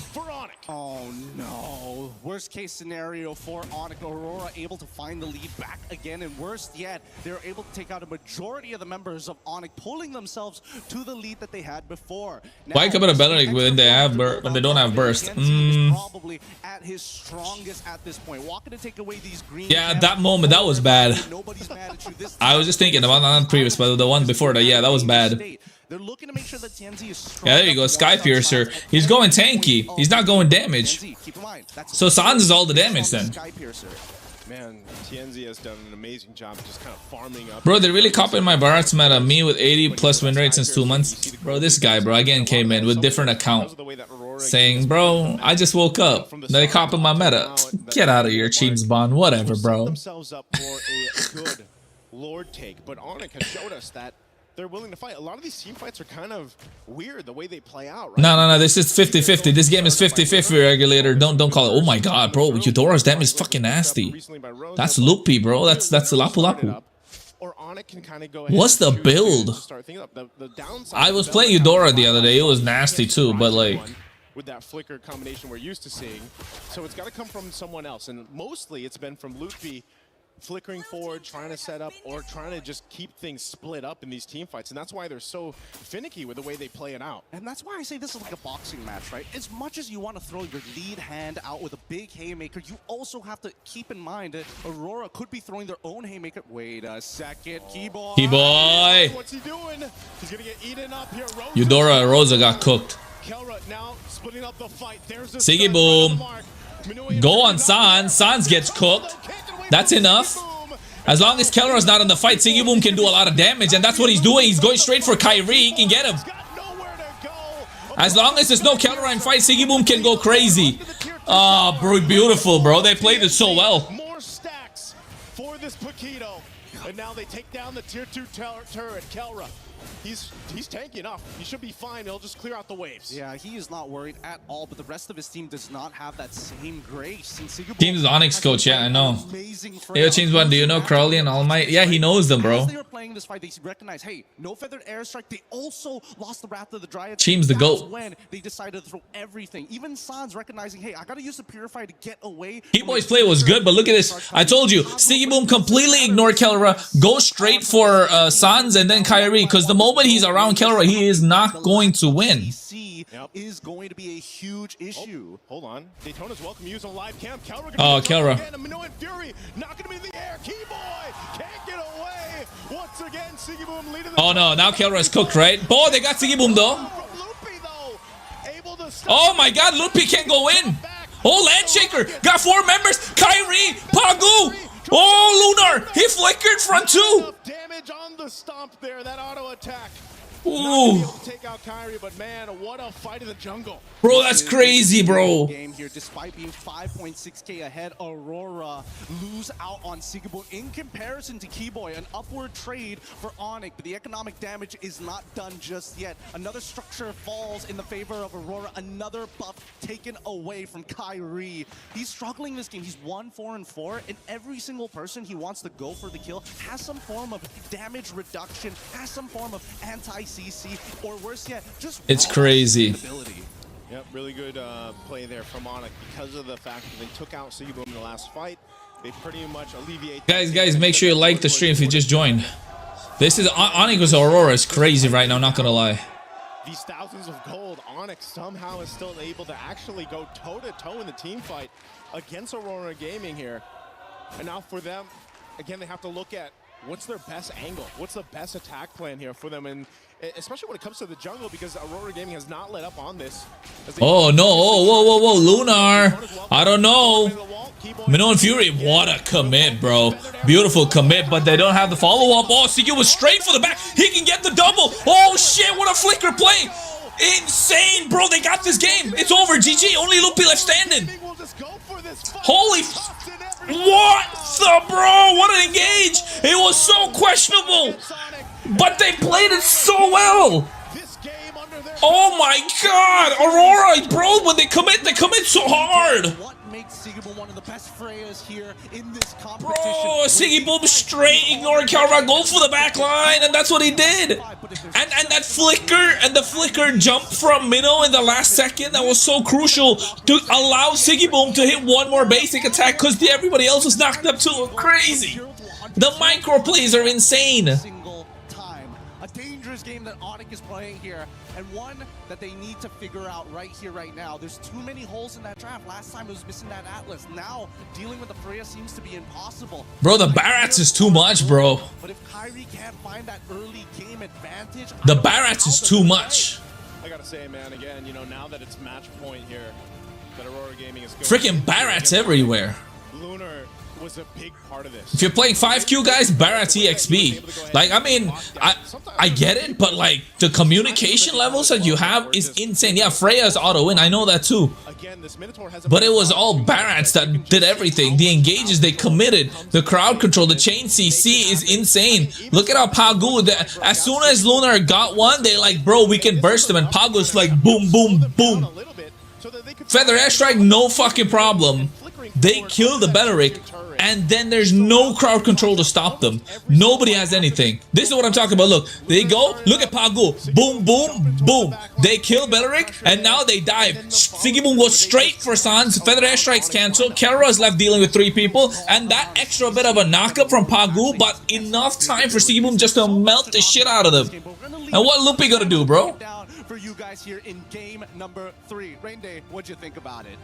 Oh no. Worst case scenario for ONIC. Aurora able to find the lead back again, and worst yet, they're able to take out a majority of the members of ONIC, pulling themselves to the lead that they had before. Why come out of Belleric when they have when they don't have burst? Probably at his strongest at this point. Walking to take away these green. Yeah, at that moment that was bad. I was just thinking about not previous, but the one before that. Yeah, that was bad. They're looking to make sure that TNZ is strong. Yeah, there you go, Sky Piercer. He's going tanky. He's not going damage. So Sans is all the damage then. Man, TNZ has done an amazing job just kind of farming up. Bro, they really copied my Barats meta. Me with 80 plus win rate since 2 months. Bro, this guy, bro, again came in with different account. Saying, bro, I just woke up. They copied my meta. Get out of here, Cheems Bond. Whatever, bro. Themselves up for a good Lord take, but ONIC has showed us that they're willing to fight. A lot of these team fights are kind of weird the way they play out, right? No. This is 50-50. This game is 50-50, Regulator. Don't call it. Oh my god, bro. Eudora's damage is fucking nasty. That's loopy, bro. That's Lapu Lapu. What's the build? I was playing Eudora the other day. It was nasty too, but like... with that flicker combination we're used to seeing. So it's got to come from someone else. And mostly it's been from Loopy flickering forward, trying to set up, or trying to just keep things split up in these team fights. And that's why they're so finicky with the way they play it out. And that's why I say this is like a boxing match, right? As much as you want to throw your lead hand out with a big haymaker, you also have to keep in mind that Aurora could be throwing their own haymaker. Wait a second, Keyboy. Keyboy. What's he doing? He's going to get eaten up here. Eudora Rosa got cooked. Kelra now splitting up the fight. There's a Siggy Boom. Go on Sans. Sans gets cooked. That's enough. As long as Kelra's not in the fight, Siggy Boom can do a lot of damage, and that's what he's doing. He's going straight for Kyrie. He can get him. As long as there's no Kelra in fight, Siggy Boom can go crazy. Oh, bro, beautiful, bro. They played it so well. More stacks for this Paquito. And now they take down the tier 2 turret, Kelra. He's tanky enough. He should be fine. He'll just clear out the waves. Yeah, he is not worried at all, but the rest of his team does not have that same grace. Team's ONIC coach, yeah, I know. Yo, James Bond, do you know Crowley and All Might? Yeah, he knows them, bro. As they were playing this fight, they recognize, hey, no feathered airstrike. They also lost the Wrath of the Dryad. Team's the GOAT. When they decided to throw everything. Even Sans recognizing, hey, I gotta use the Purify to get away. Keyboy's play was good, but look at this. I told you, Siggy Boom completely ignored Kelra, go straight for Sans and then Kyrie, because the moment he's around Kelra, he is not going to win. Is going to be a huge issue. Hold on. Daytona's welcome use on live cam. Oh, Kelra. Minoan Fury knocking him in the air. Keyboy can't get away. Once again, Siggy Boom leading the... Oh no, now Kelra is cooked, right? Boy, they got Siggy Boom though. Oh my god, Loopy can't go in. Oh, Landshaker got 4 members. Kyrie, Pagu. Oh, Lunar, he flickered front 2. Damage on the stomp there, that auto attack. Ooh. Not able to take out Kyrie, but man, what a fight in the jungle. Bro, that's crazy, bro. Game here, despite being 5.6k ahead, Aurora lose out on Siggy Boom in comparison to Keyboy. An upward trade for ONIC, but the economic damage is not done just yet. Another structure falls in the favor of Aurora. Another buff taken away from Kyrie. He's struggling this game. He's 1-4-4, and every single person he wants to go for the kill has some form of damage reduction, has some form of anti-CC, or worse yet, just it's crazy. Yep, really good play there from ONIC because of the fact that they took out Siggy Boom in the last fight. They pretty much alleviate... Guys, make sure you like the stream if you just joined. This is ONIC vs Aurora is crazy right now, not gonna lie. These thousands of gold, ONIC somehow is still able to actually go toe-to-toe in the team fight against Aurora Gaming here. And now for them, again, they have to look at what's their best angle? What's the best attack plan here for them? And especially when it comes to the jungle, because Aurora Gaming has not let up on this. Oh no, oh, whoa, Lunar. I don't know. Minoan Fury, what a commit, bro. Beautiful commit, but they don't have the follow-up. Oh, Siggy was straight for the back. He can get the double. Oh shit, what a flicker play. Insane, bro. They got this game. It's over. GG. Only Loopy left standing. Holy what the bro? What an engage. It was so questionable, but they played it so well. This game under their Oh my god! Aurora, bro, when they commit so hard! What makes Sigibum one of the best Freyas here in this competition? Bro, Sigibum straight ignored KRONOS, go for the back line, and that's what he did! And that flicker jump from Minnow in the last second, that was so crucial to allow Sigibum to hit one more basic attack because everybody else was knocked up too. Crazy! The micro plays are insane! A dangerous game that ONIC is playing here, and one that they need to figure out right here, right now. There's too many holes in that draft. Last time it was missing that Atlas. Now, dealing with the Freya seems to be impossible. Bro, the Barats is too much, bro. But if Kyrie can't find that early game advantage... The Barats is too much. I gotta say, man, again, you know, now that it's match point here, that Aurora Gaming is going... Freaking Barats everywhere. Lunar was a big part of this. If you're playing 5Q, guys, Barats EXP. Like, I mean, I get it, but like, the communication levels that you have is insane. Yeah, Freya's auto-win, I know that too. But it was all Barats that did everything. The engages they committed, the crowd control, the chain CC is insane. Look at how Pagu, as soon as Lunar got one, they like, bro, we can burst them. And Pagu's like, boom, boom, boom. Feather Airstrike, no fucking problem. They kill the Belleric, and then there's no crowd control to stop them. Nobody has anything. This is what I'm talking about. Look, they go. Look at Pagu. Boom, boom, boom. They kill Belleric, and now they dive. Sigibum goes straight for Sans. Feather Airstrikes cancel. Kara is left dealing with 3 people, and that extra bit of a knockup from Pagu, but enough time for Sigibum just to melt the shit out of them. And what Loopy gonna do, bro? For you guys here in game number 3. Rain Day, what'd you think about it?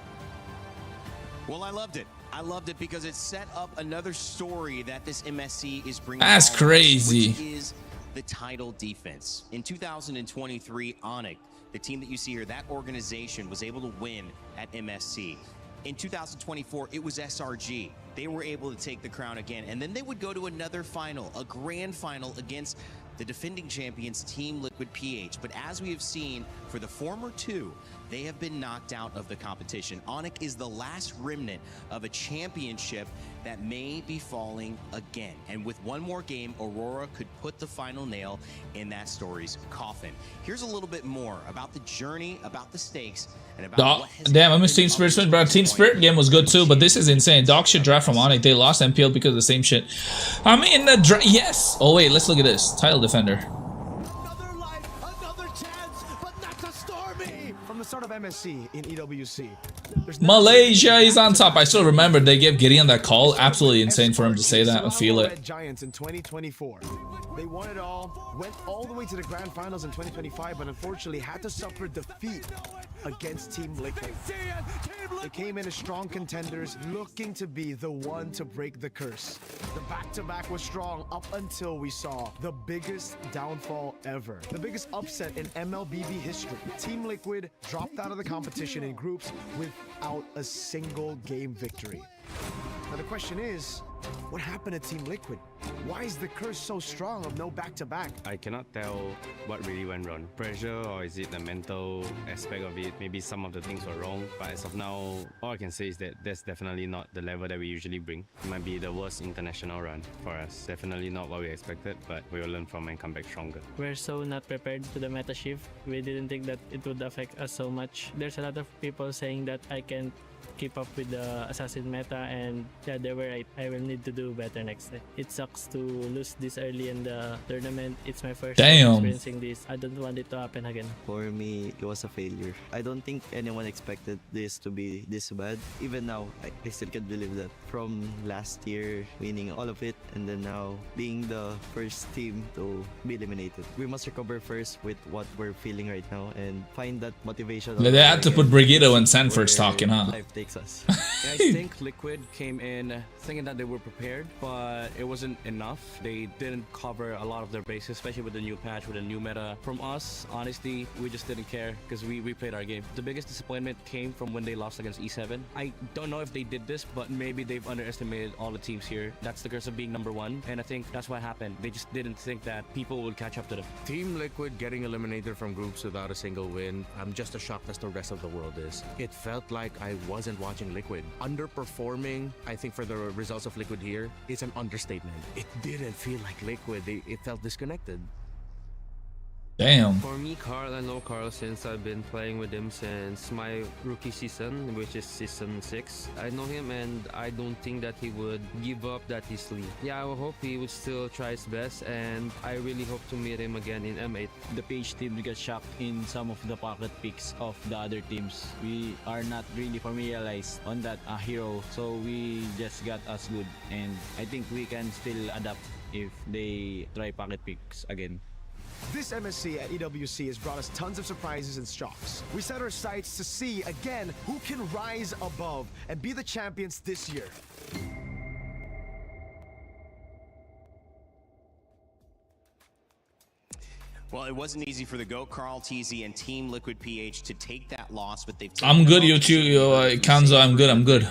Well, I loved it. I loved it because it set up another story that this MSC is bringing. That's crazy. Which is the title defense. In 2023, ONIC, the team that you see here, that organization was able to win at MSC. In 2024, it was SRG. They were able to take the crown again, and then they would go to another final, a grand final against the defending champions, Team Liquid PH. But as we have seen for the former 2, they have been knocked out of the competition. ONIC is the last remnant of a championship that may be falling again. And with one more game, Aurora could put the final nail in that story's coffin. Here's a little bit more about the journey, about the stakes, and about damn, I miss Team Spirit, bro. Team Spirit game was good too, but this is insane. Dog shit draft from ONIC. They lost MPL because of the same shit. I mean, yes. Oh wait, let's look at this. Title defender. From the start of MSC in EWC. Malaysia is on top. I still remember they gave Gideon that call. Absolutely insane for him to say that. I feel it. Giants in 2024. They won it all, went all the way to the grand finals in 2025, but unfortunately had to suffer defeat against Team Liquid. They came in as strong contenders, looking to be the one to break the curse. The back-to-back was strong up until we saw the biggest downfall ever. The biggest upset in MLBB history. Team Liquid dropped out of the competition in groups without a single game victory. Now the question is, what happened to Team Liquid? Why is the curse so strong of no back-to-back? I cannot tell what really went wrong. Pressure, or is it the mental aspect of it? Maybe some of the things were wrong. But as of now, all I can say is that that's definitely not the level that we usually bring. It might be the worst international run for us. Definitely not what we expected, but we will learn from and come back stronger. We're so not prepared to the meta shift. We didn't think that it would affect us so much. There's a lot of people saying that I can't keep up with the assassin meta, and yeah, they were right. I will need to do better next time. It sucks to lose this early in the tournament. It's my first time experiencing this. I don't want it to happen again. For me, it was a failure. I don't think anyone expected this to be this bad. Even now, I still can't believe that. From last year, winning all of it, and then now being the first team to be eliminated. We must recover first with what we're feeling right now and find that motivation. They had to put Brigido and Sanford's talking, huh? Us. Yeah, I think Liquid came in thinking that they were prepared, but it wasn't enough. They didn't cover a lot of their bases, especially with the new patch, with the new meta. From us, honestly, we just didn't care because we played our game. The biggest disappointment came from when they lost against E7. I don't know if they did this, but maybe they've underestimated all the teams here. That's the curse of being #1, and I think that's what happened. They just didn't think that people would catch up to them. Team Liquid getting eliminated from groups without a single win. I'm just as shocked as the rest of the world is. It felt like I wasn't watching Liquid. Underperforming, I think, for the results of Liquid here is an understatement. It didn't feel like Liquid. It felt disconnected. Damn. For me, Carl, I know Carl since I've been playing with him since my rookie season, which is season 6. I know him and I don't think that he would give up that easily. Yeah, I hope he would still try his best, and I really hope to meet him again in M8. The PH team got shocked in some of the pocket picks of the other teams. We are not really familiarized on that hero, so we just got us good, and I think we can still adapt if they try pocket picks again. This MSC at EWC has brought us tons of surprises and shocks. We set our sights to see, again, who can rise above and be the champions this year. Well, it wasn't easy for the GOAT, Carl TZ, and Team Liquid PH to take that loss, but they've I'm good, Kanzo. I'm good.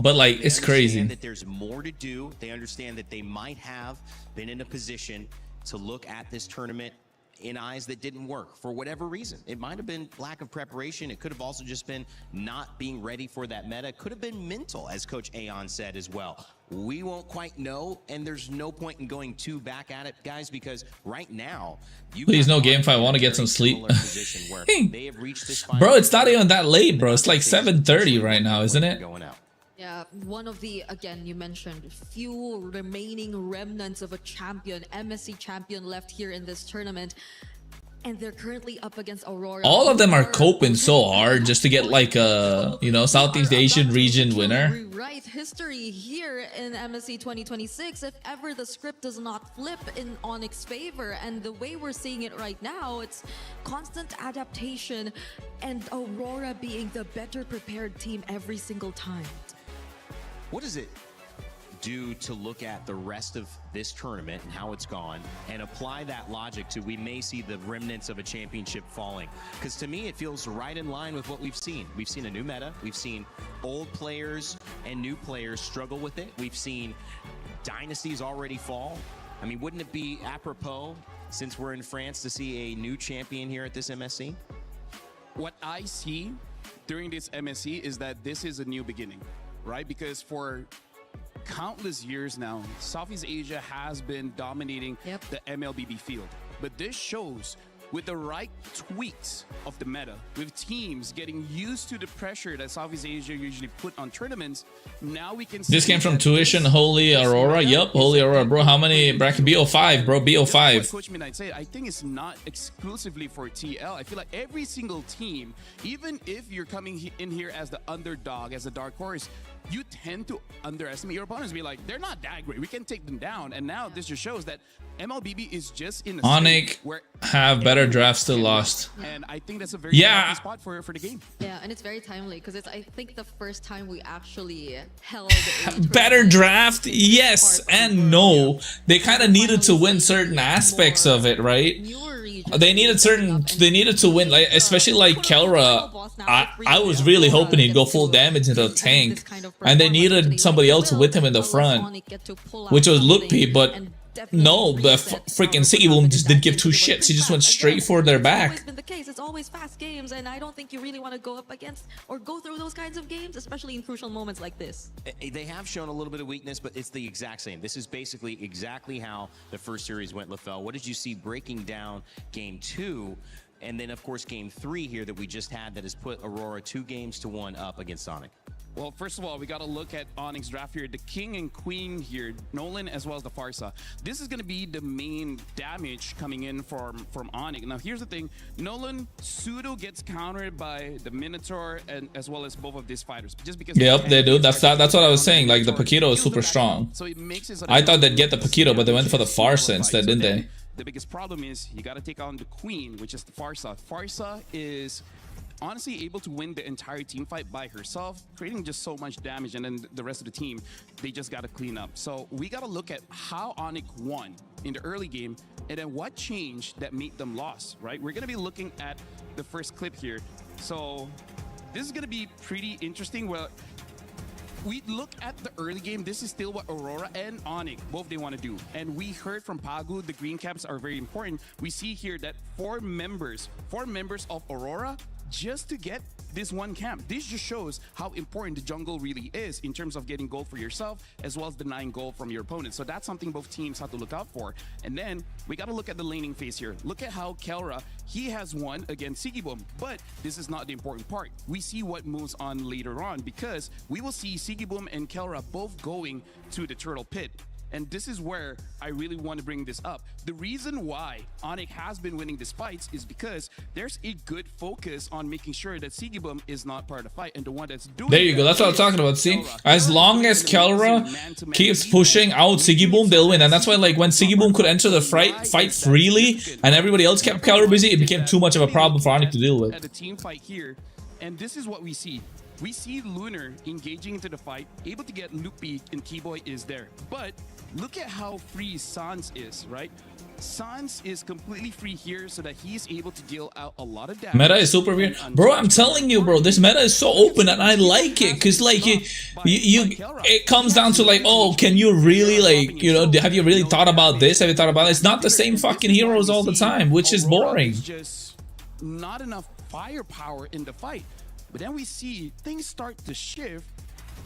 But like, it's crazy. They understand that there's more to do. They understand that they might have been in a position to look at this tournament in eyes that didn't work for whatever reason. It might have been lack of preparation. It could have also just been not being ready for that meta. It could have been mental, as Coach Aon said as well. We won't quite know, and there's no point in going too back at it, guys, because right now, please no game 5. I want to get some sleep. Bro, it's not even that late, bro. It's like 7:30 right now, isn't it? Yeah, one of the, again, you mentioned, few remaining remnants of a champion, MSC champion left here in this tournament. And they're currently up against Aurora. All of them are coping so hard just to get like a, you know, Southeast Asian region winner. Rewrite history here in MSC 2026 if ever the script does not flip in ONIC's favor. And the way we're seeing it right now, it's constant adaptation and Aurora being the better prepared team every single time. What does it do to look at the rest of this tournament and how it's gone and apply that logic to we may see the remnants of a championship falling? Because to me, it feels right in line with what we've seen. We've seen a new meta. We've seen old players and new players struggle with it. We've seen dynasties already fall. I mean, wouldn't it be apropos, since we're in France, to see a new champion here at this MSC? What I see during this MSC is that this is a new beginning, right? Because for countless years now, Southeast Asia has been dominating the MLBB field. But this shows with the right tweaks of the meta, with teams getting used to the pressure that Southeast Asia usually put on tournaments, now we can see this came from Tuition, Holy Aurora. Yup, Holy Aurora, bro. How many bracket? BO5, bro. BO5. Coach Midnight said, I think it's not exclusively for TL. I feel like every single team, even if you're coming in here as the underdog, as a dark horse, you tend to underestimate your opponents. Be like, they're not that great. We can take them down. And now this just shows that MLBB is just in a ONIC have better drafts, still lost. And I think that's a very happy spot for the game. Yeah, and it's very timely because it's, I think, the first time we actually held better draft. Yes and no. They kind of needed to win certain aspects of it, right? They needed to win, like especially like Kelra. I was really hoping he'd go full damage into the tank, and they needed somebody else with him in the front, which was Lukpi, but no, the freaking Siggy Boom just didn't give two shits. He just went straight for their back. It's always been the case. It's always fast games, and I don't think you really want to go up against or go through those kinds of games, especially in crucial moments like this. They have shown a little bit of weakness, but it's the exact same. This is basically exactly how the first series went, LaFell. What did you see breaking down game 2? And then, of course, game 3 here that we just had that has put Aurora 2-1 up against ONIC. Well, first of all, we got to look at ONIC's draft here. The king and queen here, Nolan as well as the Farsa. This is going to be the main damage coming in from ONIC. Now, here's the thing. Nolan pseudo gets countered by the Minotaur and as well as both of these fighters. Just because they do. That's what I was saying. Like, the Paquito is super strong. So it makes it I thought they'd get the Paquito, but they went for the Farsa instead, didn't they? The biggest problem is you got to take on the queen, which is the Farsa. Farsa is honestly able to win the entire team fight by herself, creating just so much damage, and then the rest of the team, they just got to clean up. So we got to look at how ONIC won in the early game, and then what changed that made them lost, right? We're going to be looking at the first clip here. So this is going to be pretty interesting. Well, we look at the early game, this is still what Aurora and ONIC, both they want to do. And we heard from Pagu, the green caps are very important. We see here that four members of Aurora just to get this one camp. This just shows how important the jungle really is in terms of getting gold for yourself as well as denying gold from your opponent. So that's something both teams have to look out for. And then we got to look at the laning phase here. Look at how Kelra, he has won against Sigibum, but this is not the important part. We see what moves on later on, because we will see Sigibum and Kelra both going to the Turtle Pit. And this is where I really want to bring this up. The reason why ONIC has been winning these fights is because there's a good focus on making sure that Sigibum is not part of the fight, and the one that's doing There you go. That's what I'm talking about. See, as long as Kelra keeps pushing out Sigibum, they'll win. And that's why, like, when Sigibum could enter the fight freely and everybody else kept Kelra busy, it became too much of a problem for ONIC to deal with. At a team fight here, and this is what we see. We see Lunar engaging into the fight, able to get Loopy, and Keyboy is there. But look at how free Sans is, right? Sans is completely free here so that he's able to deal out a lot of damage. Meta is super weird. Bro, I'm telling you, bro, this meta is so open and I like it. Because, like, it comes down to, like, oh, can you really, like, you know, have you really thought about this? Have you thought about it? It's not the same fucking heroes all the time, which is boring. Just not enough firepower in the fight. But then we see things start to shift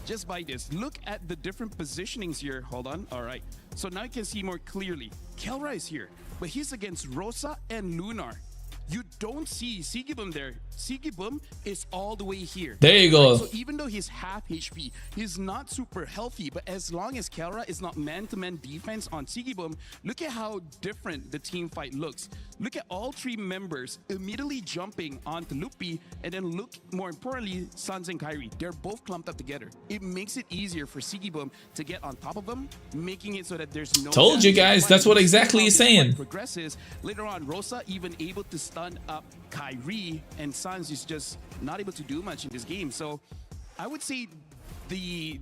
just by this. Look at the different positionings here. Hold on. All right. So now you can see more clearly. Kelra is here, but he's against Rosa and Lunar. You don't see Sigibum there. Sigibum is all the way here. There you go. So even though he's half HP, he's not super healthy. But as long as Kelra is not man-to-man defense on Sigibum, look at how different the team fight looks. Look at all three members immediately jumping onto Loopy, and then look, more importantly, Sans and Kyrie. They're both clumped up together. It makes it easier for Sigibum to get on top of them, making it so that there's no... Told you guys, that's what exactly he's saying. Progresses. Later on, Rosa even able to stun up Kyrie, and Sans is just not able to do much in this game. So I would say the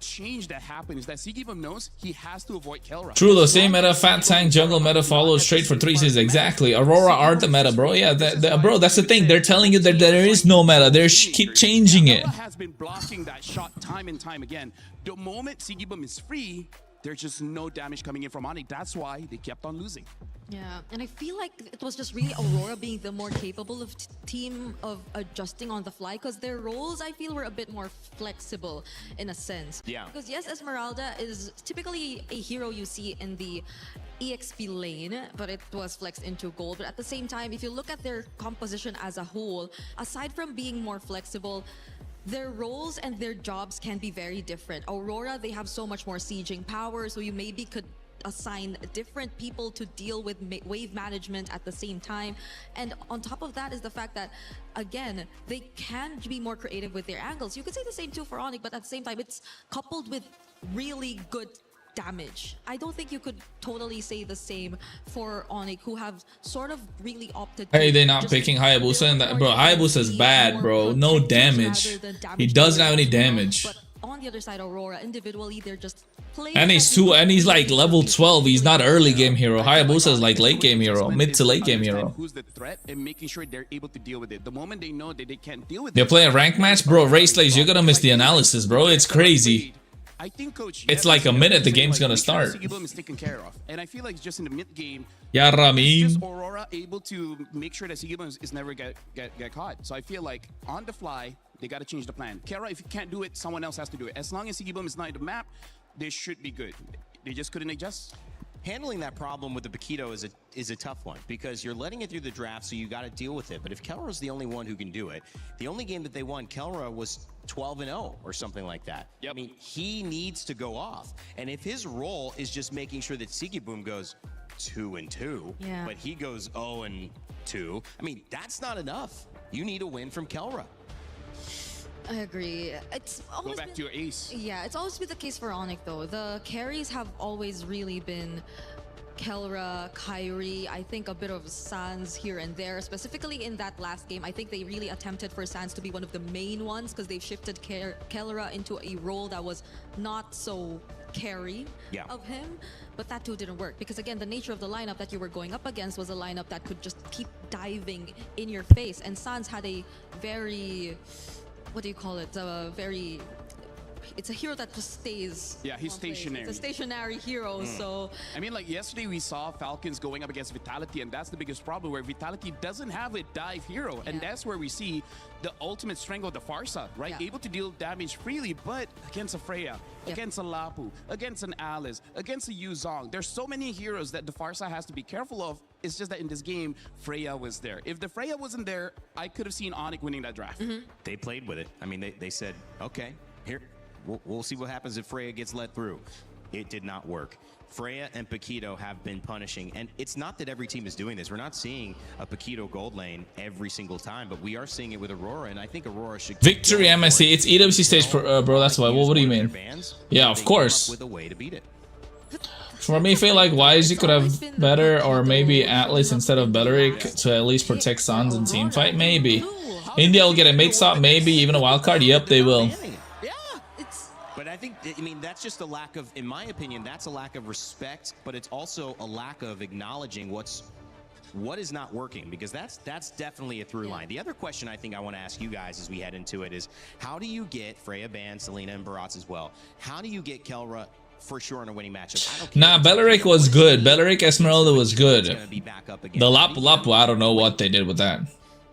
change that happened is that Sigibum knows he has to avoid Kelra. True though, same meta, fat tank, jungle meta follows straight for 3 seasons. Exactly. Aurora are the meta, bro. Yeah, bro, that's the thing. They're telling you that there is no meta. They keep changing it. Has been blocking that shot time and time again. The moment Sigibum is free, there's just no damage coming in from ONIC. That's why they kept on losing. Yeah, and I feel like it was just really Aurora being the more capable of team of adjusting on the fly, because their roles, I feel, were a bit more flexible in a sense. Yeah. Because yes, Esmeralda is typically a hero you see in the EXP lane, but it was flexed into gold. But at the same time, if you look at their composition as a whole, aside from being more flexible, their roles and their jobs can be very different. Aurora, they have so much more sieging power, so you maybe could assign different people to deal with wave management at the same time. And on top of that is the fact that, again, they can be more creative with their angles. You could say the same too for ONIC, but at the same time, it's coupled with really good damage. I don't think you could totally say the same for ONIC, who have sort of really opted Hey, they're not picking Hayabusa, and that, bro, Hayabusa's bad, bro. No damage. He doesn't have any damage. But on the other side, Aurora, individually, they're just playing. And he's like level 12. He's not early game hero. Hayabusa is like late game hero, mid to late game hero. Who's the threat and making sure they're able to deal with it. The moment they know that they can't deal with it. They're playing a rank match, bro. Race Slays, you're gonna miss the analysis, bro. It's crazy. I think, Coach, it's like a minute the game's gonna start. Sigibum is taken care of, and I feel like just in the mid game, yeah, Ramin. just Aurora able to make sure that Sigibum is never get caught. So I feel like on the fly, they got to change the plan. Kara, if you can't do it, someone else has to do it. As long as Sigibum is not in the map, they should be good. They just couldn't adjust. Handling that problem with the Paquito is a tough one, because you're letting it through the draft, so you got to deal with it. But if Kelra's the only one who can do it, the only game that they won, Kelra was 12-0 or something like that. Yep. I mean, he needs to go off. And if his role is just making sure that Sigibum goes 2-2, yeah, but he goes 0-2, I mean, that's not enough. You need a win from Kelra. I agree. It's always go back to your ace. Yeah, it's always been the case for ONIC though. The carries have always really been Kelra, Kyrie, I think a bit of Sans here and there. Specifically in that last game, I think they really attempted for Sans to be one of the main ones, because they've shifted Kelra into a role that was not so carry of him. But that too didn't work, because again, the nature of the lineup that you were going up against was a lineup that could just keep diving in your face. And Sans had a very... what do you call it? it's a hero that just stays. Yeah, he's on place. stationary. It's a stationary hero, so I mean, like yesterday we saw Falcons going up against Vitality, and that's the biggest problem, where Vitality doesn't have a dive hero, and that's where we see the ultimate strength of the Farsa, right? Yeah. Able to deal damage freely, but against a Freya, against a Lapu, against an Alice, against a Yuzong, there's so many heroes that the Farsa has to be careful of. It's just that in this game, Freya was there. If the Freya wasn't there, I could have seen ONIC winning that draft. They played with it. I mean, they said, okay, here, we'll see what happens if Freya gets let through. It did not work. Freya and Paquito have been punishing, and it's not that every team is doing this. We're not seeing a Paquito gold lane every single time, but we are seeing it with Aurora, and I think Aurora should... Victory MSC. It's EWC stage, bro. That's why. What do you mean? Yeah, of course. With a way to beat it. For me, I feel like YG could have better, or maybe Atlas instead of Belleric to at least protect Suns in teamfight. Maybe. India will get a mid stop, maybe even a wild card. Yep, they will. But I think, I mean, that's just a lack of, in my opinion, that's a lack of respect, but it's also a lack of acknowledging what is not working, because that's definitely a through line. The other question I think I want to ask you guys as we head into it is, how do you get Freya Ban, Selena, and Barats as well? How do you get Kelra for sure in a winning matchup? I don't care. Nah, Belleric was good. Belleric Esmeralda was good. The Lapu Lapu, I don't know what they did with that.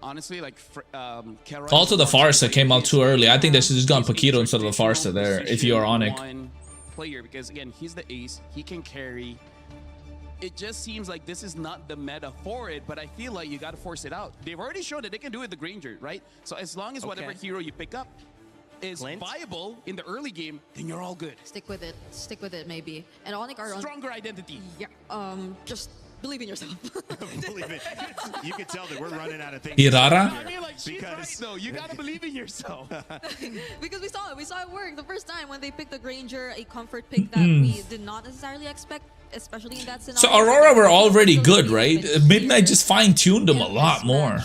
Honestly, like Also, the Farsa came out too early. I think they should just gone Paquito instead of the Farsa there, if you are ONIC. One player, because again, he's the ace, he can carry. It just seems like this is not the meta for it, but I feel like you got to force it out. They've already shown that they can do it with the Granger, right? So as long as whatever hero you pick up is viable in the early game, then you're all good. stick with it. Stick with it, maybe. And ONIC are Stronger identity. Yeah. Just believe in yourself. Believe it. You can tell that we're running out of things. Irara? I mean, like, she's right, though. You gotta believe in yourself. Because we saw it work the first time when they picked the Granger, a comfort pick that we did not necessarily expect, especially in that scenario. So Aurora were already good, right? Midnight just fine-tuned them a lot more.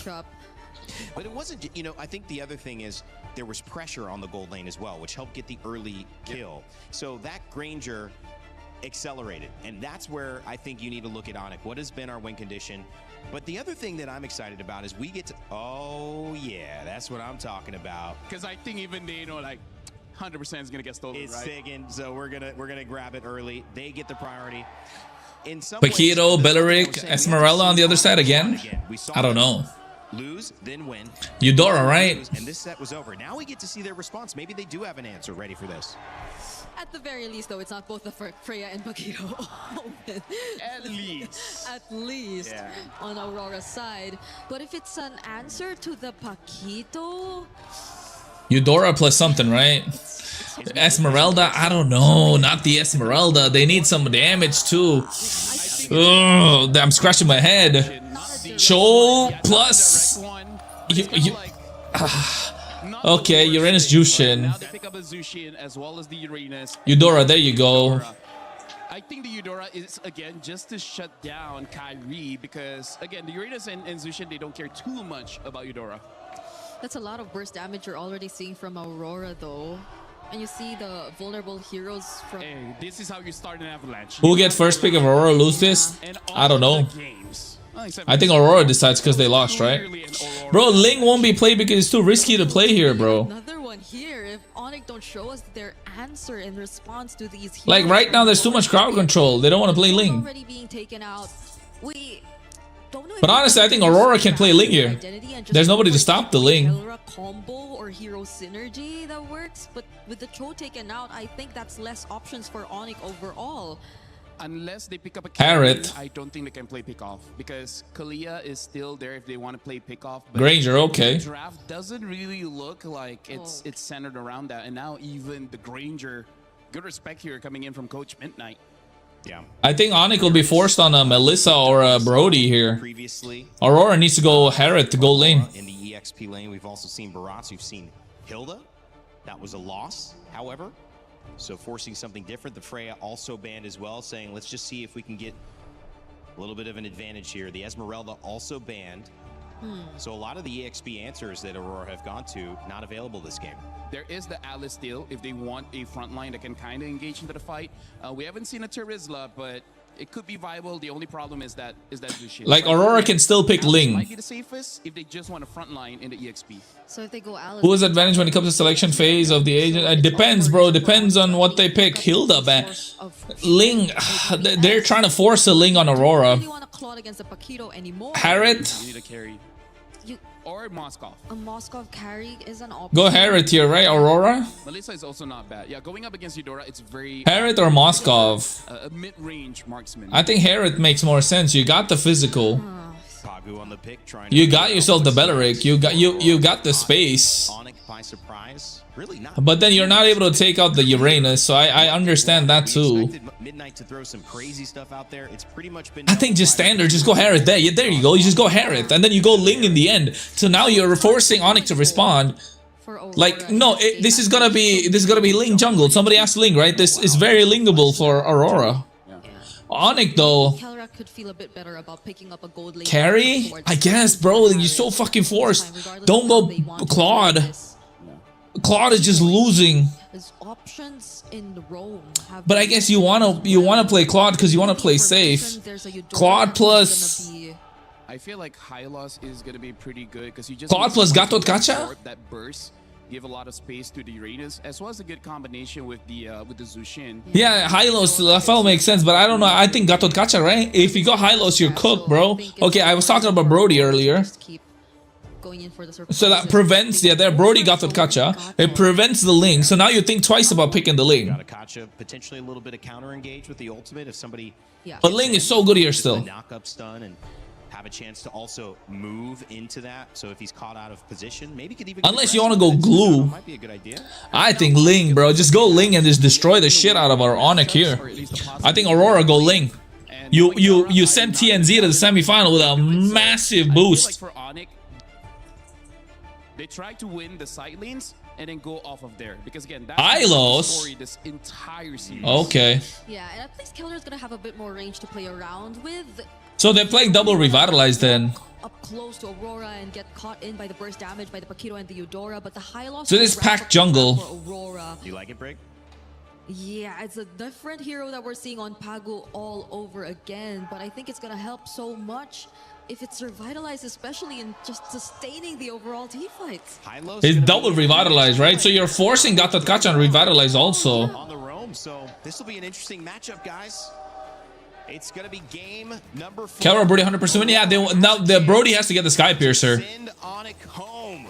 But it wasn't, you know, I think the other thing is there was pressure on the gold lane as well, which helped get the early kill. So that Granger accelerated, and that's where I think you need to look at ONIC. What has been our win condition? But the other thing that I'm excited about is we get to, oh yeah, that's what I'm talking about. Because I think even they know, like, 100% is gonna get stolen, It's right? Figgin, so we're gonna grab it early. They get the priority. In some Paquito, ways, Belleric, Esmeralda on the other side again? I don't know. Lose, then win. Eudora, right? And this set was over. Now we get to see their response. Maybe they do have an answer ready for this. At the very least, though, it's not both the Freya and Paquito open. At least. At least on Aurora's side. But if it's an answer to the Paquito... Eudora plus something, right? Esmeralda, I don't know. Not the Esmeralda. They need some damage too. Oh, I'm scratching my head. Shoal plus... Okay, Uranus Jushin. Now they pick up a Zushin as well as the Uranus. Eudora, there you go. I think the Eudora is, again, just to shut down Kyrie, because, again, the Uranus and Zushin, they don't care too much about Eudora. That's a lot of burst damage you're already seeing from Aurora, though. And you see the vulnerable heroes from... Hey, this is how you start an avalanche. Who get first pick if Aurora lose this? I don't know. I think Aurora decides because they lost, right? Bro, Ling won't be played because it's too risky to play here, bro. Another one here. If ONIC don't show us their answer in response to these heroes... Like right now, there's too much crowd control. They don't want to play Ling. Already being taken out. We don't know. But honestly, I think Aurora can play Ling here. There's nobody to stop the Ling. Combo or hero synergy that works, but with the Cho taken out, I think that's less options for ONIC overall. Unless they pick up a Harriet. carry, I don't think they can play pickoff, because Kalia is still there if they want to play pickoff. But Granger, okay. The draft doesn't really look like it's centered around that, and now even the Granger, good respect here coming in from Coach Midnight. Yeah. I think ONIC will be forced on a Melissa or a Brody here. Previously, Aurora needs to go Harriet to go lane. In the EXP lane, we've also seen Barats, we've seen Hilda. That was a loss, however. So forcing something different. The Freya also banned as well, saying let's just see if we can get a little bit of an advantage here. The Esmeralda also banned. So a lot of the EXP answers that Aurora have gone to, not available this game. There is the Alice still, if they want a front line that can kind of engage into the fight. We haven't seen a Terizla, but it could be viable. The only problem is that Lucian. Like Aurora can still pick Ling. Might be the safest if they just want a front line in the EXP. So if they go Alice, Who has advantage when it comes to selection phase of the agent? It depends, bro. Depends on what they pick. Hilda, man. Ling, they're trying to force a Ling on Aurora. Harriet? You need to carry. Or Moskov. A Moskov carry is an option. Go Harriet here, right? Aurora? Melissa is also not bad. Yeah, going up against Eudora, it's very... Harriet or Moskov? A mid-range marksman. I think Harriet makes more sense. You got the physical. Pagu on the pick, trying You got yourself the Belleric. You got the space. ONIC by surprise. Really not. But then you're not able to take out the Uranus, so I understand that too. Midnight to throw some crazy stuff out there. It's pretty much been... I think just standard, just go Harriet. There you go. You just go Harriet, and then you go Ling in the end. So now you're forcing ONIC to respond. Like, no, this is gonna be Ling jungle. Somebody asked Ling, right? This is very Lingable for Aurora. ONIC though. Kelra could feel a bit better about picking up a gold lane. Carry? I guess, bro. You're so fucking forced. Don't go Claude. Claude is just losing. His options in Rome have But I guess you wanna play Claude because you wanna play safe. Claude plus I feel like Hylos is gonna be pretty good because you just Claude plus Gatot Kacha? that burst, give a lot of space to the Uranus, as well as a good combination with the Zushin. Yeah, Hylos FL makes sense, but I don't know. I think Gatot Kacha, right? If you go Hylos, you're cooked, bro. Okay, I was talking about Brody earlier. going in for the So that prevents, yeah, there Brody Gatot Kacha. It prevents the Ling. So now you think twice about picking the Ling. Kacha potentially a little bit of counter engage with the ultimate if somebody. But Ling is so good here still. Knock up stun and have a chance to also move into that. So if he's caught out of position, maybe could even. Unless you want to go glue. Might be a good idea. I think Ling, bro. Just go Ling and just destroy the shit out of our ONIC here. I think Aurora go Ling. You send TNZ to the semifinal with a massive boost. For ONIC, they try to win the side lanes and then go off of there because again that's the story this entire series. Okay. Yeah, and at least Killer is gonna have a bit more range to play around with. So they're playing double revitalize then. Up close to Aurora and get caught in by the burst damage by the Paquito and the Eudora, but the high loss. So this pack jungle. Aurora. You like it, Brig? Yeah, it's a different hero that we're seeing on Pagu all over again, but I think it's gonna help so much if it's revitalized, especially in just sustaining the overall team fights. It's double revitalize, right? So you're forcing Gatot Kacha and revitalize also. On the roam, so this will be an interesting matchup, guys. It's gonna be game number 4. Kelra Brody 100% win. Yeah, now the Brody has to get the Sky Piercer. Send ONIC home.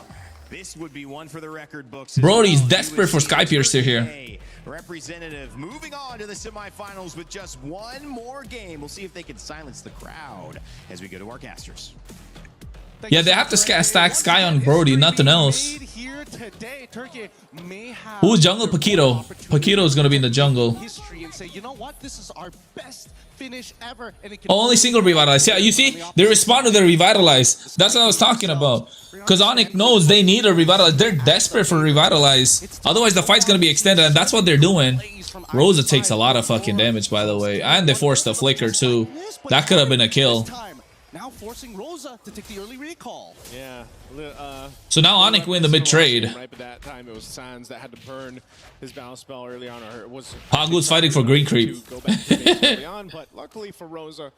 This would be one for the record books. Brody's desperate for Sky Piercer here. Representative moving on to the semifinals with just one more game. We'll see if they can silence the crowd as we go to our casters. Yeah, they have to stack Sky on Brody, nothing else. Who's jungle? Paquito. Paquito is gonna be in the jungle. You know what? This is our best finish ever. And it can Only single revitalize. Yeah, you see, they respond to the revitalize. That's what I was talking about. Because ONIC knows they need a revitalize. They're desperate for revitalize. Otherwise, the fight's gonna be extended, and that's what they're doing. Rosa takes a lot of fucking damage, by the way, and they forced the flicker too. That could have been a kill. Now forcing Rosa to take the early recall. Yeah. So now ONIC win the mid trade. Right, but that time it was Sans that had to burn his balance spell early on, or it was Pagu's fighting for green creep. Go back to base early on, but luckily for Rosa,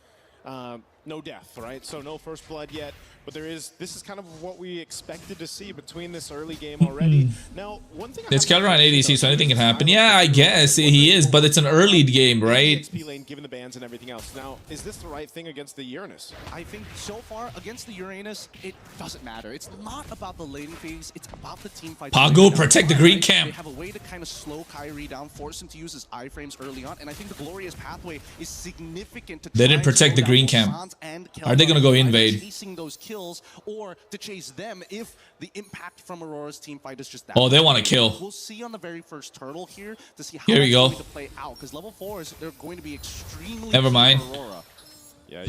no death, right? So no first blood yet. But this is kind of what we expected to see between this early game already. Now, one thing It's Kelra on ADC, so anything can happen. Yeah, I guess he is, but it's an early game, right? XP lane, given the bans and everything else. Now, is this the right thing against the Uranus? I think so far against the Uranus, it doesn't matter. It's not about the laning phase. It's about the team fight. Pagu, protect the green camp. They have a way to kind of slow Kyrie down, force him to use his iframes early on, and I think the Glorious Pathway is significant to. They didn't protect the green camp. Are they gonna go invade? Chasing those kills, or to chase them if the impact from Aurora's team fight is just that. Oh, they want to kill. We'll see on the very first turtle here to see how Here we it's go. going to play out, because level 4s, they're going to be extremely. Never mind. Aurora.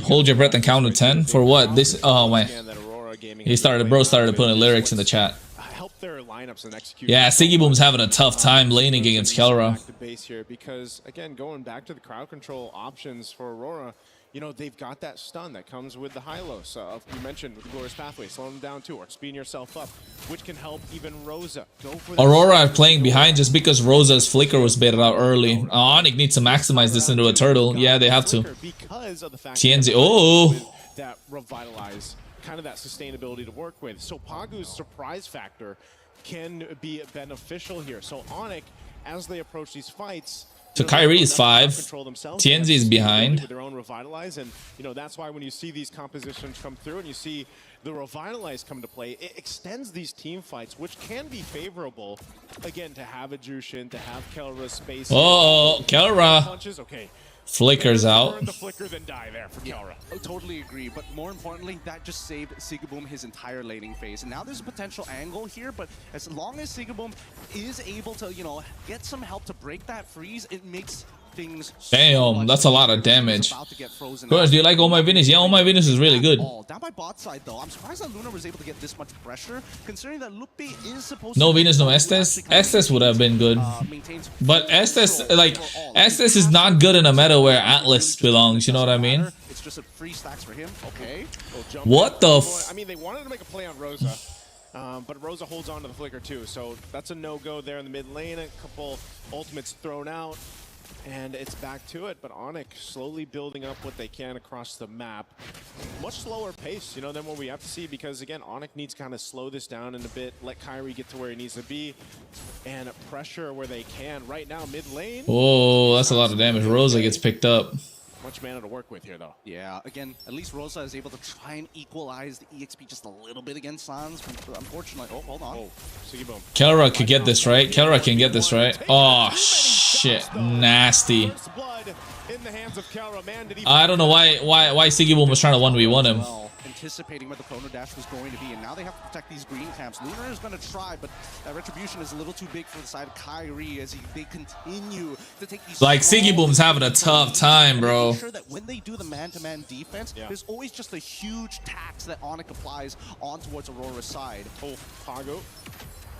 Hold your breath and count to 10 for what? This. Oh my. He started. Bro started putting lyrics in the chat. Help their lineups and execute. Yeah, Siggy Boom's having a tough time laning against Kelra. Base here because again, going back to the crowd control options for Aurora. you know, they've got that stun that comes with the high-lows. You mentioned with Glorious Pathway, slowing them down too, or speeding yourself up, which can help even Rosa go for Aurora playing behind just because Rosa's flicker was baited out early. ONIC needs to maximize this into a turtle. Yeah, they have to. because of the fact TNZ. Oh! that revitalize, kind of that sustainability to work with. So Pagu's surprise factor can be beneficial here. So ONIC, as they approach these fights, So Kyrie is 5. TNZ is behind. With their own revitalize, and you know that's why when you see these compositions come through and you see the revitalize come to play, it extends these team fights, which can be favorable. Again, to have a Jushin, to have Kelra space. Oh, Kelra. Punches, okay. Flickers out. Burn the flicker, then die there for Kelra. I totally agree, but more importantly, that just saved Sigaboom his entire laning phase. And now there's a potential angle here, but as long as Sigaboom is able to, you know, get some help to break that freeze, it makes things Damn, that's a lot of damage. Course, do you like Oh My Venus? Yeah, Oh My Venus is really good. Down by bot side though, I'm surprised that Luna was able to get this much pressure, considering that Lupe is supposed No to Venus, no Estes. Estes would have been good. But Estes, like, Estes is not good in a meta where Atlas belongs, you know what I mean? It's just a free stacks for him. Okay. What the f- I mean, they wanted to make a play on Rosa, but Rosa holds on to the flicker too, so that's a no-go there in the mid lane. A couple ultimates thrown out, and it's back to it. But ONIC slowly building up what they can across the map. Much slower pace, you know, than what we have to see, because again, ONIC needs to kind of slow this down in a bit, let Kyrie get to where he needs to be, and pressure where they can. Right now, mid lane. Oh, that's a lot of damage. Rosa gets picked up. Much mana to work with here, though. Yeah, again, at least Rosa is able to try and equalize the EXP just a little bit against Sans. Unfortunately, oh, hold on. Sigaboom. Kelra could get this right. Kelra can get this right. Oh, shit. Nasty. I don't know why Sigaboom was trying to 1v1 him. Anticipating where the Chrono Dash was going to be, and now they have to protect these green camps. Lunar is going to try, but that retribution is a little too big for the side of Kyrie as they continue to take these. Like, Sigaboom's having a tough time, bro. Make sure that when they do the man-to-man defense, there's always just a huge tax that ONIC applies on towards Aurora's side. Oh, Pago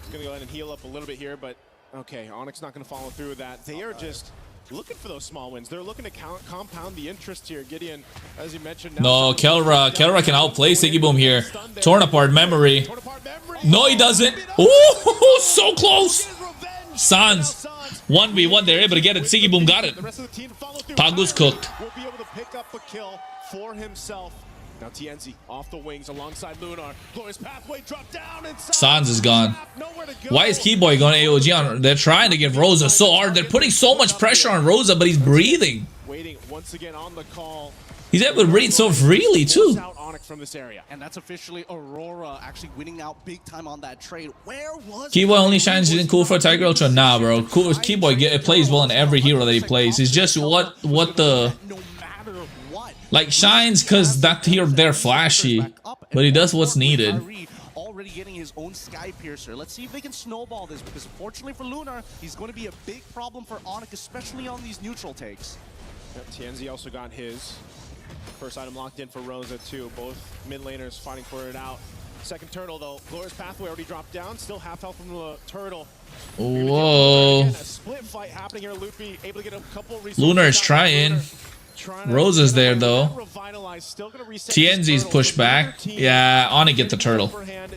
is going to go ahead and heal up a little bit here, but okay, ONIC's not going to follow through with that. They are just looking for those small wins. They're looking to compound the interest here. Gideon, as you mentioned. No, Kelra can outplay Sigaboom here. Torn apart memory. No, he doesn't. Oh, so close. Sans 1v1. They're able to get it. Sigaboom got it. Pagu's cooked. Will be able to pick up a kill for himself. Now TNZ off the wings alongside Lunar. Glorious Pathway drop down and Sans is gone. Why is Keyboy going AOG on? They're trying to give Rosa so hard. They're putting so much pressure on Rosa, but he's breathing. Waiting once again on the call. He's able to breathe so freely too. From this area. And that's officially Aurora actually winning out big time on that trade. Where was Keyboy only shines isn't cool for Tiger Ultra? Nah, bro. Cool. Keyboy plays well in every hero that he plays. It's just what the like shines because that hero they're flashy, but he does what's needed. Already getting his own Sky Piercer. Let's see if they can snowball this, because unfortunately for Lunar, he's going to be a big problem for ONIC, especially on these neutral takes. Yep, TNZ also got his first item locked in for Rosa too. Both mid laners fighting for it out. Second turtle though. Glorious Pathway already dropped down. Still half health from the turtle. Whoa. Again, a split fight happening here. Luffy able to get a couple Lunar is trying. Rosa's there though. TNZ's pushed back. Yeah, ONIC get the turtle.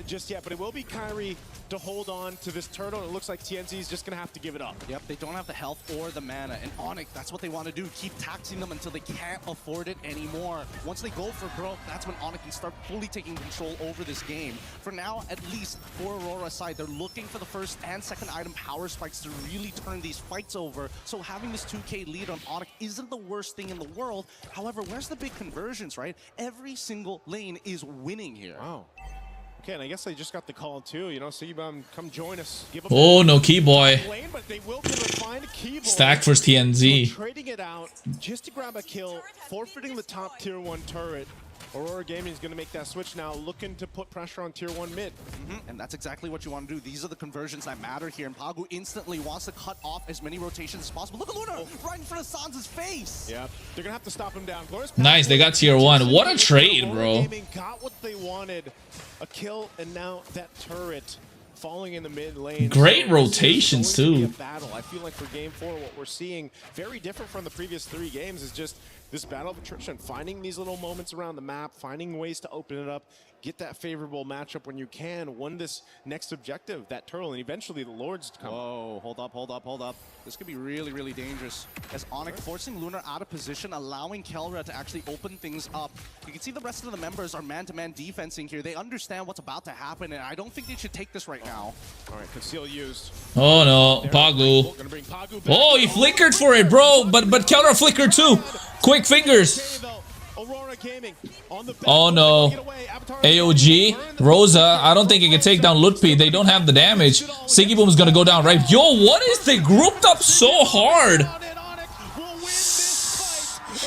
Just yet, but it will be Kyrie to hold on to this turtle. It looks like TNZ's just gonna have to give it up. Yep, they don't have the health or the mana, and ONIC, that's what they want to do. Keep taxing them until they can't afford it anymore. Once they go for broke, that's when ONIC can start fully taking control over this game. For now, at least for Aurora's side, they're looking for the first and second item power spikes to really turn these fights over. So having this 2K lead on ONIC isn't the worst thing in the world. However, where's the big conversions, right? Every single lane is winning here. Wow. Okay, and I guess they just got the call too, you know, so you come join us. Oh, no Keyboy. Lane, but they will find a Keyboy. Stack for TNZ. So trading it out just to grab a kill, forfeiting the top tier 1 turret. Aurora Gaming is going to make that switch now, looking to put pressure on tier 1 mid. And that's exactly what you want to do. These are the conversions that matter here, and Pagu instantly wants to cut off as many rotations as possible. Look at Luna right in front of Sans' face. Yeah, they're going to have to stop him down. Nice, they got tier 1. What a trade, bro. Gaming got what they wanted. A kill, and now that turret falling in the mid lane. Great rotations too. Battle. I feel like for game 4, what we're seeing, very different from the previous 3 games, is just this battle of attrition, finding these little moments around the map, finding ways to open it up, get that favorable matchup when you can, win this next objective, that turtle, and eventually the Lords come. Whoa, hold up. This could be really, really dangerous. As ONIC forcing Lunar out of position, allowing KRONOS to actually open things up. You can see the rest of the members are man-to-man defensing here. They understand what's about to happen, and I don't think they should take this right now. All right, conceal used. Oh no, Pagu. Oh, he flickered for it, bro. But KRONOS flickered too. Quick fingers. Oh no. AOG, Rosa, I don't think it can take down Lutpi. They don't have the damage. Siggy Boom's gonna go down, right? Yo, what is they grouped up so hard?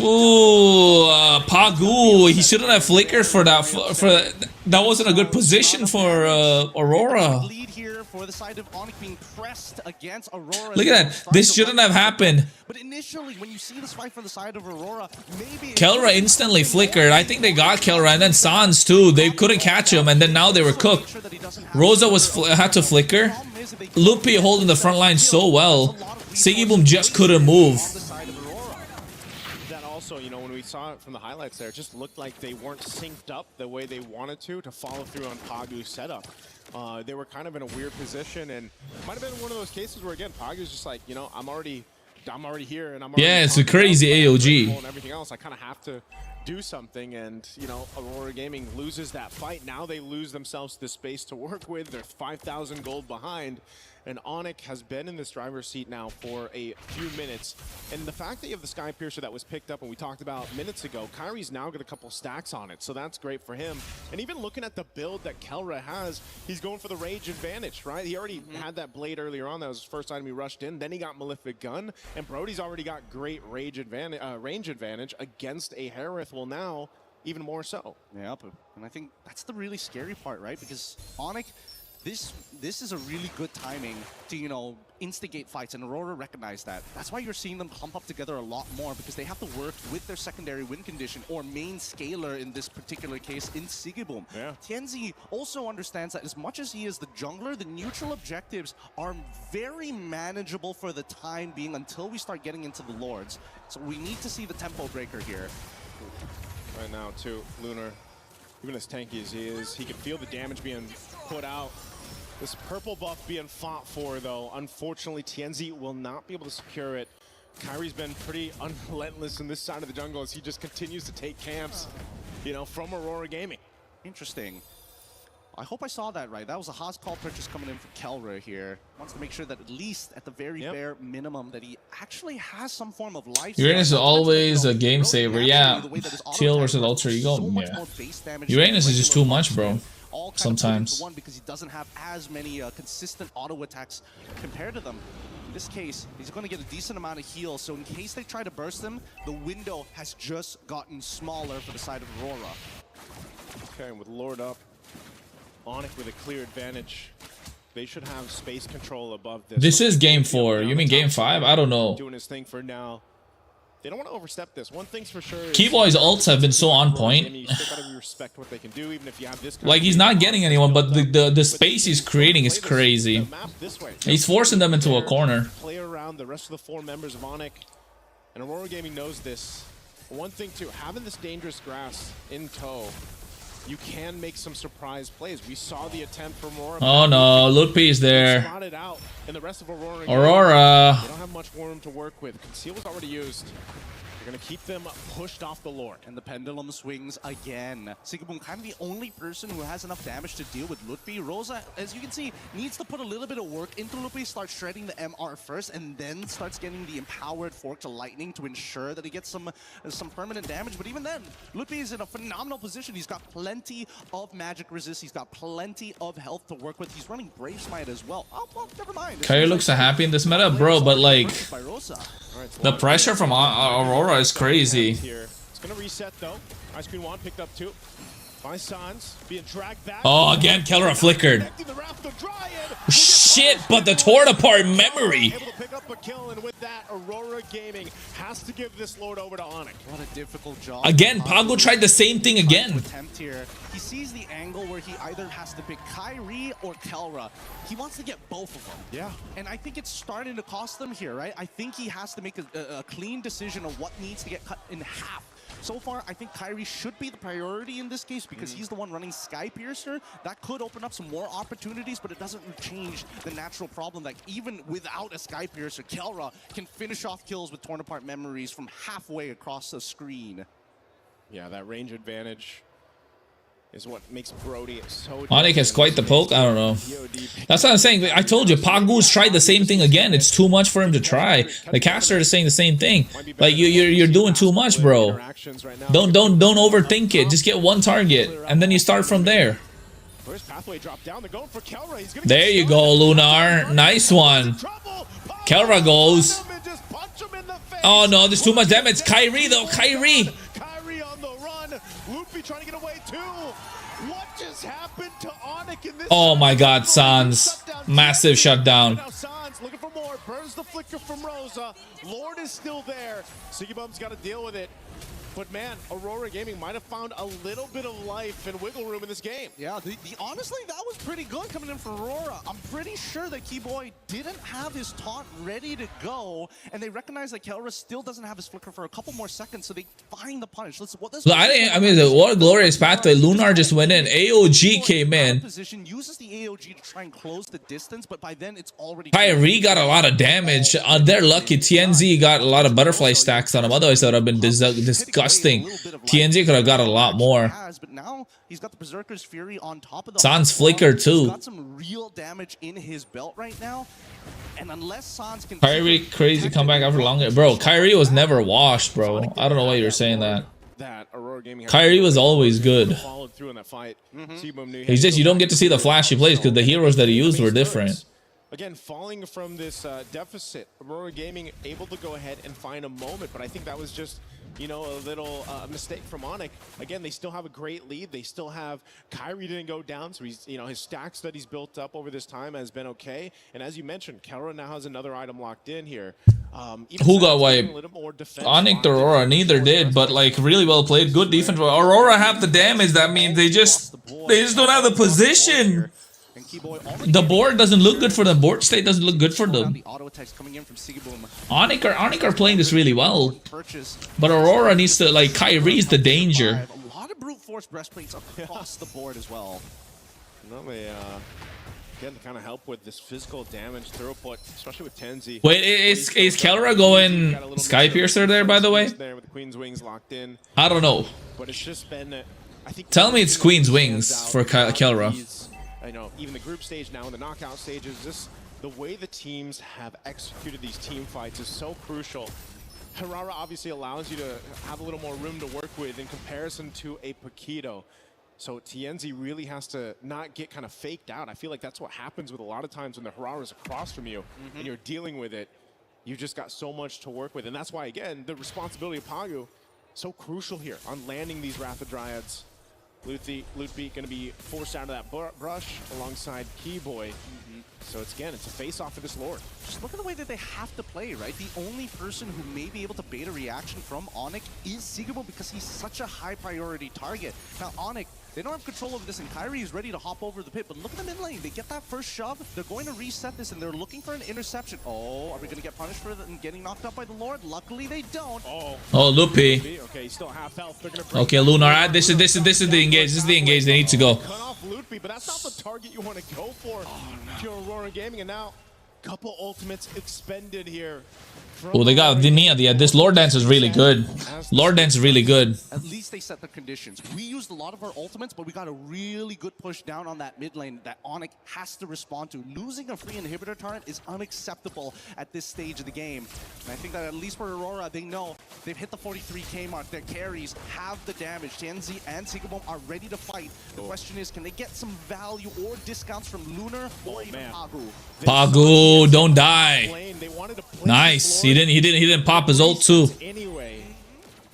Ooh, Pagu, he shouldn't have flickered for that. That wasn't a good position for Aurora. For the side of ONIC being pressed against Aurora. Look at that. This shouldn't have happened. But initially, when you see this fight from the side of Aurora, maybe KRONOS instantly flickered. I think they got KRONOS, and then Sans too. They couldn't catch him, and then now they were cooked. Rosa had to flicker. Lutpi holding the front line so well. Siggy Boom just couldn't move. That also, you know, when we saw it from the highlights there, it just looked like they weren't synced up the way they wanted to follow through on Pagu's setup. They were kind of in a weird position, and it might have been one of those cases where, again, Pagu's just like, you know, I'm already here, and I'm already yeah, it's a crazy AOG. And everything else, I kind of have to do something, and you know, Aurora Gaming loses that fight. Now they lose themselves the space to work with. They're 5,000 gold behind, and ONIC has been in this driver's seat now for a few minutes. And the fact that you have the Sky Piercer that was picked up and we talked about minutes ago, Kyrie's now got a couple stacks on it, so that's great for him. And even looking at the build that KRONOS has, he's going for the Rage Advantage, right? He already had that blade earlier on. That was his first item he rushed in. Then he got Malefic Gun, and Brody's already got great range advantage against a Harith. Well, now even more so. Yeah, and I think that's the really scary part, right? Because ONIC, this is a really good timing to, you know, instigate fights, and Aurora recognized that. That's why you're seeing them clump up together a lot more, because they have to work with their secondary win condition, or main scaler in this particular case, in Siggy Boom. Yeah. Tianzi also understands that as much as he is the jungler, the neutral objectives are very manageable for the time being until we start getting into the Lords. So we need to see the tempo breaker here. Right now, too, Lunar, even as tanky as he is, he can feel the damage being put out. This purple buff being fought for, though, unfortunately, Tianzi will not be able to secure it. Kyrie's been pretty unrelentless in this side of the jungle as he just continues to take camps, you know, from Aurora Gaming. Interesting. I hope I saw that right. That was a Haas call purchase coming in for KRONOS here. Wants to make sure that at least at the very bare minimum that he actually has some form of life. Uranus is always a game saver. Yeah. Teal versus Alter Ego. Yeah. Uranus is just too much, bro. Sometimes. One because he doesn't have as many consistent auto attacks compared to them. In this case, he's going to get a decent amount of heal, so in case they try to burst him, the window has just gotten smaller for the side of Aurora. Okay, with Lord up, ONIC with a clear advantage. They should have space control above this. This is game 4. You mean game 5? I don't know. Doing his thing for now. They don't want to overstep this. One thing's for sure. Keyboy's ults have been so on point. Like, he's not getting anyone, but the space he's creating is crazy. He's forcing them into a corner. Play around the rest of the 4 members of ONIC, and Aurora Gaming knows this. One thing too, having this dangerous grass in tow, you can make some surprise plays. We saw the attempt from Aurora. Oh no, Lutpi is there. Spotted out, and the rest of Aurora. Aurora. They don't have much room to work with. Conceal was already used. They're going to keep them pushed off the Lord. And the pendulum swings again. Siggy Boom kind of the only person who has enough damage to deal with Lutpi. Rosa, as you can see, needs to put a little bit of work into Lutpi, start shredding the MR first, and then starts getting the empowered fork to lightning to ensure that he gets some permanent damage. But even then, Lutpi is in a phenomenal position. He's got plenty of magic resist. He's got plenty of health to work with. He's running Brave Smite as well. Oh, well, never mind. Kyrie looks so happy in this meta, bro, but like, the pressure from Aurora is crazy. It's going to reset though. Ice Queen Wand picked up too. By Sans being dragged back. Oh, again, KRONOS flickered. Shit, but the torn apart memory. Able to pick up a kill, and with that, Aurora Aurora Gaming has to give this Lord over to ONIC. What a difficult job. Again, Pago tried the same thing again. Attempt here. He sees the angle where he either has to pick Kyrie or Kelra. He wants to get both of them. Yeah. And I think it's starting to cost them here, right? I think he has to make a clean decision of what needs to get cut in half. So far, I think Kyrie should be the priority in this case because he's the one running Skypiercer. That could open up some more opportunities, but it doesn't change the natural problem that even without a Skypiercer, Kelra can finish off kills with torn apart memories from halfway across the screen. Yeah, that range advantage is what makes Brody so... ONIC has quite the poke. I don't know. That's what I'm saying. I told you, Pagu's tried the same thing again. It's too much for him to try. The caster is saying the same thing. Like you're doing too much, bro. Don't overthink it. Just get one target, and then you start from there. There you go, Lunar. Nice one. Kelra goes. Oh no, there's too much damage. Kyrie though, Kyrie. Kyrie on the run. Loopy trying to get away too. What just happened to ONIC in this? Oh my God, Sans. Massive shutdown. Now Sans looking for more. Burns the flicker from Rosa. Lord is still there. Sigibum's got to deal with it. But man, Aurora Gaming might have found a little bit of life and wiggle room in this game. Yeah, honestly, that was pretty good coming in for Aurora. I'm pretty sure that Keyboy didn't have his taunt ready to go, and they recognize that Kelra still doesn't have his flicker for a couple more seconds, so they find the punish. I mean, what a glorious pathway. Lunar just went in. AOG came in. Position uses the AOG to try and close the distance, but by then it's already... Kyrie got a lot of damage. They're lucky. TNZ got a lot of butterfly stacks on him. Otherwise, that would have been disgusting. TNZ could have got a lot more. But now he's got the Berserker's Fury on top of the... Sans flicker too. He's got some real damage in his belt right now. And unless Sans can... Kyrie crazy comeback after long... Bro, Kyrie was never washed, bro. I don't know why you're saying that. Kyrie was always good. He's just, you don't get to see the flashy plays because the heroes that he used were different. Again, falling from this deficit, Aurora Gaming able to go ahead and find a moment, but I think that was just, you know, a little mistake from ONIC. Again, they still have a great lead. They still have Kyrie didn't go down, so he's, you know, his stacks that he's built up over this time has been okay. And as you mentioned, Kelra now has another item locked in here. Who got wiped? ONIC or Aurora, neither did, but like really well played, good defense. Aurora have the damage. That means they just don't have the position. The board doesn't look good for them. Board state doesn't look good for them. ONIC are playing this really well. But Aurora needs to, like, Kyrie's the danger. A lot of brute force breastplates across the board as well. No, they again to kind of help with this physical damage throughput, especially with Tenzi. Wait, is Kelra going Skypiercer there, by the way? There with the Queen's Wings locked in. I don't know. But it's just been, I think. Tell me it's Queen's Wings for Kelra. I know, even the group stage now and the knockout stages, just the way the teams have executed these team fights is so crucial. Harara obviously allows you to have a little more room to work with in comparison to a Paquito. So TNZ really has to not get kind of faked out. I feel like that's what happens with a lot of times when the Harara's across from you and you're dealing with it. You've just got so much to work with. And that's why, again, the responsibility of Pagu so crucial here on landing these Rapid Dryads. Lootby going to be forced out of that brush alongside Keyboy. So it's a face-off for this Lord. Just look at the way that they have to play, right? The only person who may be able to bait a reaction from ONIC is Sigurbo because he's such a high priority target. Now ONIC, they don't have control over this, and Kyrie is ready to hop over the pit, but look at the mid lane. They get that first shove, they're going to reset this, and they're looking for an interception. Oh, are we going to get punished for getting knocked up by the Lord? Luckily, they don't. Oh, Loopy. Okay, he's still half health. Okay, Lunar, this is the engage. This is the engage. They need to go. Cut off Loopy, but that's not the target you want to go for. Pure Aurora Gaming, and now couple ultimates expended here. Oh, they got Vinia. Yeah, this Lord Dance is really good. Lord Dance is really good. At least they set the conditions. We used a lot of our ultimates, but we got a really good push down on that mid lane that ONIC has to respond to. Losing a free inhibitor turret is unacceptable at this stage of the game. And I think that at least for Aurora, they know they've hit the 43k mark. Their carries have the damage. TNZ and Sigabom are ready to fight. The question is, can they get some value or discounts from Lunar or even Pagu? Pagu, don't die. Nice. He didn't pop his ult too. Anyway,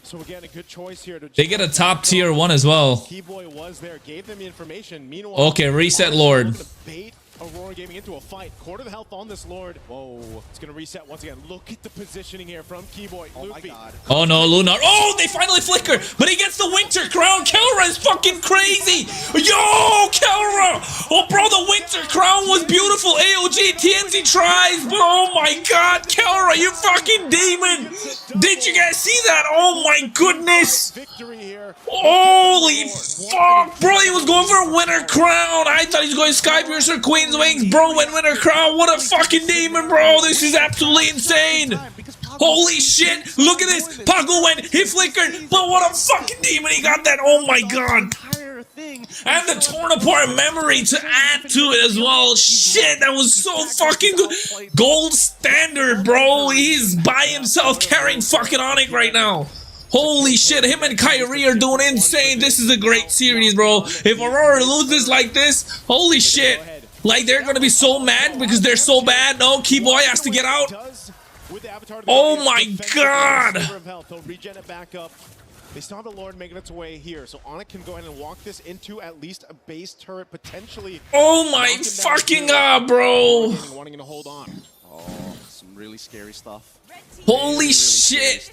so again, a good choice here to they get a top tier 1 as well. Keyboy was there, gave them information. Meanwhile, okay, reset Lord. Bait Aurora Gaming into a fight. Quarter the health on this Lord. Whoa, it's gonna reset once again. Look at the positioning here from Keyboy. Oh my god. Oh no, Lunar. Oh, they finally flicker, but he gets the Winter Crown. KRONOS is fucking crazy. Yo, KRONOS. Oh, bro, the Winter Crown was beautiful. AOG, TNZ tries. Oh my god, KRONOS, you fucking demon. Did you guys see that? Oh my goodness. Holy fuck, bro, he was going for a Winter Crown. I thought he was going Sky Piercer, Queen's Wings. Bro went Winter Crown. What a fucking demon, bro. This is absolutely insane. Holy shit. Look at this. Pagu went, he flickered, but what a fucking demon. He got that. Oh my god. And the torn apart memory to add to it as well. Shit, that was so fucking good. Gold standard, bro. He's by himself carrying fucking ONIC right now. Holy shit, him and Kyrie are doing insane. This is a great series, bro. If Aurora loses like this, holy shit. Like, they're gonna be so mad because they're so bad. No, Keyboy has to get out. Oh my god. They still have the Lord making its way here, so ONIC can go ahead and walk this into at least a base turret, potentially. Oh my fucking god, bro. Wanting to hold on. Oh, some really scary stuff. Holy shit.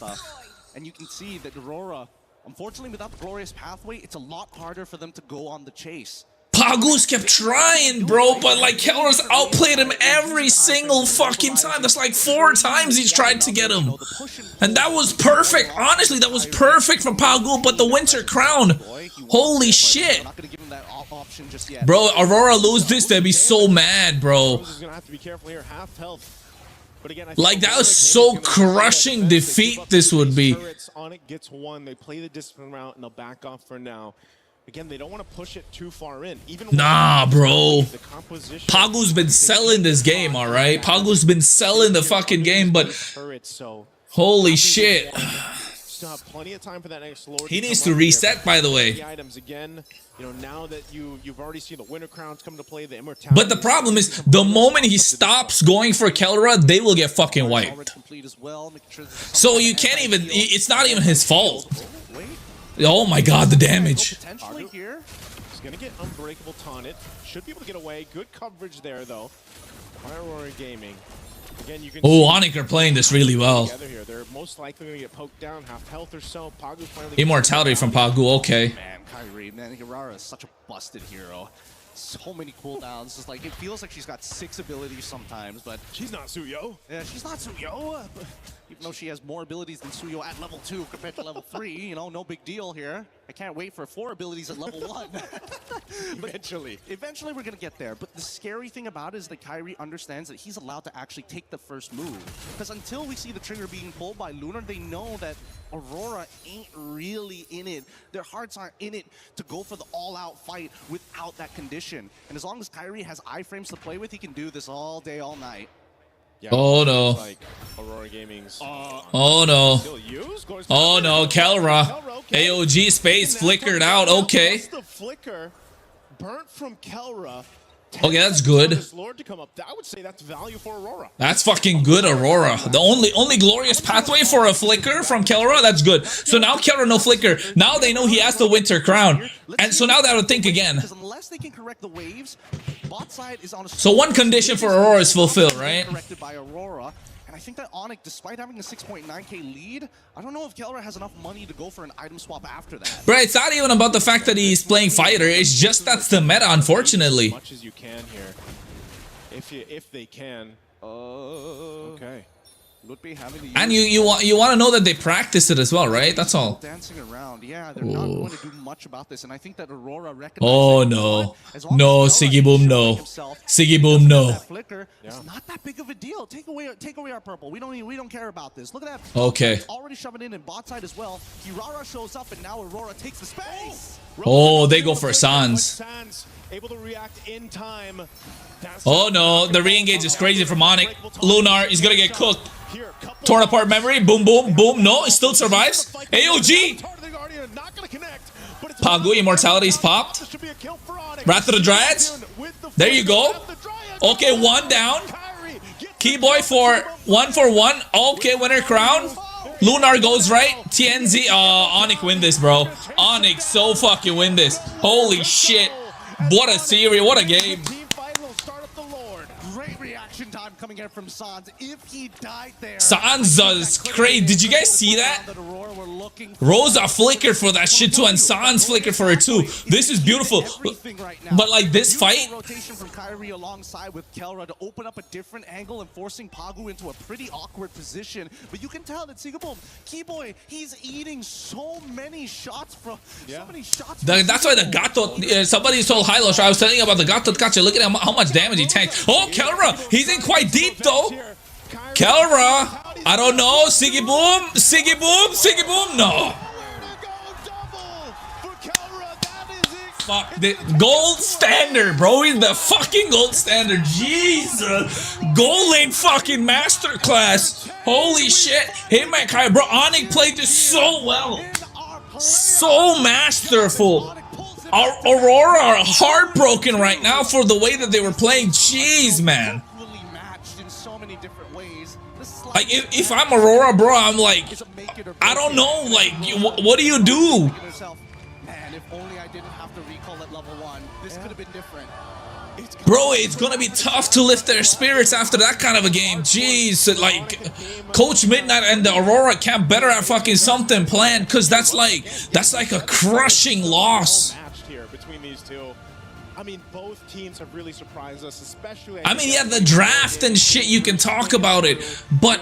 And you can see that Aurora, unfortunately, without the glorious pathway, it's a lot harder for them to go on the chase. Pagus kept trying, bro, but like KRONOS outplayed him every single fucking time. That's like 4 times he's tried to get him. And that was perfect. Honestly, that was perfect from Pagu, but the Winter Crown. Holy shit. Bro, Aurora lose this, they'd be so mad, bro. Like, that was so crushing defeat this would be. ONIC gets one. They play the discipline route and they'll back off for now. Again, they don't want to push it too far in. Nah, bro. Pagu's been selling this game, alright? Pagu's been selling the fucking game, but holy shit. He needs to reset, by the way. Now that you've already seen the Winter Crowns come to play, the Immortality. But the problem is, the moment he stops going for Kelra, they will get fucking wiped. So you can't even, it's not even his fault. Oh my god, the damage. Potentially here. He's going to get Unbreakable taunted. Should be able to get away. Good coverage there, though. By Aurora Gaming. Again, you can ONIC are playing this really well. Here. They're most likely going to get poked down, half health or so. Pagu finally Immortality from Pagu, okay. Man, Kyrie, man, Aurora is such a busted hero. So many cooldowns. It's like, it feels like she's got 6 abilities sometimes, but she's not Suyo. Yeah, she's not Suyo. Even though she has more abilities than Suyo at level 2 compared to level 3, you know, no big deal here. I can't wait for 4 abilities at level 1. Eventually we're gonna get there. But the scary thing about it is that Kyrie understands that he's allowed to actually take the first move. Because until we see the trigger being pulled by Lunar, they know that Aurora ain't really in it. Their hearts aren't in it to go for the all-out fight without that condition. And as long as Kyrie has iframes to play with, he can do this all day, all night. Yeah, oh no. Like Aurora Gaming's, oh no. Oh no, Kelra. AOG space flickered out, okay. The flicker burnt from Kelra. Okay, that's good. I would say that's value for Aurora. That's fucking good, Aurora. The only glorious pathway for a flicker from Kelra, that's good. So now Kelra no flicker. Now they know he has the Winter Crown. And so now they would think again. Unless they can correct the waves, bot side is on a so one condition for Aurora is fulfilled, right? Corrected by Aurora. And I think that ONIC, despite having a 6.9k lead, I don't know if Kelra has enough money to go for an item swap after that. Bro, it's not even about the fact that he's playing fighter. It's just that's the meta, unfortunately. As much as you can here, if they can. Okay. And you want to know that they practice it as well, right? That's all. Dancing around, yeah, they're not going to do much about this, and I think that Aurora recognizes. Oh no, no, Siggy Boom, no, Siggy Boom, no. It's not that big of a deal. Take away our purple. We don't care about this. Look at that. Okay. Already shoving in bot side as well. Urara shows up, and now Aurora takes the space. Oh, they go for Sans. Able to react in time. Oh no, the re-engage is crazy from ONIC. Lunar is gonna get cooked. Torn apart memory, boom, boom, boom. No, it still survives. AOG! Pagu, Immortality's popped. Wrath of the Dryads. There you go. Okay, 1 down. Keyboy for 1 for 1. Okay, Winter Crown. Lunar goes right. TNZ. ONIC win this, bro. ONIC so fucking win this. Holy shit. What a series. What a game. reaction time coming in from Sans. If he died there, Sans is crazy. Did you guys see that? Rosa flickered for that shit too, and Sans flickered for it too. This is beautiful. But like this fight, rotation from Kyrie alongside with Kelra to open up a different angle and forcing Pagu into a pretty awkward position. But you can tell that Sigaboom, Keyboy, he's eating so many shots from so many shots. that's why the Gato. Somebody told Hylos. I was telling you about the Gato Kacha. Look at how much damage he tanked. Oh, Kelra, he's in quite deep though. Kelra, I don't know. Sigaboom, Sigaboom, Sigaboom. No. Fuck the gold standard, bro. He's the fucking gold standard. Jesus, gold lane fucking masterclass. Holy shit, him and Kai, bro. ONIC played this so well, so masterful. Our Aurora are heartbroken right now for the way that they were playing. Jeez, man. Like if I'm Aurora, bro, I'm like, I don't know. Like, what do you do? Man, if only I didn't have to recall at level 1, this could have been different. Bro, it's gonna be tough to lift their spirits after that kind of a game. Jeez, like Coach Midnight and the Aurora camp better have fucking something planned, cause that's like a crushing loss. Between these two, I mean, both teams have really surprised us, especially. I mean, yeah, the draft and shit, you can talk about it, but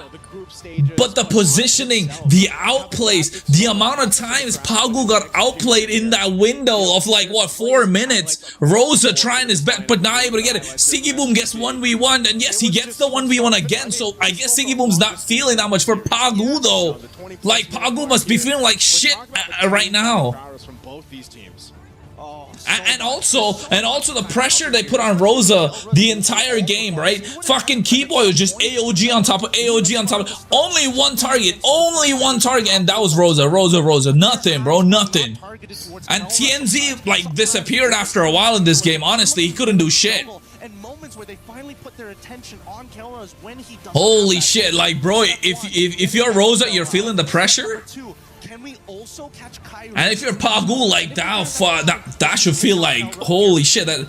the positioning, the outplays, the amount of times Pagu got outplayed in that window of like what, 4 minutes. Rosa trying his best, but not able to get it. Sigaboom gets 1v1, and yes, he gets the 1v1 again. So I guess Sigaboom's not feeling that much for Pagu though. Like Pagu must be feeling like shit right now. From both these teams. And also the pressure they put on Rosa the entire game, right? Fucking Keyboy was just AOG on top of AOG on top of only one target, and that was Rosa. Nothing, bro, nothing. And TNZ like disappeared after a while in this game. Honestly, he couldn't do shit. Holy shit, like bro, if you're Rosa, you're feeling the pressure. And if you're Pagu, like that should feel like holy shit. That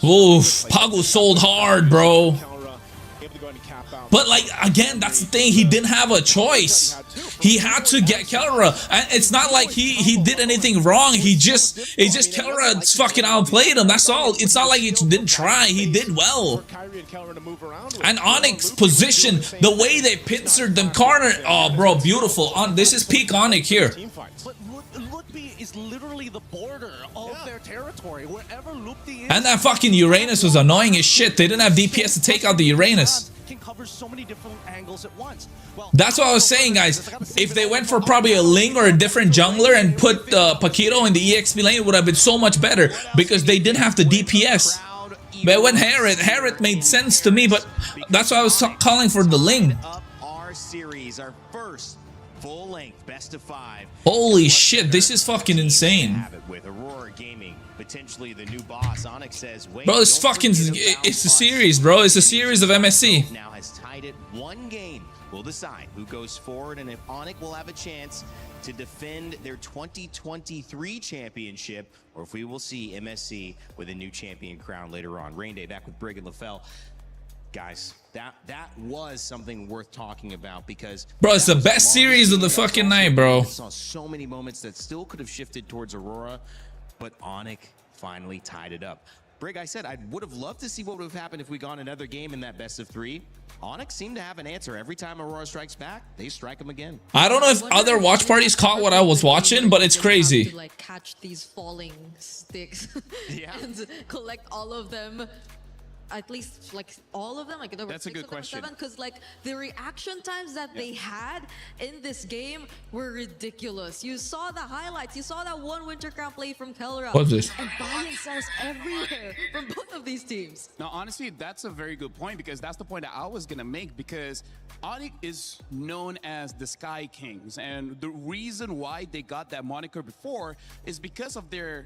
Pagu sold hard, bro. But like again, that's the thing. He didn't have a choice. He had to get Kelra, and it's not like he did anything wrong. It's just Kelra fucking outplayed him. That's all. It's not like he didn't try. He did well. And ONIC's position, the way they pincered them corner, oh bro, beautiful. This is peak ONIC here. Is literally the border of their territory. Wherever Lupti is, and that fucking Uranus was annoying as shit. They didn't have DPS to take out the Uranus. Can cover so many different angles at once. Well, that's what I was saying, guys. If they went for probably a Ling or a different jungler and put Paquito in the EXP lane, it would have been so much better because they didn't have the DPS. But when Herod made sense to me, but that's why I was calling for the Ling. Our series, our first full-length best of 5. Holy shit, this is fucking insane. With Aurora Gaming, potentially the new boss. ONIC says, wait, bro, it's fucking, it's a series, bro. It's a series of MSC. Now has tied it 1 game. We'll decide who goes forward and if ONIC will have a chance to defend their 2023 championship, or if we will see MSC with a new champion crown later on. Rain Day back with Brig and LaFell. Guys, that was something worth talking about because bro, it's the best series of the fucking night, bro. I saw so many moments that still could have shifted towards Aurora, but ONIC finally tied it up. Brig, I said I would have loved to see what would have happened if we got another game in that best of 3. ONIC seemed to have an answer. Every time Aurora strikes back, they strike them again. I don't know if other watch parties caught what I was watching, but it's crazy. To, like, catch these falling sticks and collect all of them. At least like all of them, like there were that's a good question. Because like the reaction times that they had in this game were ridiculous. You saw the highlights. You saw that one Winter Crown play from Kelra. What's this? And buy and sells everywhere from both of these teams. Now, honestly, that's a very good point because that's the point that I was gonna make because ONIC is known as the Sky Kings, and the reason why they got that moniker before is because of their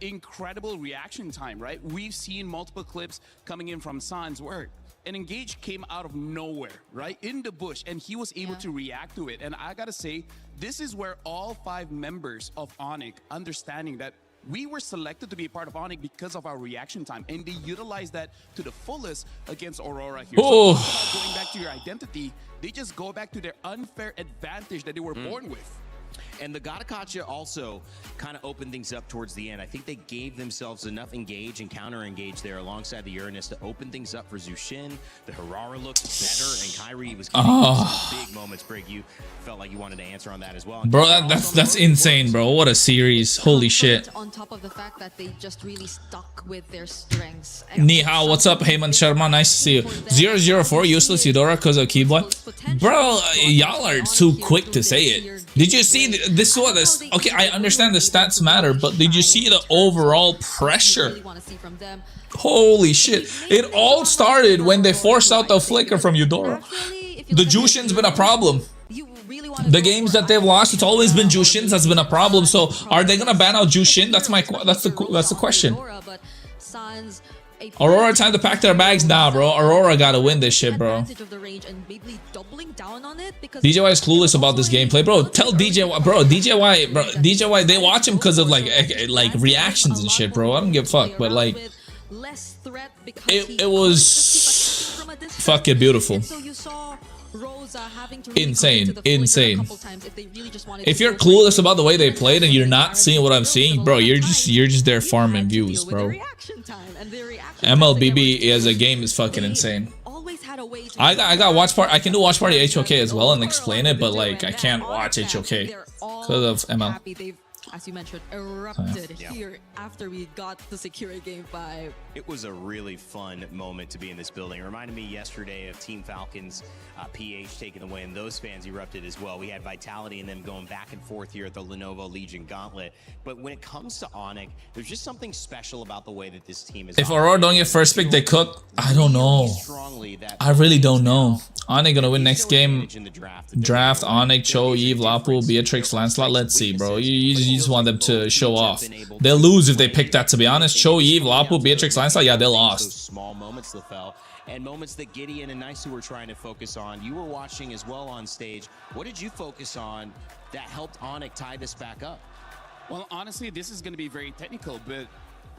incredible reaction time, right? We've seen multiple clips coming in from Sans where an engage came out of nowhere, right? In the bush, and he was able to react to it. And I gotta say, this is where all 5 members of ONIC understanding that we were selected to be a part of ONIC because of our reaction time, and they utilized that to the fullest against Aurora here. Oh. So going back to your identity, they just go back to their unfair advantage that they were born with. And the Gatakacha also kind of opened things up towards the end. I think they gave themselves enough engage and counter-engage there alongside the Uranus to open things up for Zushin. The Aurora looked better, and Kyrie was getting some big moments. Brig, you felt like you wanted to answer on that as well. Bro, that's insane, bro. What a series. Holy shit. On top of the fact that they just really stuck with their strengths. Ni hao, what's up? Heyman Sharma, nice to see you. 004, useless Eudora because of Keyboy. Bro, y'all are too quick to say it. Did you see this one? Okay, I understand the stats matter, but did you see the overall pressure? Holy shit. It all started when they forced out the flicker from Eudora. The Jushin's been a problem. The games that they've lost, it's always been Jushin's that's been a problem. So are they gonna ban out Jushin? That's the question. Aurora time to pack their bags now, bro. Aurora gotta win this shit, bro. DJY is clueless about this gameplay, bro. Tell DJY, bro. DJY, they watch him because of like reactions and shit, bro. I don't give a fuck, but like, it was fucking beautiful. Insane. If you're clueless about the way they played and you're not seeing what I'm seeing, bro, you're just there farming views, bro. MLBB as a game is fucking insane. I got watch party. I can do watch party HOK as well and explain it, but like I can't watch HOK because of ML. As you mentioned, erupted here after we got the Secure Game 5. It was a really fun moment to be in this building. It reminded me yesterday of Team Falcons, PH taking the win. Those fans erupted as well. We had vitality in them going back and forth here at the Lenovo Legion Gauntlet. But when it comes to ONIC, there's just something special about the way that this team is. If Aurora don't get first pick, they cook. I don't know. I really don't know. ONIC gonna win next game. Draft ONIC, Cho, Eve, Lapu, Beatrix, Lancelot. Let's see, bro. You just want them to show off. They'll lose if they pick that, to be honest. Cho, Eve, Lapu, Beatrix, Lancelot. Yeah, they lost. Small moments, LaFell, and moments that Gideon and Nice were trying to focus on. You were watching as well on stage. What did you focus on that helped ONIC tie this back up? Well, honestly, this is going to be very technical, but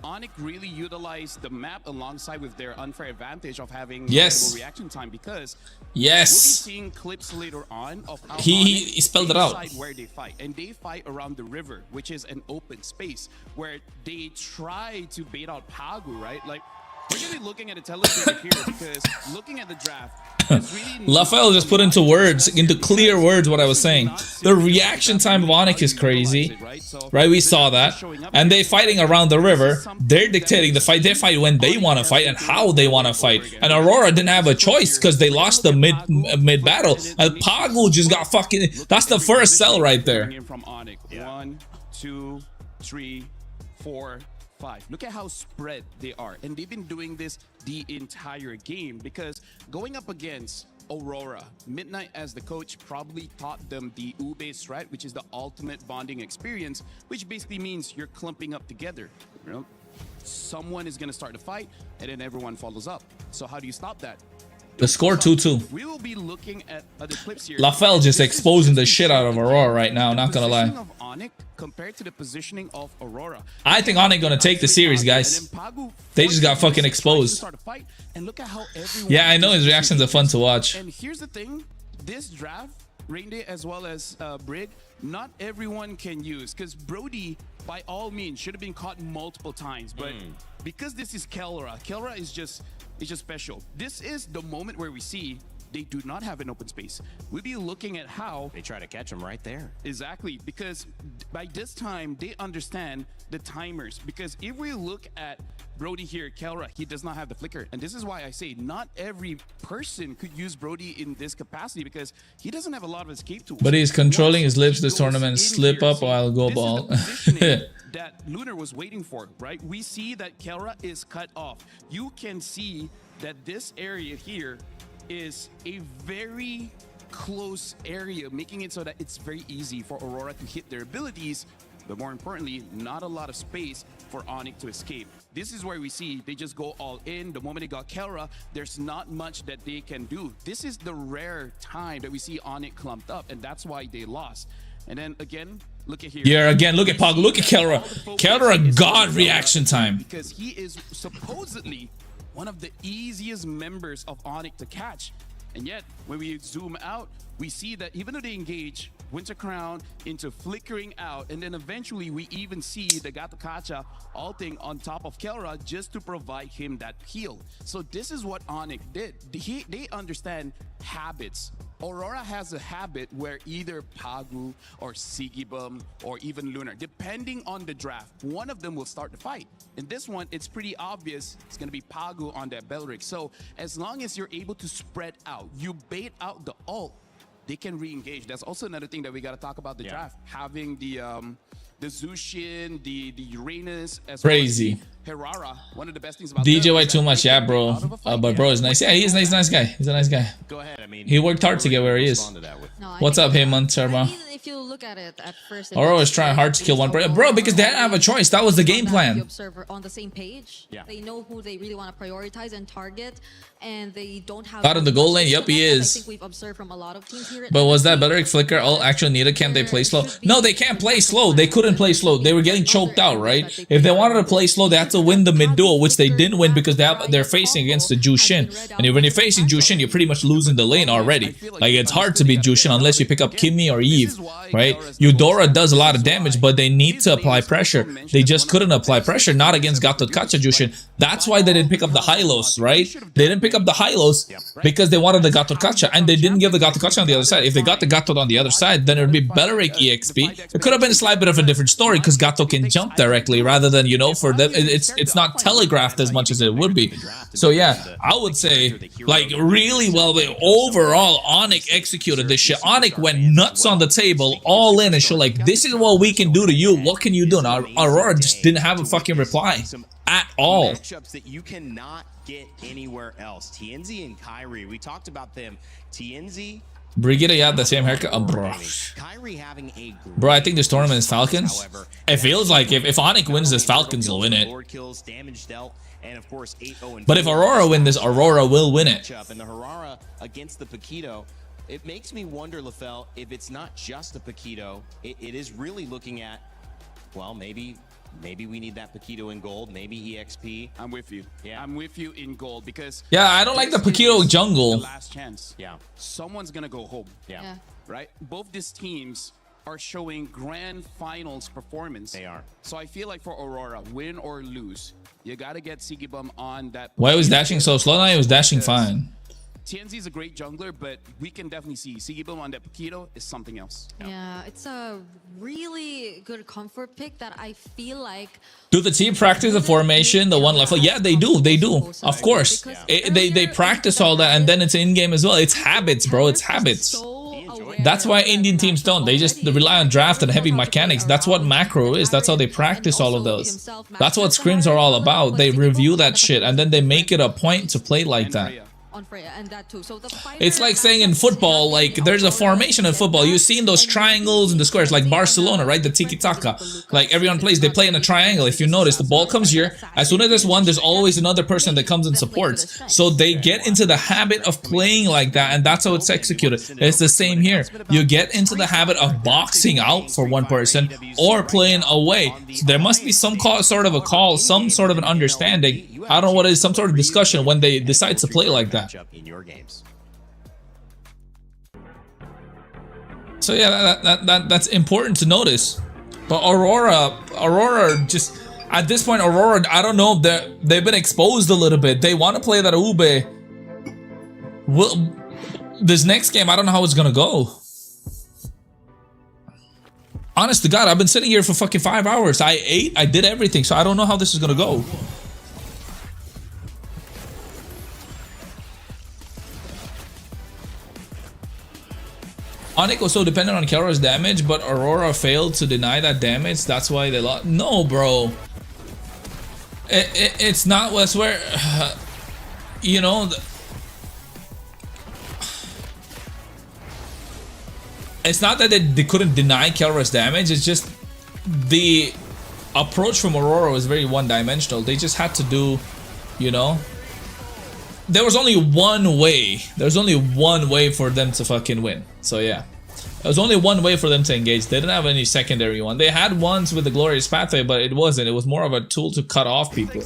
ONIC really utilized the map alongside with their unfair advantage of having reaction time, because we'll be seeing clips later on of how he spelled it out where they fight, and they fight around the river, which is an open space where they try to bait out Pagu, right? Like, we're gonna be looking at a television here because looking at the draft, LaFell just put into words, into clear words, what I was saying. The reaction time of ONIC is crazy, right? We saw that. And they fighting around the river. They're dictating the fight. They fight when they want to fight and how they want to fight. And Aurora didn't have a choice because they lost the mid battle. And Pagu just got fucking. That's the first cell right there. From ONIC. 1, 2, 3, 4, 5. Look at how spread they are, and they've been doing this the entire game, because going up against Aurora, Midnight as the coach probably taught them the Ube strat, which is the ultimate bonding experience, which basically means you're clumping up together. You know, someone is going to start a fight and then everyone follows up. So how do you stop that? The score 2-2. We will be looking at other clips here. LaFell just exposing the shit out of Aurora right now, not gonna lie. Of ONIC compared to the positioning of Aurora. I think ONIC gonna take the series, guys. They just got fucking exposed. Yeah, I know his reactions are fun to watch. And here's the thing, this draft, Rainday as well as Brig, not everyone can use, because Brody, by all means, should have been caught multiple times, but because this is Kelra is just special. This is the moment where we see they do not have an open space. We'll be looking at how they try to catch him right there. Exactly, because by this time they understand the timers. Because if we look at Brody here, Kelra, he does not have the flicker, and this is why I say not every person could use Brody in this capacity, because he doesn't have a lot of escape tools. But he's controlling his lips this tournament. Slip up or I'll go ball. That Lunar was waiting for, right? We see that Kelra is cut off. You can see that this area here is a very close area, making it so that it's very easy for Aurora to hit their abilities, but more importantly, not a lot of space for ONIC to escape. This is where we see they just go all in. The moment they got Kelra, there's not much that they can do. This is the rare time that we see ONIC clumped up, and that's why they lost. And then again, Look at here. Yeah, again, look at Pog, look at Kelra. Kelra, god reaction time. Because he is supposedly one of the easiest members of ONIC to catch. And yet, when we zoom out, we see that even though they engage Winter Crown into flickering out, and then eventually we even see the Gato Kacha ulting on top of Kelra just to provide him that heal. So this is what ONIC did. They understand habits. Aurora has a habit where either Pagu or Sigibum or even Lunar, depending on the draft, one of them will start the fight. In this one, it's pretty obvious it's going to be Pagu on that Belric. So as long as you're able to spread out, you bait out the ult, they can re-engage. That's also another thing that we got to talk about the draft. Having the Zushin, the Uranus, as crazy. well as Herrera, one of the best things about DJY too much, yeah, bro. But bro is nice. Yeah, he's a nice guy. He's a nice guy. Go ahead. I mean, he worked hard to get where he is. What's up, Heyman Sharma? If you look at it at first, Oro was trying hard to kill one, bro, because they didn't have a choice. That was the game plan. Observer on the same page. Yeah. They know who they really want to prioritize and target, and they don't have. Out of the goal lane, yep, he I is. think we've observed from a lot of teams here. But was that Belric flicker all actually needed? Can't they play slow? No, they can't play slow. They couldn't play slow. They were getting choked out, right? If they wanted to play slow, they had to win the mid duel, which they didn't win because they're facing against the Jushin. And when you're facing Jushin, you're pretty much losing the lane already. Like, it's hard to beat Jushin unless you pick up Kimmy or Eve, right? EURORA does a lot of damage, but they need to apply pressure. They just couldn't apply pressure, not against Gato Kacha Jushin. That's why they didn't pick up the Hylos, right? They didn't pick up the Hylos because they wanted the Gato Kacha, and they didn't give the Gato Kacha on the other side. If they got the Gato on the other side, then it would be Belric EXP. It could have been a slight bit of a different story because Gato can jump directly rather than, you know, for them, it's not telegraphed as much as it would be. So yeah, I would say, like, really well, overall, ONIC executed this shit. ONIC went nuts on the table, all in, and showed, like, this is what we can do to you. What can you do? Now, Aurora just didn't have a fucking reply at all. Matchups that you cannot get anywhere else. TNZ and Kyrie, we talked about them. TNZ, Brigitte, yeah, the same haircut. Bro. Kyrie having a Bro, I think this tournament is Falcons. It feels like if ONIC wins this, Falcons will win it. kills, damage dealt, and of course 8-0. But if Aurora win this, Aurora will win it. And the Herrera against the Paquito, it makes me wonder, LaFell, if it's not just the Paquito, it is really looking at, well, maybe we need that Paquito in gold, maybe EXP. I'm with you. Yeah, I'm with you in gold because yeah, I don't like the Paquito jungle. The last chance. Yeah, someone's gonna go home. Yeah. Right. Both these teams are showing grand finals performance. They are. So I feel like for Aurora, win or lose, you gotta get Sigibum on that. Why was dashing so slow? Now he was dashing fine. TNZ is a great jungler, but we can definitely see Sigibum on that Paquito is something else. Yeah, it's a really good comfort pick that I feel like. Do the team practice the formation, the one level? Yeah, they do. They do. Of course. They practice all that, and then it's in-game as well. It's habits, bro. It's habits. That's why Indian teams don't. They just rely on draft and heavy mechanics. That's what macro is. That's how they practice all of those. That's what scrims are all about. They review that shit, and then they make it a point to play like that. On Freya and that too. So the it's like saying in football, like there's a formation in football. You've seen those triangles and the squares, like Barcelona, right? The tiki-taka. Like everyone plays, they play in a triangle. If you notice, the ball comes here. As soon as there's one, there's always another person that comes and supports. So they get into the habit of playing like that, and that's how it's executed. It's the same here. You get into the habit of boxing out for one person or playing away. So there must be some sort of a call, some sort of an understanding. I don't know what it is, some sort of discussion when they decide to play like that. In your games. So yeah, that's important to notice. But Aurora just at this point, Aurora, I don't know, they've been exposed a little bit. They want to play that Ube. Well, this next game, I don't know how it's gonna go. Honest to God, I've been sitting here for fucking 5 hours. I ate, I did everything, so I don't know how this is gonna go. ONIC was so dependent on Kelra's damage, but Aurora failed to deny that damage. That's why they lost. No, bro. It's not what's where, you know. It's not that they couldn't deny Kelra's damage. It's just the approach from Aurora was very one-dimensional. They just had to do, you know. There was only one way. There's only one way for them to fucking win. So yeah. There was only one way for them to engage. They didn't have any secondary one. They had ones with the Glorious Pathway, but it wasn't. It was more of a tool to cut off people.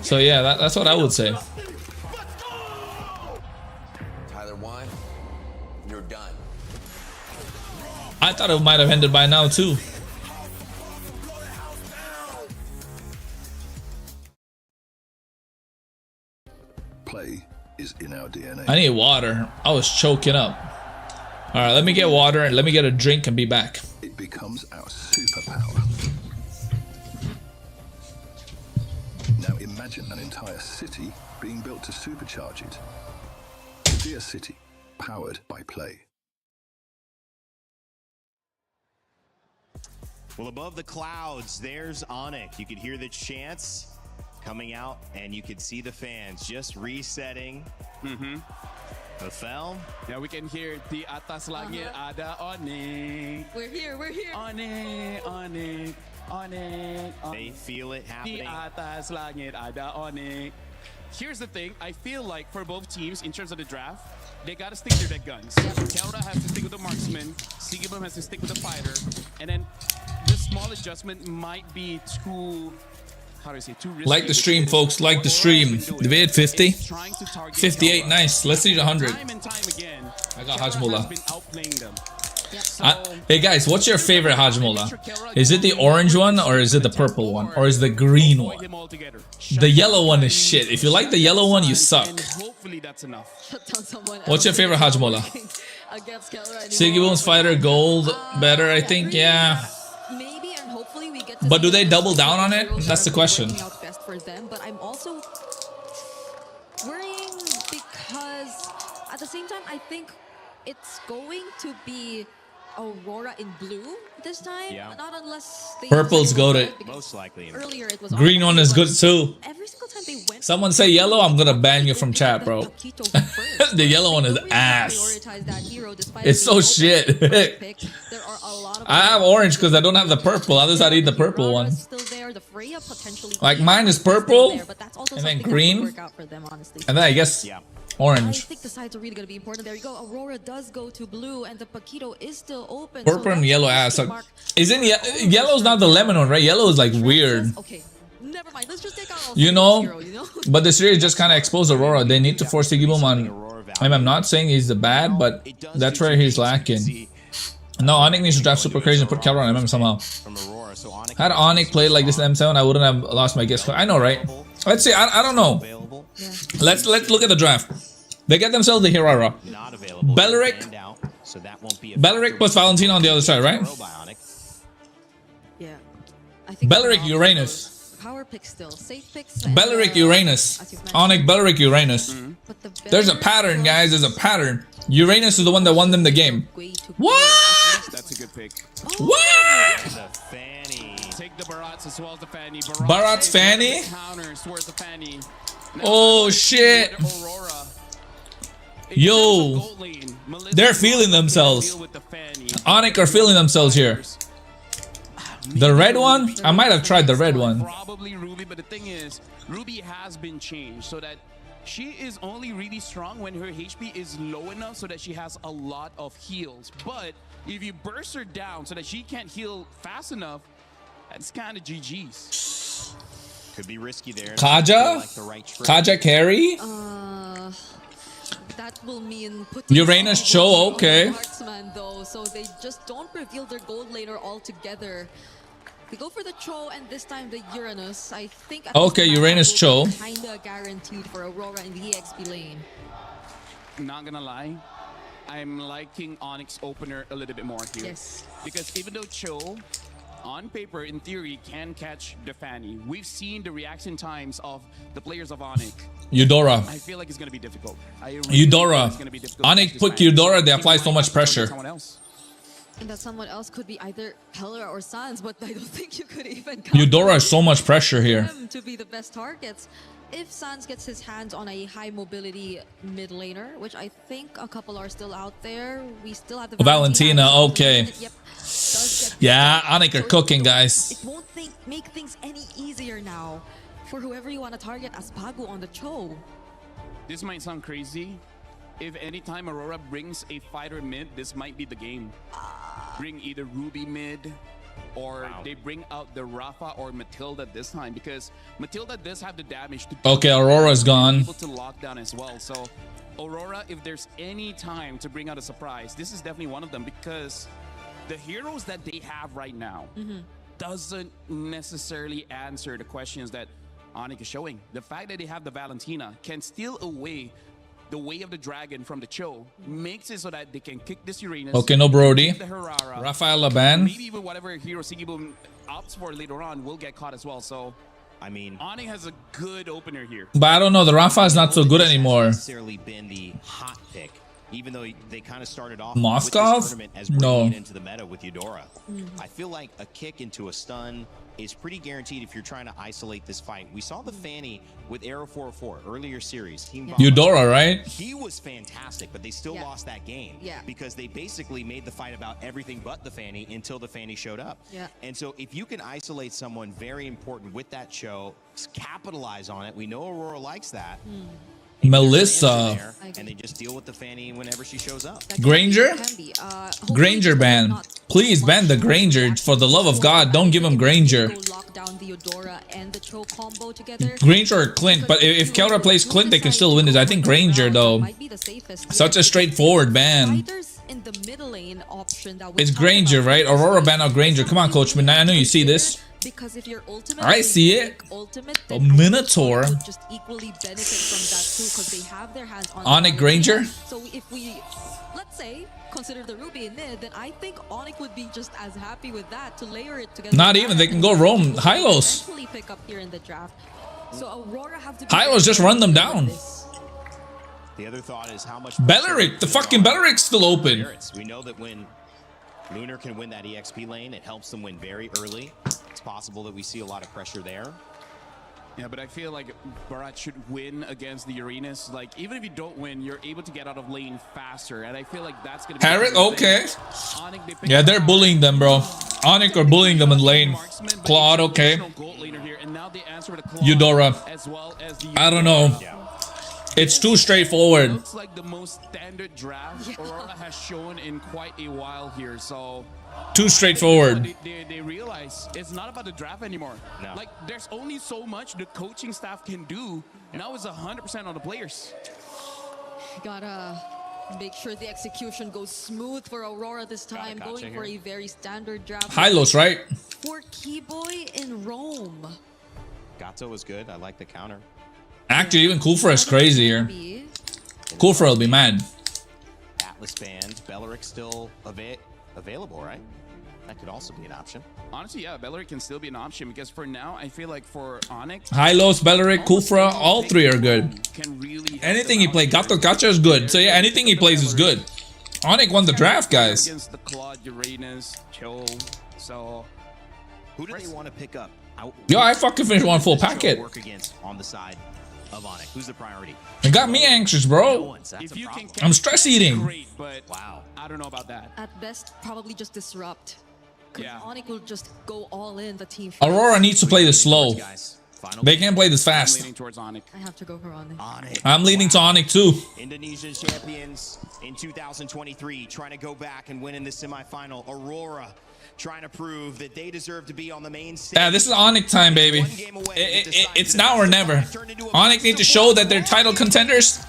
So yeah, that's what I would say. Tyler 1, you're done. I thought it might have ended by now too. Play is in our DNA. I need water. I was choking up. All right, let me get water and let me get a drink and be back. It becomes our superpower. Now imagine an entire city being built to supercharge it. Dear City, powered by Play. Well, above the clouds, there's ONIC. You could hear the chants coming out, and you could see the fans just resetting. Othel? Yeah, we can hear the atas langit ada ONIC. We're here, we're here. ONIC, ONIC, ONIC. They feel it happening. The atas langit ada ONIC. Here's the thing, I feel like for both teams, in terms of the draft, they gotta stick to their guns. KRONOS has to stick with the marksman, Sigibum has to stick with the fighter, and then the small adjustment might be too... How do I say? Too risky. Like the stream, folks. Like the stream. Did we hit 50? 58. Nice. Let's see 100. I got Hajmola. Hey guys, what's your favorite Hajmola? Is it the orange one or is it the purple one or is it the green one? The yellow one is shit. If you like the yellow one, you suck. What's your favorite Hajmola? Sigibum's fighter gold better, I think. Yeah. But do they double down on it? That's the question. Best for them, but I'm also worrying because at the same time I think it's going to be Aurora in blue this time. Yeah. Not unless they Purple's goated. Most likely. Earlier it was Green one is good too. Every single time they went Someone say yellow, I'm gonna ban you from chat, bro. The yellow one is ass. It's so shit. I have orange because I don't have the purple. Others I'd eat the purple one. Like mine is purple, and then green, and then I guess orange. I think the sides are really going to be important. There you go. Aurora does go to blue, and the Paquito is still open. Purple and yellow ass. Isn't yellow's not the lemon one, right? Yellow is like weird. Okay, never mind. Let's just take out You know, but the series just kind of exposed Aurora. They need to force Sigibum on. I'm not saying he's the bad, but that's where he's lacking. No, ONIC needs to draft super crazy and put KRONOS on MM somehow. Had ONIC played like this in M7, I wouldn't have lost my guess. I know, right? Let's see. I don't know. Let's look at the draft. They get themselves the AURORA. Belleric plus Valentina on the other side, right? Yeah. Belleric Uranus. Power pick still. Safe picks. Belleric Uranus. ONIC Belleric Uranus. There's a pattern, guys. There's a pattern. Uranus is the one that won them the game. What? That's a good pick. What? Take the Barats as well as the Fanny. Barat's Fanny? Counters towards the Fanny. Oh shit. Yo. They're feeling themselves. ONIC are feeling themselves here. The red one? I might have tried the red one. Probably Ruby, but the thing is, Ruby has been changed so that she is only really strong when her HP is low enough so that she has a lot of heals. But if you burst her down so that she can't heal fast enough, that's kind of GG's. Could be risky there. Kaja? Kaja carry? That will mean putting Uranus Cho, okay. Marksman though, so they just don't reveal their gold laner altogether. We go for the Cho and this time the Uranus. I think okay, Uranus Cho. Kinda guaranteed for Aurora in the EXP lane. Not gonna lie, I'm liking ONIC's opener a little bit more here. Yes. Because even though Cho, on paper, in theory, can catch the Fanny, we've seen the reaction times of the players of ONIC. Eudora. I feel like it's gonna be difficult. Eudora. ONIC put Eudora, they apply so much pressure. And that someone else could be either Pelra or Sans, but I don't think you could even Eudora has so much pressure here. them to be the best targets. If Sans gets his hands on a high mobility mid laner, which I think a couple are still out there, we still have the Valentina, okay. Yep. Yeah, ONIC are cooking, guys. It won't make things any easier now for whoever you want to target as Pagu on the Cho. This might sound crazy, if anytime Aurora brings a fighter mid, this might be the game. Bring either Ruby mid, or they bring out the Rafa or Matilda this time, because Matilda does have the damage to Okay, Aurora's gone. able to lock down as well. So Aurora, if there's any time to bring out a surprise, this is definitely one of them, because the heroes that they have right now doesn't necessarily answer the questions that ONIC is showing. The fact that they have the Valentina can steal away the way of the dragon from the Cho, makes it so that they can kick this Uranus. Okay, no Brody. The Herrera, Rafael Laban. maybe even whatever hero Sigiboom opts for later on will get caught as well. So, I mean, ONIC has a good opener here. But I don't know. The Rafa is not so good anymore. Necessarily been the hot pick, even though they kind of started off Moskov? with this tournament as No. bringing it into the meta with Eudora. I feel like a kick into a stun is pretty guaranteed if you're trying to isolate this fight. We saw the Fanny with Arrow 404 earlier series. Team Bomba. Eudora, right? He was fantastic, but they still lost that game because they basically made the fight about everything but the Fanny until the Fanny showed up. And so if you can isolate someone very important with that show, capitalize on it. We know Aurora likes that. Melissa. And they just deal with the Fanny whenever she shows up. Granger? Granger ban. Please ban the Granger. For the love of God, don't give him Granger. Lock down the Eudora and the Cho combo together. Granger or Clint. But if Kelra plays Clint, they can still win this. I think Granger, though. Such a straightforward ban. In the middle lane option that It's Granger, right? Aurora ban out Granger. Come on, Coach Midnight. I know you see this. Because if your ultimate, I see it. The Minotaur. would just equally benefit from that too, because they have their hands on ONIC Granger? So if we, let's say, consider the Ruby in mid, then I think ONIC would be just as happy with that to layer it together. Not even. They can go roam. Hylos. Eventually pick up here in the draft. So Aurora have to. Hylos just run them down. The other thought is how much Belleric. The fucking Belleric's still open. We know that when Lunar can win that EXP lane, it helps them win very early. It's possible that we see a lot of pressure there. Yeah, but I feel like Barat should win against the Uranus. Like, even if you don't win, you're able to get out of lane faster. And I feel like that's going to be... Harriet? Okay. ONIC, they pick Yeah, they're bullying them, bro. ONIC are bullying them in lane. Claude, okay. Eudora. I don't know. It's too straightforward. Looks like the most standard draft Aurora has shown in quite a while here. So Too straightforward. They realize it's not about the draft anymore. No. Like, there's only so much the coaching staff can do. Now it's 100% on the players. Gotta make sure the execution goes smooth for Aurora this time. Going for a very standard draft. Hylos, right? For Keyboy in Rome. Gato was good. I like the counter. Actually, even Kufra is crazy here. Kufra will be mad. Atlas Band. Belleric still available, right? That could also be an option. Honestly, yeah, Belleric can still be an option, because for now, I feel like for ONIC, Hylos, Belleric, Kufra, all three are good. Anything he plays, Gacha is good. So yeah, anything he plays is good. ONIC won the draft, guys. Against the Claude, Uranus, Cho, so who do they want to pick up? Yo, I fucking finished one full packet. Work against on the side of ONIC. Who's the priority? It got me anxious, bro. if you can I'm stress eating. great, but wow, I don't know about that. At best, probably just disrupt. Because ONIC will just go all in the team. Aurora needs to play this slow. They can't play this fast. I'm leaning towards ONIC. I have to go for ONIC. I'm leaning to ONIC too. Indonesian champions in 2023 trying to go back and win in the semifinal. Aurora trying to prove that they deserve to be on the main stage. Yeah, this is ONIC time, baby. It's now or never. ONIC need to show that they're title contenders.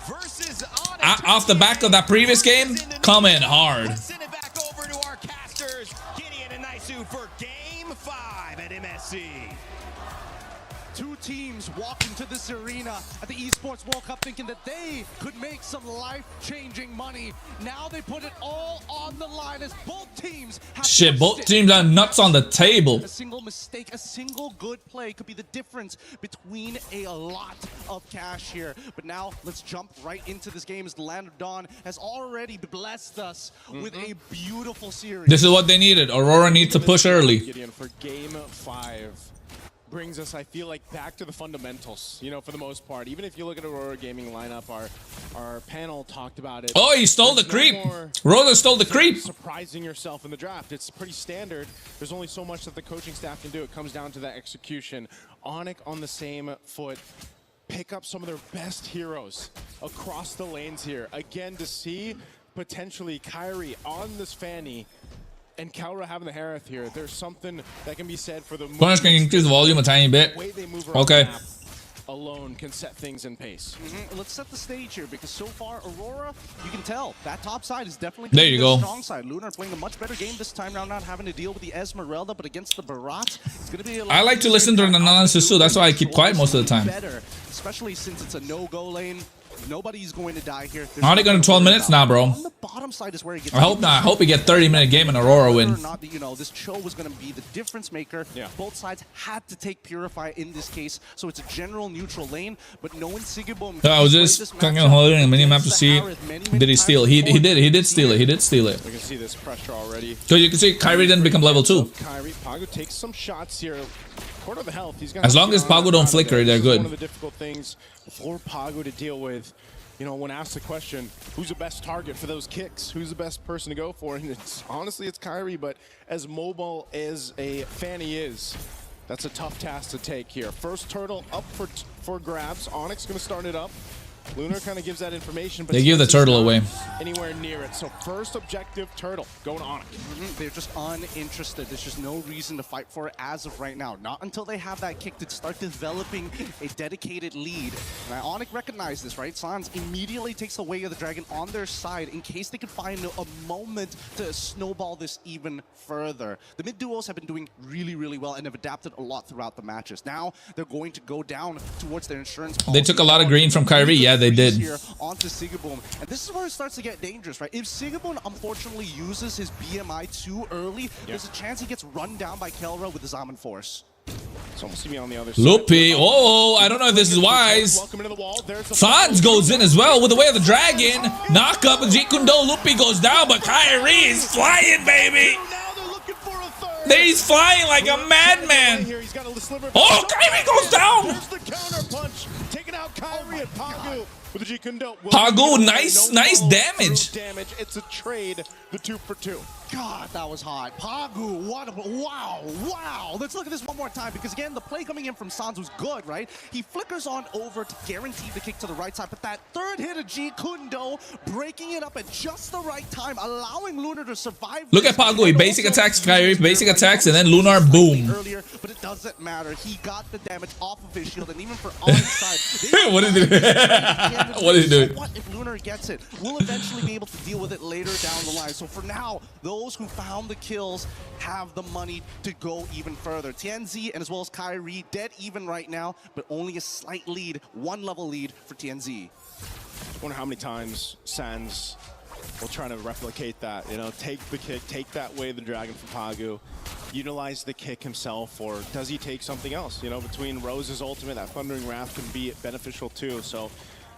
Off the back of that previous game, come in hard. Send it back over to our casters, Gideon and Naisu, for Game 5 at MSC. Two teams walk into this arena at the Esports World Cup thinking that they could make some life-changing money. Now they put it all on the line as both teams have Shit, both teams are nuts on the table. a single mistake, a single good play could be the difference between a lot of cash here. But now let's jump right into this game as the Land of Dawn has already blessed us with a beautiful series. This is what they needed. Aurora needs to push early. Gideon, for Game 5 brings us, I feel like, back to the fundamentals, you know, for the most part. Even if you look at Aurora Gaming lineup, our panel talked about it. Oh, he stole the creep. Rosa stole the creep. Surprising yourself in the draft. It's pretty standard. There's only so much that the coaching staff can do. It comes down to that execution. ONIC on the same foot. pick up some of their best heroes across the lanes here. Again, to see potentially Kyrie on this Fanny and KRONOS having the Harith here, there's something that can be said for the Corners can increase the volume a tiny bit. way they move around Okay. the map alone can set things in pace. Let's set the stage here, because so far, Aurora, you can tell that top side is definitely There you the go. strong side. Lunar playing a much better game this time around, not having to deal with the Esmeralda, but against the Barat, it's going to be a lot I like to easier listen to an analysis too. That's why I keep quiet most of the time. better, especially since it's a no-go lane. Nobody's going to die here. There's Only nothing going to 12 worry minutes about. now, bro. On the bottom side is where it gets I hope not. I hope we get 30-minute game and Aurora win. whether or not, you know, this Cho was going to be the difference maker. Both sides had to take Purify in this case, so it's a general neutral lane. But knowing Sigibum, I was just clicking on holding a mini map to see did he steal. He did steal it. He did steal it. We can see this pressure already. So you can see Kyrie didn't become level 2. Kyrie, Pago takes some shots here. Quarter of the health. He's gonna As long as Pago don't flicker, they're This is good. one of the difficult things for Pago to deal with. You know, when asked the question, who's the best target for those kicks? Who's the best person to go for? And it's honestly, it's Kyrie, but as mobile as a Fanny is, that's a tough task to take here. First turtle up for grabs. ONIC gonna start it up. Lunar kind of gives that information, but They give the turtle away. anywhere near it. So first objective, turtle going to ONIC. They're just uninterested. There's just no reason to fight for it as of right now. Not until they have that kick to start developing a dedicated lead. And ONIC recognized this, right? Sans immediately takes the way of the dragon on their side in case they could find a moment to snowball this even further. The mid duos have been doing really, really well and have adapted a lot throughout the matches. Now they're going to go down towards their insurance policy. They took a lot of green from Kyrie. Yeah, they did. Here onto Sigaboom. And this is where it starts to get dangerous, right? If Sigaboom unfortunately uses his BMI too early, there's a chance he gets run down by KRONOS with the Zaman Force. It's almost to be on the other side. Loopy. Oh, I don't know if this is wise. Sans goes in as well with the way of the dragon. Knock up Jikundo. Loopy goes down, but Kyrie is flying, baby. He's flying like a madman. Oh, Kyrie goes down. There's the counter punch, taking out Kyrie and Pago with the Jikundo. Pago, nice damage. It's a trade, the 2 for 2. God, that was hot. Pagu, wow. Let's look at this one more time, because again, the play coming in from Sans was good, right? He flickers on over to guarantee the kick to the right side, but that third hit of Jikundo, breaking it up at just the right time, allowing Lunar to survive. Look at Pago. He basic attacks Kyrie, basic attacks, and then Lunar, boom. Earlier, but it doesn't matter. He got the damage off of his shield, and even for ONIC's side, What is he doing? What is he doing? What if Lunar gets it? We'll eventually be able to deal with it later down the line. So for now, those who found the kills have the money to go even further. TNZ and as well as Kyrie dead even right now, but only a slight lead, 1 level lead for TNZ. I wonder how many times Sans will try to replicate that, you know, take the kick, take that way of the dragon from Pagu, utilize the kick himself, or does he take something else? You know, between Rose's ultimate, that Thundering Wrath can be beneficial too. So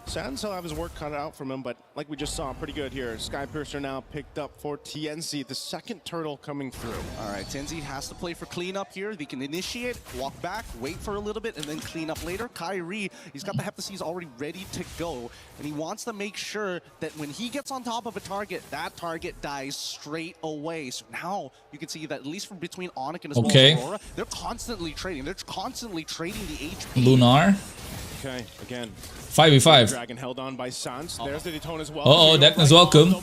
Sans will have his work cut out from him, but like we just saw, pretty good here. Skypiercer now picked up for TNZ, the second turtle coming through. All right, TNZ has to play for cleanup here. They can initiate, walk back, wait for a little bit, and then clean up later. Kyrie, he's got the Heptaseas already ready to go, and he wants to make sure that when he gets on top of a target, that target dies straight away. So now you can see that at least from between ONIC and as well as Aurora, they're constantly trading. They're constantly trading the HP. Lunar. Okay, again. 5v5. Dragon held on by Sans. There's the Daytona as well. Uh-oh, Dekna's welcome.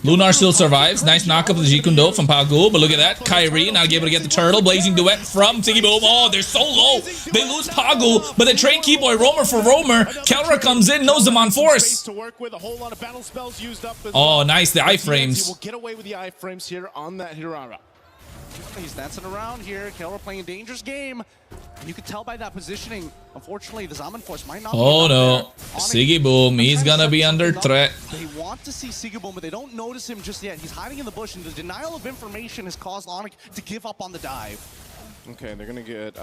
Lunar still survives. Nice knock up of the Jikundo from Pago, but look at that. Kyrie now able to get the turtle. Blazing duet from Sigiboom. Oh, they're so low. They lose Pago, but they trade Keyboy Roamer for Roamer. KRONOS comes in, knows them on force. To work with, a whole lot of battle spells used up as oh, well. nice. The iframes. He will get away with the iframes here on that Hirara. He's dancing around here. KRONOS playing a dangerous game. You can tell by that positioning. Unfortunately, the Zaman Force might not be no. Sigiboom, he's gonna be under threat. They want to see Sigiboom, but they don't notice him just yet. He's hiding in the bush, and the denial of information has caused ONIC to give up on the dive. Okay, they're gonna get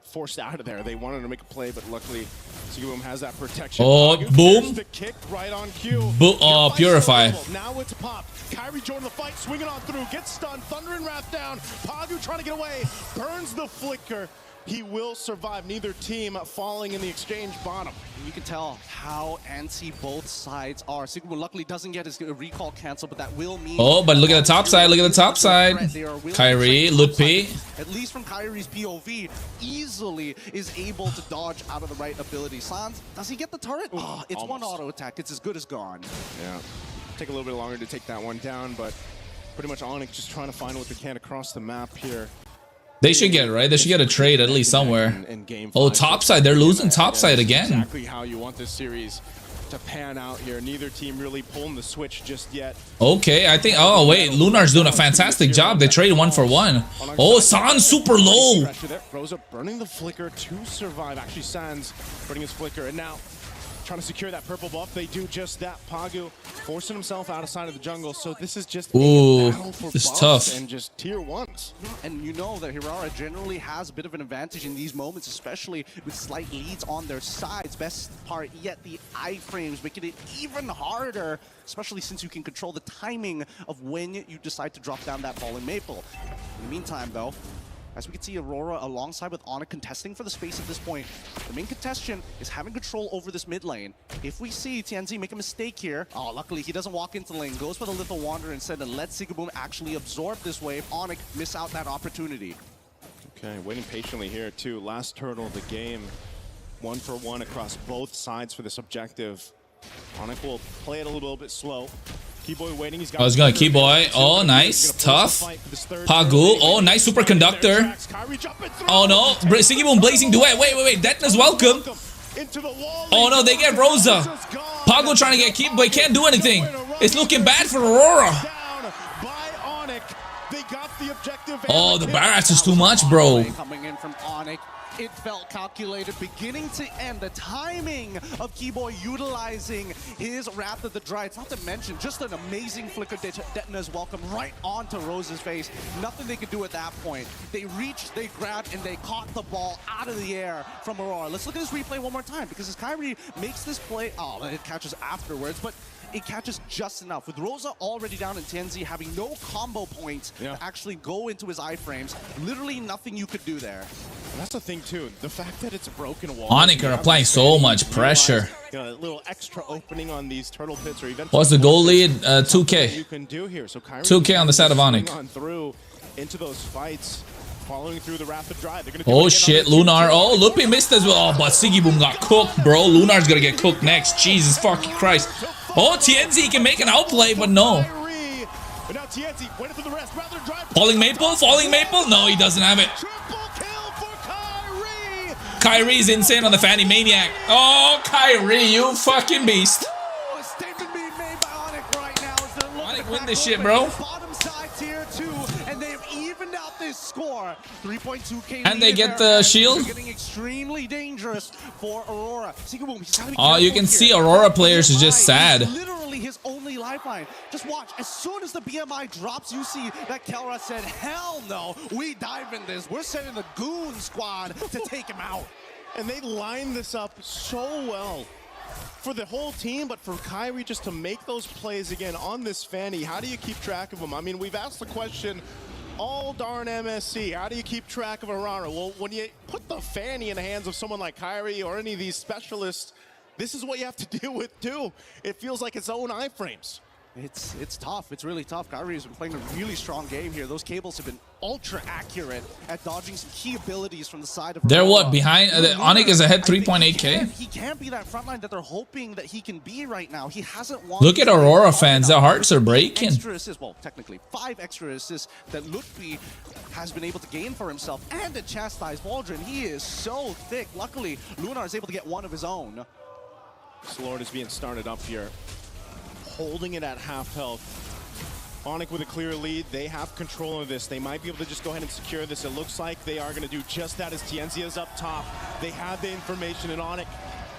forced out of there. They wanted to make a play, but luckily Sigiboom has that protection. Oh, boom. The kick right on cue. Oh, Purify. Now it's pop. Kyrie joined the fight, swinging on through, gets stunned, Thunder and Wrath down. Pagu trying to get away, burns the flicker. he will survive. Neither team falling in the exchange bottom. You can tell how antsy both sides are. Sigma luckily doesn't get his recall canceled, but that will mean... Oh, but look at the top side. Look at the top side. Kyrie, Lutpi. At least from Kyrie's POV, easily is able to dodge out of the right ability. Sans, does he get the turret? Oh, it's almost. one auto attack. It's as good as gone. Yeah. Take a little bit longer to take that one down, but pretty much ONIC just trying to find what they can across the map here. They should get it, right? They should get a trade at least somewhere. Oh, topside. They're losing topside again. Exactly how you want this series to pan out here. Neither team really pulling the switch just yet. Okay, I think... Oh, wait. Lunar's doing a fantastic job. They traded 1-for-1. Oh, Sans super low. Rosa burning the flicker to survive. Actually, Sans burning his flicker. And now trying to secure that purple buff. They do just that. Pagu forcing himself out of side of the jungle. So this is just Ooh, a battle for this is buffs tough. and just tier 1s. And you know that AURORA generally has a bit of an advantage in these moments, especially with slight leads on their sides. Best part yet, the iframes making it even harder, especially since you can control the timing of when you decide to drop down that falling maple. In the meantime, though, as we can see AURORA alongside with ONIC contesting for the space at this point. The main contention is having control over this mid lane. If we see TNZ make a mistake here, oh, luckily he doesn't walk into the lane, goes for the Lethal Wanderer instead and let Sigaboom actually absorb this wave. ONIC miss out that opportunity. Okay, waiting patiently here too. Last turtle of the game. 1-for-1 across both sides for this objective. ONIC will play it a little bit slow. Keyboy waiting. He's got I was going to Keyboy. Oh, nice. Tough. Pagu. Oh, nice superconductor. Oh, no. Sigaboom blazing duet. Wait. Detna's welcome. Oh, no. They get Rosa. Pagu trying to get Keyboy. Can't do anything. It's looking bad for AURORA. Oh, the barrage is too much, bro. Coming in from ONIC. It felt calculated beginning to end. The timing of Keyboy utilizing his Wrath of the Dryad, not to mention just an amazing flicker Detna's welcome right onto Rose's face. Nothing they could do at that point. They reached, they grabbed, and they caught the ball out of the air from AURORA. Let's look at this replay one more time, because as Kyrie makes this play, oh, it catches afterwards, but it catches just enough. With Rosa already down and TNZ having no combo points to actually go into his iframes, literally nothing you could do there. And that's the thing too, the fact that it's a broken wall. ONIC are applying so much pressure. You know, that little extra opening on these turtle pits or even What's the goal lead? 2K. You can do here. So Kyrie 2K on the side of ONIC. on through into those fights, following through the rapid drive. They're gonna Oh shit, Lunar. Oh, Lutpi missed as well. Oh, but Sigaboom got cooked, bro. Lunar's gonna get cooked next. Jesus fucking Christ. Oh, TNZ can make an outplay, but no. Falling Maple? Falling Maple? No, he doesn't have it. Kyrie's insane on the Fanny Maniac. Oh, Kyrie, you fucking beast. ONIC win this shit, bro. And they've evened out this score. 3.2k. And they get the shield. Getting extremely dangerous for AURORA. Sigaboom, he's gotta be Oh, you can see AURORA players is just sad. Literally his only lifeline. Just watch. As soon as the BMI drops, you see that Kelra said, "Hell no, we dive in this. We're sending the goon squad to take him out." And they line this up so well for the whole team, but for Kyrie just to make those plays again on this Fanny. How do you keep track of them? I mean, we've asked the question all darn MSC. How do you keep track of AURORA? Well, when you put the Fanny in the hands of someone like Kyrie or any of these specialists, this is what you have to deal with too. It feels like its own iframes. It's tough. It's really tough. Kyrie has been playing a really strong game here. Those cables have been ultra accurate at dodging some key abilities from the side of They're AURORA. what? Behind? ONIC is ahead 3.8k. He can't be that frontline that they're hoping that he can be right now. He hasn't won. Look at AURORA fans. Their hearts are breaking. Extra assists, well, technically 5 extra assists that Lutpi has been able to gain for himself, and to chastise Waldron. He is so thick. Luckily, Lunar is able to get one of his own. Slord is being started up here, holding it at half health. ONIC with a clear lead. They have control of this. They might be able to just go ahead and secure this. It looks like they are going to do just that as TNZ is up top. They have the information, and ONIC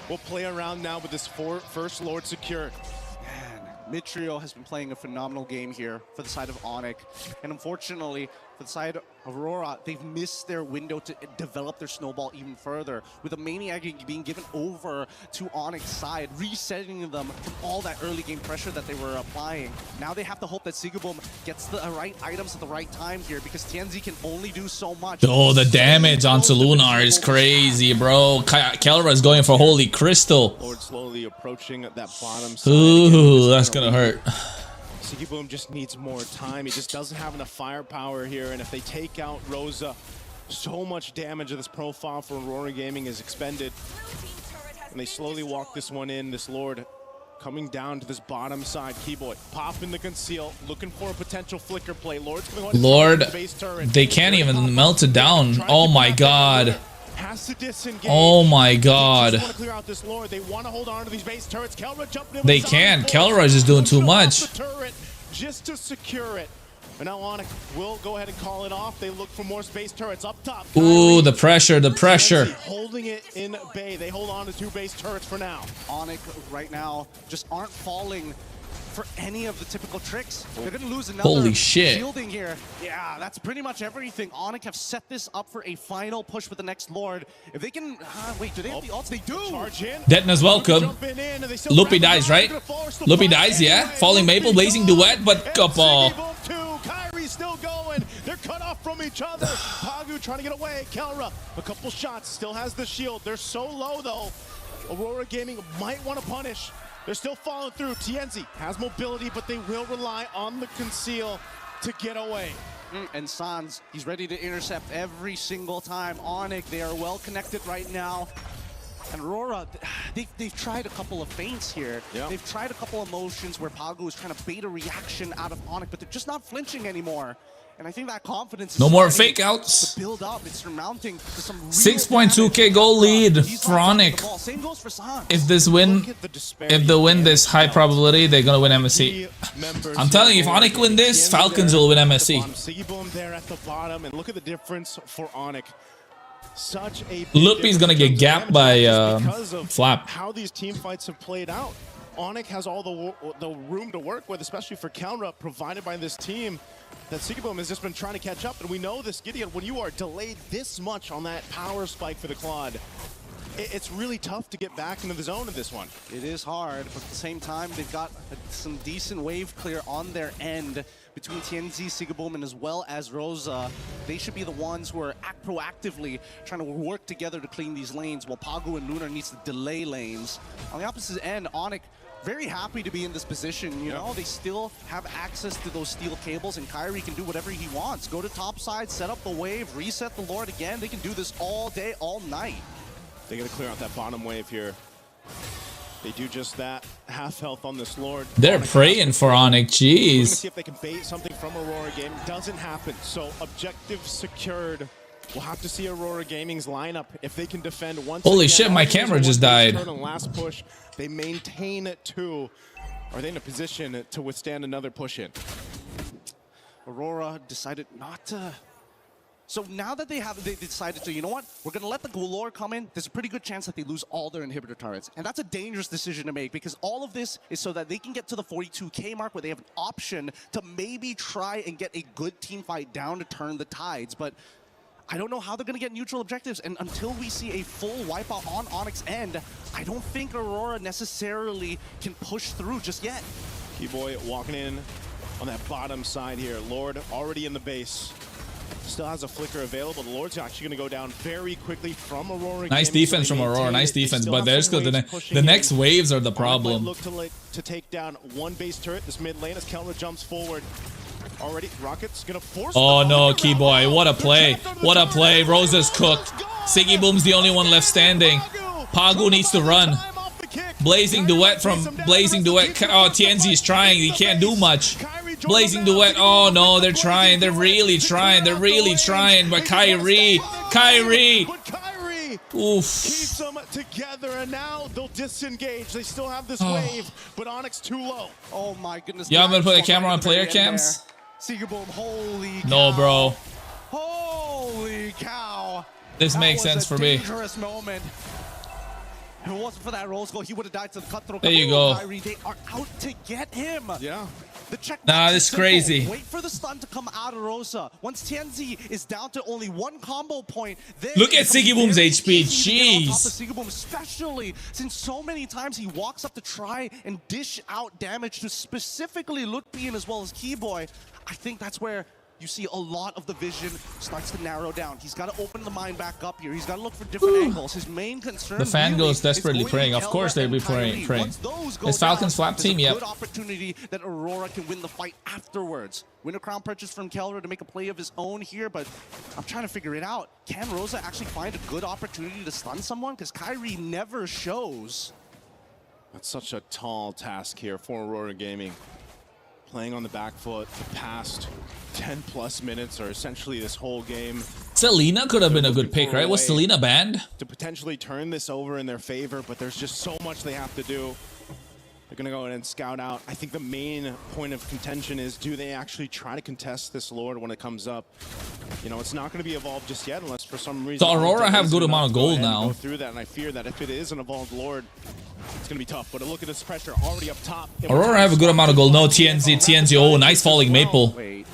will play around now with this first Lord secured. Mid-trio has been playing a phenomenal game here for the side of ONIC. And unfortunately, For the side of Aurora, they've missed their window to develop their snowball even further, with the Maniac being given over to ONIC's side, resetting them from all that early game pressure that they were applying. Now they have to hope that Sigabum gets the right items at the right time here, because Tianzi can only do so much. Oh, the damage onto Lunar is crazy, bro. Kelra is going for Holy Crystal. Lord slowly approaching that bottom side. Ooh, that's gonna hurt. Sigibum just needs more time. He just doesn't have enough firepower here, and if they take out Rosa, so much damage of this profile for Aurora Gaming is expended. And they slowly walk this one in. This Lord coming down to this bottom side. Keyboy popping the conceal, looking for a potential flicker play. Lord's going to Lord, they can't even melt it down. Oh my god. Oh my god. They can't. Kelra is just doing too much. Just to secure it. And now ONIC will go ahead and call it off. They look for more space turrets up top. Ooh, the pressure, the pressure. Holding it in bay. They hold on to 2 base turrets for now. ONIC right now just aren't falling for any of the typical tricks. They're going to lose another Holy shit. shielding here. Yeah, that's pretty much everything. ONIC have set this up for a final push with the next Lord. If they can... wait, do they have the ults? They do! Detna's welcome. Loopy dies, right? Loopy dies, yeah. Falling Maple, Blazing Duet, but couple. Kyrie's still going. They're cut off from each other. Pagu trying to get away. Kelra, a couple shots, still has the shield. They're so low, though. Aurora Gaming might want to punish. They're still following through. Tienzi has mobility, but they will rely on the conceal to get away. And Sans, he's ready to intercept every single time. ONIC, they are well connected right now. And Aurora, they've tried a couple of feints here. Yep. They've tried a couple of motions where Pagu is trying to bait a reaction out of ONIC, but they're just not flinching anymore. And I think that confidence is no more fake outs. to build up. It's surmounting to some 6.2k goal lead for ONIC. Same goes for Sans. If they win this high probability, they're gonna win MSC. I'm telling you, if ONIC win this, Falcons will win MSC. Sigibum there at the bottom, and look at the difference for ONIC. Such a Loopy's gonna get gapped by Flap. How these team fights have played out. ONIC has all the room to work with, especially for counter up provided by this team that Sigibum has just been trying to catch up. And we know this, Gideon, when you are delayed this much on that power spike for the Claude, it's really tough to get back into the zone in this one. It is hard, but at the same time, they've got some decent wave clear on their end between Tienzi, Sigibum, and as well as Rosa. They should be the ones who are proactively trying to work together to clean these lanes, while Pagu and Lunar needs to delay lanes. On the opposite end, ONIC very happy to be in this position. You know, they still have access to those steel cables, and Kyrie can do whatever he wants. Go to top side, set up the wave, reset the Lord again. They can do this all day, all night. They got to clear out that bottom wave here. They do just that. Half health on this Lord. They're praying for ONIC. Jeez. We're gonna see if they can bait something from Aurora Gaming. Doesn't happen. So objective secured. We'll have to see Aurora Gaming's lineup if they can defend once. Holy shit, my camera just died. Last push, they maintain it too. Are they in a position to withstand another push in? Aurora decided not to. So now that they decided to, you know what? We're going to let the Galore come in. There's a pretty good chance that they lose all their inhibitor turrets. And that's a dangerous decision to make, because all of this is so that they can get to the 42k mark where they have an option to maybe try and get a good team fight down to turn the tides. But I don't know how they're going to get neutral objectives. And until we see a full wipeout on ONIC's end, I don't think Aurora necessarily can push through just yet. Keyboy walking in on that bottom side here. Lord already in the base. Still has a flicker available. The Lord's actually going to go down very quickly from Aurora. Nice defense from Aurora. Nice defense, but there's the next waves are the problem. Look to take down one base turret. This mid lane as Kelra jumps forward. Already, Rocket's going to force. Oh no, Keyboy! What a play! What a play! Rosa's cooked. Sigibum's the only one left standing. Pagu needs to run. Blazing Duet from Blazing Duet. Oh, Tienzi is trying. He can't do much. Blazing Duet. Oh no, they're trying. They're really trying. They're really trying. But Kyrie. Oof. Keeps them together, and now they'll disengage. They still have this wave, but ONIC's too low. Oh my goodness. Yeah, I'm gonna put a camera on player cams. Sigibum, holy cow. No, bro. Holy cow. This makes sense for me. Dangerous moment. If it wasn't for that Rose goal, he would have died to the cutthroat. There you go. Kyrie, they are out to get him. Yeah. The check. Nah, this is crazy. Wait for the stun to come out of Rosa. Once Tianzi is down to only one combo point, then Look at Sigiboom's HP. Jeez. Sigiboom, especially since so many times he walks up to try and dish out damage to specifically Lutpian as well as Keyboy. I think that's where you see a lot of the vision starts to narrow down. He's got to open the mind back up here. He's got to look for different angles. His main concern. The fan goes desperately praying. Of course they'll be praying. Is Falcons flap team? Yep. Good opportunity that Aurora can win the fight afterwards. Win a crown purchase from Kelra to make a play of his own here, but I'm trying to figure it out. Can Rosa actually find a good opportunity to stun someone? Because Kyrie never shows. That's such a tall task here for Aurora Gaming. Playing on the back foot the past 10+ minutes, or essentially this whole game. Selena could have been a good pick, right? Was Selena banned? To potentially turn this over in their favor, but there's just so much they have to do. They're going to go in and scout out. I think the main point of contention is, do they actually try to contest this Lord when it comes up? You know, it's not going to be evolved just yet unless for some reason... So Aurora have good amount of gold now. Go through that, and I fear that if it is an evolved Lord, it's going to be tough. But look at this pressure already up top. Aurora have a good amount of gold. No, TNZ. Oh, nice falling Maple. Wait.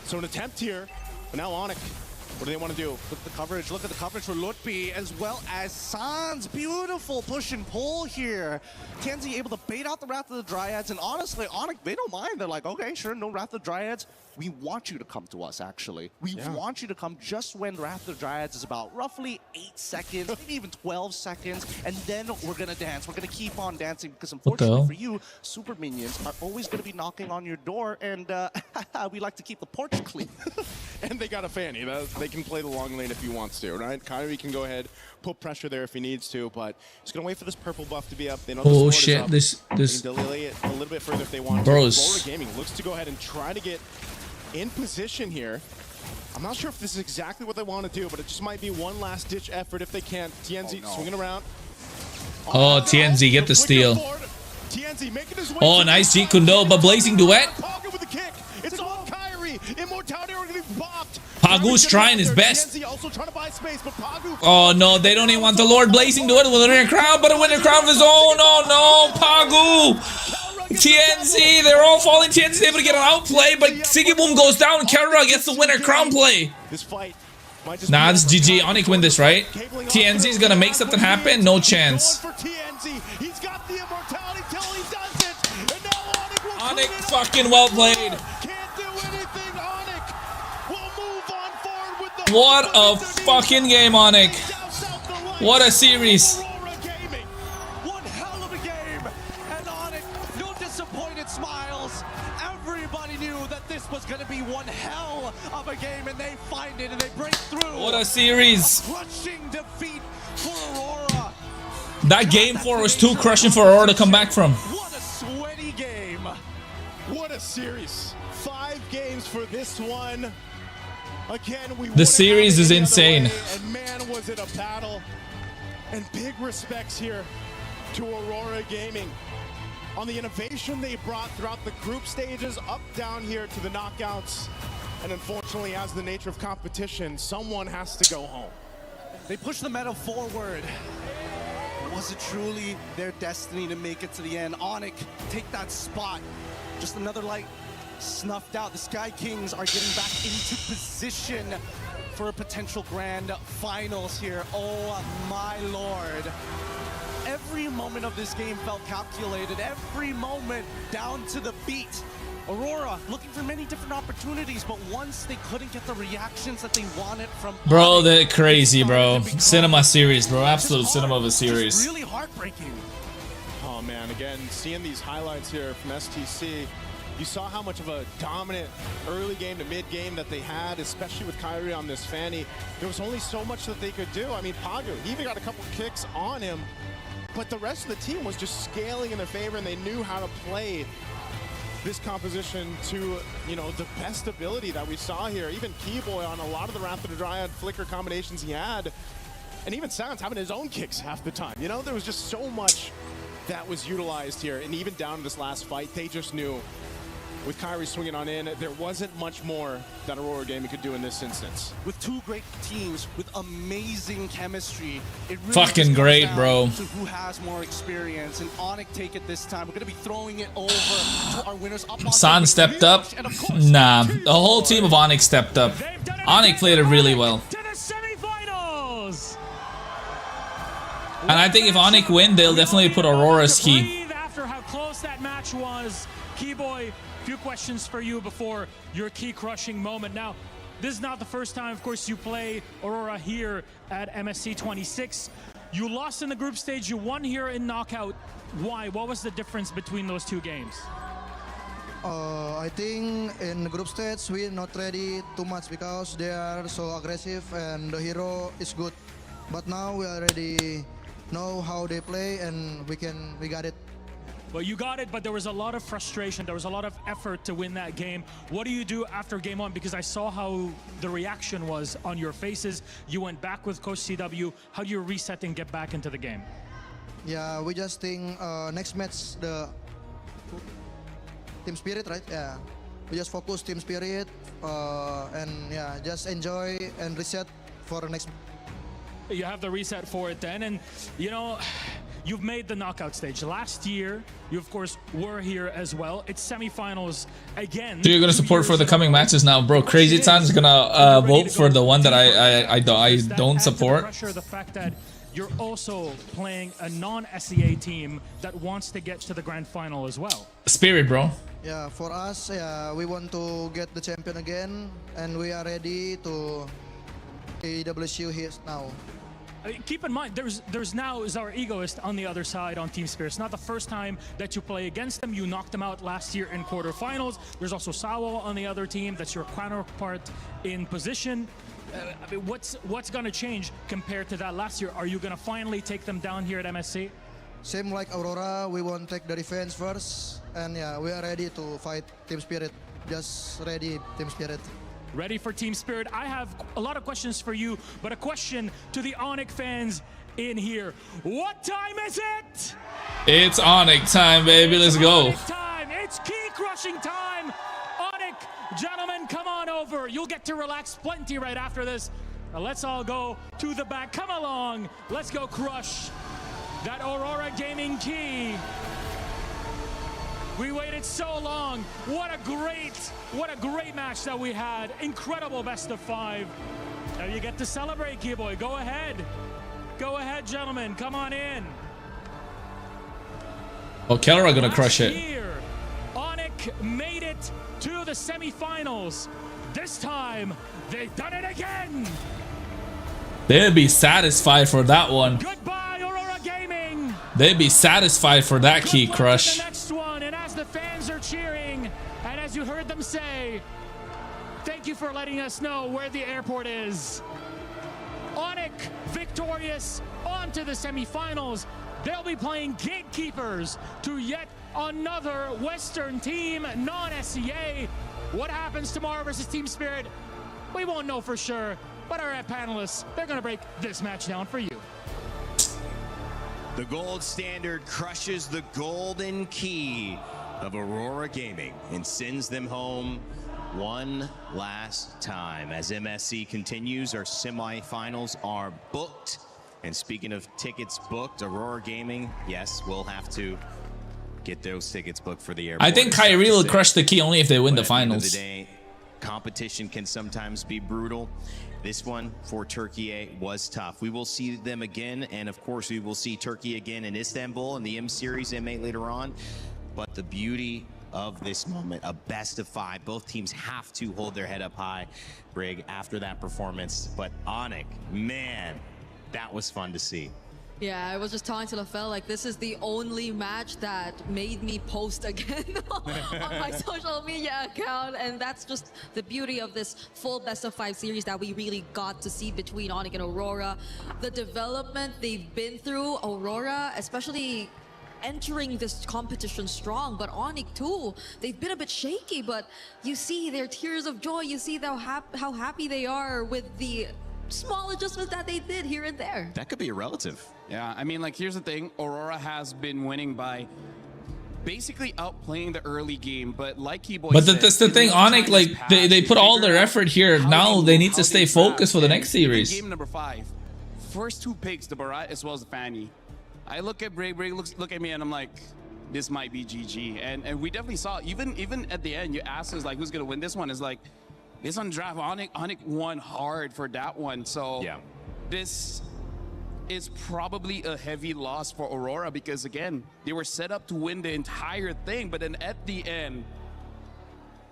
So an attempt here, but now ONIC. What do they want to do? Look at the coverage. Look at the coverage for Lutpi as well as Sans. Beautiful push and pull here. Tianzi able to bait out the Wrath of the Dryads, and honestly, ONIC, they don't mind. They're like, okay, sure, no Wrath of the Dryads. We want you to come to us, actually. We want you to come just when Wrath of the Dryads is about roughly 8 seconds, maybe even 12 seconds, and then we're going to dance. We're going to keep on dancing because, unfortunately for you, super minions are always going to be knocking on your door, and we like to keep the porch clean. And they got a Fanny. They can play the long lane if he wants to, right? Kyrie can go ahead, put pressure there if he needs to, but he's going to wait for this purple buff to be up. They know oh shit, this this can delay it a little bit further if they want Bros. to. Aurora Gaming looks to go ahead and try to get in position here. I'm not sure if this is exactly what they want to do, but it just might be one last ditch effort if they can. TNZ swinging around. Oh, TNZ, get the steal. TNZ making his way. Oh, nice G Kundo, but Blazing Duet. Pagu with the kick. It's on Kyrie. Immortality are going to be bopped. Pagu's trying his best. TNZ also trying to buy space, but Pagu. Oh no, they don't even want the Lord Blazing Duet with a winning crown, but a winning crown of his own. Oh no, Pagu. TNZ, they're all falling. TNZ able to get an outplay, but Sigiboom goes down. Kara gets the winner crown play. This fight. Nah, this is GG. ONIC win this, right? TNZ is gonna make something happen. No chance. He's got the immortality till he does it. And now ONIC fucking well played. Can't do anything. ONIC will move on forward with the What a fucking game, ONIC. What a series. One hell of a game. And ONIC, no disappointed smiles. Everybody knew that this was going to be one hell of a game, and they find it and they break through. What a series. A crushing defeat for Aurora. That game 4 was too crushing for Aurora to come back from. What a sweaty game. What a series. 5 games for this one. Again, the series is insane. And man, was it a battle. And big respects here to Aurora Gaming on the innovation they brought throughout the group stages, up down here to the knockouts. And unfortunately, as the nature of competition, someone has to go home. They push the meta forward. Was it truly their destiny to make it to the end? ONIC, take that spot. Just another light snuffed out. The Sky Kings are getting back into position for a potential grand finals here. Oh my lord. Every moment of this game felt calculated. Every moment down to the beat. Aurora looking for many different opportunities, but once they couldn't get the reactions that they wanted from Bro, they're crazy, bro. Cinema series, bro. Absolute cinema of a series. Really heartbreaking. Oh man, again, seeing these highlights here from STC, you saw how much of a dominant early game to mid game that they had, especially with Kyrie on this Fanny. There was only so much that they could do. I mean, Pagu, he even got a couple kicks on him, but the rest of the team was just scaling in their favor, and they knew how to play this composition to, you know, the best ability that we saw here. Even Keyboy on a lot of the Wrath of the Dryad flicker combinations he had, and even Sans having his own kicks half the time. You know, there was just so much that was utilized here, and even down to this last fight, they just knew with Kyrie swinging on in, there wasn't much more that Aurora Gaming could do in this instance. With two great teams with amazing chemistry, it really fucking just comes great, down bro. to who has more experience, and ONIC take it this time. We're gonna be throwing it over to our winners up on San stepped up. Nah, the whole team of ONIC stepped up. ONIC played it really well. And I think if ONIC win, they'll definitely put Aurora's key. After how close that match was, Keyboy, few questions for you before your key crushing moment. Now, this is not the first time, of course, you play Aurora here at MSC 26. You lost in the group stage, you won here in knockout. Why? What was the difference between those two games? I think in the group stage we're not ready too much because they are so aggressive and the hero is good. But now we already know how they play and we got it. Well, you got it, but there was a lot of frustration. There was a lot of effort to win that game. What do you do after game one? Because I saw how the reaction was on your faces. You went back with Coach CW. How do you reset and get back into the game? Yeah, we just think next match the team spirit, right? Yeah, we just focus team spirit and yeah, just enjoy and reset for the next. You have the reset for it then, and you know, you've made the knockout stage. Last year, you of course were here as well. It's semifinals again. So you're gonna support for the coming matches now, bro. Crazy Tan's gonna vote for the one that I don't support. Pressure, the fact that you're also playing a non-SEA team that wants to get to the grand final as well. Spirit, bro. Yeah, for us, yeah, we want to get the champion again, and we are ready to EWC here now. Keep in mind, there's now Our Egoist on the other side on Team Spirit. It's not the first time that you play against them. You knocked them out last year in quarterfinals. There's also Sawo on the other team. That's your counterpart in position. I mean, what's going to change compared to that last year? Are you going to finally take them down here at MSC? Same like Aurora, we want to take the defense first, and yeah, we are ready to fight Team Spirit. Just ready, Team Spirit. Ready for Team Spirit. I have a lot of questions for you, but a question to the ONIC fans in here. What time is it? It's ONIC time, baby. Let's go. Time. It's key crushing time. ONIC, gentlemen, come on over. You'll get to relax plenty right after this. Now let's all go to the back. Come along. Let's go crush that Aurora Gaming key. We waited so long. What a great match that we had. Incredible best of 5. Now you get to celebrate, Keyboy. Go ahead. Go ahead, gentlemen. Come on in. Oh, KRONOS gonna crush it. Year, ONIC made it to the semifinals. This time, they've done it again. They'd be satisfied for that one. Goodbye, Aurora Gaming. They'd be satisfied for that key crush. The next one, and as the fans are cheering, and as you heard them say, thank you for letting us know where the airport is. ONIC victorious, on to the semifinals. They'll be playing gatekeepers to yet another Western team, non-SEA. What happens tomorrow versus Team Spirit? We won't know for sure, but our panelists, they're gonna break this match down for you. The gold standard crushes the golden key of Aurora Gaming and sends them home one last time. As MSC continues, our semifinals are booked. And speaking of tickets booked, Aurora Gaming, yes, we'll have to get those tickets booked for the airport. I think Kyrie will crush the key only if they win the finals. At the end of the day, competition can sometimes be brutal. This one for Turkey was tough. We will see them again, and of course we will see Turkey again in Istanbul in the M Series M8 later on. But the beauty of this moment, a best of 5. Both teams have to hold their head up high, Brig, after that performance. But ONIC, man, that was fun to see. Yeah, I was just talking to LaFell, like, this is the only match that made me post again on my social media account, and that's just the beauty of this full best of 5 series that we really got to see between ONIC and Aurora. The development they've been through, Aurora, especially entering this competition strong, but ONIC too, they've been a bit shaky, but you see their tears of joy, you see how happy they are with the small adjustments that they did here and there. That could be a relative. Yeah, I mean, like, here's the thing. Aurora has been winning by basically outplaying the early game, but like Keyboy But said, that's the thing, ONIC, like they put all their effort here. Now they need to stay focused for the next series. Game number 5, first 2 picks, the Barat as well as the Fanny. I look at Bray look at me and I'm like, this might be GG. And we definitely saw, even at the end, you asked us like who's gonna win this one. It's like, this on draft, ONIC won hard for that one. So yeah, this is probably a heavy loss for Aurora because again, they were set up to win the entire thing, but then at the end,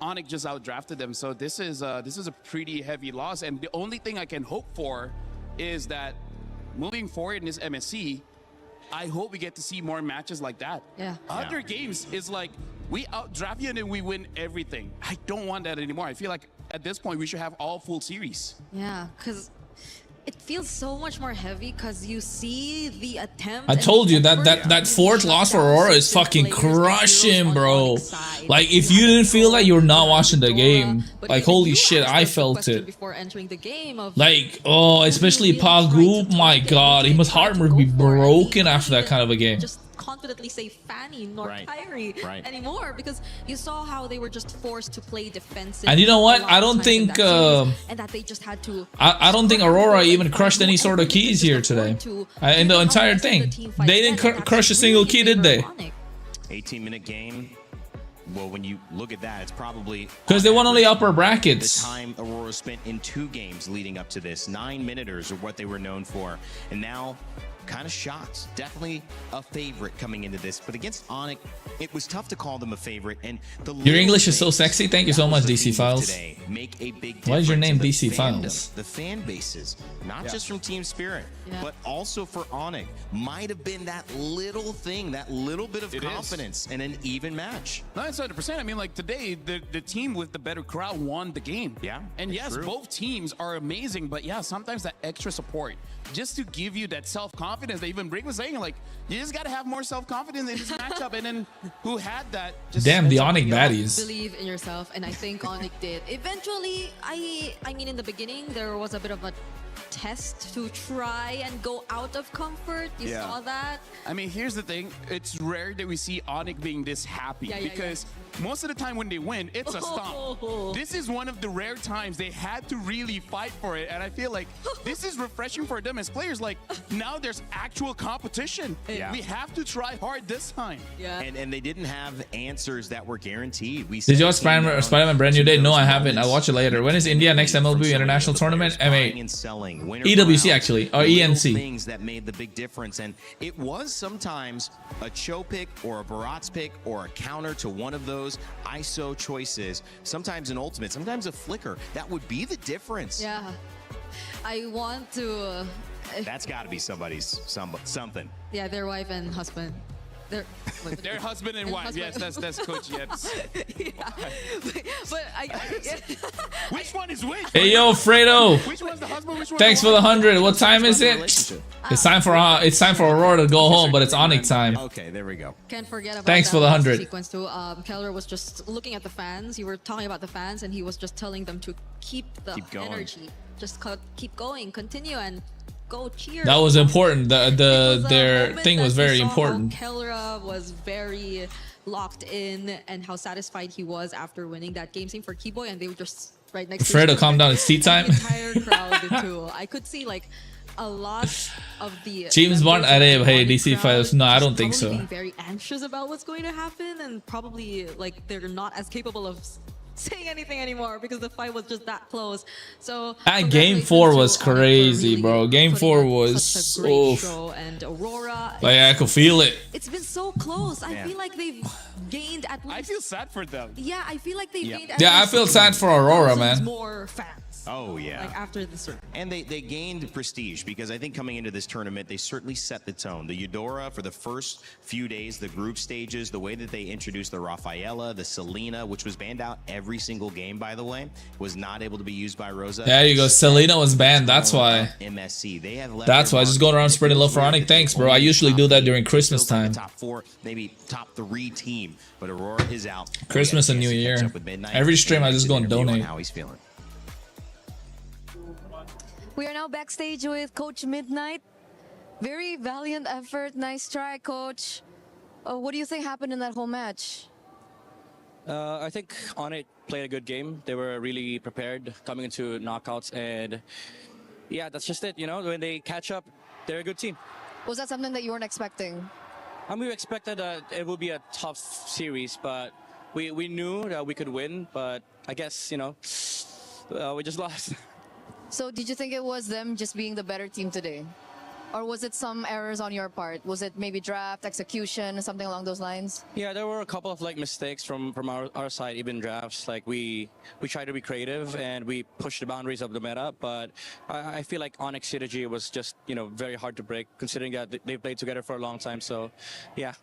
ONIC just outdrafted them. So this is a pretty heavy loss. And the only thing I can hope for is that moving forward in this MSC, I hope we get to see more matches like that. Yeah. Other games is like we outdraft you and then we win everything. I don't want that anymore. I feel like at this point we should have all full series. Yeah, because it feels so much more heavy because you see the attempt. I told you that fourth loss for Aurora is fucking crushing, bro. Like if you didn't feel that, you're not watching the game. Like holy shit, I felt it. Before entering the game of like oh, especially Pagu, my god, he must heart must be broken after that kind of a game. Just confidently say Fanny nor Kyrie anymore because you saw how they were just forced to play defensive. And you know what? I don't think and that they just had to. I don't think Aurora even crushed any sort of keys here today. In the entire thing, they didn't crush a single key, did they? 18-minute game. Well, when you look at that, it's probably because they won only upper brackets. The time Aurora spent in 2 games leading up to this, 9-minuters are what they were known for, and now kind of shocked. Definitely a favorite coming into this, but against ONIC, it was tough to call them a favorite. And your English is so sexy. Thank you so much, DC Files. Make a big Why is your name DC fandom, Files? The fan bases, not just from Team Spirit, but also for ONIC, might have been that little thing, that little bit of confidence in an even match. 900%. I mean, like today, the team with the better crowd won the game. Yeah. And yes, both teams are amazing, but yeah, sometimes that extra support just to give you that self-confidence that even Brick was saying, like, you just got to have more self-confidence in this matchup. And then who had that? Just damn, the ONIC baddies. Believe in yourself, and I think ONIC did. Eventually, I mean, in the beginning, there was a bit of a test to try and go out of comfort. You saw that? I mean, here's the thing. It's rare that we see ONIC being this happy because most of the time when they win, it's a stomp. This is one of the rare times they had to really fight for it. And I feel like this is refreshing for them as players. Like, now there's actual competition. We have to try hard this time. And they didn't have answers that were guaranteed. Did you watch Spider-Man Brand New Day? No, I haven't. I'll watch it later. When is India next MLB International Tournament? EWC actually, or ENC. Things that made the big difference, and it was sometimes a Cho pick or a Barat's pick or a counter to one of those ISO choices. Sometimes an ultimate, sometimes a flicker. That would be the difference. Yeah, I want to. That's got to be somebody's something. Yeah, their wife and husband. Their husband and wife. Yes, that's Coach Yep's. But which one is which? Hey yo, Fredo. Which one's the husband? Which one's Thanks for the 100. What time is it? It's time for Aurora to go home, but it's ONIC time. Okay, there we go. Can't forget about Thanks for the 100. Sequence too. Keller was just looking at the fans. You were talking about the fans, and he was just telling them to keep the energy. Just keep going, continue, and go cheer. That was important. Their thing was very important. Keller was very locked in, and how satisfied he was after winning that game. Same for Keyboy, and they were just right next to Fredo, calm down. It's tea time. The entire crowd too. I could see like a lot of the James Bond Arab. Hey, DC Files. No, I don't think so. Being very anxious about what's going to happen, and probably like they're not as capable of saying anything anymore because the fight was just that close. So game 4 was crazy, bro. Game 4 was show, and Aurora, like I could feel it. It's been so close. I feel like they've gained at least. I feel sad for them. Yeah, I feel like they've gained. I feel sad for Aurora, man. More fans. Oh yeah. Like after the tournament. And they gained prestige because I think coming into this tournament, they certainly set the tone. The EURORA for the first few days, the group stages, the way that they introduced the Rafaela, the Selena, which was banned out every single game, by the way, was not able to be used by Rosa. There you go. Selena was banned. That's why. MSC. They have left. That's why. Just going around spreading love for ONIC. Thanks, bro. I usually do that during Christmas time. Top 4, maybe top 3 team, but Aurora is out. Christmas and New Year. Every stream, I just go and donate. How he's feeling. We are now backstage with Coach Midnight. Very valiant effort. Nice try, Coach. What do you think happened in that whole match? I think ONIC played a good game. They were really prepared coming into knockouts, and yeah, that's just it. You know, when they catch up, they're a good team. Was that something that you weren't expecting? I mean, we expected it would be a tough series, but we knew that we could win. But I guess, you know, we just lost. So did you think it was them just being the better team today? Or was it some errors on your part? Was it maybe draft, execution, something along those lines? Yeah, there were a couple of like mistakes from our side, even drafts. Like we tried to be creative and we pushed the boundaries of the meta, but I feel like ONIC synergy was just, you know, very hard to break, considering that they played together for a long time. So, yeah.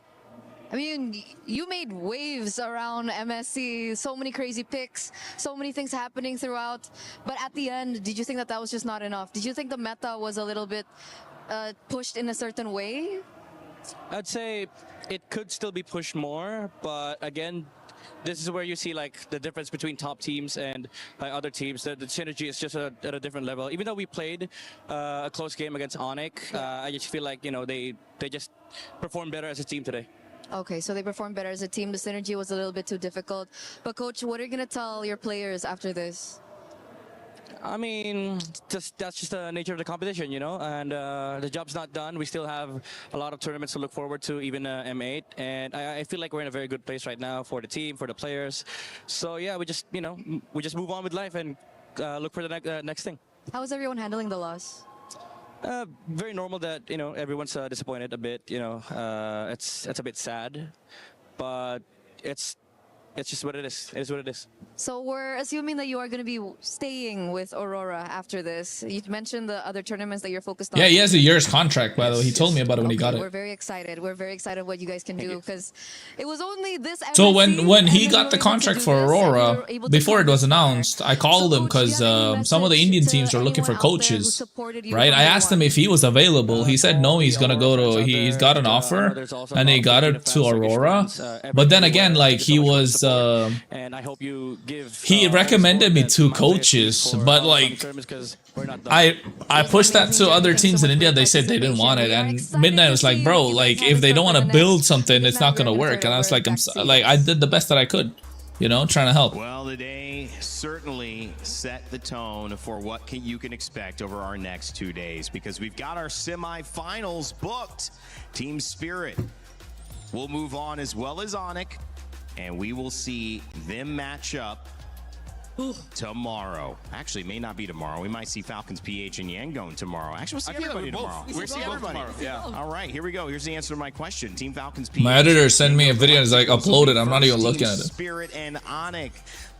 I mean, you made waves around MSC, so many crazy picks, so many things happening throughout. But at the end, did you think that was just not enough? Did you think the meta was a little bit pushed in a certain way? I'd say it could still be pushed more, but again, this is where you see like the difference between top teams and other teams. The synergy is just at a different level. Even though we played a close game against ONIC, I just feel like, you know, they just performed better as a team today. Okay, so they performed better as a team. The synergy was a little bit too difficult. But Coach, what are you going to tell your players after this? I mean, that's just the nature of the competition, you know, and the job's not done. We still have a lot of tournaments to look forward to, even M8, and I feel like we're in a very good place right now for the team, for the players. So yeah, we just move on with life and look for the next thing. How is everyone handling the loss? Very normal that, you know, everyone's disappointed a bit. You know, it's a bit sad, but it's just what it is. It is what it is. So we're assuming that you are going to be staying with AURORA after this. You mentioned the other tournaments that you're focused on. Yeah, he has a year's contract, by the way. He told me about it when he got it. We're very excited. We're very excited what you guys can do, because it was only this MSC, so when he got the contract for AURORA, before it was announced, I called him because some of the Indian teams were looking for coaches, right? I asked him if he was available. He said no, he's gonna go to, he's got an offer, and he got it to AURORA. But then again, like, he was and I hope you give, he recommended me 2 coaches, but like I pushed that to other teams in India. They said they didn't want it, and Midnight was like, bro, like, if they don't want to build something, it's not gonna work. And I was like, I did the best that I could, you know, trying to help. Well, today certainly set the tone for what you can expect over our next 2 days, because we've got our semifinals booked. Team Spirit will move on, as well as ONIC, and we will see them match up tomorrow. Actually, it may not be tomorrow. We might see Falcons PH and Yangon tomorrow. Actually, we'll see everybody tomorrow. We'll see everybody. Yeah. All right, here we go. Here's the answer to my question. Team Falcons PH. My editor sent me a video and it's like, upload it. I'm not even looking at it. Spirit and ONIC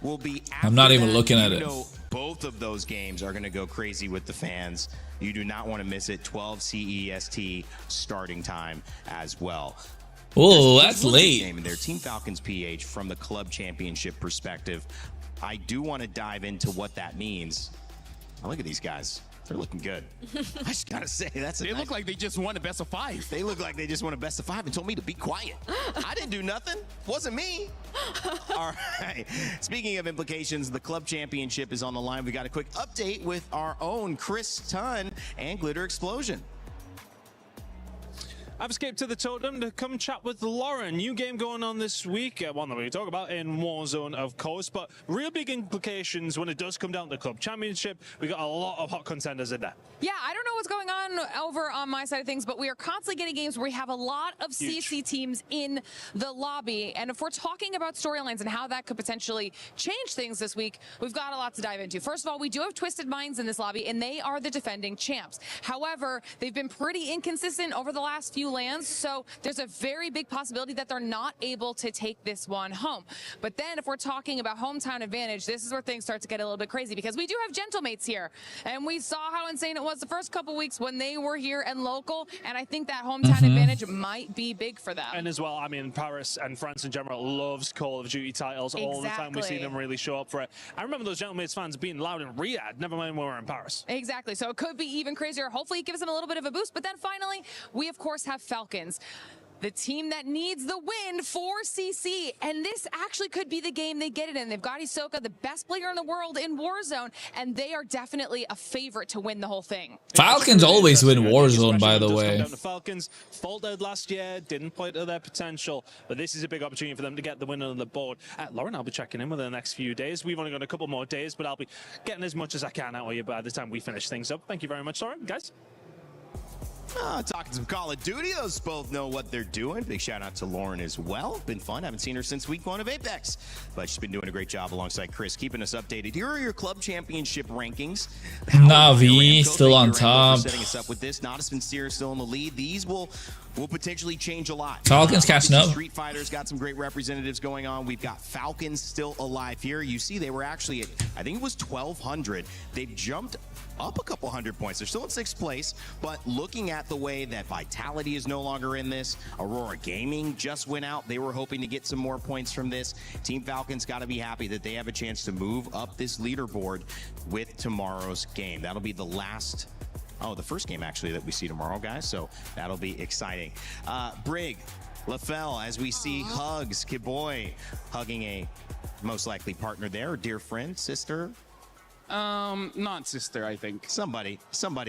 will be. I'm not even looking at it. Both of those games are going to go crazy with the fans. You do not want to miss it. 12 CEST starting time as well. Oh, that's late. Game in there. Team Falcons PH, from the club championship perspective, I do want to dive into what that means. Oh, look at these guys. They're looking good. I just gotta say, they look like they just won a best of 5. They look like they just won a best of 5 and told me to be quiet. I didn't do nothing. Wasn't me. All right. Speaking of implications, the club championship is on the line. We got a quick update with our own Chris Tunn and Glitter Explosion. I've escaped to the totem to come chat with Lauren. New game going on this week, one that we talk about in Warzone, of course, but real big implications when it does come down to the club championship. We got a lot of hot contenders in there. Yeah, I don't know what's going on over on my side of things, but we are constantly getting games where we have a lot of CC teams in the lobby. And if we're talking about storylines and how that could potentially change things this week, we've got a lot to dive into. First of all, we do have Twisted Minds in this lobby, and they are the defending champs. However, they've been pretty inconsistent over the last few lands, so there's a very big possibility that they're not able to take this one home. But then if we're talking about hometown advantage, this is where things start to get a little bit crazy, because we do have Gentlemates here, and we saw how insane it was the first couple weeks when they were here and local, and I think that hometown advantage might be big for them. And as well, I mean, Paris and France in general loves Call of Duty titles. All the time we see them really show up for it. I remember those Gentlemates fans being loud in Riyadh, never mind when we were in Paris. Exactly, so it could be even crazier. Hopefully it gives them a little bit of a boost. But then finally, we of course have Falcons. the team that needs the win for CC. And this actually could be the game they get it in. They've got Hisoka, the best player in the world in Warzone, and they are definitely a favorite to win the whole thing. Falcons always win Warzone, by the way. The Falcons faltered last year, didn't play to their potential, but this is a big opportunity for them to get the win on the board. Lauren, I'll be checking in within the next few days. We've only got a couple more days, but I'll be getting as much as I can out of you by the time we finish things up. Thank you very much, Lauren, guys. Talking some Call of Duty, those both know what they're doing. Big shout out to Lauren as well. Been fun. Haven't seen her since week 1 of Apex, but she's been doing a great job alongside Chris, keeping us updated. Here are your club championship rankings. Navi still on top. Setting us up with this. Not as sincere still in the lead. These will potentially change a lot. Falcons catching up. Street Fighters got some great representatives going on. We've got Falcons still alive here. You see, they were actually at, I think it was 1,200. They've jumped up a couple hundred points. They're still in 6th place, but looking at the way that Vitality is no longer in this, Aurora Gaming just went out. They were hoping to get some more points from this. Team Falcons got to be happy that they have a chance to move up this leaderboard with tomorrow's game. That'll be the last, the first game actually that we see tomorrow, guys. So that'll be exciting. Brig, LaFell, as we see hugs, Kiboy hugging a most likely partner there, or dear friend, sister. Not sister, I think. Somebody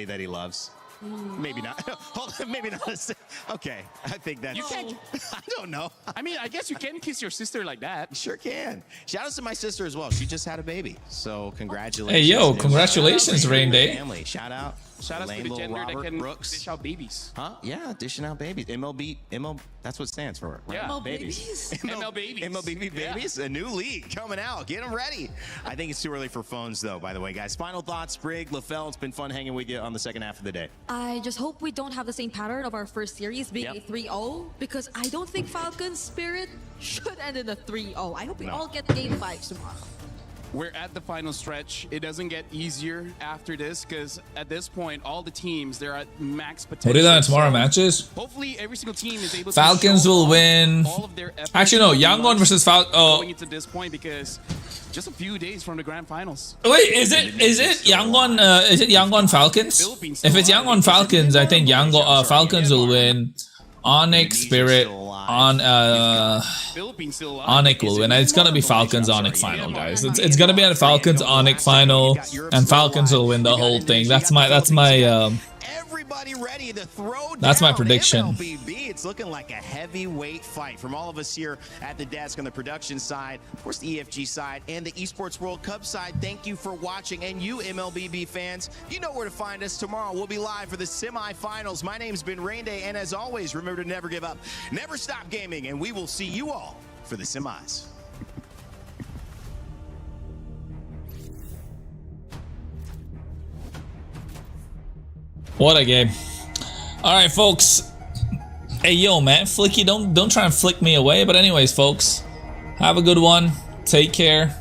that he loves. Maybe not. Maybe not. Okay, I think that's. You can't. I don't know. I mean, I guess you can kiss your sister like that. Sure can. Shout out to my sister as well. She just had a baby, so congratulations. Hey yo, congratulations, Rain Day. Family. Shout out to the gender that can dish out babies. Huh? Yeah, dishing out babies. MLB. That's what it stands for. Right? Yeah, babies. MLB babies. A new league coming out. Get them ready. I think it's too early for phones, though. By the way, guys. Final thoughts, Brig, LaFell. It's been fun hanging with you on the second half of the day. I just hope we don't have the same pattern of our first series being a 3-0, because I don't think Falcons Spirit should end in a 3-0. I hope we all get game 5 tomorrow. We're at the final stretch. It doesn't get easier after this, because at this point, all the teams, they're at max potential. What are the tomorrow matches? Hopefully, every single team is able Falcons to will win. all of their efforts. Actually, no. Yangon versus Falcons. Going into this point, because just a few days from the grand finals. Wait, is it Yangon? Is it Yangon Falcons? If it's Yangon Falcons, I think Falcons will win. ONIC Spirit ONIC will win. It's gonna be Falcons ONIC final, guys. It's gonna be a Falcons ONIC final, and Falcons will win the whole thing. That's my Everybody ready to throw that's my down prediction. MLBB. It's looking like a heavyweight fight from all of us here at the desk on the production side, of course the EFG side, and the Esports World Cup side. Thank you for watching, and you MLBB fans, you know where to find us tomorrow. We'll be live for the semifinals. My name's been Rain Day, and as always, remember to never give up, never stop gaming, and we will see you all for the semis. What a game. Alright, folks. Hey, yo, man. Flicky, don't try and flick me away. But anyways, folks, have a good one. Take care.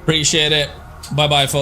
Appreciate it. Bye-bye, folks.